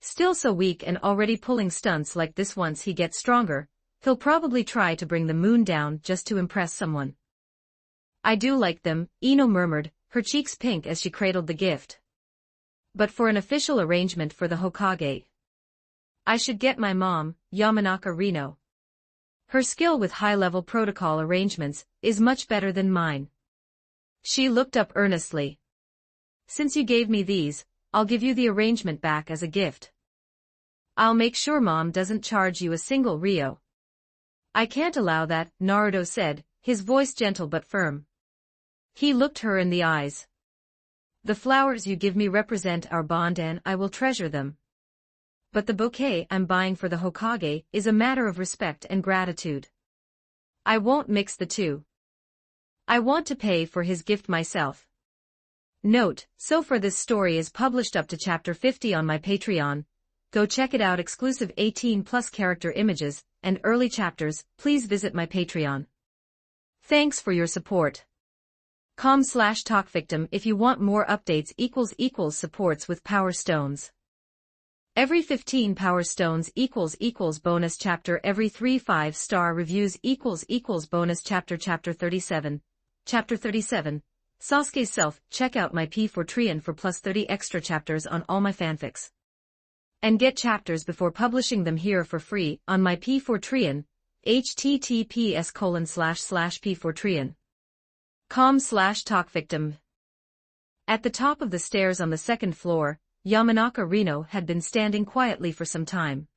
Still so weak and already pulling stunts like this. Once he gets stronger, he'll probably try to bring the moon down just to impress someone. I do like them, Ino murmured, her cheeks pink as she cradled the gift. But for an official arrangement for the Hokage, I should get my mom, Yamanaka Rino. Her skill with high-level protocol arrangements is much better than mine. She looked up earnestly. Since you gave me these, I'll give you the arrangement back as a gift. I'll make sure Mom doesn't charge you a single Rio. I can't allow that, Naruto said, his voice gentle but firm. He looked her in the eyes. The flowers you give me represent our bond and I will treasure them. But the bouquet I'm buying for the Hokage is a matter of respect and gratitude. I won't mix the two. I want to pay for his gift myself. Note, so far this story is published up to chapter 50 on my Patreon. Go check it out. Exclusive 18+ character images and early chapters. Please visit my Patreon. Thanks for your support. com/talkvictim if you want more updates. == supports with Power Stones. Every 15 Power Stones == bonus chapter. Every 3 5-star reviews == bonus chapter. Chapter 37. Chapter 37. Sasuke's Self. Check out my P4 for plus 30 extra chapters on all my fanfics. And get chapters before publishing them here for free on my P4 https://p4 com/talkvictim. At the top of the stairs on the second floor, Yamanaka Rino had been standing quietly for some time.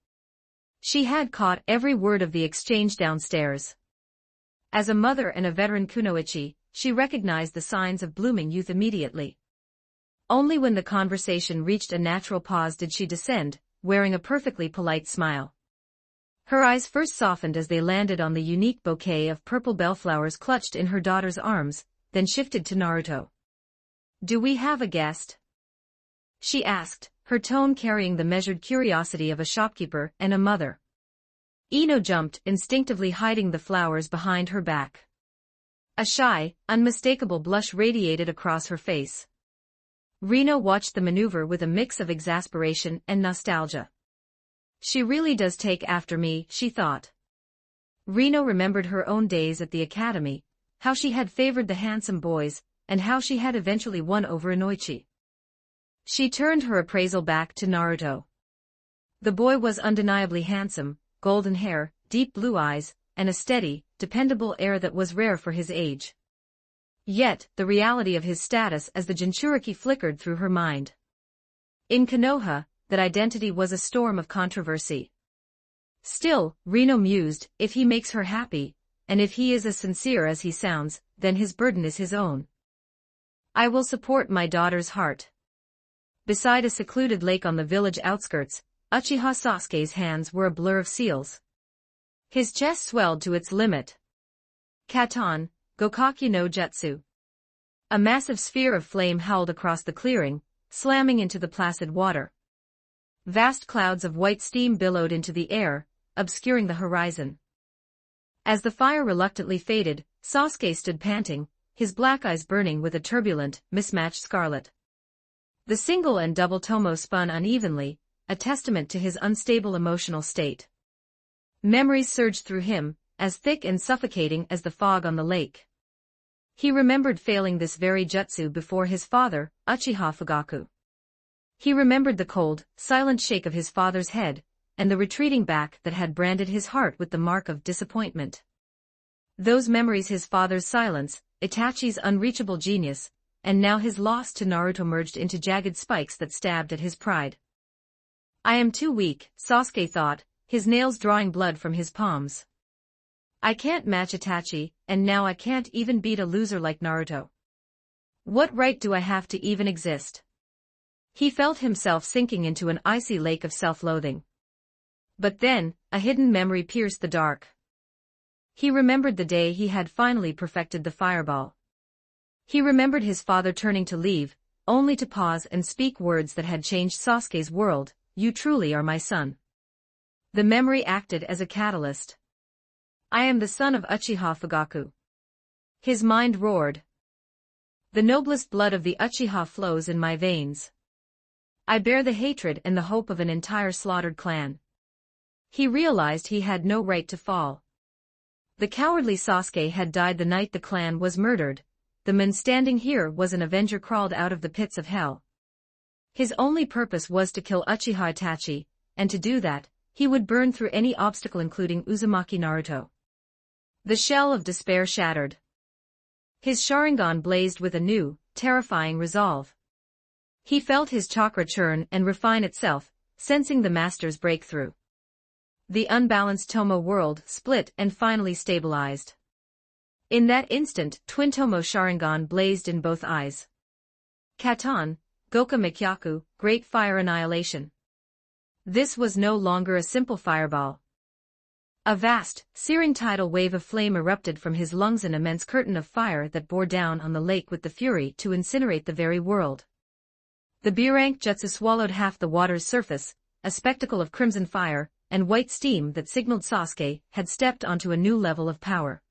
She had caught every word of the exchange downstairs. As a mother and a veteran kunoichi, she recognized the signs of blooming youth immediately. Only when the conversation reached a natural pause did she descend, wearing a perfectly polite smile. Her eyes first softened as they landed on the unique bouquet of purple bellflowers clutched in her daughter's arms, then shifted to Naruto. "Do we have a guest?" she asked, her tone carrying the measured curiosity of a shopkeeper and a mother. Ino jumped, instinctively hiding the flowers behind her back. A shy, unmistakable blush radiated across her face. Rino watched the maneuver with a mix of exasperation and nostalgia. She really does take after me, she thought. Rino remembered her own days at the academy, how she had favored the handsome boys, and how she had eventually won over Inoichi. She turned her appraisal back to Naruto. The boy was undeniably handsome, golden hair, deep blue eyes, and a steady, dependable air that was rare for his age. Yet, the reality of his status as the Jinchuriki flickered through her mind. In Konoha, that identity was a storm of controversy. Still, Reno mused, if he makes her happy, and if he is as sincere as he sounds, then his burden is his own. I will support my daughter's heart. Beside a secluded lake on the village outskirts, Uchiha Sasuke's hands were a blur of seals. His chest swelled to its limit. Katon, Gokakyu no Jutsu. A massive sphere of flame howled across the clearing, slamming into the placid water. Vast clouds of white steam billowed into the air, obscuring the horizon. As the fire reluctantly faded, Sasuke stood panting, his black eyes burning with a turbulent, mismatched scarlet. The single and double tomo spun unevenly, a testament to his unstable emotional state. Memories surged through him, as thick and suffocating as the fog on the lake. He remembered failing this very jutsu before his father, Uchiha Fugaku. He remembered the cold, silent shake of his father's head, and the retreating back that had branded his heart with the mark of disappointment. Those memories, his father's silence, Itachi's unreachable genius, and now his loss to Naruto merged into jagged spikes that stabbed at his pride. I am too weak, Sasuke thought, his nails drawing blood from his palms. I can't match Itachi, and now I can't even beat a loser like Naruto. What right do I have to even exist? He felt himself sinking into an icy lake of self-loathing. But then, a hidden memory pierced the dark. He remembered the day he had finally perfected the fireball. He remembered his father turning to leave, only to pause and speak words that had changed Sasuke's world, "You truly are my son." The memory acted as a catalyst. I am the son of Uchiha Fugaku. His mind roared. The noblest blood of the Uchiha flows in my veins. I bear the hatred and the hope of an entire slaughtered clan. He realized he had no right to fall. The cowardly Sasuke had died the night the clan was murdered. The man standing here was an avenger crawled out of the pits of hell. His only purpose was to kill Uchiha Itachi, and to do that, he would burn through any obstacle including Uzumaki Naruto. The shell of despair shattered. His Sharingan blazed with a new, terrifying resolve. He felt his chakra churn and refine itself, sensing the master's breakthrough. The unbalanced Tomo world split and finally stabilized. In that instant, twin Tomo Sharingan blazed in both eyes. Katon, Goka Mikyaku, Great Fire Annihilation. This was no longer a simple fireball. A vast, searing tidal wave of flame erupted from his lungs, an immense curtain of fire that bore down on the lake with the fury to incinerate the very world. The B-rank jutsu swallowed half the water's surface, a spectacle of crimson fire and white steam that signaled Sasuke had stepped onto a new level of power.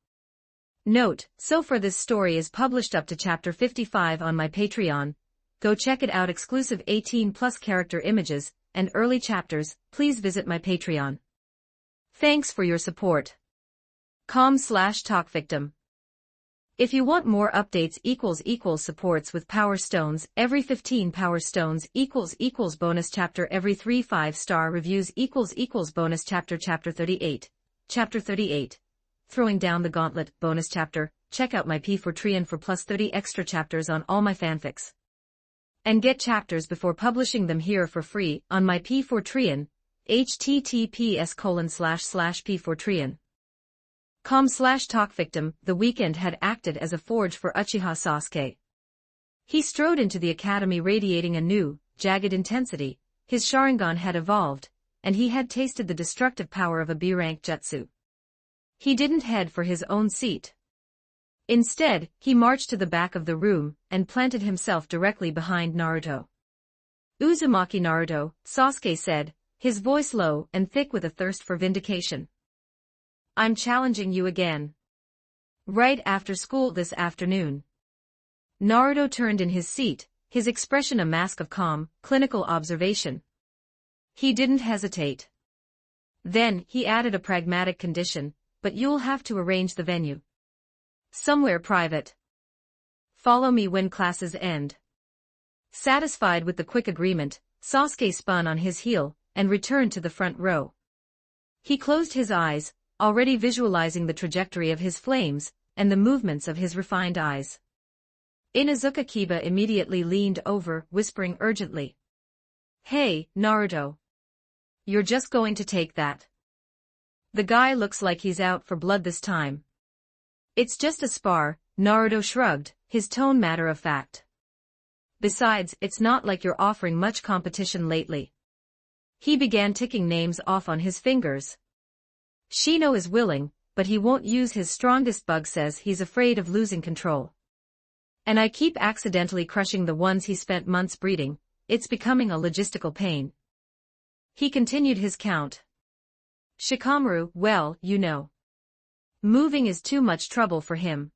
Note, so far this story is published up to chapter 55 on my Patreon. Go check it out. Exclusive 18+ character images and early chapters. Please visit my Patreon. Thanks for your support. com/talkvictim. If you want more updates supports with Power Stones every 15 Power Stones bonus chapter every 3 5-star reviews bonus chapter 38. Chapter 38. Throwing Down the Gauntlet bonus chapter. Check out my P4Trian for plus 30 extra chapters on all my fanfics. And get chapters before publishing them here for free on my P4Trian. https://p4trian. com/talkvictim. The weekend had acted as a forge for Uchiha Sasuke. He strode into the academy radiating a new, jagged intensity. His Sharingan had evolved, and he had tasted the destructive power of a B-rank jutsu. He didn't head for his own seat. Instead, he marched to the back of the room and planted himself directly behind Naruto. "Uzumaki Naruto," Sasuke said, his voice low and thick with a thirst for vindication. "I'm challenging you again. Right after school this afternoon." Naruto turned in his seat, his expression a mask of calm, clinical observation. He didn't hesitate. Then, he added a pragmatic condition, "But you'll have to arrange the venue. Somewhere private. Follow me when classes end." Satisfied with the quick agreement, Sasuke spun on his heel and returned to the front row. He closed his eyes, already visualizing the trajectory of his flames, and the movements of his refined eyes. Inuzuka Kiba immediately leaned over, whispering urgently. "Hey, Naruto. You're just going to take that? The guy looks like he's out for blood this time." "It's just a spar," Naruto shrugged, his tone matter of fact. "Besides, it's not like you're offering much competition lately." He began ticking names off on his fingers. "Shino is willing, but he won't use his strongest. Bug says he's afraid of losing control. And I keep accidentally crushing the ones he spent months breeding. It's becoming a logistical pain." He continued his count. "Shikamaru, well, you know. Moving is too much trouble for him.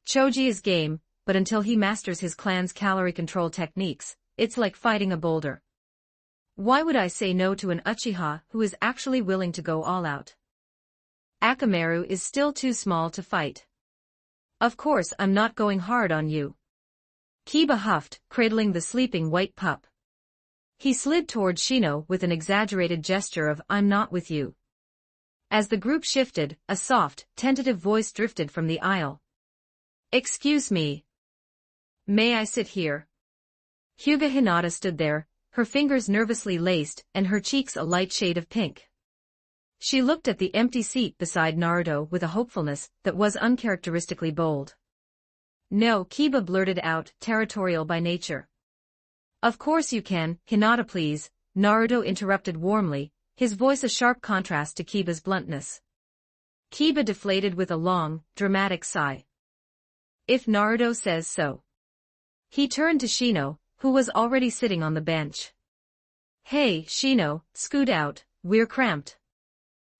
Choji is game, but until he masters his clan's calorie control techniques, it's like fighting a boulder. Why would I say no to an Uchiha who is actually willing to go all out? Akamaru is still too small to fight. Of course I'm not going hard on you." Kiba huffed, cradling the sleeping white pup. He slid toward Shino with an exaggerated gesture of "I'm not with you." As the group shifted, a soft, tentative voice drifted from the aisle. "Excuse me. May I sit here?" Hyuga Hinata stood there, her fingers nervously laced and her cheeks a light shade of pink. She looked at the empty seat beside Naruto with a hopefulness that was uncharacteristically bold. "No," Kiba blurted out, territorial by nature. "Of course you can, Hinata, please," Naruto interrupted warmly, his voice a sharp contrast to Kiba's bluntness. Kiba deflated with a long, dramatic sigh. "If Naruto says so." He turned to Shino, who was already sitting on the bench. "Hey, Shino, scoot out, we're cramped."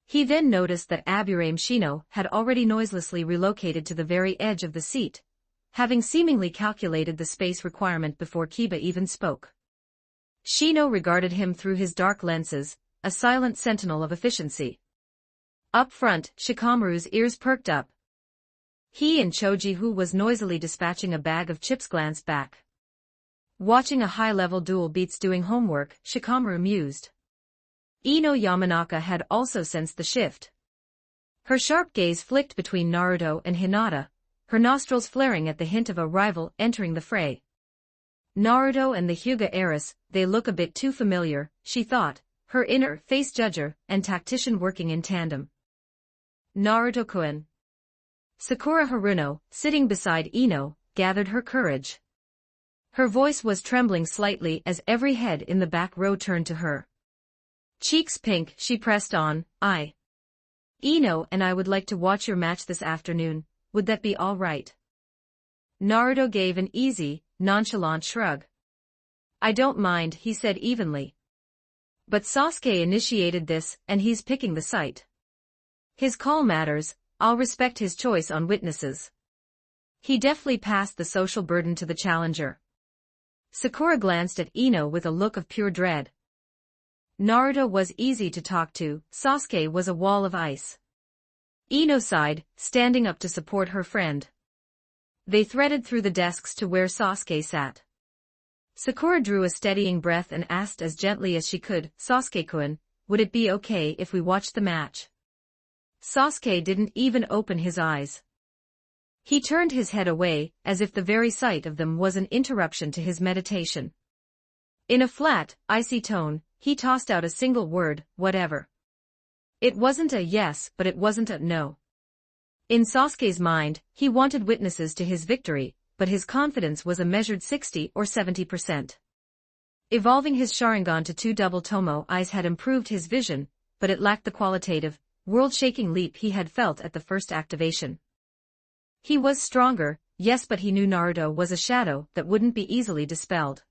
He then noticed that Aburame Shino had already noiselessly relocated to the very edge of the seat, having seemingly calculated the space requirement before Kiba even spoke. Shino regarded him through his dark lenses, a silent sentinel of efficiency. Up front, Shikamaru's ears perked up. He and Choji, who was noisily dispatching a bag of chips, glanced back. Watching a high-level duel beats doing homework, Shikamaru mused. Ino Yamanaka had also sensed the shift. Her sharp gaze flicked between Naruto and Hinata, her nostrils flaring at the hint of a rival entering the fray. Naruto and the Hyuga heiress, they look a bit too familiar, she thought, her inner face judger and tactician working in tandem. Naruto-kun. Sakura Haruno, sitting beside Ino, gathered her courage. Her voice was trembling slightly as every head in the back row turned to her. Cheeks pink, she pressed on, Ino and I would like to watch your match this afternoon, would that be all right?" Naruto gave an easy, nonchalant shrug. "I don't mind," he said evenly. "But Sasuke initiated this, and he's picking the site. His call matters, I'll respect his choice on witnesses. He deftly passed the social burden to the challenger." Sakura glanced at Ino with a look of pure dread. Naruto was easy to talk to, Sasuke was a wall of ice. Ino sighed, standing up to support her friend. They threaded through the desks to where Sasuke sat. Sakura drew a steadying breath and asked as gently as she could, "Sasuke-kun, would it be okay if we watched the match?" Sasuke didn't even open his eyes. He turned his head away, as if the very sight of them was an interruption to his meditation. In a flat, icy tone, he tossed out a single word, "Whatever." It wasn't a yes, but it wasn't a no. In Sasuke's mind, he wanted witnesses to his victory, but his confidence was a measured 60 or 70%. Evolving his Sharingan to 2 double Tomo eyes had improved his vision, but it lacked the qualitative, world-shaking leap he had felt at the first activation. He was stronger, yes, but he knew Naruto was a shadow that wouldn't be easily dispelled.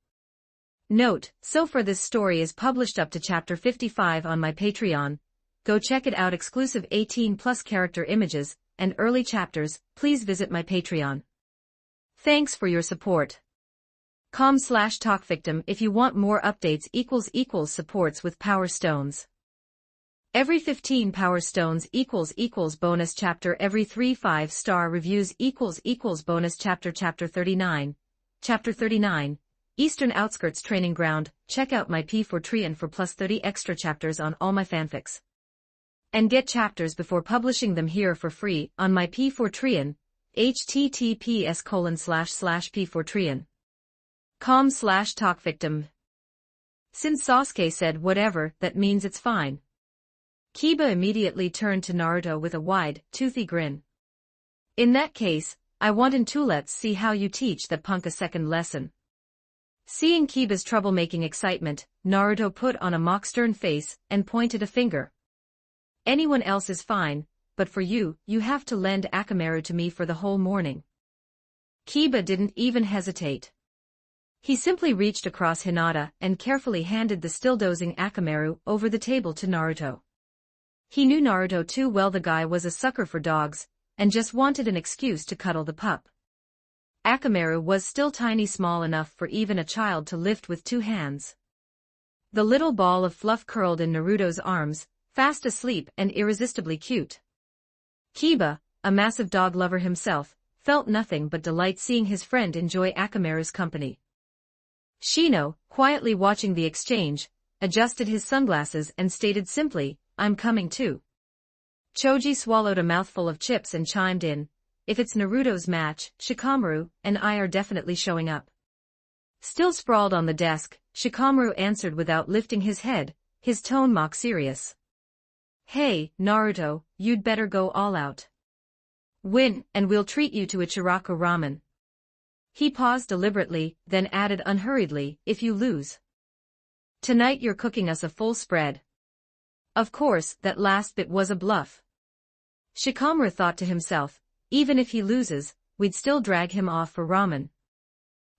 Note, so far this story is published up to chapter 55 on my Patreon. Go check it out. Exclusive 18+ character images and early chapters. Please visit my Patreon. Thanks for your support. com/talkvictim if you want more updates. Supports with Power Stones. Every 15 Power Stones equals bonus chapter. Every 3 5-star reviews equals bonus chapter. Chapter 39. Chapter 39. Eastern Outskirts Training Ground. Check out my P4 Tree and for +30 extra chapters on all my fanfics. And get chapters before publishing them here for free on my P4trian, https://p4trian.com/talkvictim. Since Sasuke said whatever, that means it's fine. Kiba immediately turned to Naruto with a wide, toothy grin. In that case, I want to let's see how you teach that punk a second lesson. Seeing Kiba's troublemaking excitement, Naruto put on a mock stern face and pointed a finger. Anyone else is fine, but for you, you have to lend Akamaru to me for the whole morning. Kiba didn't even hesitate. He simply reached across Hinata and carefully handed the still dozing Akamaru over the table to Naruto. He knew Naruto too well. The guy was a sucker for dogs, and just wanted an excuse to cuddle the pup. Akamaru was still tiny, small enough for even a child to lift with two hands. The little ball of fluff curled in Naruto's arms, fast asleep and irresistibly cute. Kiba, a massive dog lover himself, felt nothing but delight seeing his friend enjoy Akamaru's company. Shino, quietly watching the exchange, adjusted his sunglasses and stated simply, "I'm coming too." Choji swallowed a mouthful of chips and chimed in, "If it's Naruto's match, Shikamaru and I are definitely showing up." Still sprawled on the desk, Shikamaru answered without lifting his head, his tone mock serious. "Hey, Naruto, you'd better go all out. Win, and we'll treat you to Ichiraku ramen." He paused deliberately, then added unhurriedly, "If you lose, tonight you're cooking us a full spread." Of course, that last bit was a bluff. Shikamaru thought to himself, even if he loses, we'd still drag him off for ramen.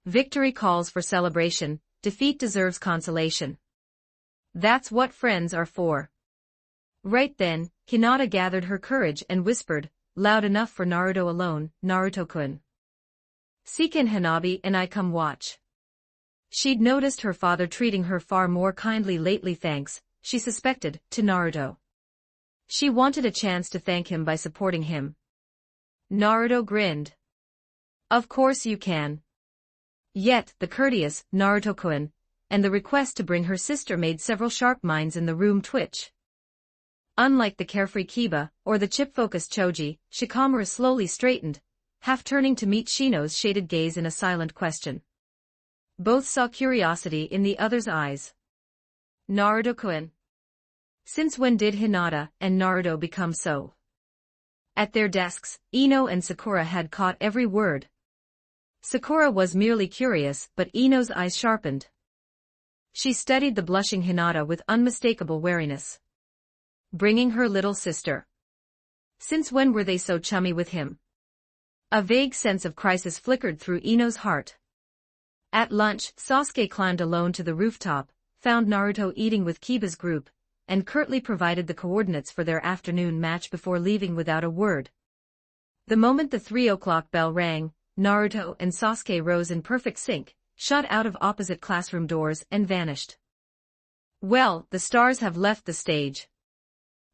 Victory calls for celebration, defeat deserves consolation. That's what friends are for. Right then, Hinata gathered her courage and whispered, loud enough for Naruto alone, "Naruto-kun. Seiken Hanabi and I come watch." She'd noticed her father treating her far more kindly lately thanks, she suspected, to Naruto. She wanted a chance to thank him by supporting him. Naruto grinned. "Of course you can." Yet, the courteous, "Naruto-kun," and the request to bring her sister made several sharp minds in the room twitch. Unlike the carefree Kiba, or the chip-focused Choji, Shikamaru slowly straightened, half turning to meet Shino's shaded gaze in a silent question. Both saw curiosity in the other's eyes. "Naruto-kun. Since when did Hinata and Naruto become so?" At their desks, Ino and Sakura had caught every word. Sakura was merely curious, but Ino's eyes sharpened. She studied the blushing Hinata with unmistakable wariness. Bringing her little sister. Since when were they so chummy with him? A vague sense of crisis flickered through Ino's heart. At lunch, Sasuke climbed alone to the rooftop, found Naruto eating with Kiba's group, and curtly provided the coordinates for their afternoon match before leaving without a word. The moment the 3 o'clock bell rang, Naruto and Sasuke rose in perfect sync, shot out of opposite classroom doors and vanished. "Well, the stars have left the stage.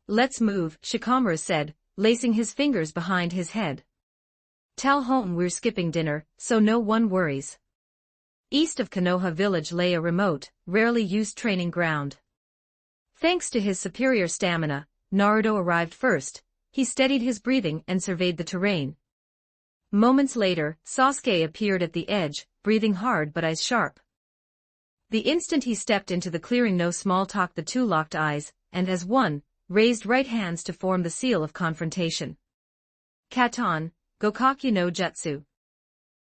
Let's move," Shikamaru said, lacing his fingers behind his head. "Tell home we're skipping dinner, so no one worries." East of Konoha village lay a remote, rarely used training ground. Thanks to his superior stamina, Naruto arrived first. He steadied his breathing and surveyed the terrain. Moments later, Sasuke appeared at the edge, breathing hard but eyes sharp. The instant he stepped into the clearing, no small talk, the two locked eyes, and as one, raised right hands to form the seal of confrontation. "Katon, Gokakyu no Jutsu."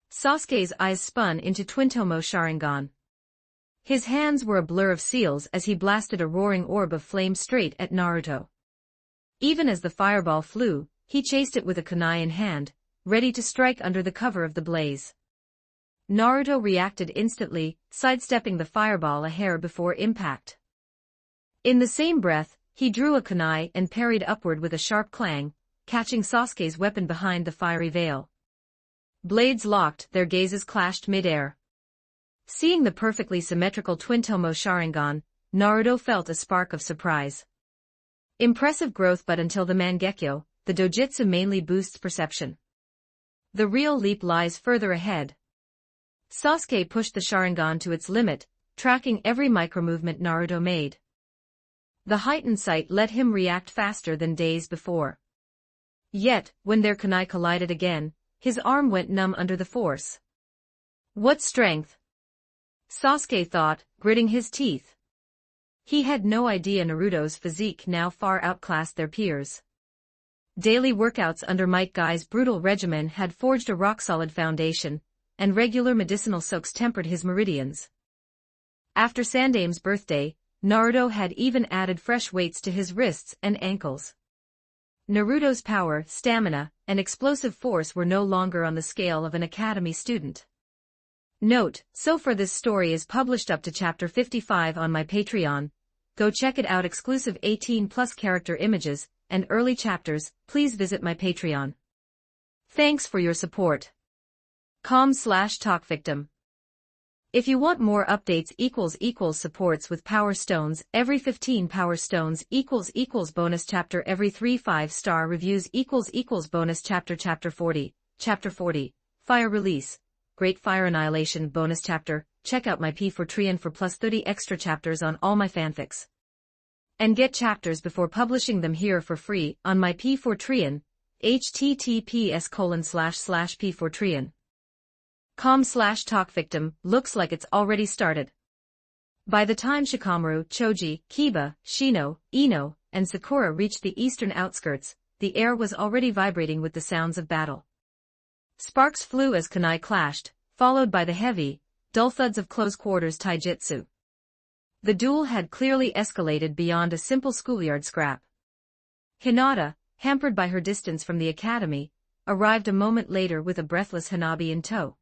Sasuke's eyes spun into Twintomo Sharingan. His hands were a blur of seals as he blasted a roaring orb of flame straight at Naruto. Even as the fireball flew, he chased it with a kunai in hand, ready to strike under the cover of the blaze. Naruto reacted instantly, sidestepping the fireball a hair before impact. In the same breath, he drew a kunai and parried upward with a sharp clang, catching Sasuke's weapon behind the fiery veil. Blades locked, their gazes clashed mid-air. Seeing the perfectly symmetrical Twintomo Sharingan, Naruto felt a spark of surprise. Impressive growth, but until the Mangekyo, the dojutsu mainly boosts perception. The real leap lies further ahead. Sasuke pushed the Sharingan to its limit, tracking every micromovement Naruto made. The heightened sight let him react faster than days before. Yet, when their kunai collided again, his arm went numb under the force. What strength! Sasuke thought, gritting his teeth. He had no idea Naruto's physique now far outclassed their peers. Daily workouts under Might Guy's brutal regimen had forged a rock-solid foundation, and regular medicinal soaks tempered his meridians. After Sandame's birthday, Naruto had even added fresh weights to his wrists and ankles. Naruto's power, stamina, and explosive force were no longer on the scale of an academy student. Note, so far this story is published up to chapter 55 on my Patreon. Go check it out. Exclusive 18+ character images and early chapters. Please visit my Patreon. Thanks for your support. com/talkvictim. If you want more updates supports with power stones every 15 power stones bonus chapter every 3 5-star reviews bonus chapter 40 fire release Great Fire Annihilation bonus chapter. Check out my P4 for plus 30 extra chapters on all my fanfics. And get chapters before publishing them here for free on my P4 https://p4 com/talkvictim. Looks like it's already started. By the time Shikamaru, Choji, Kiba, Shino, Ino, and Sakura reached the eastern outskirts, the air was already vibrating with the sounds of battle. Sparks flew as kunai clashed, followed by the heavy, dull thuds of close-quarters taijutsu. The duel had clearly escalated beyond a simple schoolyard scrap. Hinata, hampered by her distance from the academy, arrived a moment later with a breathless Hanabi in tow.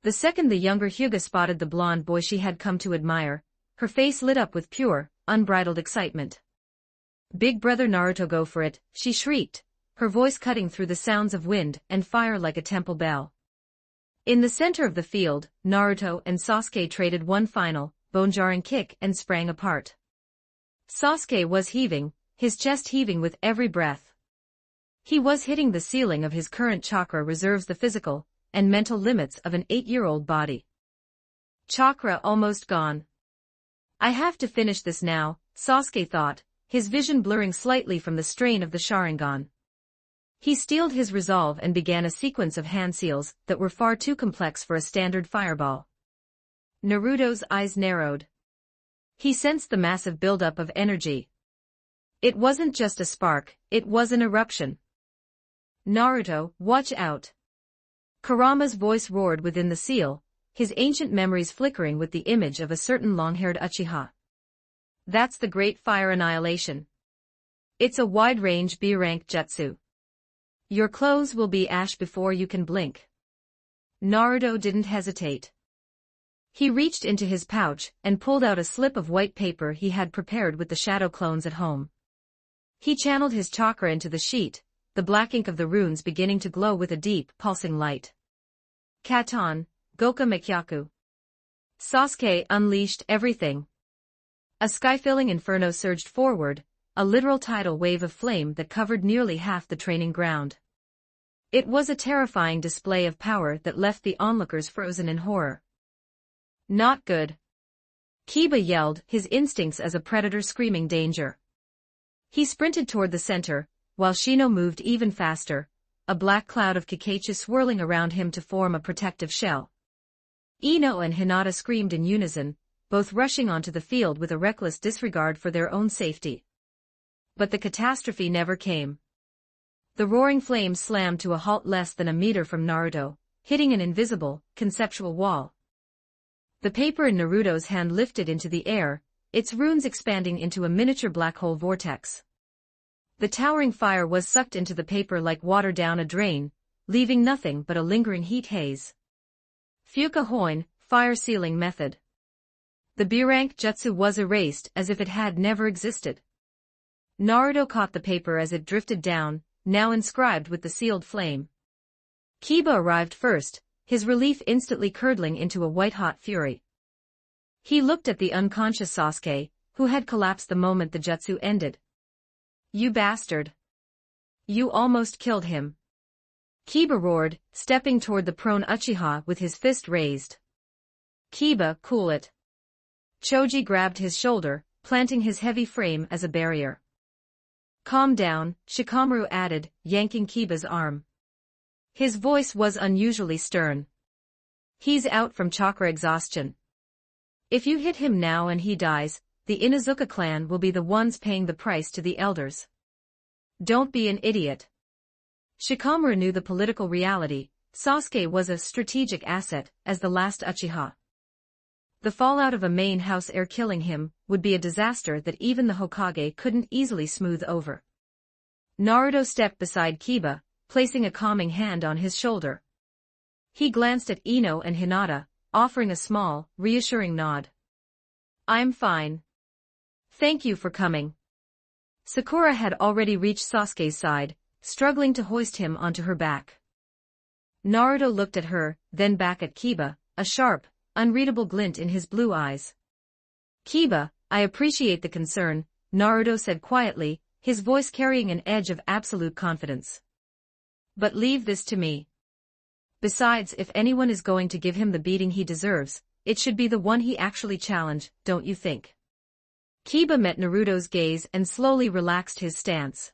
The second the younger Hyuga spotted the blonde boy she had come to admire, her face lit up with pure, unbridled excitement. "Big brother Naruto, go for it," she shrieked, her voice cutting through the sounds of wind and fire like a temple bell. In the center of the field, Naruto and Sasuke traded one final, bone-jarring kick and sprang apart. Sasuke was heaving, his chest heaving with every breath. He was hitting the ceiling of his current chakra reserves, the physical and mental limits of an 8-year-old body. Chakra almost gone. "I have to finish this now," Sasuke thought, his vision blurring slightly from the strain of the Sharingan. He steeled his resolve and began a sequence of hand seals that were far too complex for a standard fireball. Naruto's eyes narrowed. He sensed the massive buildup of energy. It wasn't just a spark, it was an eruption. "Naruto, watch out!" Kurama's voice roared within the seal, his ancient memories flickering with the image of a certain long-haired Uchiha. "That's the Great Fire Annihilation. It's a wide-range B-rank jutsu. Your clothes will be ash before you can blink." Naruto didn't hesitate. He reached into his pouch and pulled out a slip of white paper he had prepared with the shadow clones at home. He channeled his chakra into the sheet, the black ink of the runes beginning to glow with a deep, pulsing light. Katon, Goka Mekyaku. Sasuke unleashed everything. A sky-filling inferno surged forward, a literal tidal wave of flame that covered nearly half the training ground. It was a terrifying display of power that left the onlookers frozen in horror. "Not good." Kiba yelled, his instincts as a predator screaming danger. He sprinted toward the center, while Shino moved even faster, a black cloud of Kakashi swirling around him to form a protective shell. Ino and Hinata screamed in unison, both rushing onto the field with a reckless disregard for their own safety. But the catastrophe never came. The roaring flames slammed to a halt less than a meter from Naruto, hitting an invisible, conceptual wall. The paper in Naruto's hand lifted into the air, its runes expanding into a miniature black hole vortex. The towering fire was sucked into the paper like water down a drain, leaving nothing but a lingering heat haze. Fuka Hoin, fire sealing method. The B-rank jutsu was erased as if it had never existed. Naruto caught the paper as it drifted down, now inscribed with the sealed flame. Kiba arrived first, his relief instantly curdling into a white-hot fury. He looked at the unconscious Sasuke, who had collapsed the moment the jutsu ended. "You bastard! You almost killed him!" Kiba roared, stepping toward the prone Uchiha with his fist raised. "Kiba, cool it." Choji grabbed his shoulder, planting his heavy frame as a barrier. Calm down, Shikamaru added, yanking Kiba's arm. His voice was unusually stern. He's out from chakra exhaustion. If you hit him now and he dies, the Inuzuka clan will be the ones paying the price to the elders. Don't be an idiot. Shikamaru knew the political reality. Sasuke was a strategic asset, as the last Uchiha. The fallout of a main house heir killing him would be a disaster that even the Hokage couldn't easily smooth over. Naruto stepped beside Kiba, placing a calming hand on his shoulder. He glanced at Ino and Hinata, offering a small, reassuring nod. I'm fine. Thank you for coming. Sakura had already reached Sasuke's side, struggling to hoist him onto her back. Naruto looked at her, then back at Kiba, a sharp, unreadable glint in his blue eyes. Kiba, I appreciate the concern, Naruto said quietly, his voice carrying an edge of absolute confidence. But leave this to me. Besides, if anyone is going to give him the beating he deserves, it should be the one he actually challenged, don't you think? Kiba met Naruto's gaze and slowly relaxed his stance.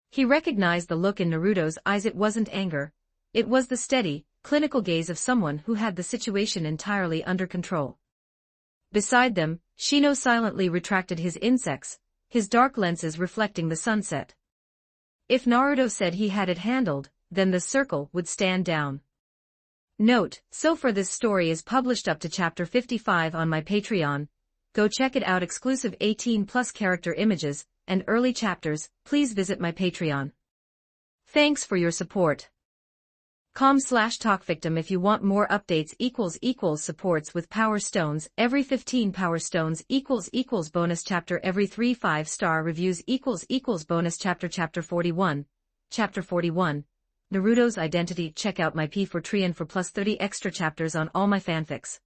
He recognized the look in Naruto's eyes. It wasn't anger. It was the steady, clinical gaze of someone who had the situation entirely under control. Beside them, Shino silently retracted his insects, his dark lenses reflecting the sunset. If Naruto said he had it handled, then the circle would stand down. Note, so far this story is published up to chapter 55 on my Patreon. Go check it out. Exclusive 18+ character images and early chapters. Please visit my Patreon. Thanks for your support. com/talkvictim if you want more updates. Supports with power stones every 15 power stones bonus chapter every 3 5-star reviews bonus chapter 41 Naruto's identity. Check out my P4Trian for plus 30 extra chapters on all my fanfics.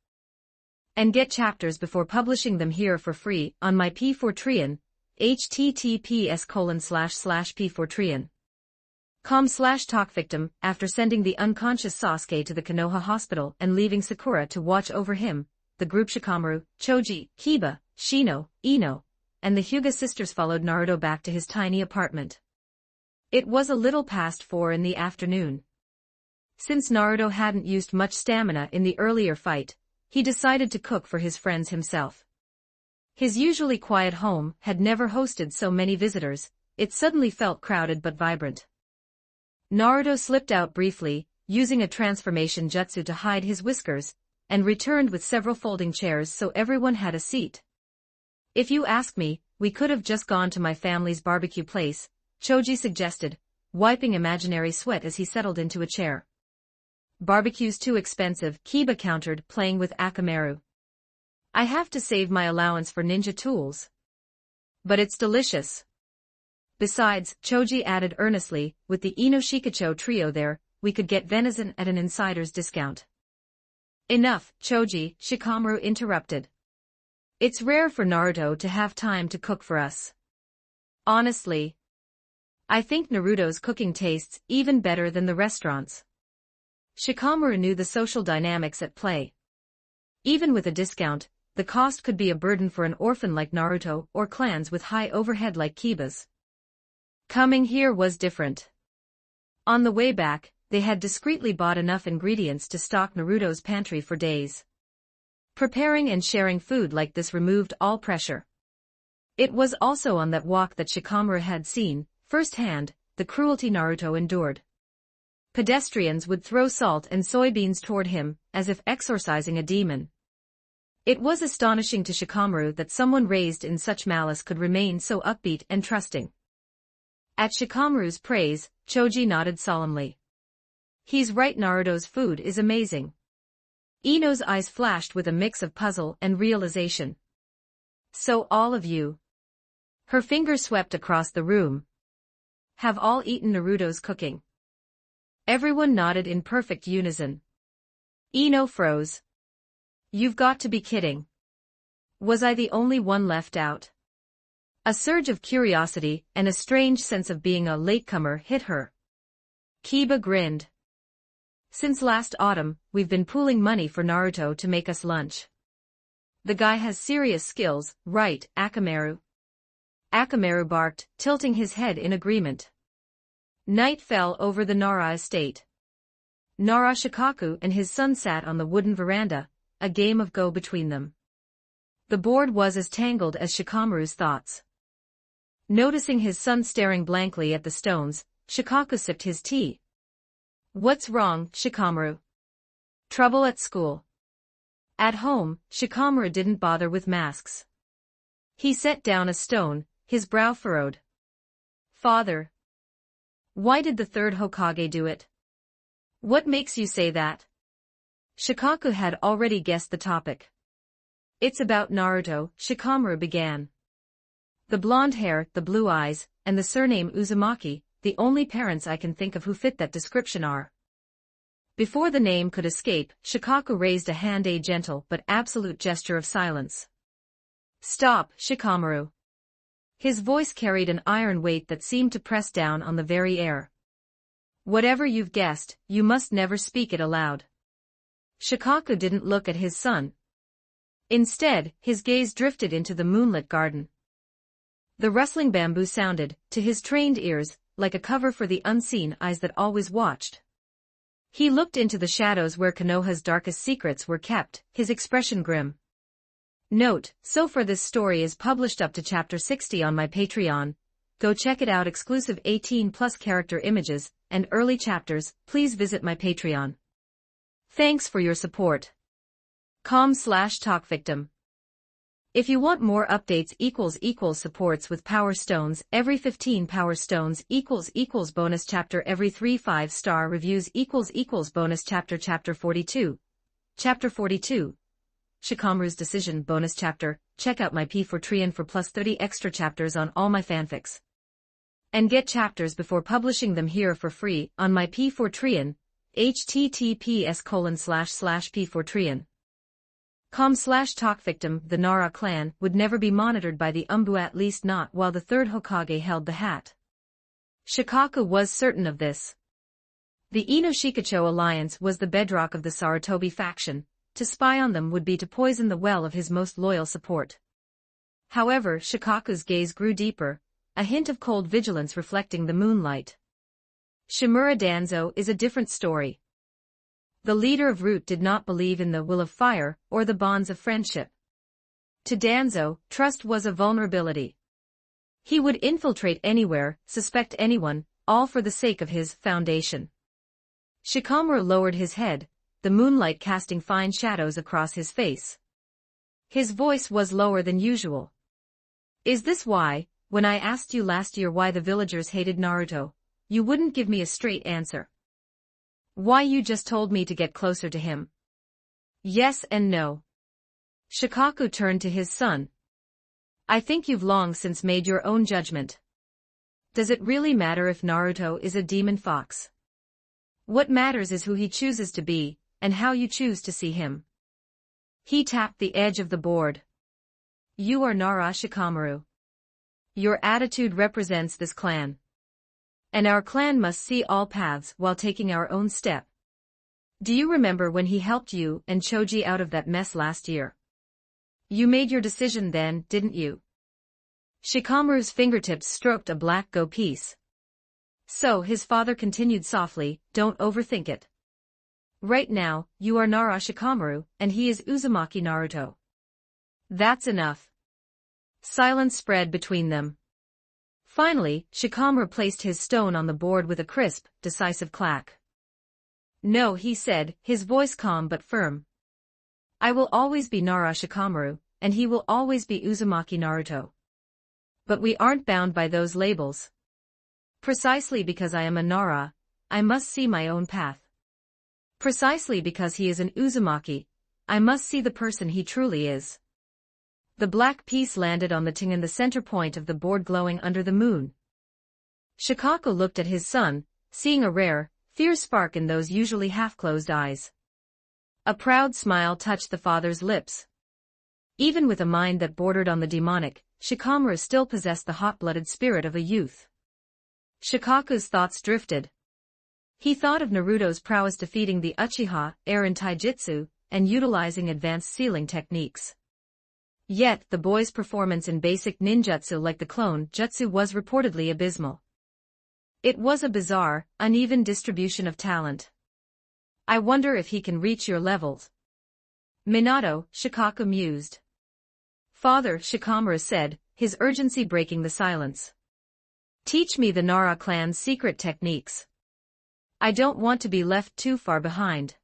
And get chapters before publishing them here for free on my P4Trian, https://p4trian. com/talkvictim. After sending the unconscious Sasuke to the Konoha hospital and leaving Sakura to watch over him, the group Shikamaru, Choji, Kiba, Shino, Ino, and the Hyuga sisters followed Naruto back to his tiny apartment. It was a little past 4 in the afternoon. Since Naruto hadn't used much stamina in the earlier fight, he decided to cook for his friends himself. His usually quiet home had never hosted so many visitors. It suddenly felt crowded but vibrant. Naruto slipped out briefly, using a transformation jutsu to hide his whiskers, and returned with several folding chairs so everyone had a seat. If you ask me, we could have just gone to my family's barbecue place, Choji suggested, wiping imaginary sweat as he settled into a chair. Barbecue's too expensive, Kiba countered, playing with Akamaru. I have to save my allowance for ninja tools. But it's delicious. Besides, Choji added earnestly, with the Ino Shikacho trio there, we could get venison at an insider's discount. Enough, Choji, Shikamaru interrupted. It's rare for Naruto to have time to cook for us. Honestly, I think Naruto's cooking tastes even better than the restaurants. Shikamaru knew the social dynamics at play. Even with a discount, the cost could be a burden for an orphan like Naruto or clans with high overhead like Kiba's. Coming here was different. On the way back, they had discreetly bought enough ingredients to stock Naruto's pantry for days. Preparing and sharing food like this removed all pressure. It was also on that walk that Shikamaru had seen, firsthand, the cruelty Naruto endured. Pedestrians would throw salt and soybeans toward him, as if exorcising a demon. It was astonishing to Shikamaru that someone raised in such malice could remain so upbeat and trusting. At Shikamaru's praise, Choji nodded solemnly. He's right, Naruto's food is amazing. Ino's eyes flashed with a mix of puzzle and realization. So all of you. Her finger swept across the room. Have all eaten Naruto's cooking. Everyone nodded in perfect unison. Ino froze. You've got to be kidding. Was I the only one left out? A surge of curiosity and a strange sense of being a latecomer hit her. Kiba grinned. Since last autumn, we've been pooling money for Naruto to make us lunch. The guy has serious skills, right, Akamaru? Akamaru barked, tilting his head in agreement. Night fell over the Nara estate. Nara Shikaku and his son sat on the wooden veranda, a game of Go between them. The board was as tangled as Shikamaru's thoughts. Noticing his son staring blankly at the stones, Shikaku sipped his tea. What's wrong, Shikamaru? Trouble at school. At home, Shikamaru didn't bother with masks. He set down a stone, his brow furrowed. Father. Why did the third Hokage do it? What makes you say that? Shikaku had already guessed the topic. It's about Naruto, Shikamaru began. The blonde hair, the blue eyes, and the surname Uzumaki, the only parents I can think of who fit that description are. Before the name could escape, Shikaku raised a hand, a gentle but absolute gesture of silence. Stop, Shikamaru. His voice carried an iron weight that seemed to press down on the very air. Whatever you've guessed, you must never speak it aloud. Shikaku didn't look at his son. Instead, his gaze drifted into the moonlit garden. The rustling bamboo sounded, to his trained ears, like a cover for the unseen eyes that always watched. He looked into the shadows where Konoha's darkest secrets were kept, his expression grim. Note, so far this story is published up to chapter 60 on my Patreon. Go check it out. Exclusive 18+ character images and early chapters. Please visit my Patreon. Thanks for your support. com/talkvictim. If you want more updates supports with Power Stones every 15 Power Stones bonus chapter every 3 5-star reviews bonus chapter 42. Chapter 42. Shikamaru's Decision bonus chapter. Check out my P4Trian for plus 30 extra chapters on all my fanfics. And get chapters before publishing them here for free on my P4Trian. https://p4trian. com/talkvictim. The Nara clan would never be monitored by the Umbu, at least not while the third Hokage held the hat. Shikaku was certain of this. The Ino-Shikacho alliance was the bedrock of the Sarutobi faction. To spy on them would be to poison the well of his most loyal support. However, Shikaku's gaze grew deeper, a hint of cold vigilance reflecting the moonlight. Shimura Danzo is a different story. The leader of Root did not believe in the will of fire or the bonds of friendship. To Danzo, trust was a vulnerability. He would infiltrate anywhere, suspect anyone, all for the sake of his foundation. Shikamaru lowered his head, the moonlight casting fine shadows across his face. His voice was lower than usual. Is this why, when I asked you last year why the villagers hated Naruto, you wouldn't give me a straight answer? Why you just told me to get closer to him? Yes and no. Shikaku turned to his son. I think you've long since made your own judgment. Does it really matter if Naruto is a demon fox? What matters is who he chooses to be, and how you choose to see him. He tapped the edge of the board. You are Nara Shikamaru. Your attitude represents this clan. And our clan must see all paths while taking our own step. Do you remember when he helped you and Choji out of that mess last year? You made your decision then, didn't you? Shikamaru's fingertips stroked a black Go piece. So his father continued softly, don't overthink it. Right now, you are Nara Shikamaru, and he is Uzumaki Naruto. That's enough. Silence spread between them. Finally, Shikamaru placed his stone on the board with a crisp, decisive clack. No, he said, his voice calm but firm. I will always be Nara Shikamaru, and he will always be Uzumaki Naruto. But we aren't bound by those labels. Precisely because I am a Nara, I must see my own path. Precisely because he is an Uzumaki, I must see the person he truly is. The black piece landed on the ting in the center point of the board glowing under the moon. Shikaku looked at his son, seeing a rare, fierce spark in those usually half-closed eyes. A proud smile touched the father's lips. Even with a mind that bordered on the demonic, Shikamaru still possessed the hot-blooded spirit of a youth. Shikaku's thoughts drifted. He thought of Naruto's prowess defeating the Uchiha, Eren Taijutsu, and utilizing advanced sealing techniques. Yet, the boy's performance in basic ninjutsu like the clone jutsu was reportedly abysmal. It was a bizarre, uneven distribution of talent. I wonder if he can reach your levels. Minato, Shikaku mused. Father, Shikamaru said, his urgency breaking the silence. Teach me the Nara clan's secret techniques. I don't want to be left too far behind.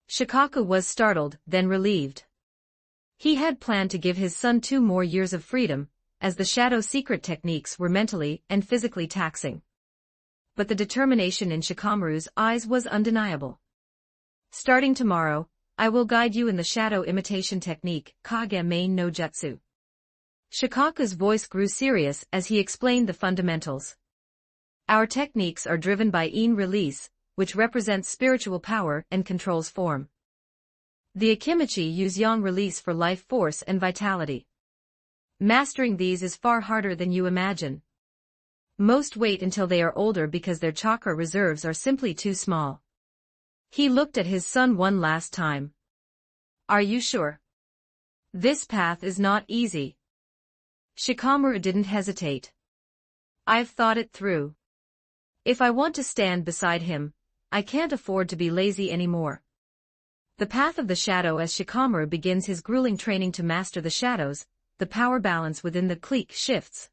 Shikaku was startled, then relieved. He had planned to give his son 2 more years of freedom, as the shadow secret techniques were mentally and physically taxing. But the determination in Shikamaru's eyes was undeniable. Starting tomorrow, I will guide you in the shadow imitation technique, Kage Main no Jutsu. Shikaku's voice grew serious as he explained the fundamentals. Our techniques are driven by In release, which represents spiritual power and controls form. The Akimichi use Yang release for life force and vitality. Mastering these is far harder than you imagine. Most wait until they are older because their chakra reserves are simply too small. He looked at his son one last time. Are you sure? This path is not easy. Shikamaru didn't hesitate. I've thought it through. If I want to stand beside him, I can't afford to be lazy anymore. The path of the shadow. As Shikamaru begins his grueling training to master the shadows, the power balance within the clique shifts.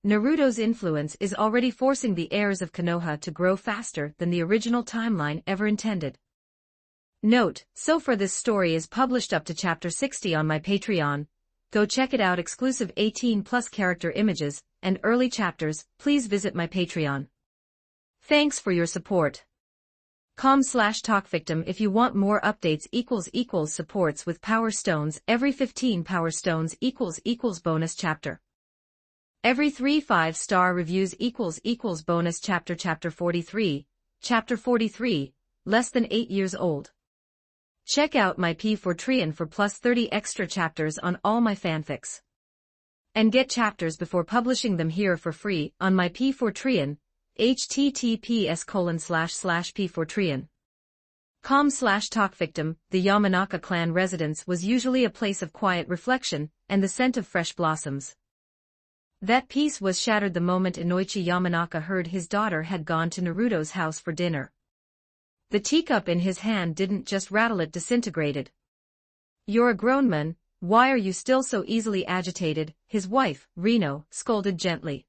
Naruto's influence is already forcing the heirs of Konoha to grow faster than the original timeline ever intended. Note, so far this story is published up to chapter 60 on my Patreon. Go check it out. Exclusive 18+ character images and early chapters. Please visit my Patreon. Thanks for your support. com/talkvictim if you want more updates. Supports with power stones. Every 15 power stones == bonus chapter. Every 3 5-star reviews == bonus chapter. Chapter 43, less than 8 years old. Check out my P4trian for plus 30 extra chapters on all my fanfics. And get chapters before publishing them here for free on my P4trian. https://p4trian.com/talkvictim. The Yamanaka clan residence was usually a place of quiet reflection and the scent of fresh blossoms. That peace was shattered the moment Inoichi Yamanaka heard his daughter had gone to Naruto's house for dinner. The teacup in his hand didn't just rattle, it disintegrated. You're a grown man, why are you still so easily agitated? His wife, Rino, scolded gently.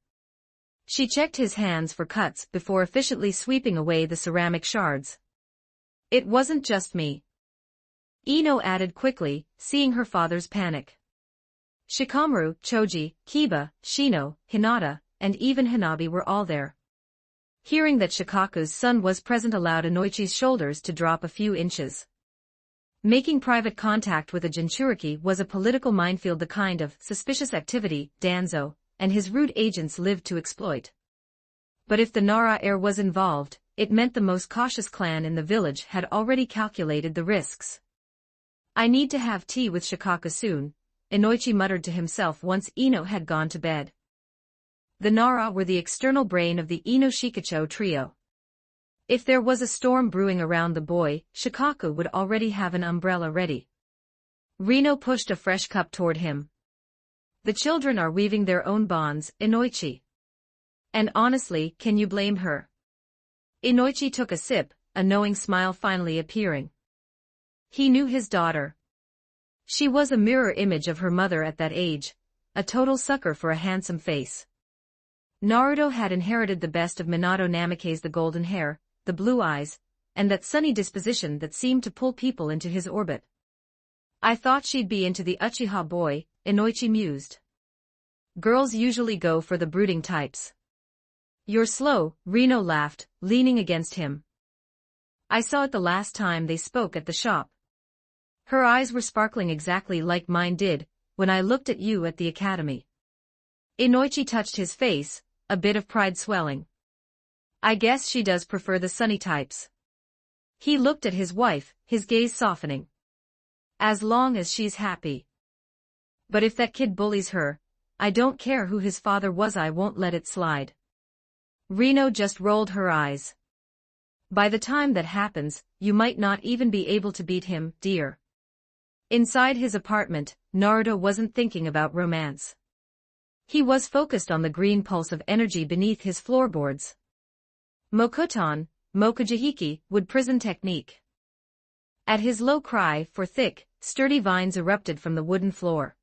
She checked his hands for cuts before efficiently sweeping away the ceramic shards. It wasn't just me. Ino added quickly, seeing her father's panic. Shikamaru, Choji, Kiba, Shino, Hinata, and even Hanabi were all there. Hearing that Shikaku's son was present allowed Inoichi's shoulders to drop a few inches. Making private contact with a Jinchuriki was a political minefield, the kind of suspicious activity Danzo and his rude agents lived to exploit. But if the Nara heir was involved, it meant the most cautious clan in the village had already calculated the risks. I need to have tea with Shikaku soon, Inoichi muttered to himself once Ino had gone to bed. The Nara were the external brain of the Ino Shikacho trio. If there was a storm brewing around the boy, Shikaku would already have an umbrella ready. Rino pushed a fresh cup toward him. The children are weaving their own bonds, Inoichi. And honestly, can you blame her? Inoichi took a sip, a knowing smile finally appearing. He knew his daughter. She was a mirror image of her mother at that age, a total sucker for a handsome face. Naruto had inherited the best of Minato Namake's, the golden hair, the blue eyes, and that sunny disposition that seemed to pull people into his orbit. I thought she'd be into the Uchiha boy, Inoichi mused. Girls usually go for the brooding types. You're slow, Rino laughed, leaning against him. I saw it the last time they spoke at the shop. Her eyes were sparkling exactly like mine did when I looked at you at the academy. Inoichi touched his face, a bit of pride swelling. I guess she does prefer the sunny types. He looked at his wife, his gaze softening. As long as she's happy. But if that kid bullies her, I don't care who his father was, I won't let it slide. Rino just rolled her eyes. By the time that happens, you might not even be able to beat him, dear. Inside his apartment, Naruto wasn't thinking about romance. He was focused on the green pulse of energy beneath his floorboards. Mokuton, Mokujihiki, wood prison technique. At his low cry for thick, sturdy vines erupted from the wooden floor.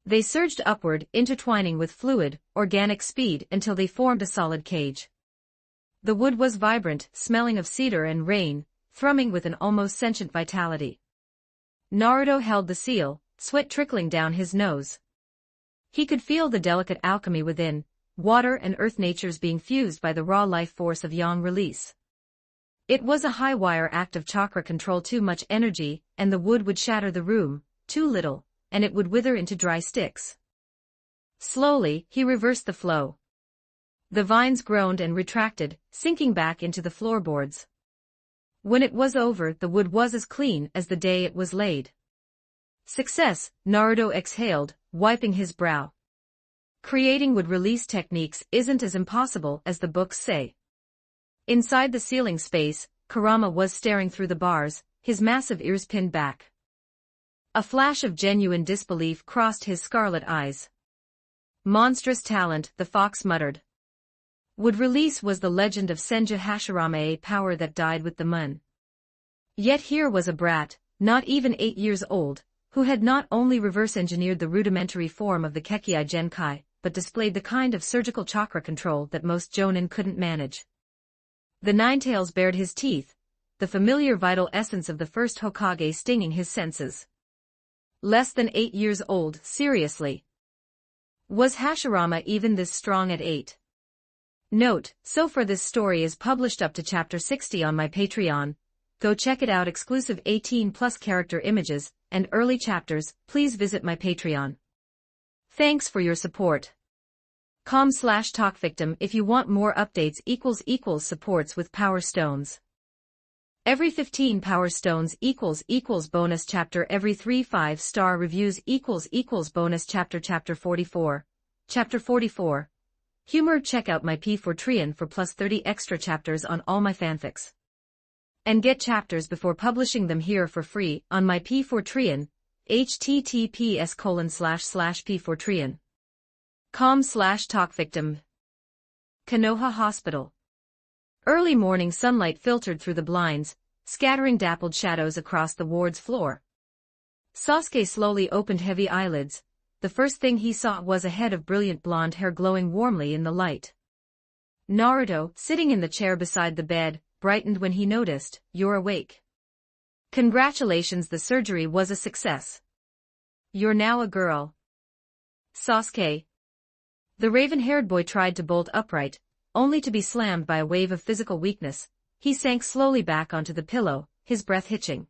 They surged upward, intertwining with fluid, organic speed until they formed a solid cage. The wood was vibrant, smelling of cedar and rain, thrumming with an almost sentient vitality. Naruto held the seal, sweat trickling down his nose. He could feel the delicate alchemy within, water and earth natures being fused by the raw life force of yang release. It was a high-wire act of chakra control. Too much energy, and the wood would shatter the room; too little, and it would wither into dry sticks. Slowly, he reversed the flow. The vines groaned and retracted, sinking back into the floorboards. When it was over, the wood was as clean as the day it was laid. Success, Naruto exhaled, wiping his brow. Creating wood release techniques isn't as impossible as the books say. Inside the ceiling space, Kurama was staring through the bars, his massive ears pinned back. A flash of genuine disbelief crossed his scarlet eyes. Monstrous talent, the fox muttered. Would release was the legend of Senju Hashirama, a power that died with the moon. Yet here was a brat, not even 8 years old, who had not only reverse-engineered the rudimentary form of the Kekkei Genkai, but displayed the kind of surgical chakra control that most jonin couldn't manage. The Ninetales bared his teeth, the familiar vital essence of the first Hokage stinging his senses. Less than 8 years old, seriously. Was Hashirama even this strong at 8? Note, so far this story is published up to chapter 60 on my Patreon. Go check it out. Exclusive 18+ character images and early chapters. Please visit my Patreon. Thanks for your support. com/talkvictim if you want more updates. Supports with Power Stones. Every 15 Power Stones equals bonus chapter. Every 3 5-star reviews equals bonus chapter. Chapter 44. Chapter 44. Humor. Check out my P4 for plus 30 extra chapters on all my fanfics. And get chapters before publishing them here for free on my P4 https://p4 com/talkvictim. Konoha Hospital. Early morning sunlight filtered through the blinds, scattering dappled shadows across the ward's floor. Sasuke slowly opened heavy eyelids. The first thing he saw was a head of brilliant blonde hair glowing warmly in the light. Naruto, sitting in the chair beside the bed, brightened when he noticed, "You're awake. Congratulations, the surgery was a success. You're now a girl." Sasuke. The raven-haired boy tried to bolt upright, only to be slammed by a wave of physical weakness. He sank slowly back onto the pillow, his breath hitching.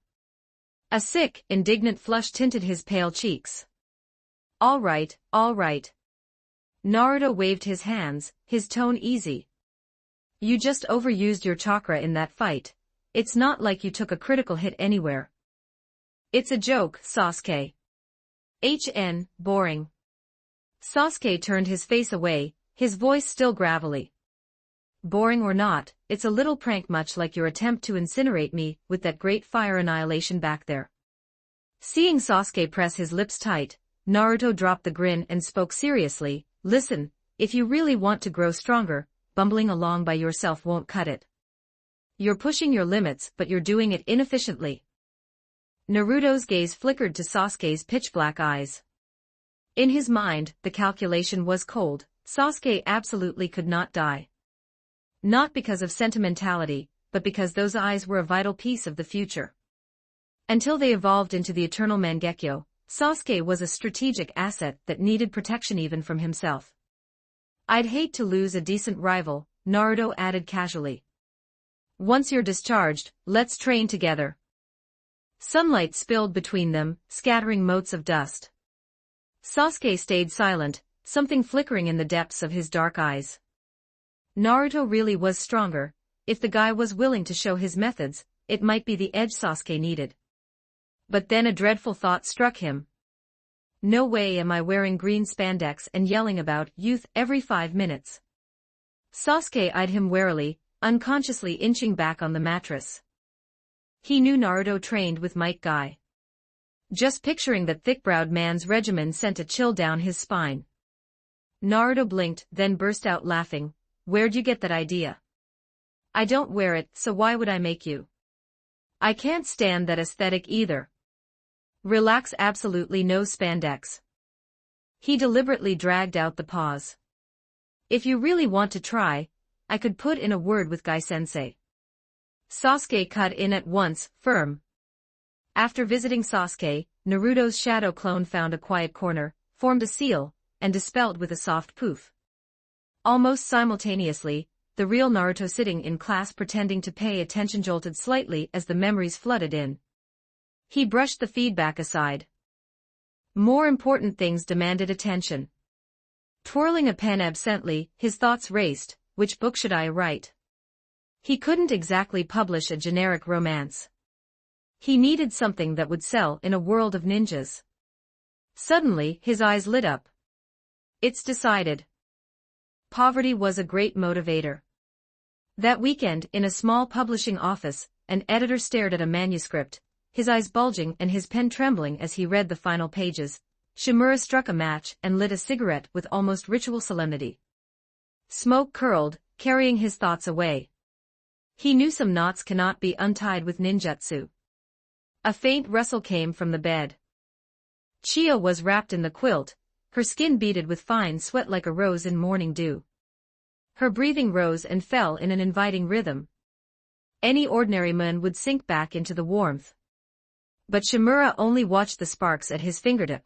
A sick, indignant flush tinted his pale cheeks. All right. Naruto waved his hands, his tone easy. You just overused your chakra in that fight. It's not like you took a critical hit anywhere. It's a joke, Sasuke. Boring. Sasuke turned his face away, his voice still gravelly. Boring or not, it's a little prank, much like your attempt to incinerate me with that great fire annihilation back there. Seeing Sasuke press his lips tight, Naruto dropped the grin and spoke seriously. Listen, if you really want to grow stronger, bumbling along by yourself won't cut it. You're pushing your limits, but you're doing it inefficiently. Naruto's gaze flickered to Sasuke's pitch-black eyes. In his mind, the calculation was cold. Sasuke absolutely could not die. Not because of sentimentality, but because those eyes were a vital piece of the future. Until they evolved into the eternal Mangekyo, Sasuke was a strategic asset that needed protection even from himself. I'd hate to lose a decent rival, Naruto added casually. Once you're discharged, let's train together. Sunlight spilled between them, scattering motes of dust. Sasuke stayed silent, something flickering in the depths of his dark eyes. Naruto really was stronger. If the guy was willing to show his methods, it might be the edge Sasuke needed. But then a dreadful thought struck him. No way am I wearing green spandex and yelling about youth every 5 minutes. Sasuke eyed him warily, unconsciously inching back on the mattress. He knew Naruto trained with Might Guy. Just picturing that thick-browed man's regimen sent a chill down his spine. Naruto blinked, then burst out laughing. Where'd you get that idea? I don't wear it, so why would I make you? I can't stand that aesthetic either. Relax, absolutely no spandex. He deliberately dragged out the pause. If you really want to try, I could put in a word with Guy-sensei. Sasuke cut in at once, firm. After visiting Sasuke, Naruto's shadow clone found a quiet corner, formed a seal, and dispelled with a soft poof. Almost simultaneously, the real Naruto sitting in class pretending to pay attention jolted slightly as the memories flooded in. He brushed the feedback aside. More important things demanded attention. Twirling a pen absently, his thoughts raced. Which book should I write? He couldn't exactly publish a generic romance. He needed something that would sell in a world of ninjas. Suddenly, his eyes lit up. It's decided. Poverty was a great motivator. That weekend, in a small publishing office, an editor stared at a manuscript, his eyes bulging and his pen trembling as he read the final pages. Shimura struck a match and lit a cigarette with almost ritual solemnity. Smoke curled, carrying his thoughts away. He knew some knots cannot be untied with ninjutsu. A faint rustle came from the bed. Chiyo was wrapped in the quilt, her skin beaded with fine sweat like a rose in morning dew. Her breathing rose and fell in an inviting rhythm. Any ordinary man would sink back into the warmth. But Shimura only watched the sparks at his fingertip.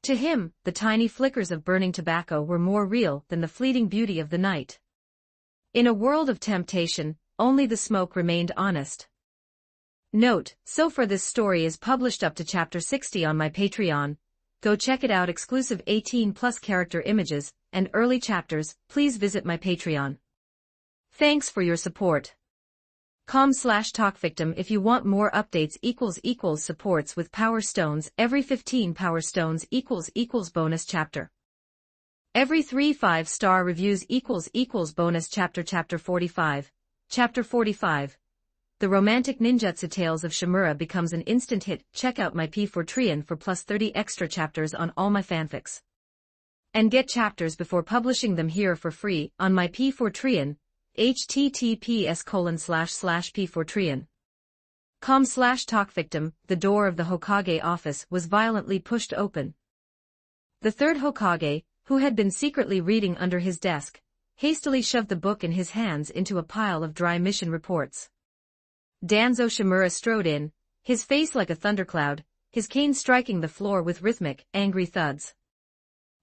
To him, the tiny flickers of burning tobacco were more real than the fleeting beauty of the night. In a world of temptation, only the smoke remained honest. Note, so far this story is published up to chapter 60 on my Patreon. Go check it out. Exclusive 18+ character images and early chapters. Please visit my Patreon. Thanks for your support. com/talkvictim if you want more updates. Supports with Power Stones. Every 15 Power Stones bonus chapter. Every 3 5-star reviews bonus chapter. Chapter 45. Chapter 45. The Romantic Ninjutsu Tales of Shimura becomes an instant hit. Check out my P4 for plus 30 extra chapters on all my fanfics. And get chapters before publishing them here for free on my P4 https://p4trian. com/talkvictim. The door of the Hokage office was violently pushed open. The third Hokage, who had been secretly reading under his desk, hastily shoved the book in his hands into a pile of dry mission reports. Danzo Shimura strode in, his face like a thundercloud, his cane striking the floor with rhythmic, angry thuds.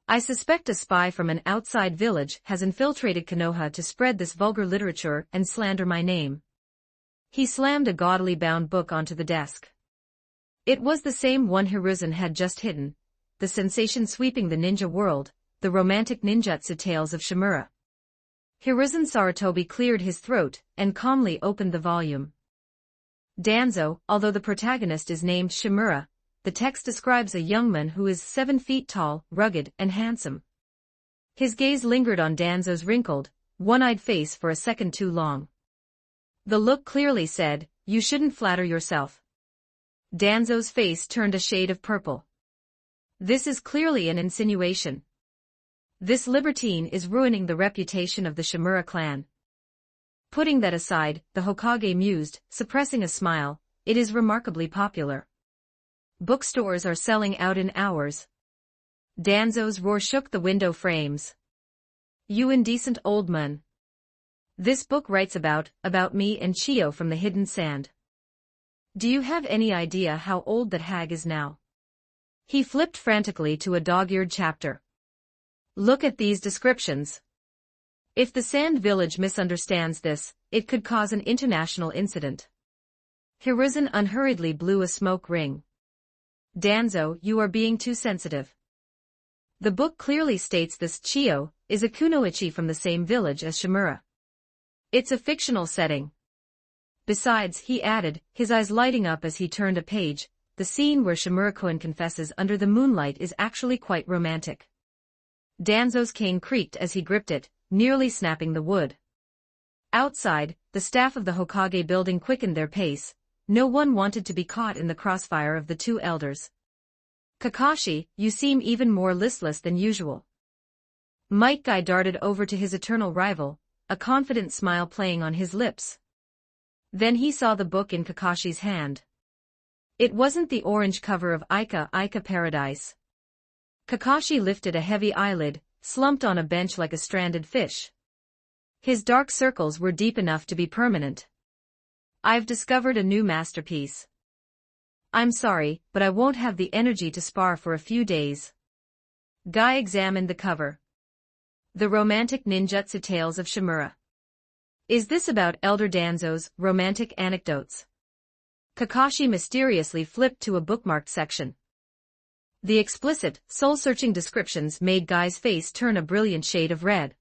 I suspect a spy from an outside village has infiltrated Konoha to spread this vulgar literature and slander my name. He slammed a gaudily bound book onto the desk. It was the same one Hiruzen had just hidden, the sensation sweeping the ninja world, the Romantic Ninjutsu Tales of Shimura. Hiruzen Sarutobi cleared his throat and calmly opened the volume. Danzo, although the protagonist is named Shimura, the text describes a young man who is 7 feet tall, rugged, and handsome. His gaze lingered on Danzo's wrinkled, one-eyed face for a second too long. The look clearly said, "You shouldn't flatter yourself." Danzo's face turned a shade of purple. This is clearly an insinuation. This libertine is ruining the reputation of the Shimura clan. Putting that aside, the Hokage mused, suppressing a smile, it is remarkably popular. Bookstores are selling out in hours. Danzo's roar shook the window frames. You indecent old man. This book writes about me and Chiyo from the hidden sand. Do you have any idea how old that hag is now? He flipped frantically to a dog-eared chapter. Look at these descriptions. If the Sand Village misunderstands this, it could cause an international incident. Hiruzen unhurriedly blew a smoke ring. Danzo, you are being too sensitive. The book clearly states this Chiyo is a kunoichi from the same village as Shimura. It's a fictional setting. Besides, he added, his eyes lighting up as he turned a page, the scene where Shimura-kun confesses under the moonlight is actually quite romantic. Danzo's cane creaked as he gripped it, nearly snapping the wood. Outside, the staff of the Hokage building quickened their pace, no one wanted to be caught in the crossfire of the two elders. Kakashi, you seem even more listless than usual. Might Guy darted over to his eternal rival, a confident smile playing on his lips. Then he saw the book in Kakashi's hand. It wasn't the orange cover of Ica Paradise. Kakashi lifted a heavy eyelid, slumped on a bench like a stranded fish. His dark circles were deep enough to be permanent. I've discovered a new masterpiece. I'm sorry, but I won't have the energy to spar for a few days. Guy examined the cover. The Romantic Ninjutsu Tales of Shimura. Is this about Elder Danzo's romantic anecdotes? Kakashi mysteriously flipped to a bookmarked section. The explicit, soul-searching descriptions made Guy's face turn a brilliant shade of red.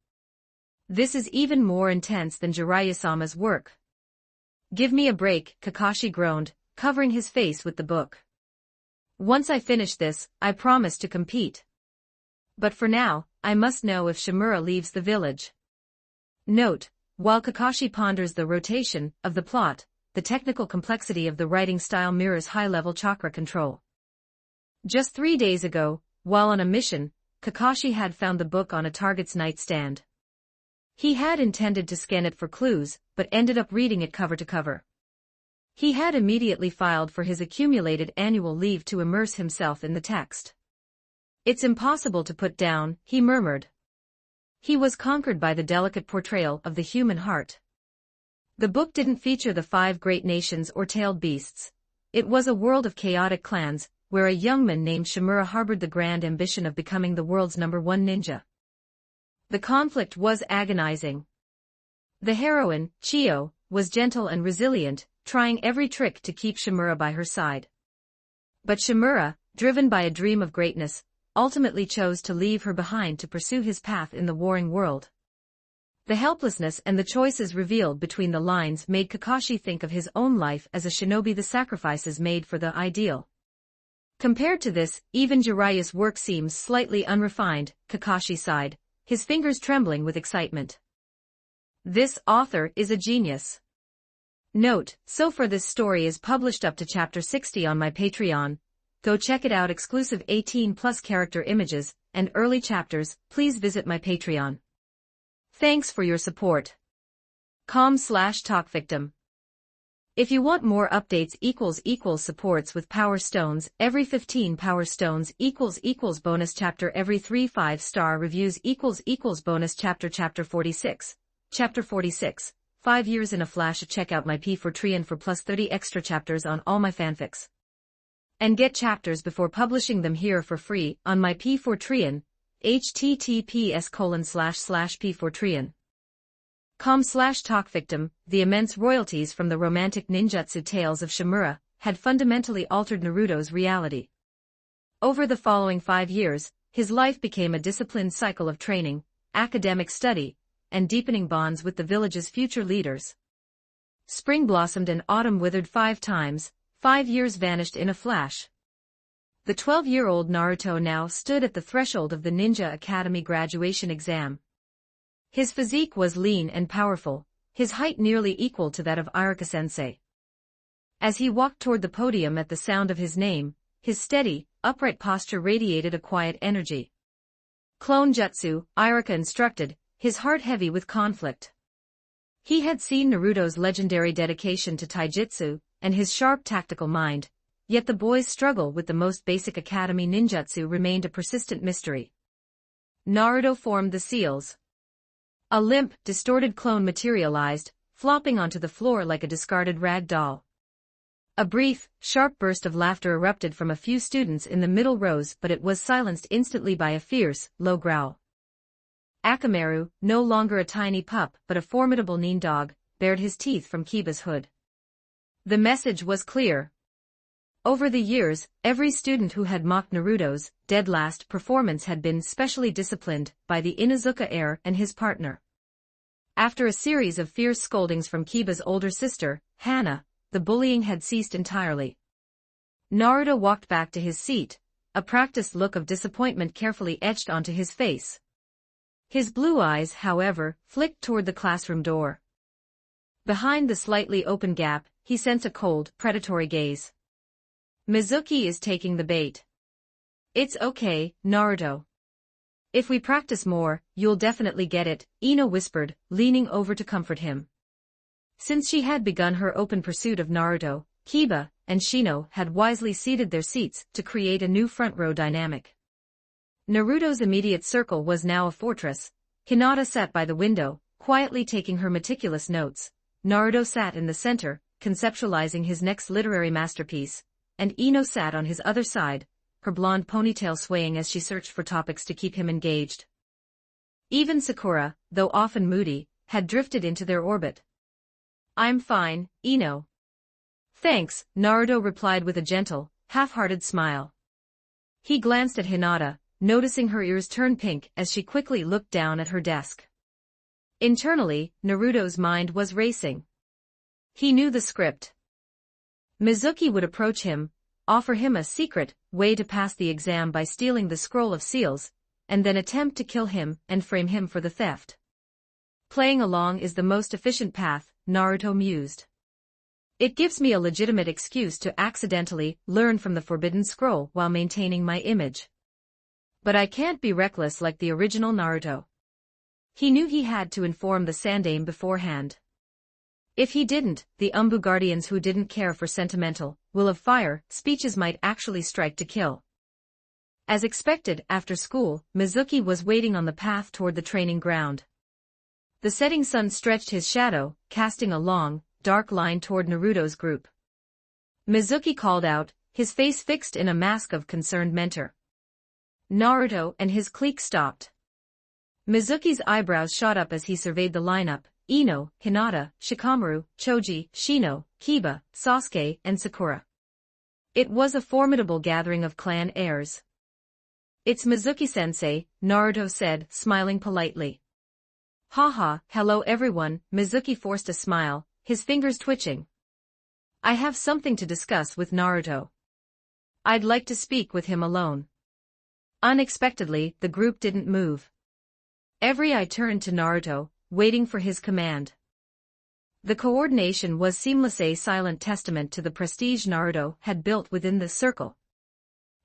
This is even more intense than Jiraiya-sama's work. Give me a break, Kakashi groaned, covering his face with the book. Once I finish this, I promise to compete. But for now, I must know if Shimura leaves the village. Note: while Kakashi ponders the rotation of the plot, the technical complexity of the writing style mirrors high-level chakra control. Just 3 days ago, while on a mission, Kakashi had found the book on a target's nightstand. He had intended to scan it for clues, but ended up reading it cover to cover. He had immediately filed for his accumulated annual leave to immerse himself in the text. It's impossible to put down, he murmured. He was conquered by the delicate portrayal of the human heart. The book didn't feature the 5 great nations or tailed beasts. It was a world of chaotic clans, where a young man named Shimura harbored the grand ambition of becoming the world's #1 ninja. The conflict was agonizing. The heroine, Chiyo, was gentle and resilient, trying every trick to keep Shimura by her side. But Shimura, driven by a dream of greatness, ultimately chose to leave her behind to pursue his path in the warring world. The helplessness and the choices revealed between the lines made Kakashi think of his own life as a shinobi, the sacrifices made for the ideal. Compared to this, even Jiraiya's work seems slightly unrefined, Kakashi sighed, his fingers trembling with excitement. This author is a genius. Note: so far this story is published up to chapter 60 on my Patreon. Go check it out. Exclusive 18+ character images and early chapters. Please visit my Patreon. Thanks for your support. com/talkvictim. If you want more updates supports with Power Stones every 15 Power Stones bonus chapter every 3 5-star reviews bonus chapter 46. Chapter 46, 5 years in a flash. Check out my P4Trian for plus 30 extra chapters on all my fanfics. And get chapters before publishing them here for free on my P4Trian, https://p4trian. com/talkvictim. The immense royalties from the romantic ninjutsu tales of Shimura had fundamentally altered Naruto's reality. Over the following 5 years, his life became a disciplined cycle of training, academic study, and deepening bonds with the village's future leaders. Spring blossomed and autumn withered 5 times, 5 years vanished in a flash. The 12-year-old Naruto now stood at the threshold of the Ninja Academy graduation exam. His physique was lean and powerful, his height nearly equal to that of Iruka-sensei. As he walked toward the podium at the sound of his name, his steady, upright posture radiated a quiet energy. Clone Jutsu, Iruka instructed, his heart heavy with conflict. He had seen Naruto's legendary dedication to taijutsu, and his sharp tactical mind, yet the boy's struggle with the most basic academy ninjutsu remained a persistent mystery. Naruto formed the seals. A limp, distorted clone materialized, flopping onto the floor like a discarded rag doll. A brief, sharp burst of laughter erupted from a few students in the middle rows, but it was silenced instantly by a fierce, low growl. Akamaru, no longer a tiny pup but a formidable nin dog, bared his teeth from Kiba's hood. The message was clear. Over the years, every student who had mocked Naruto's dead last performance had been specially disciplined by the Inuzuka heir and his partner. After a series of fierce scoldings from Kiba's older sister, Hana, the bullying had ceased entirely. Naruto walked back to his seat, a practiced look of disappointment carefully etched onto his face. His blue eyes, however, flicked toward the classroom door. Behind the slightly open gap, he sent a cold, predatory gaze. Mizuki is taking the bait. It's okay, Naruto. If we practice more, you'll definitely get it, Ino whispered, leaning over to comfort him. Since she had begun her open pursuit of Naruto, Kiba and Shino had wisely ceded their seats to create a new front-row dynamic. Naruto's immediate circle was now a fortress. Hinata sat by the window, quietly taking her meticulous notes. Naruto sat in the center, conceptualizing his next literary masterpiece, and Ino sat on his other side, her blonde ponytail swaying as she searched for topics to keep him engaged. Even Sakura, though often moody, had drifted into their orbit. I'm fine, Ino. Thanks, Naruto replied with a gentle, half-hearted smile. He glanced at Hinata, noticing her ears turn pink as she quickly looked down at her desk. Internally, Naruto's mind was racing. He knew the script. Mizuki would approach him, offer him a secret way to pass the exam by stealing the scroll of seals, and then attempt to kill him and frame him for the theft. Playing along is the most efficient path, Naruto mused. It gives me a legitimate excuse to accidentally learn from the forbidden scroll while maintaining my image. But I can't be reckless like the original Naruto. He knew he had to inform the Sandaime beforehand. If he didn't, the Umbu Guardians who didn't care for sentimental, will of fire speeches might actually strike to kill. As expected, after school, Mizuki was waiting on the path toward the training ground. The setting sun stretched his shadow, casting a long, dark line toward Naruto's group. Mizuki called out, his face fixed in a mask of concerned mentor. Naruto and his clique stopped. Mizuki's eyebrows shot up as he surveyed the lineup: Ino, Hinata, Shikamaru, Choji, Shino, Kiba, Sasuke, and Sakura. It was a formidable gathering of clan heirs. It's Mizuki-sensei, Naruto said, smiling politely. Haha, hello everyone, Mizuki forced a smile, his fingers twitching. I have something to discuss with Naruto. I'd like to speak with him alone. Unexpectedly, the group didn't move. Every eye turned to Naruto, waiting for his command. The coordination was seamless, a silent testament to the prestige Naruto had built within the circle.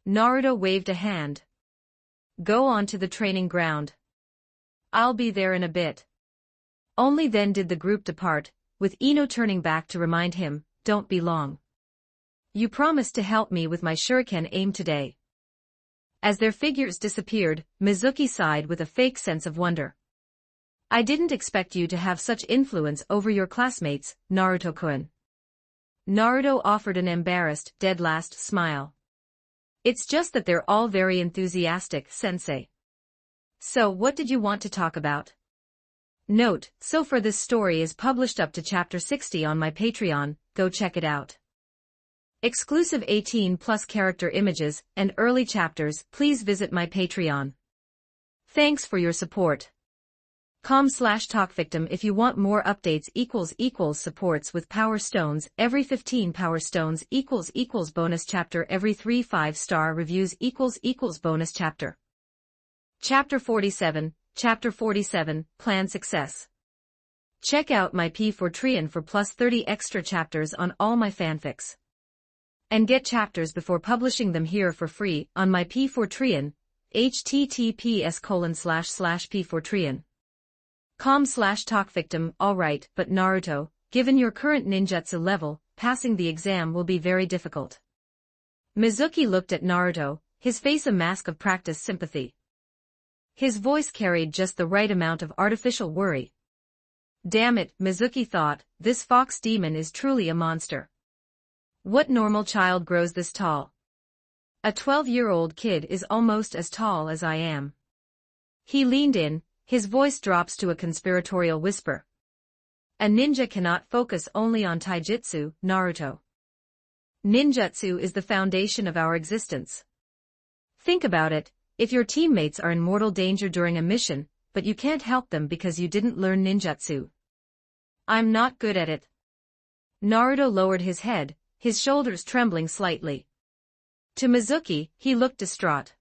Naruto waved a hand. Go on to the training ground. I'll be there in a bit. Only then did the group depart, with Ino turning back to remind him, don't be long. You promised to help me with my shuriken aim today. As their figures disappeared, Mizuki sighed with a fake sense of wonder. I didn't expect you to have such influence over your classmates, Naruto-kun. Naruto offered an embarrassed, dead-last smile. It's just that they're all very enthusiastic, sensei. So what did you want to talk about? Note, so far this story is published up to chapter 60 on my Patreon, go check it out. Exclusive 18+ character images and early chapters, please visit my Patreon. Thanks for your support. com/talkvictim if you want more updates == supports with power stones every 15 power stones == bonus chapter every 3 5-star reviews == bonus chapter. Chapter 47, Plan Success. Check out my P4 for plus 30 extra chapters on all my fanfics. And get chapters before publishing them here for free on my P4 https://p4 com/talkvictim. Alright, but Naruto, given your current ninjutsu level, passing the exam will be very difficult. Mizuki looked at Naruto, his face a mask of practiced sympathy. His voice carried just the right amount of artificial worry. Damn it, Mizuki thought, this fox demon is truly a monster. What normal child grows this tall? A 12-year-old kid is almost as tall as I am. He leaned in, his voice drops to a conspiratorial whisper. A ninja cannot focus only on taijutsu, Naruto. Ninjutsu is the foundation of our existence. Think about it, if your teammates are in mortal danger during a mission, but you can't help them because you didn't learn ninjutsu. I'm not good at it. Naruto lowered his head, his shoulders trembling slightly. To Mizuki, he looked distraught.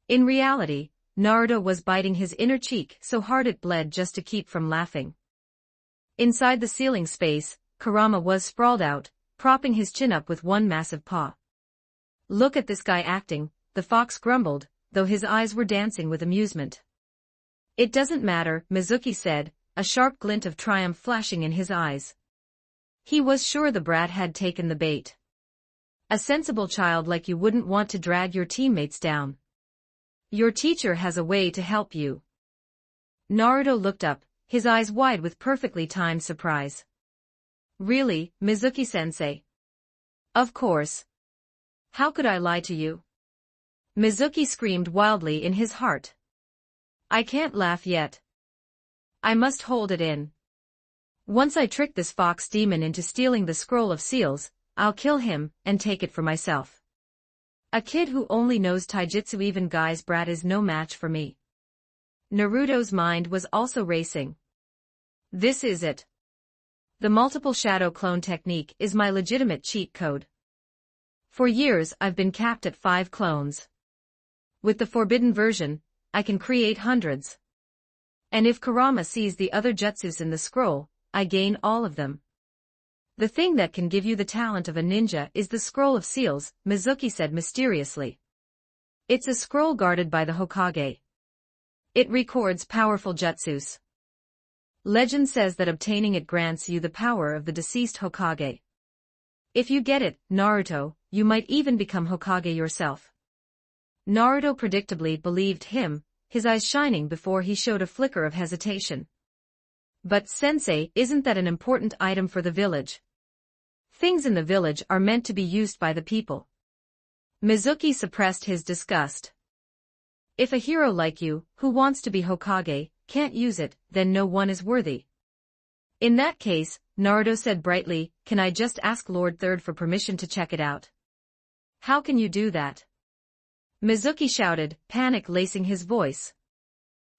In reality, Naruto was biting his inner cheek so hard it bled just to keep from laughing. Inside the ceiling space, Kurama was sprawled out, propping his chin up with one massive paw. "Look at this guy acting," the fox grumbled, though his eyes were dancing with amusement. "It doesn't matter," Mizuki said, a sharp glint of triumph flashing in his eyes. He was sure the brat had taken the bait. "A sensible child like you wouldn't want to drag your teammates down. Your teacher has a way to help you." Naruto looked up, his eyes wide with perfectly timed surprise. "Really, Mizuki-sensei?" "Of course. How could I lie to you?" Mizuki screamed wildly in his heart. "I can't laugh yet. I must hold it in. Once I trick this fox demon into stealing the scroll of seals, I'll kill him and take it for myself. A kid who only knows taijutsu, even guy's brat, is no match for me." Naruto's mind was also racing. "This is it. The multiple shadow clone technique is my legitimate cheat code. For years I've been capped at 5 clones. With the forbidden version, I can create hundreds. And if Kurama sees the other jutsus in the scroll, I gain all of them. The thing that can give you the talent of a ninja is the scroll of seals," Mizuki said mysteriously. "It's a scroll guarded by the Hokage. It records powerful jutsus. Legend says that obtaining it grants you the power of the deceased Hokage. If you get it, Naruto, you might even become Hokage yourself." Naruto predictably believed him, his eyes shining before he showed a flicker of hesitation. "But sensei, isn't that an important item for the village? Things in the village are meant to be used by the people." Mizuki suppressed his disgust. "If a hero like you, who wants to be Hokage, can't use it, then no one is worthy." "In that case," Naruto said brightly, "can I just ask Lord Third for permission to check it out?" "How can you do that?" Mizuki shouted, panic lacing his voice.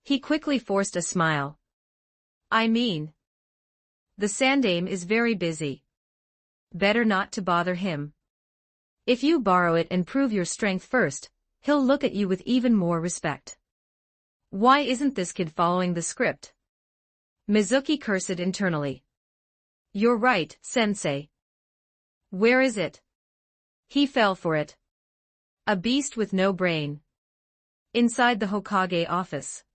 He quickly forced a smile. "I mean, the Sandaime is very busy. Better not to bother him. If you borrow it and prove your strength first, he'll look at you with even more respect." "Why isn't this kid following the script?" Mizuki cursed internally. "You're right, sensei. Where is it?" He fell for it. A beast with no brain. Inside the Hokage office.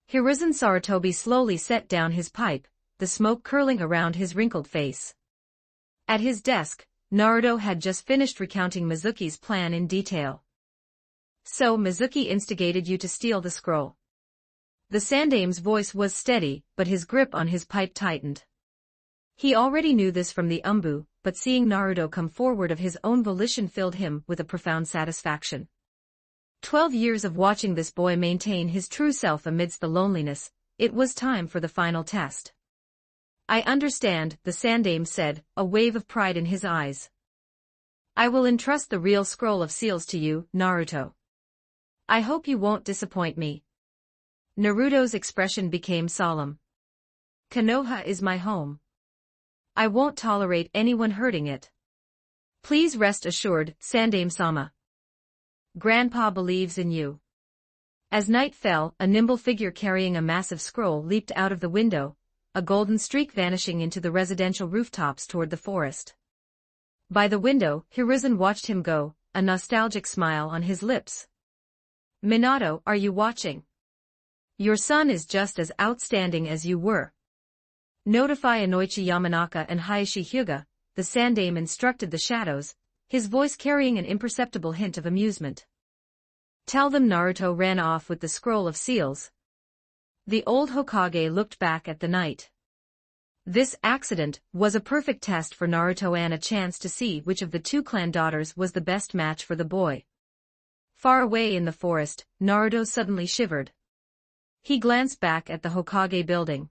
Hiruzen Sarutobi slowly set down his pipe, the smoke curling around his wrinkled face. At his desk, Naruto had just finished recounting Mizuki's plan in detail. "So Mizuki instigated you to steal the scroll." The Sandaime's voice was steady, but his grip on his pipe tightened. He already knew this from the Umbu, but seeing Naruto come forward of his own volition filled him with a profound satisfaction. 12 years of watching this boy maintain his true self amidst the loneliness, it was time for the final test. "I understand," the Sandaime said, a wave of pride in his eyes. "I will entrust the real scroll of seals to you, Naruto. I hope you won't disappoint me." Naruto's expression became solemn. "Konoha is my home. I won't tolerate anyone hurting it. Please rest assured, Sandaime-sama. Grandpa believes in you." As night fell, a nimble figure carrying a massive scroll leaped out of the window, a golden streak vanishing into the residential rooftops toward the forest. By the window, Hiruzen watched him go, a nostalgic smile on his lips. "Minato, are you watching? Your son is just as outstanding as you were. Notify Inoichi Yamanaka and Hayashi Hyuga," the Sandaime instructed the shadows, his voice carrying an imperceptible hint of amusement. "Tell them Naruto ran off with the scroll of seals." The old Hokage looked back at the night. This accident was a perfect test for Naruto and a chance to see which of the 2 clan daughters was the best match for the boy. Far away in the forest, Naruto suddenly shivered. He glanced back at the Hokage building.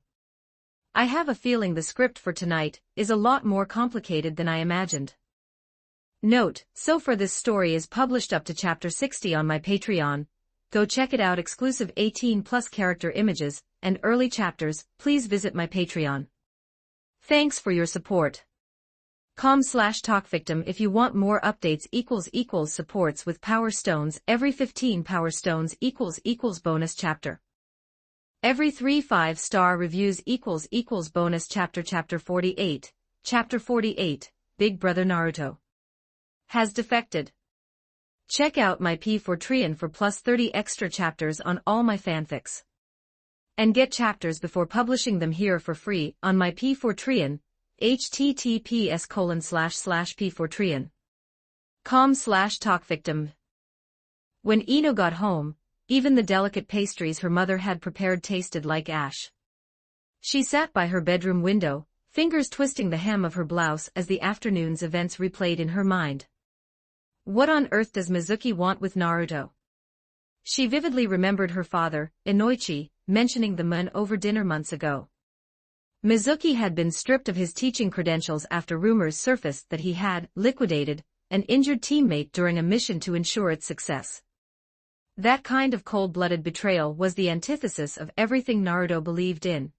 "I have a feeling the script for tonight is a lot more complicated than I imagined." Note, so far this story is published up to chapter 60 on my Patreon. Go check it out. Exclusive 18+ character images and early chapters. Please visit my Patreon. Thanks for your support. com/talkvictim if you want more updates. Supports with Power Stones. Every 15 Power Stones == bonus chapter. Every 3 5-star reviews == bonus chapter. Chapter 48. Chapter 48, Big Brother Naruto has defected. Check out my P4 for plus 30 extra chapters on all my fanfics. And get chapters before publishing them here for free on my P4 https://p4trian.com/talkvictim. When Ino got home, even the delicate pastries her mother had prepared tasted like ash. She sat by her bedroom window, fingers twisting the hem of her blouse as the afternoon's events replayed in her mind. What on earth does Mizuki want with Naruto? She vividly remembered her father, Inoichi, mentioning the men over dinner months ago. Mizuki had been stripped of his teaching credentials after rumors surfaced that he had liquidated an injured teammate during a mission to ensure its success. That kind of cold-blooded betrayal was the antithesis of everything Naruto believed in.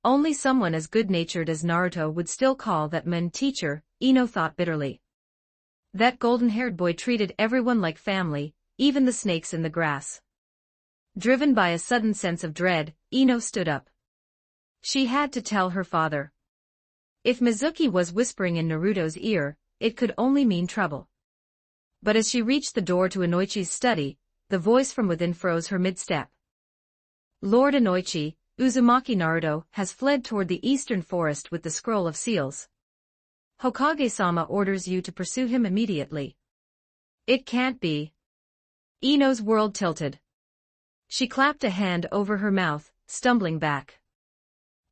Only someone as good-natured as Naruto would still call that man teacher, Ino thought bitterly. That golden-haired boy treated everyone like family, even the snakes in the grass. Driven by a sudden sense of dread, Ino stood up. She had to tell her father. If Mizuki was whispering in Naruto's ear, it could only mean trouble. But as she reached the door to Inoichi's study, the voice from within froze her mid-step. Lord Inoichi, Uzumaki Naruto has fled toward the eastern forest with the scroll of seals. Hokage-sama orders you to pursue him immediately. It can't be. Ino's world tilted. She clapped a hand over her mouth, stumbling back.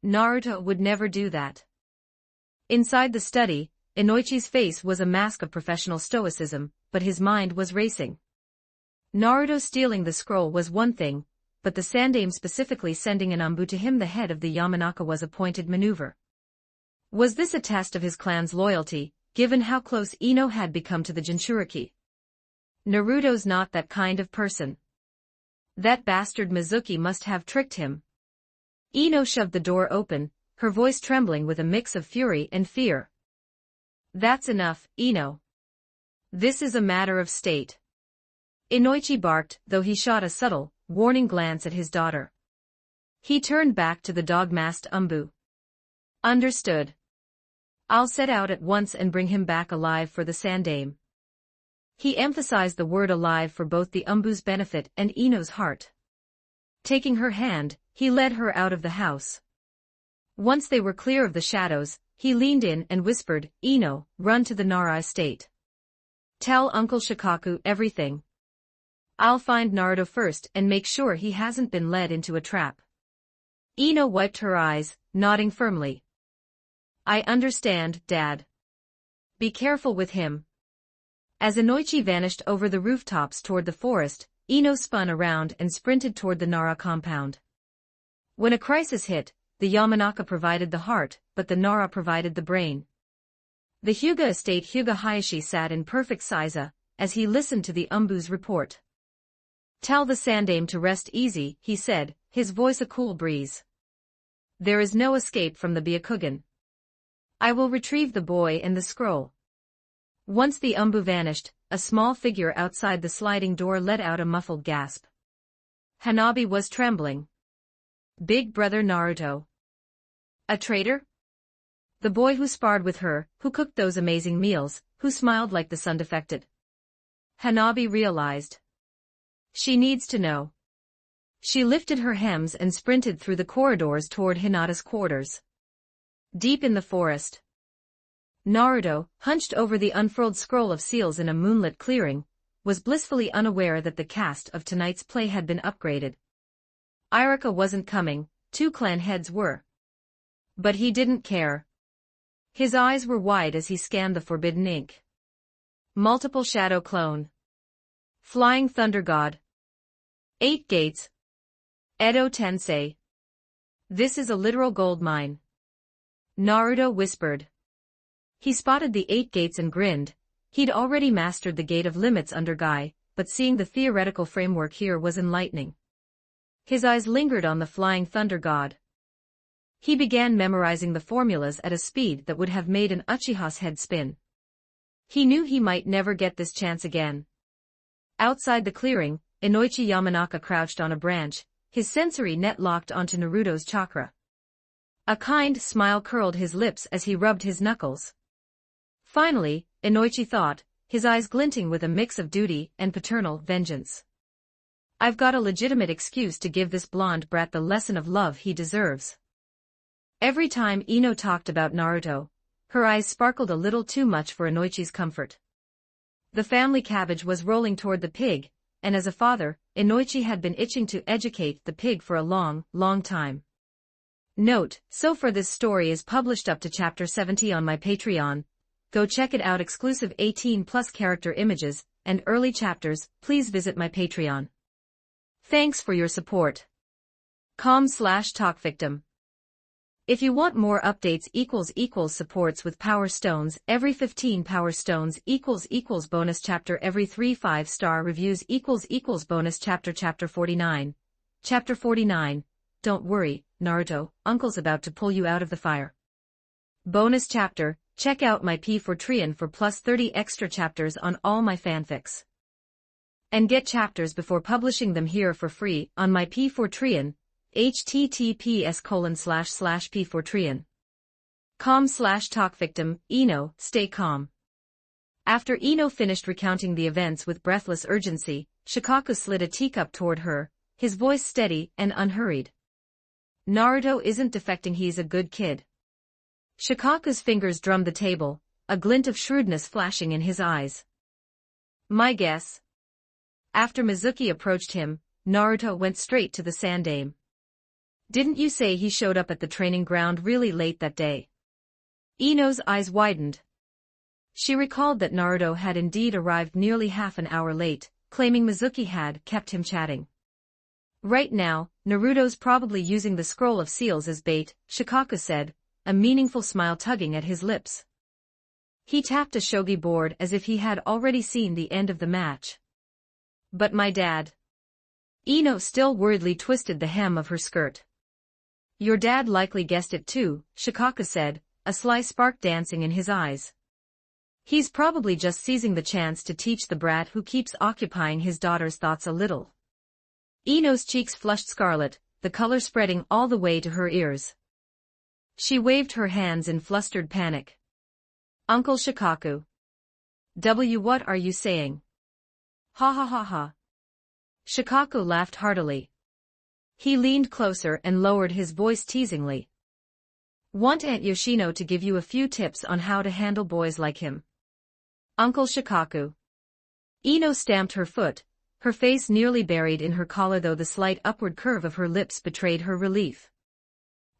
Naruto would never do that. Inside the study, Inoichi's face was a mask of professional stoicism, but his mind was racing. Naruto stealing the scroll was one thing, but the Sandaime specifically sending an Anbu to him, the head of the Yamanaka, was a pointed maneuver. Was this a test of his clan's loyalty, given how close Ino had become to the Jinchuriki? Naruto's not that kind of person. That bastard Mizuki must have tricked him. Ino shoved the door open, her voice trembling with a mix of fury and fear. That's enough, Ino. This is a matter of state. Inoichi barked, though he shot a subtle, warning glance at his daughter. He turned back to the dog-masked Anbu. Understood. I'll set out at once and bring him back alive for the Sandaime. He emphasized the word alive for both the Anbu's benefit and Ino's heart. Taking her hand, he led her out of the house. Once they were clear of the shadows, he leaned in and whispered, Ino, run to the Nara estate. Tell Uncle Shikaku everything. I'll find Naruto first and make sure he hasn't been led into a trap. Ino wiped her eyes, nodding firmly. I understand, Dad. Be careful with him. As Inoichi vanished over the rooftops toward the forest, Ino spun around and sprinted toward the Nara compound. When a crisis hit, the Yamanaka provided the heart, but the Nara provided the brain. The Hyuga estate Hyuga Hayashi sat in perfect seiza, as he listened to the Anbu's report. Tell the Sandaime to rest easy, he said, his voice a cool breeze. There is no escape from the Byakugan. I will retrieve the boy and the scroll. Once the Anbu vanished, a small figure outside the sliding door let out a muffled gasp. Hanabi was trembling. Big Brother Naruto. A traitor? The boy who sparred with her, who cooked those amazing meals, who smiled like the sun defected. Hanabi realized. She needs to know. She lifted her hems and sprinted through the corridors toward Hinata's quarters. Deep in the forest, Naruto, hunched over the unfurled scroll of seals in a moonlit clearing, was blissfully unaware that the cast of tonight's play had been upgraded. Irika wasn't coming, 2 clan heads were. But he didn't care. His eyes were wide as he scanned the forbidden ink. Multiple shadow clone. Flying Thunder God. 8 gates. Edo Tensei. This is a literal gold mine. Naruto whispered. He spotted the 8 gates and grinned. He'd already mastered the Gate of Limits under Guy, but seeing the theoretical framework here was enlightening. His eyes lingered on the Flying Thunder God. He began memorizing the formulas at a speed that would have made an Uchiha's head spin. He knew he might never get this chance again. Outside the clearing, Inoichi Yamanaka crouched on a branch, his sensory net locked onto Naruto's chakra. A kind smile curled his lips as he rubbed his knuckles. Finally, Inoichi thought, his eyes glinting with a mix of duty and paternal vengeance. I've got a legitimate excuse to give this blonde brat the lesson of love he deserves. Every time Ino talked about Naruto, her eyes sparkled a little too much for Inoichi's comfort. The family cabbage was rolling toward the pig, and as a father, Inoichi had been itching to educate the pig for a long, long time. Note, so far this story is published up to chapter 70 on my Patreon. Go check it out. Exclusive 18+ character images and early chapters. Please visit my Patreon. Thanks for your support. com/talkvictim. If you want more updates supports with Power Stones every 15 Power Stones bonus chapter every 3 5-star reviews bonus chapter 49. Chapter 49. Don't worry, Naruto, Uncle's about to pull you out of the fire. Bonus chapter, check out my P4Trian for plus 30 extra chapters on all my fanfics. And get chapters before publishing them here for free on my P4Trian, https://p4trian. com/talkvictim, Ino, stay calm. After Ino finished recounting the events with breathless urgency, Shikaku slid a teacup toward her, his voice steady and unhurried. Naruto isn't defecting, he's a good kid. Shikaku's fingers drummed the table, a glint of shrewdness flashing in his eyes. My guess. After Mizuki approached him, Naruto went straight to the sandaime. Didn't you say he showed up at the training ground really late that day? Ino's eyes widened. She recalled that Naruto had indeed arrived nearly half an hour late, claiming Mizuki had kept him chatting. Right now, Naruto's probably using the scroll of seals as bait, Shikaku said, a meaningful smile tugging at his lips. He tapped a shogi board as if he had already seen the end of the match. But my dad. Ino still worriedly twisted the hem of her skirt. Your dad likely guessed it too, Shikaku said, a sly spark dancing in his eyes. He's probably just seizing the chance to teach the brat who keeps occupying his daughter's thoughts a little. Ino's cheeks flushed scarlet, the color spreading all the way to her ears. She waved her hands in flustered panic. Uncle Shikaku. What are you saying? Ha ha ha ha. Shikaku laughed heartily. He leaned closer and lowered his voice teasingly. Want Aunt Yoshino to give you a few tips on how to handle boys like him? Uncle Shikaku. Ino stamped her foot, her face nearly buried in her collar, though the slight upward curve of her lips betrayed her relief.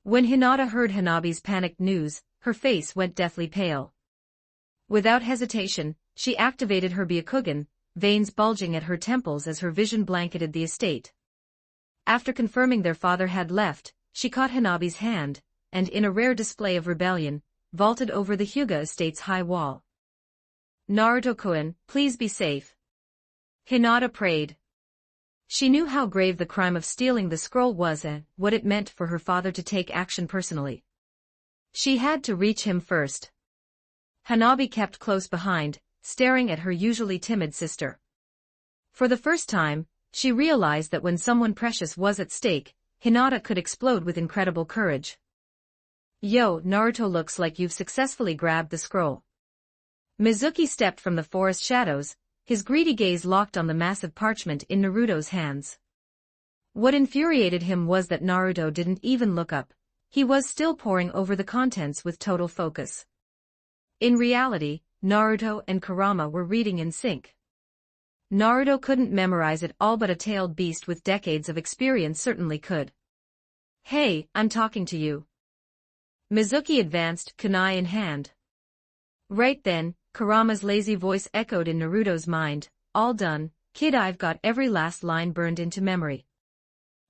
When Hinata heard Hanabi's panicked news, her face went deathly pale. Without hesitation, she activated her Byakugan, veins bulging at her temples as her vision blanketed the estate. After confirming their father had left, she caught Hanabi's hand, and in a rare display of rebellion, vaulted over the Hyuga estate's high wall. Naruto-kun, please be safe. Hinata prayed. She knew how grave the crime of stealing the scroll was and what it meant for her father to take action personally. She had to reach him first. Hanabi kept close behind, staring at her usually timid sister. For the first time, she realized that when someone precious was at stake, Hinata could explode with incredible courage. Yo, Naruto, looks like you've successfully grabbed the scroll. Mizuki stepped from the forest shadows, his greedy gaze locked on the massive parchment in Naruto's hands. What infuriated him was that Naruto didn't even look up. He was still poring over the contents with total focus. In reality, Naruto and Kurama were reading in sync. Naruto couldn't memorize it all, but a tailed beast with decades of experience certainly could. Hey, I'm talking to you. Mizuki advanced, kunai in hand. Right then, Kurama's lazy voice echoed in Naruto's mind, all done, kid, I've got every last line burned into memory.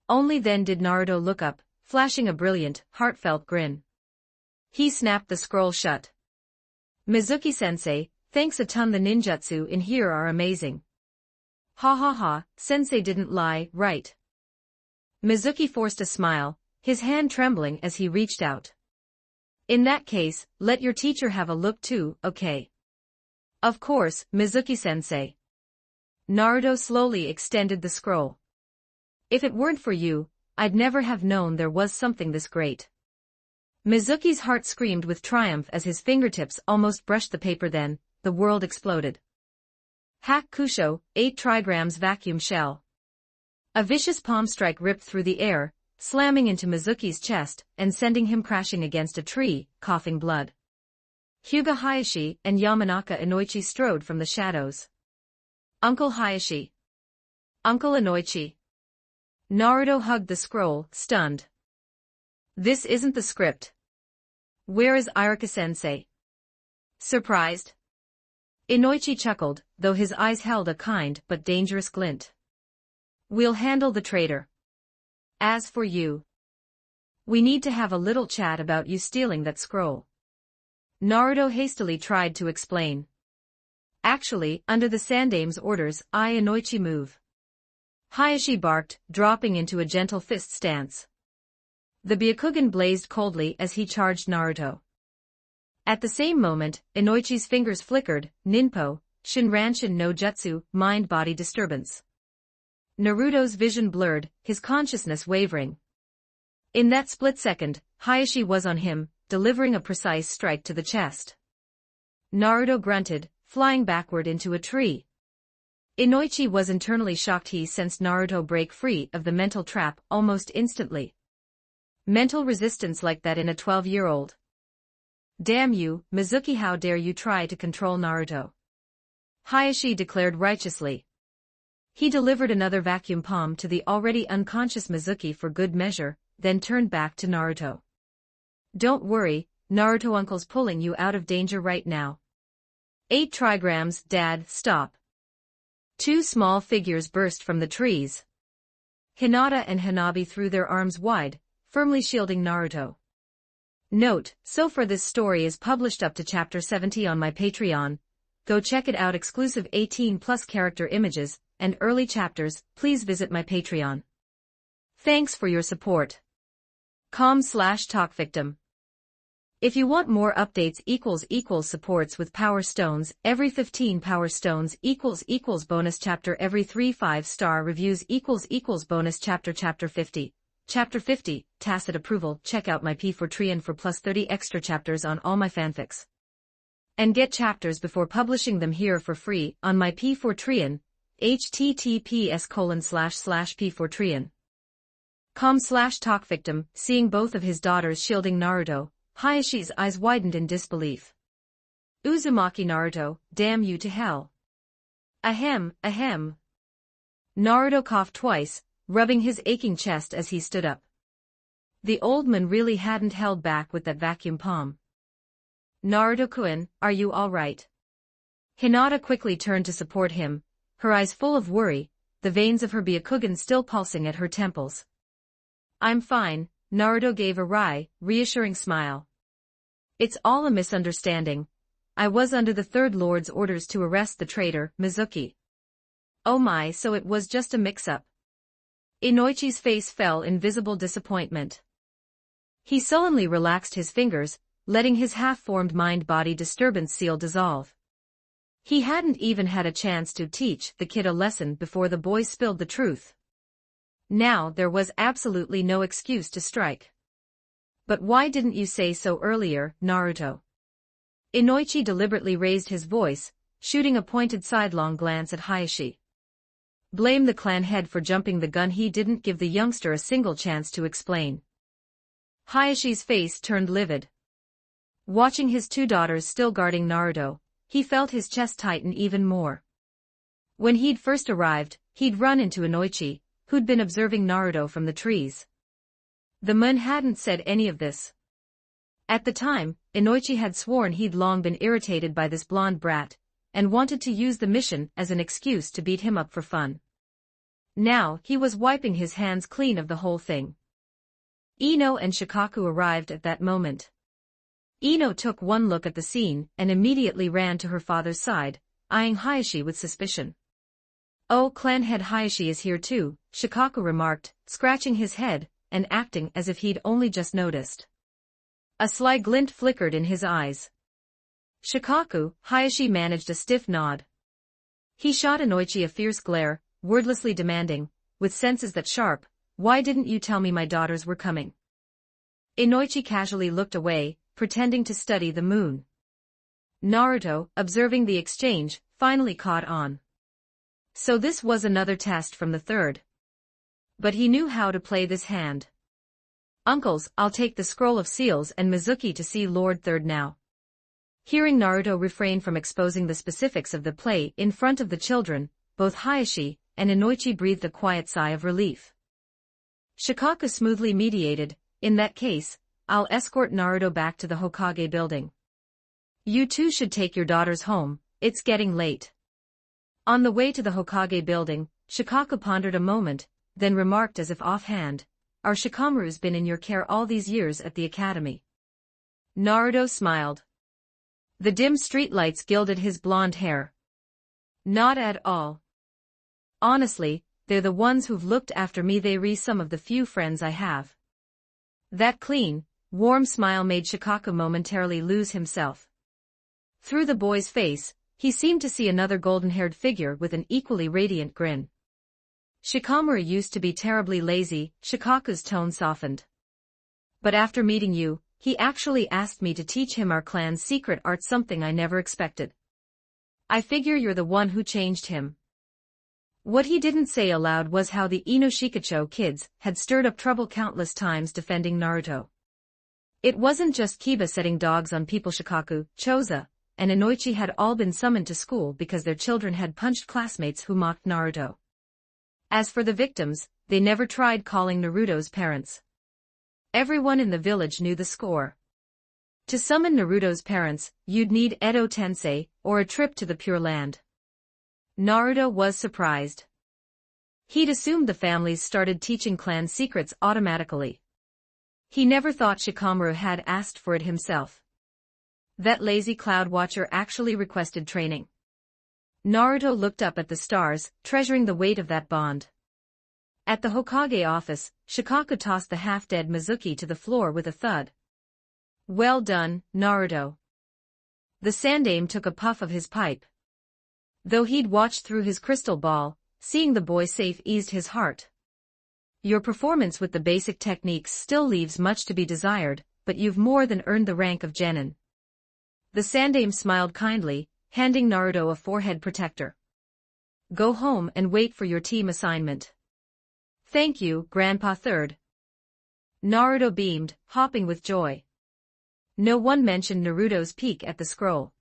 Only then did Naruto look up, flashing a brilliant, heartfelt grin. He snapped the scroll shut. Mizuki-sensei, thanks a ton, the ninjutsu in here are amazing. Ha ha ha, sensei didn't lie, right? Mizuki forced a smile, his hand trembling as he reached out. In that case, let your teacher have a look too, okay? Of course, Mizuki-sensei. Naruto slowly extended the scroll. If it weren't for you, I'd never have known there was something this great. Mizuki's heart screamed with triumph as his fingertips almost brushed the paper. Then, the world exploded. Hack Kusho, 8 trigrams vacuum shell. A vicious palm strike ripped through the air, slamming into Mizuki's chest and sending him crashing against a tree, coughing blood. Hyuga Hayashi and Yamanaka Inoichi strode from the shadows. Uncle Hayashi. Uncle Inoichi. Naruto hugged the scroll, stunned. This isn't the script. Where is Iruka-sensei? Surprised. Inoichi chuckled, though his eyes held a kind but dangerous glint. We'll handle the traitor. As for you, we need to have a little chat about you stealing that scroll. Naruto hastily tried to explain. Actually, under the Sandame's orders, I Inoichi move. Hayashi barked, dropping into a gentle fist stance. The Byakugan blazed coldly as he charged Naruto. At the same moment, Inoichi's fingers flickered, Ninpo, Shinranshin no Jutsu, mind-body disturbance. Naruto's vision blurred, his consciousness wavering. In that split second, Hayashi was on him, delivering a precise strike to the chest. Naruto grunted, flying backward into a tree. Inoichi was internally shocked. He sensed Naruto break free of the mental trap almost instantly. Mental resistance like that in a 12-year-old. Damn you, Mizuki, how dare you try to control Naruto? Hayashi declared righteously. He delivered another vacuum palm to the already unconscious Mizuki for good measure, then turned back to Naruto. Don't worry, Naruto uncle's pulling you out of danger right now. 8 trigrams, Dad, stop. 2 small figures burst from the trees. Hinata and Hanabi threw their arms wide, firmly shielding Naruto. Note, so far this story is published up to chapter 70 on my Patreon. Go check it out. Exclusive 18+ character images and early chapters. Please visit my Patreon. Thanks for your support. com/talkvictim. If you want more updates supports with Power Stones, every 15 Power Stones bonus chapter, every 3 5-star reviews bonus chapter. Chapter 50, tacit approval. Check out my P4Trian for plus 30 extra chapters on all my fanfics. And get chapters before publishing them here for free on my P4Trian, https://p4trian. com/talkvictim. Seeing both of his daughters shielding Naruto, Hayashi's eyes widened in disbelief. Uzumaki, Naruto, damn you to hell. Ahem, ahem. Naruto coughed twice, rubbing his aching chest as he stood up. The old man really hadn't held back with that vacuum palm. Naruto-kun, are you all right? Hinata quickly turned to support him, her eyes full of worry, the veins of her Byakugan still pulsing at her temples. I'm fine, Naruto gave a wry, reassuring smile. It's all a misunderstanding. I was under the Third Lord's orders to arrest the traitor, Mizuki. Oh my, so it was just a mix-up. Inoichi's face fell in visible disappointment. He sullenly relaxed his fingers, letting his half-formed mind-body disturbance seal dissolve. He hadn't even had a chance to teach the kid a lesson before the boy spilled the truth. Now there was absolutely no excuse to strike. But why didn't you say so earlier, Naruto? Inoichi deliberately raised his voice, shooting a pointed sidelong glance at Hayashi. Blame the clan head for jumping the gun. He didn't give the youngster a single chance to explain. Hayashi's face turned livid. Watching his 2 daughters still guarding Naruto, he felt his chest tighten even more. When he'd first arrived, he'd run into Inoichi, who'd been observing Naruto from the trees. The man hadn't said any of this. At the time, Inoichi had sworn he'd long been irritated by this blonde brat, and wanted to use the mission as an excuse to beat him up for fun. Now, he was wiping his hands clean of the whole thing. Ino and Shikaku arrived at that moment. Ino took one look at the scene and immediately ran to her father's side, eyeing Hayashi with suspicion. Oh, clan head Hayashi is here too, Shikaku remarked, scratching his head and acting as if he'd only just noticed. A sly glint flickered in his eyes. Shikaku, Hayashi managed a stiff nod. He shot Inoichi a fierce glare, wordlessly demanding, with senses that sharp, why didn't you tell me my daughters were coming? Inoichi casually looked away, pretending to study the moon. Naruto, observing the exchange, finally caught on. So this was another test from the third. But he knew how to play this hand. Uncles, I'll take the scroll of seals and Mizuki to see Lord Third now. Hearing Naruto refrain from exposing the specifics of the play in front of the children, both Hayashi and Inoichi breathed a quiet sigh of relief. Shikaku smoothly mediated, in that case, I'll escort Naruto back to the Hokage building. You two should take your daughters home, it's getting late. On the way to the Hokage building, Shikaku pondered a moment, then remarked as if offhand, our Shikamaru's been in your care all these years at the academy. Naruto smiled. The dim streetlights gilded his blonde hair. Not at all. Honestly, they're the ones who've looked after me. They re some of the few friends I have. That clean, warm smile made Shikaku momentarily lose himself. Through the boy's face, he seemed to see another golden-haired figure with an equally radiant grin. Shikamaru used to be terribly lazy, Shikaku's tone softened. But after meeting you, he actually asked me to teach him our clan's secret art, something I never expected. I figure you're the one who changed him. What he didn't say aloud was how the Inoshikacho kids had stirred up trouble countless times defending Naruto. It wasn't just Kiba setting dogs on people. Shikaku, Choza, and Inoichi had all been summoned to school because their children had punched classmates who mocked Naruto. As for the victims, they never tried calling Naruto's parents. Everyone in the village knew the score. To summon Naruto's parents, you'd need Edo Tensei, or a trip to the Pure Land. Naruto was surprised. He'd assumed the families started teaching clan secrets automatically. He never thought Shikamaru had asked for it himself. That lazy cloud watcher actually requested training. Naruto looked up at the stars, treasuring the weight of that bond. At the Hokage office, Shikaku tossed the half-dead Mizuki to the floor with a thud. Well done, Naruto. The Sandaime took a puff of his pipe. Though he'd watched through his crystal ball, seeing the boy safe eased his heart. Your performance with the basic techniques still leaves much to be desired, but you've more than earned the rank of Genin. The Sandaime smiled kindly, handing Naruto a forehead protector. Go home and wait for your team assignment. Thank you, Grandpa Third. Naruto beamed, hopping with joy. No one mentioned Naruto's peek at the scroll.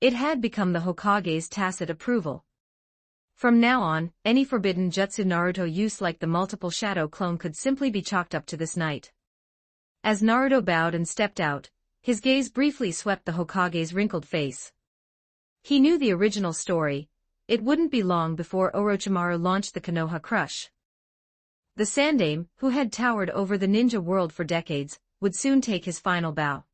It had become the Hokage's tacit approval. From now on, any forbidden jutsu Naruto use like the multiple shadow clone could simply be chalked up to this night. As Naruto bowed and stepped out, his gaze briefly swept the Hokage's wrinkled face. He knew the original story. It wouldn't be long before Orochimaru launched the Konoha Crush. The Sandaime, who had towered over the ninja world for decades, would soon take his final bow.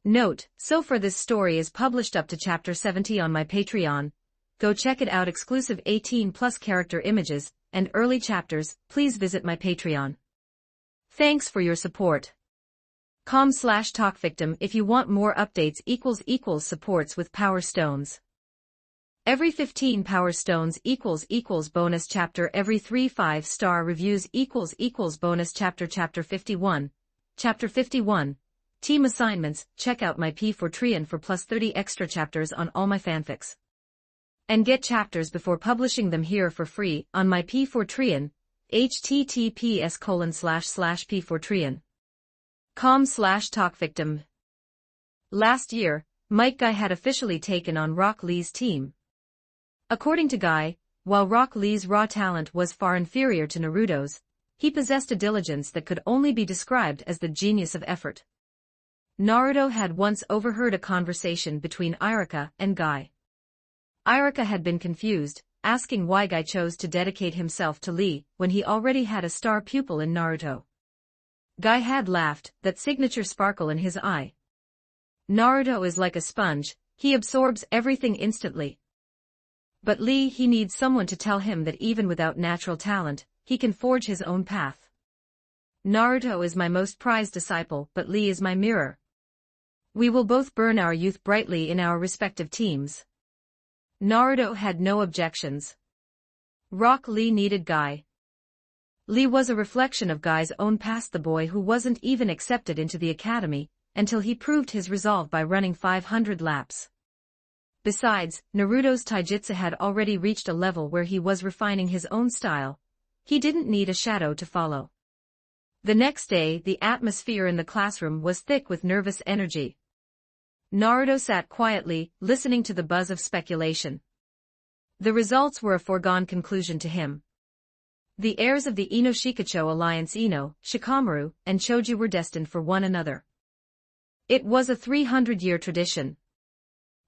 Note, so far this story is published up to chapter 70 on my Patreon. Go check it out. Exclusive 18+ character images and early chapters. Please visit my Patreon. Thanks for your support. com/talkvictim if you want more updates. Supports with Power Stones. Every 15 Power Stones == bonus chapter. Every 3 5-star reviews == bonus chapter. Chapter 51. Chapter 51. Team assignments. Check out my P4 for plus 30 extra chapters on all my fanfics. And get chapters before publishing them here for free on my P4 https://p4 com/talkvictim. Last year, Mike Guy had officially taken on Rock Lee's team. According to Guy, while Rock Lee's raw talent was far inferior to Naruto's, he possessed a diligence that could only be described as the genius of effort. Naruto had once overheard a conversation between Iruka and Guy. Iruka had been confused, asking why Guy chose to dedicate himself to Lee when he already had a star pupil in Naruto. Guy had laughed, that signature sparkle in his eye. Naruto is like a sponge, he absorbs everything instantly. But Lee, he needs someone to tell him that even without natural talent, he can forge his own path. Naruto is my most prized disciple, but Lee is my mirror. We will both burn our youth brightly in our respective teams. Naruto had no objections. Rock Lee needed Guy. Lee was a reflection of Guy's own past, the boy who wasn't even accepted into the academy until he proved his resolve by running 500 laps. Besides, Naruto's taijutsu had already reached a level where he was refining his own style. He didn't need a shadow to follow. The next day, the atmosphere in the classroom was thick with nervous energy. Naruto sat quietly, listening to the buzz of speculation. The results were a foregone conclusion to him. The heirs of the Ino Shikacho alliance, Ino, Shikamaru, and Choji, were destined for one another. It was a 300-year tradition.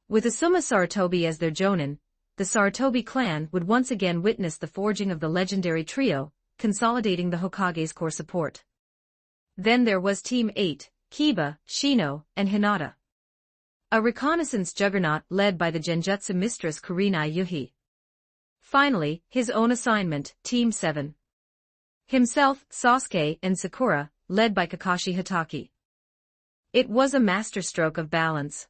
With Asuma Sarutobi as their jonin, the Sarutobi clan would once again witness the forging of the legendary trio, consolidating the Hokage's core support. Then there was Team 8, Kiba, Shino, and Hinata. A reconnaissance juggernaut led by the Genjutsu mistress Kurenai Yuhi. Finally, his own assignment, Team 7. Himself, Sasuke, and Sakura, led by Kakashi Hatake. It was a masterstroke of balance.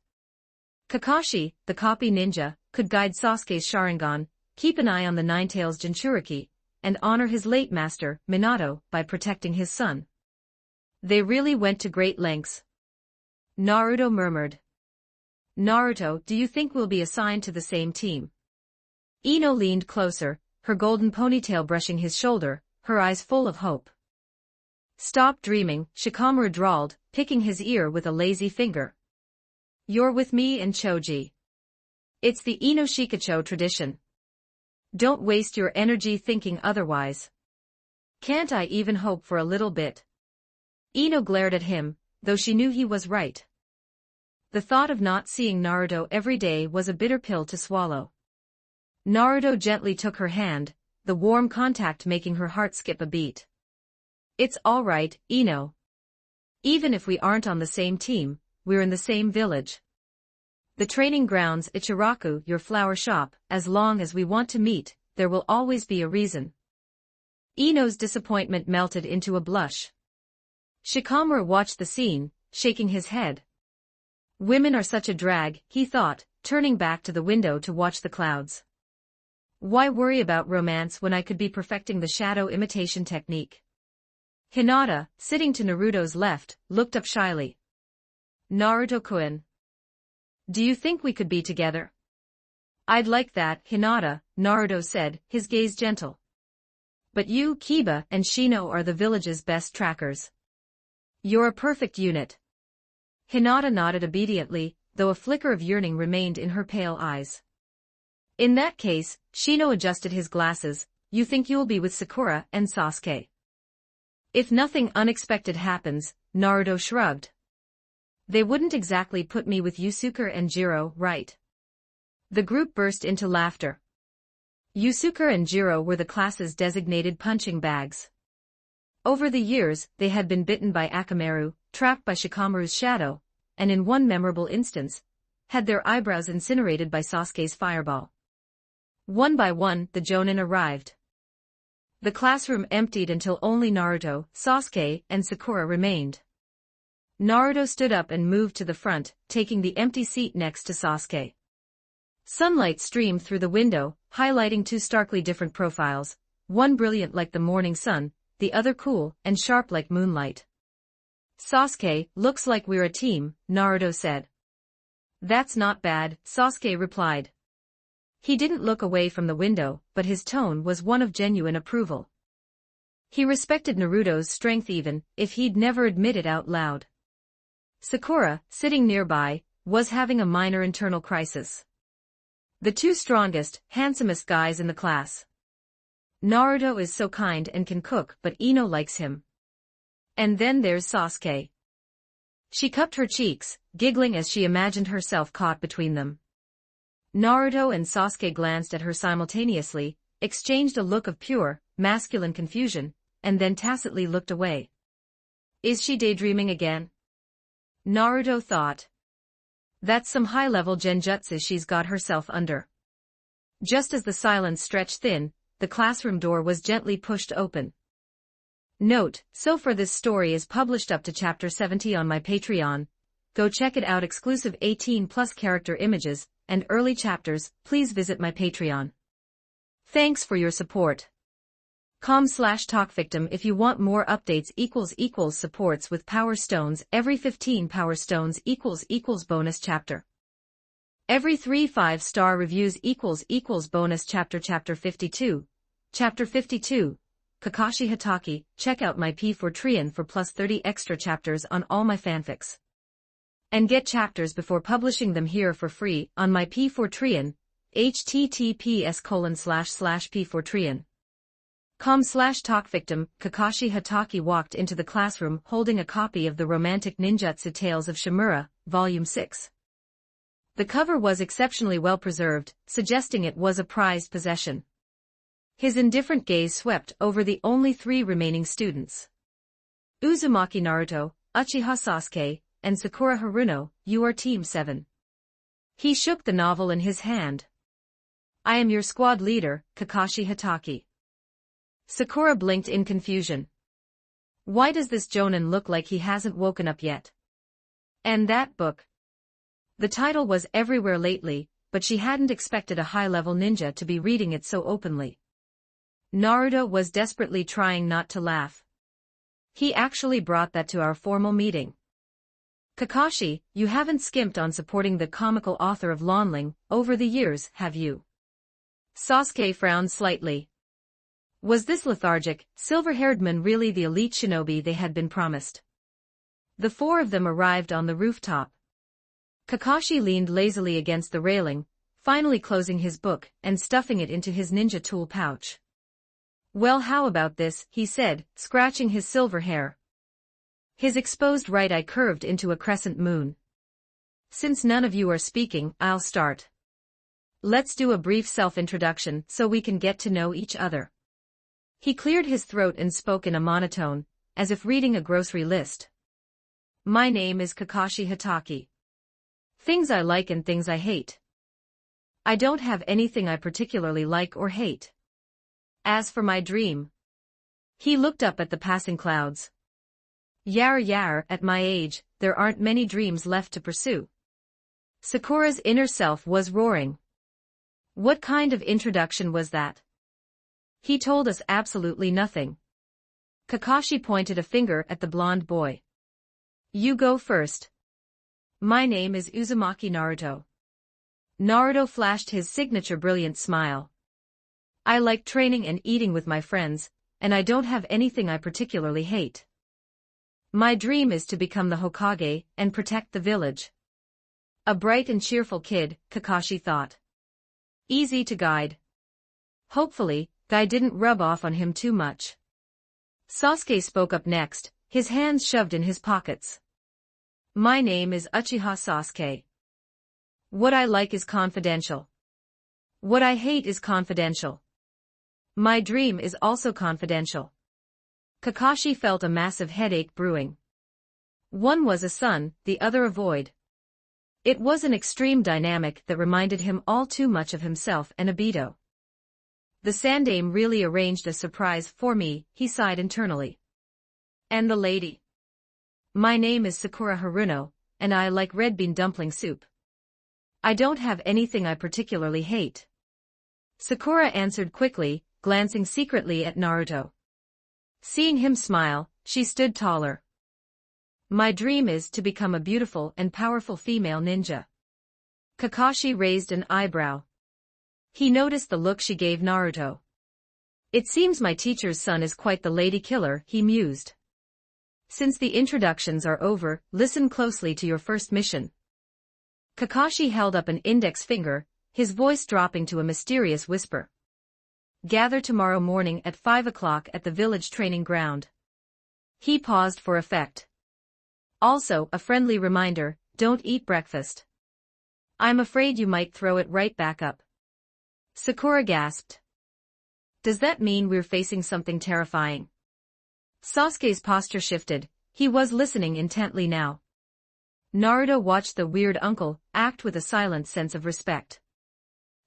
Kakashi, the copy ninja, could guide Sasuke's Sharingan, keep an eye on the Ninetales Jinchuriki, and honor his late master, Minato, by protecting his son. They really went to great lengths. Naruto murmured. Naruto, do you think we'll be assigned to the same team? Ino leaned closer, her golden ponytail brushing his shoulder, her eyes full of hope. Stop dreaming, Shikamaru drawled, picking his ear with a lazy finger. You're with me and Choji. It's the Ino Shikacho tradition. Don't waste your energy thinking otherwise. Can't I even hope for a little bit? Ino glared at him, though she knew he was right. The thought of not seeing Naruto every day was a bitter pill to swallow. Naruto gently took her hand, the warm contact making her heart skip a beat. It's all right, Ino. Even if we aren't on the same team, we're in the same village. The training grounds, Ichiraku, your flower shop, as long as we want to meet, there will always be a reason. Ino's disappointment melted into a blush. Shikamaru watched the scene, shaking his head. Women are such a drag, he thought, turning back to the window to watch the clouds. Why worry about romance when I could be perfecting the shadow imitation technique? Hinata, sitting to Naruto's left, looked up shyly. Naruto-kun. Do you think we could be together? I'd like that, Hinata, Naruto said, his gaze gentle. But you, Kiba, and Shino are the village's best trackers. You're a perfect unit. Hinata nodded obediently, though a flicker of yearning remained in her pale eyes. In that case, Shino adjusted his glasses, you think you'll be with Sakura and Sasuke? If nothing unexpected happens, Naruto shrugged. They wouldn't exactly put me with Yusuke and Jiro, right? The group burst into laughter. Yusuke and Jiro were the class's designated punching bags. Over the years, they had been bitten by Akamaru, trapped by Shikamaru's shadow, and in one memorable instance, had their eyebrows incinerated by Sasuke's fireball. One by one, the Jonin arrived. The classroom emptied until only Naruto, Sasuke, and Sakura remained. Naruto stood up and moved to the front, taking the empty seat next to Sasuke. Sunlight streamed through the window, highlighting two starkly different profiles, one brilliant like the morning sun, the other cool and sharp like moonlight. Sasuke, looks like we're a team, Naruto said. That's not bad, Sasuke replied. He didn't look away from the window, but his tone was one of genuine approval. He respected Naruto's strength even if he'd never admit it out loud. Sakura, sitting nearby, was having a minor internal crisis. The two strongest, handsomest guys in the class. Naruto is so kind and can cook, but Ino likes him. And then there's Sasuke. She cupped her cheeks, giggling as she imagined herself caught between them. Naruto and Sasuke glanced at her simultaneously, exchanged a look of pure, masculine confusion, and then tacitly looked away. Is she daydreaming again? Naruto thought. That's some high-level genjutsu she's got herself under. Just as the silence stretched thin, the classroom door was gently pushed open. Note, so far this story is published up to chapter 70 on my Patreon. Go check it out. Exclusive 18+ character images and early chapters. Please visit my Patreon. Thanks for your support. com/talk victim if you want more updates supports with power stones every 15 power stones bonus chapter. Every 3 5-star reviews bonus chapter. Chapter 52. Chapter 52. Kakashi Hatake, check out my P4 for plus 30 extra chapters on all my fanfics. And get chapters before publishing them here for free on my P4 https://p4 com/talk victim. Kakashi Hatake walked into the classroom holding a copy of the Romantic Ninjutsu Tales of Shimura, Volume 6. The cover was exceptionally well preserved, suggesting it was a prized possession. His indifferent gaze swept over the only 3 remaining students. Uzumaki Naruto, Uchiha Sasuke, and Sakura Haruno, you are Team 7. He shook the novel in his hand. I am your squad leader, Kakashi Hatake. Sakura blinked in confusion. Why does this Jonin look like he hasn't woken up yet? And that book? The title was everywhere lately, but she hadn't expected a high-level ninja to be reading it so openly. Naruto was desperately trying not to laugh. He actually brought that to our formal meeting. Kakashi, you haven't skimped on supporting the comical author of Lonling over the years, have you? Sasuke frowned slightly. Was this lethargic, silver-haired man really the elite shinobi they had been promised? The 4 of them arrived on the rooftop. Kakashi leaned lazily against the railing, finally closing his book and stuffing it into his ninja tool pouch. Well, how about this, he said, scratching his silver hair. His exposed right eye curved into a crescent moon. Since none of you are speaking, I'll start. Let's do a brief self-introduction so we can get to know each other. He cleared his throat and spoke in a monotone, as if reading a grocery list. My name is Kakashi Hatake. Things I like and things I hate. I don't have anything I particularly like or hate. As for my dream. He looked up at the passing clouds. Yar, at my age, there aren't many dreams left to pursue. Sakura's inner self was roaring. What kind of introduction was that? He told us absolutely nothing. Kakashi pointed a finger at the blonde boy. You go first. My name is Uzumaki Naruto. Naruto flashed his signature brilliant smile. I like training and eating with my friends, and I don't have anything I particularly hate. My dream is to become the Hokage and protect the village. A bright and cheerful kid, Kakashi thought. Easy to guide. Hopefully, Guy didn't rub off on him too much. Sasuke spoke up next, his hands shoved in his pockets. My name is Uchiha Sasuke. What I like is confidential. What I hate is confidential. My dream is also confidential. Kakashi felt a massive headache brewing. One was a son, the other a void. It was an extreme dynamic that reminded him all too much of himself and Obito. The Sandame really arranged a surprise for me, he sighed internally. And the lady? My name is Sakura Haruno, and I like red bean dumpling soup. I don't have anything I particularly hate. Sakura answered quickly, glancing secretly at Naruto. Seeing him smile, she stood taller. My dream is to become a beautiful and powerful female ninja. Kakashi raised an eyebrow. He noticed the look she gave Naruto. It seems my teacher's son is quite the lady killer, he mused. Since the introductions are over, listen closely to your first mission. Kakashi held up an index finger, his voice dropping to a mysterious whisper. Gather tomorrow morning at 5 o'clock at the village training ground. He paused for effect. Also, a friendly reminder, don't eat breakfast. I'm afraid you might throw it right back up. Sakura gasped. Does that mean we're facing something terrifying? Sasuke's posture shifted, he was listening intently now. Naruto watched the weird uncle act with a silent sense of respect.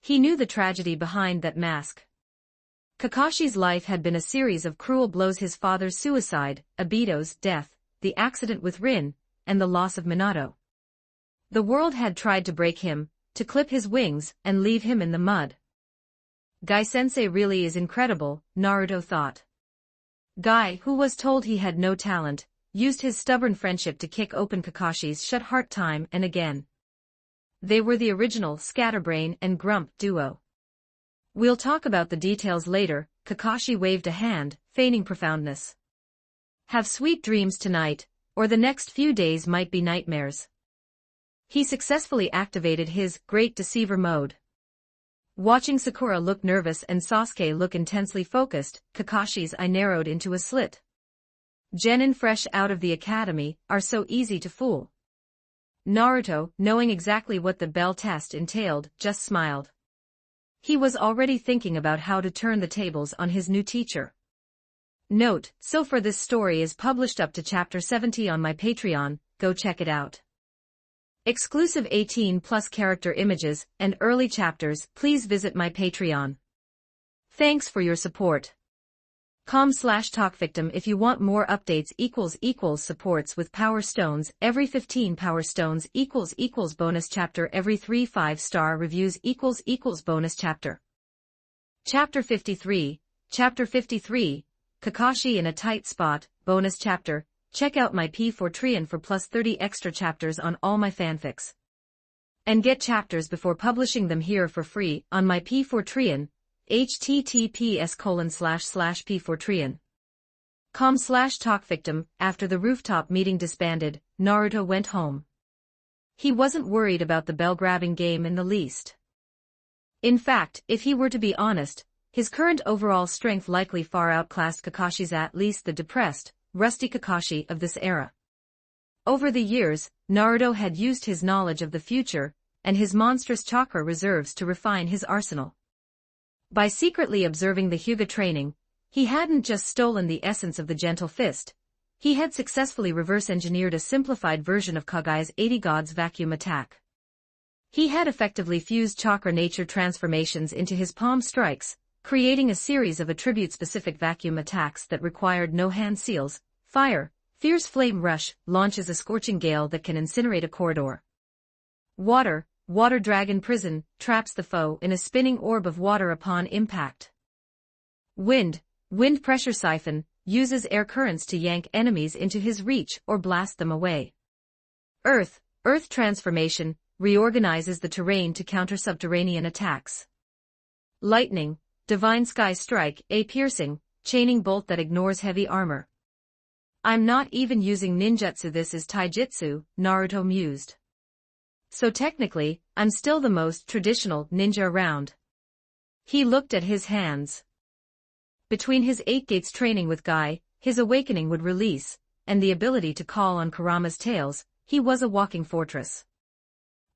He knew the tragedy behind that mask. Kakashi's life had been a series of cruel blows: his father's suicide, Obito's death, the accident with Rin, and the loss of Minato. The world had tried to break him, to clip his wings and leave him in the mud. Guy-sensei really is incredible, Naruto thought. Guy, who was told he had no talent, used his stubborn friendship to kick open Kakashi's shut heart time and again. They were the original Scatterbrain and Grump duo. We'll talk about the details later, Kakashi waved a hand, feigning profoundness. Have sweet dreams tonight, or the next few days might be nightmares. He successfully activated his Great Deceiver mode. Watching Sakura look nervous and Sasuke look intensely focused, Kakashi's eye narrowed into a slit. Genin fresh out of the academy are so easy to fool. Naruto, knowing exactly what the bell test entailed, just smiled. He was already thinking about how to turn the tables on his new teacher. Note, so far this story is published up to chapter 70 on my Patreon, go check it out. Exclusive 18+ character images and early chapters, please visit my Patreon. Thanks for your support. com/talkvictim if you want more updates =supports with power stones every 15 power stones == bonus chapter every 3 5-star reviews == bonus chapter. Chapter 53, Kakashi in a tight spot, bonus chapter. Check out my P4 for plus 30 extra chapters on all my fanfics. And get chapters before publishing them here for free on my P4 https://p4trian. com/talkvictim. After the rooftop meeting disbanded, Naruto went home. He wasn't worried about the bell-grabbing game in the least. In fact, if he were to be honest, his current overall strength likely far outclassed Kakashi's, at least the depressed, rusty Kakashi of this era. Over the years, Naruto had used his knowledge of the future and his monstrous chakra reserves to refine his arsenal. By secretly observing the Hyuga training, he hadn't just stolen the essence of the gentle fist, he had successfully reverse-engineered a simplified version of Kagai's 80 Gods vacuum attack. He had effectively fused chakra nature transformations into his palm strikes, creating a series of attribute-specific vacuum attacks that required no hand seals. Fire, fierce flame rush, launches a scorching gale that can incinerate a corridor. Water, water dragon prison, traps the foe in a spinning orb of water upon impact. Wind, wind pressure siphon, uses air currents to yank enemies into his reach or blast them away. Earth, earth transformation, reorganizes the terrain to counter subterranean attacks. Lightning, divine sky strike, a piercing, chaining bolt that ignores heavy armor. I'm not even using ninjutsu, this is taijutsu, Naruto mused. So technically, I'm still the most traditional ninja around. He looked at his hands. Between his 8 gates training with Guy, his awakening would release, and the ability to call on Kurama's tales, he was a walking fortress.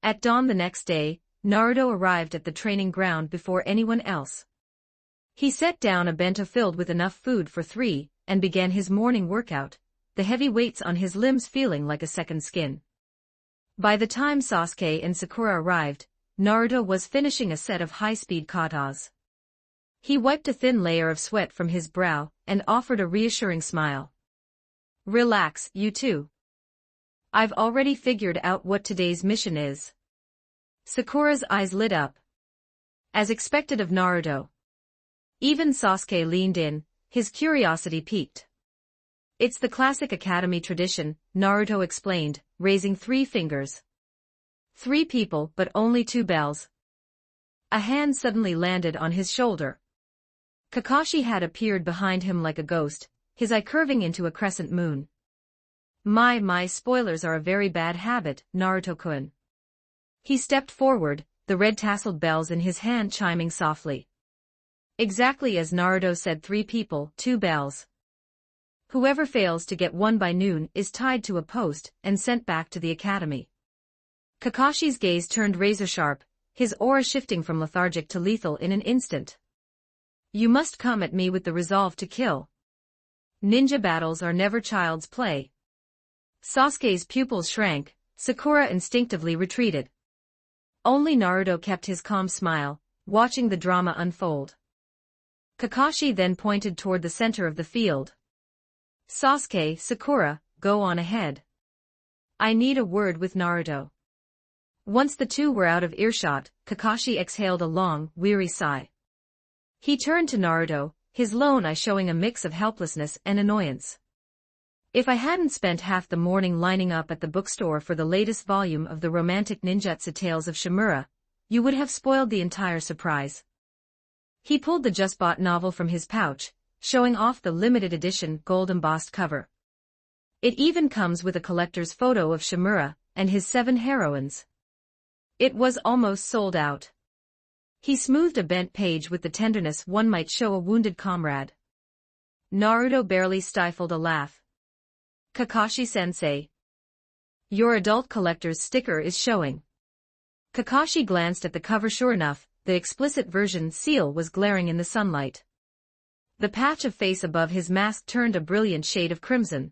At dawn the next day, Naruto arrived at the training ground before anyone else. He set down a bento filled with enough food for 3, and began his morning workout, the heavy weights on his limbs feeling like a second skin. By the time Sasuke and Sakura arrived, Naruto was finishing a set of high-speed katas. He wiped a thin layer of sweat from his brow and offered a reassuring smile. Relax, you two. I've already figured out what today's mission is. Sakura's eyes lit up. As expected of Naruto. Even Sasuke leaned in, his curiosity piqued. It's the classic academy tradition, Naruto explained, raising 3 fingers. 3 people but only 2 bells. A hand suddenly landed on his shoulder. Kakashi had appeared behind him like a ghost, his eye curving into a crescent moon. My spoilers are a very bad habit, Naruto-kun. He stepped forward, the red tasseled bells in his hand chiming softly. Exactly as Naruto said, 3 people, 2 bells. Whoever fails to get one by noon is tied to a post and sent back to the academy. Kakashi's gaze turned razor-sharp, his aura shifting from lethargic to lethal in an instant. You must come at me with the resolve to kill. Ninja battles are never child's play. Sasuke's pupils shrank, Sakura instinctively retreated. Only Naruto kept his calm smile, watching the drama unfold. Kakashi then pointed toward the center of the field. Sasuke, Sakura, go on ahead. I need a word with Naruto. Once the two were out of earshot, Kakashi exhaled a long, weary sigh. He turned to Naruto, his lone eye showing a mix of helplessness and annoyance. If I hadn't spent half the morning lining up at the bookstore for the latest volume of the romantic ninjutsu tales of Shimura, you would have spoiled the entire surprise. He pulled the just-bought novel from his pouch, showing off the limited edition gold-embossed cover. It even comes with a collector's photo of Shimura and his 7 heroines. It was almost sold out. He smoothed a bent page with the tenderness one might show a wounded comrade. Naruto barely stifled a laugh. Kakashi-sensei. Your adult collector's sticker is showing. Kakashi glanced at the cover. Sure enough, the explicit version seal was glaring in the sunlight. The patch of face above his mask turned a brilliant shade of crimson.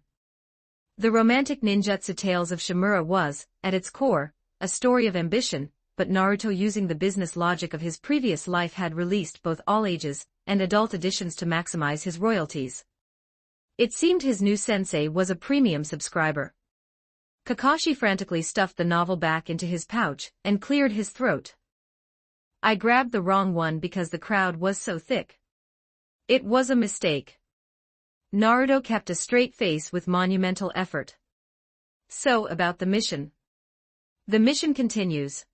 The romantic ninjutsu tales of Shimura was, at its core, a story of ambition, but Naruto, using the business logic of his previous life, had released both all ages and adult editions to maximize his royalties. It seemed his new sensei was a premium subscriber. Kakashi frantically stuffed the novel back into his pouch and cleared his throat. I grabbed the wrong one because the crowd was so thick. It was a mistake. Naruto kept a straight face with monumental effort. So, about the mission. The mission continues,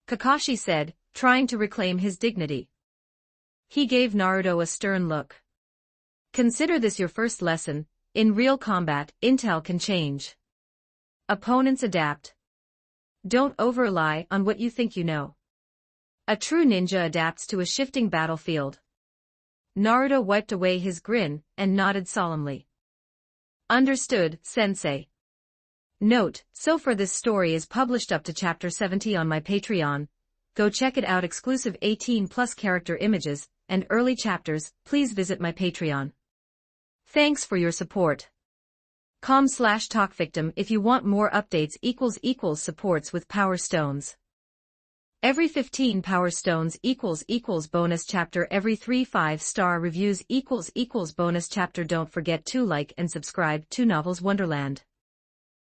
Kakashi said, trying to reclaim his dignity. He gave Naruto a stern look. Consider this your first lesson. In real combat, intel can change. Opponents adapt. Don't over-rely on what you think you know. A true ninja adapts to a shifting battlefield. Naruto wiped away his grin and nodded solemnly. Understood, sensei. Note, so far this story is published up to chapter 70 on my Patreon. Go check it out. Exclusive 18+ character images and early chapters. Please visit my Patreon. Thanks for your support. com/talkvictim if you want more updates. == supports with Power Stones. Every 15 Power Stones == bonus chapter. Every 3 5-star reviews == bonus chapter. Don't forget to like and subscribe to Novels Wonderland.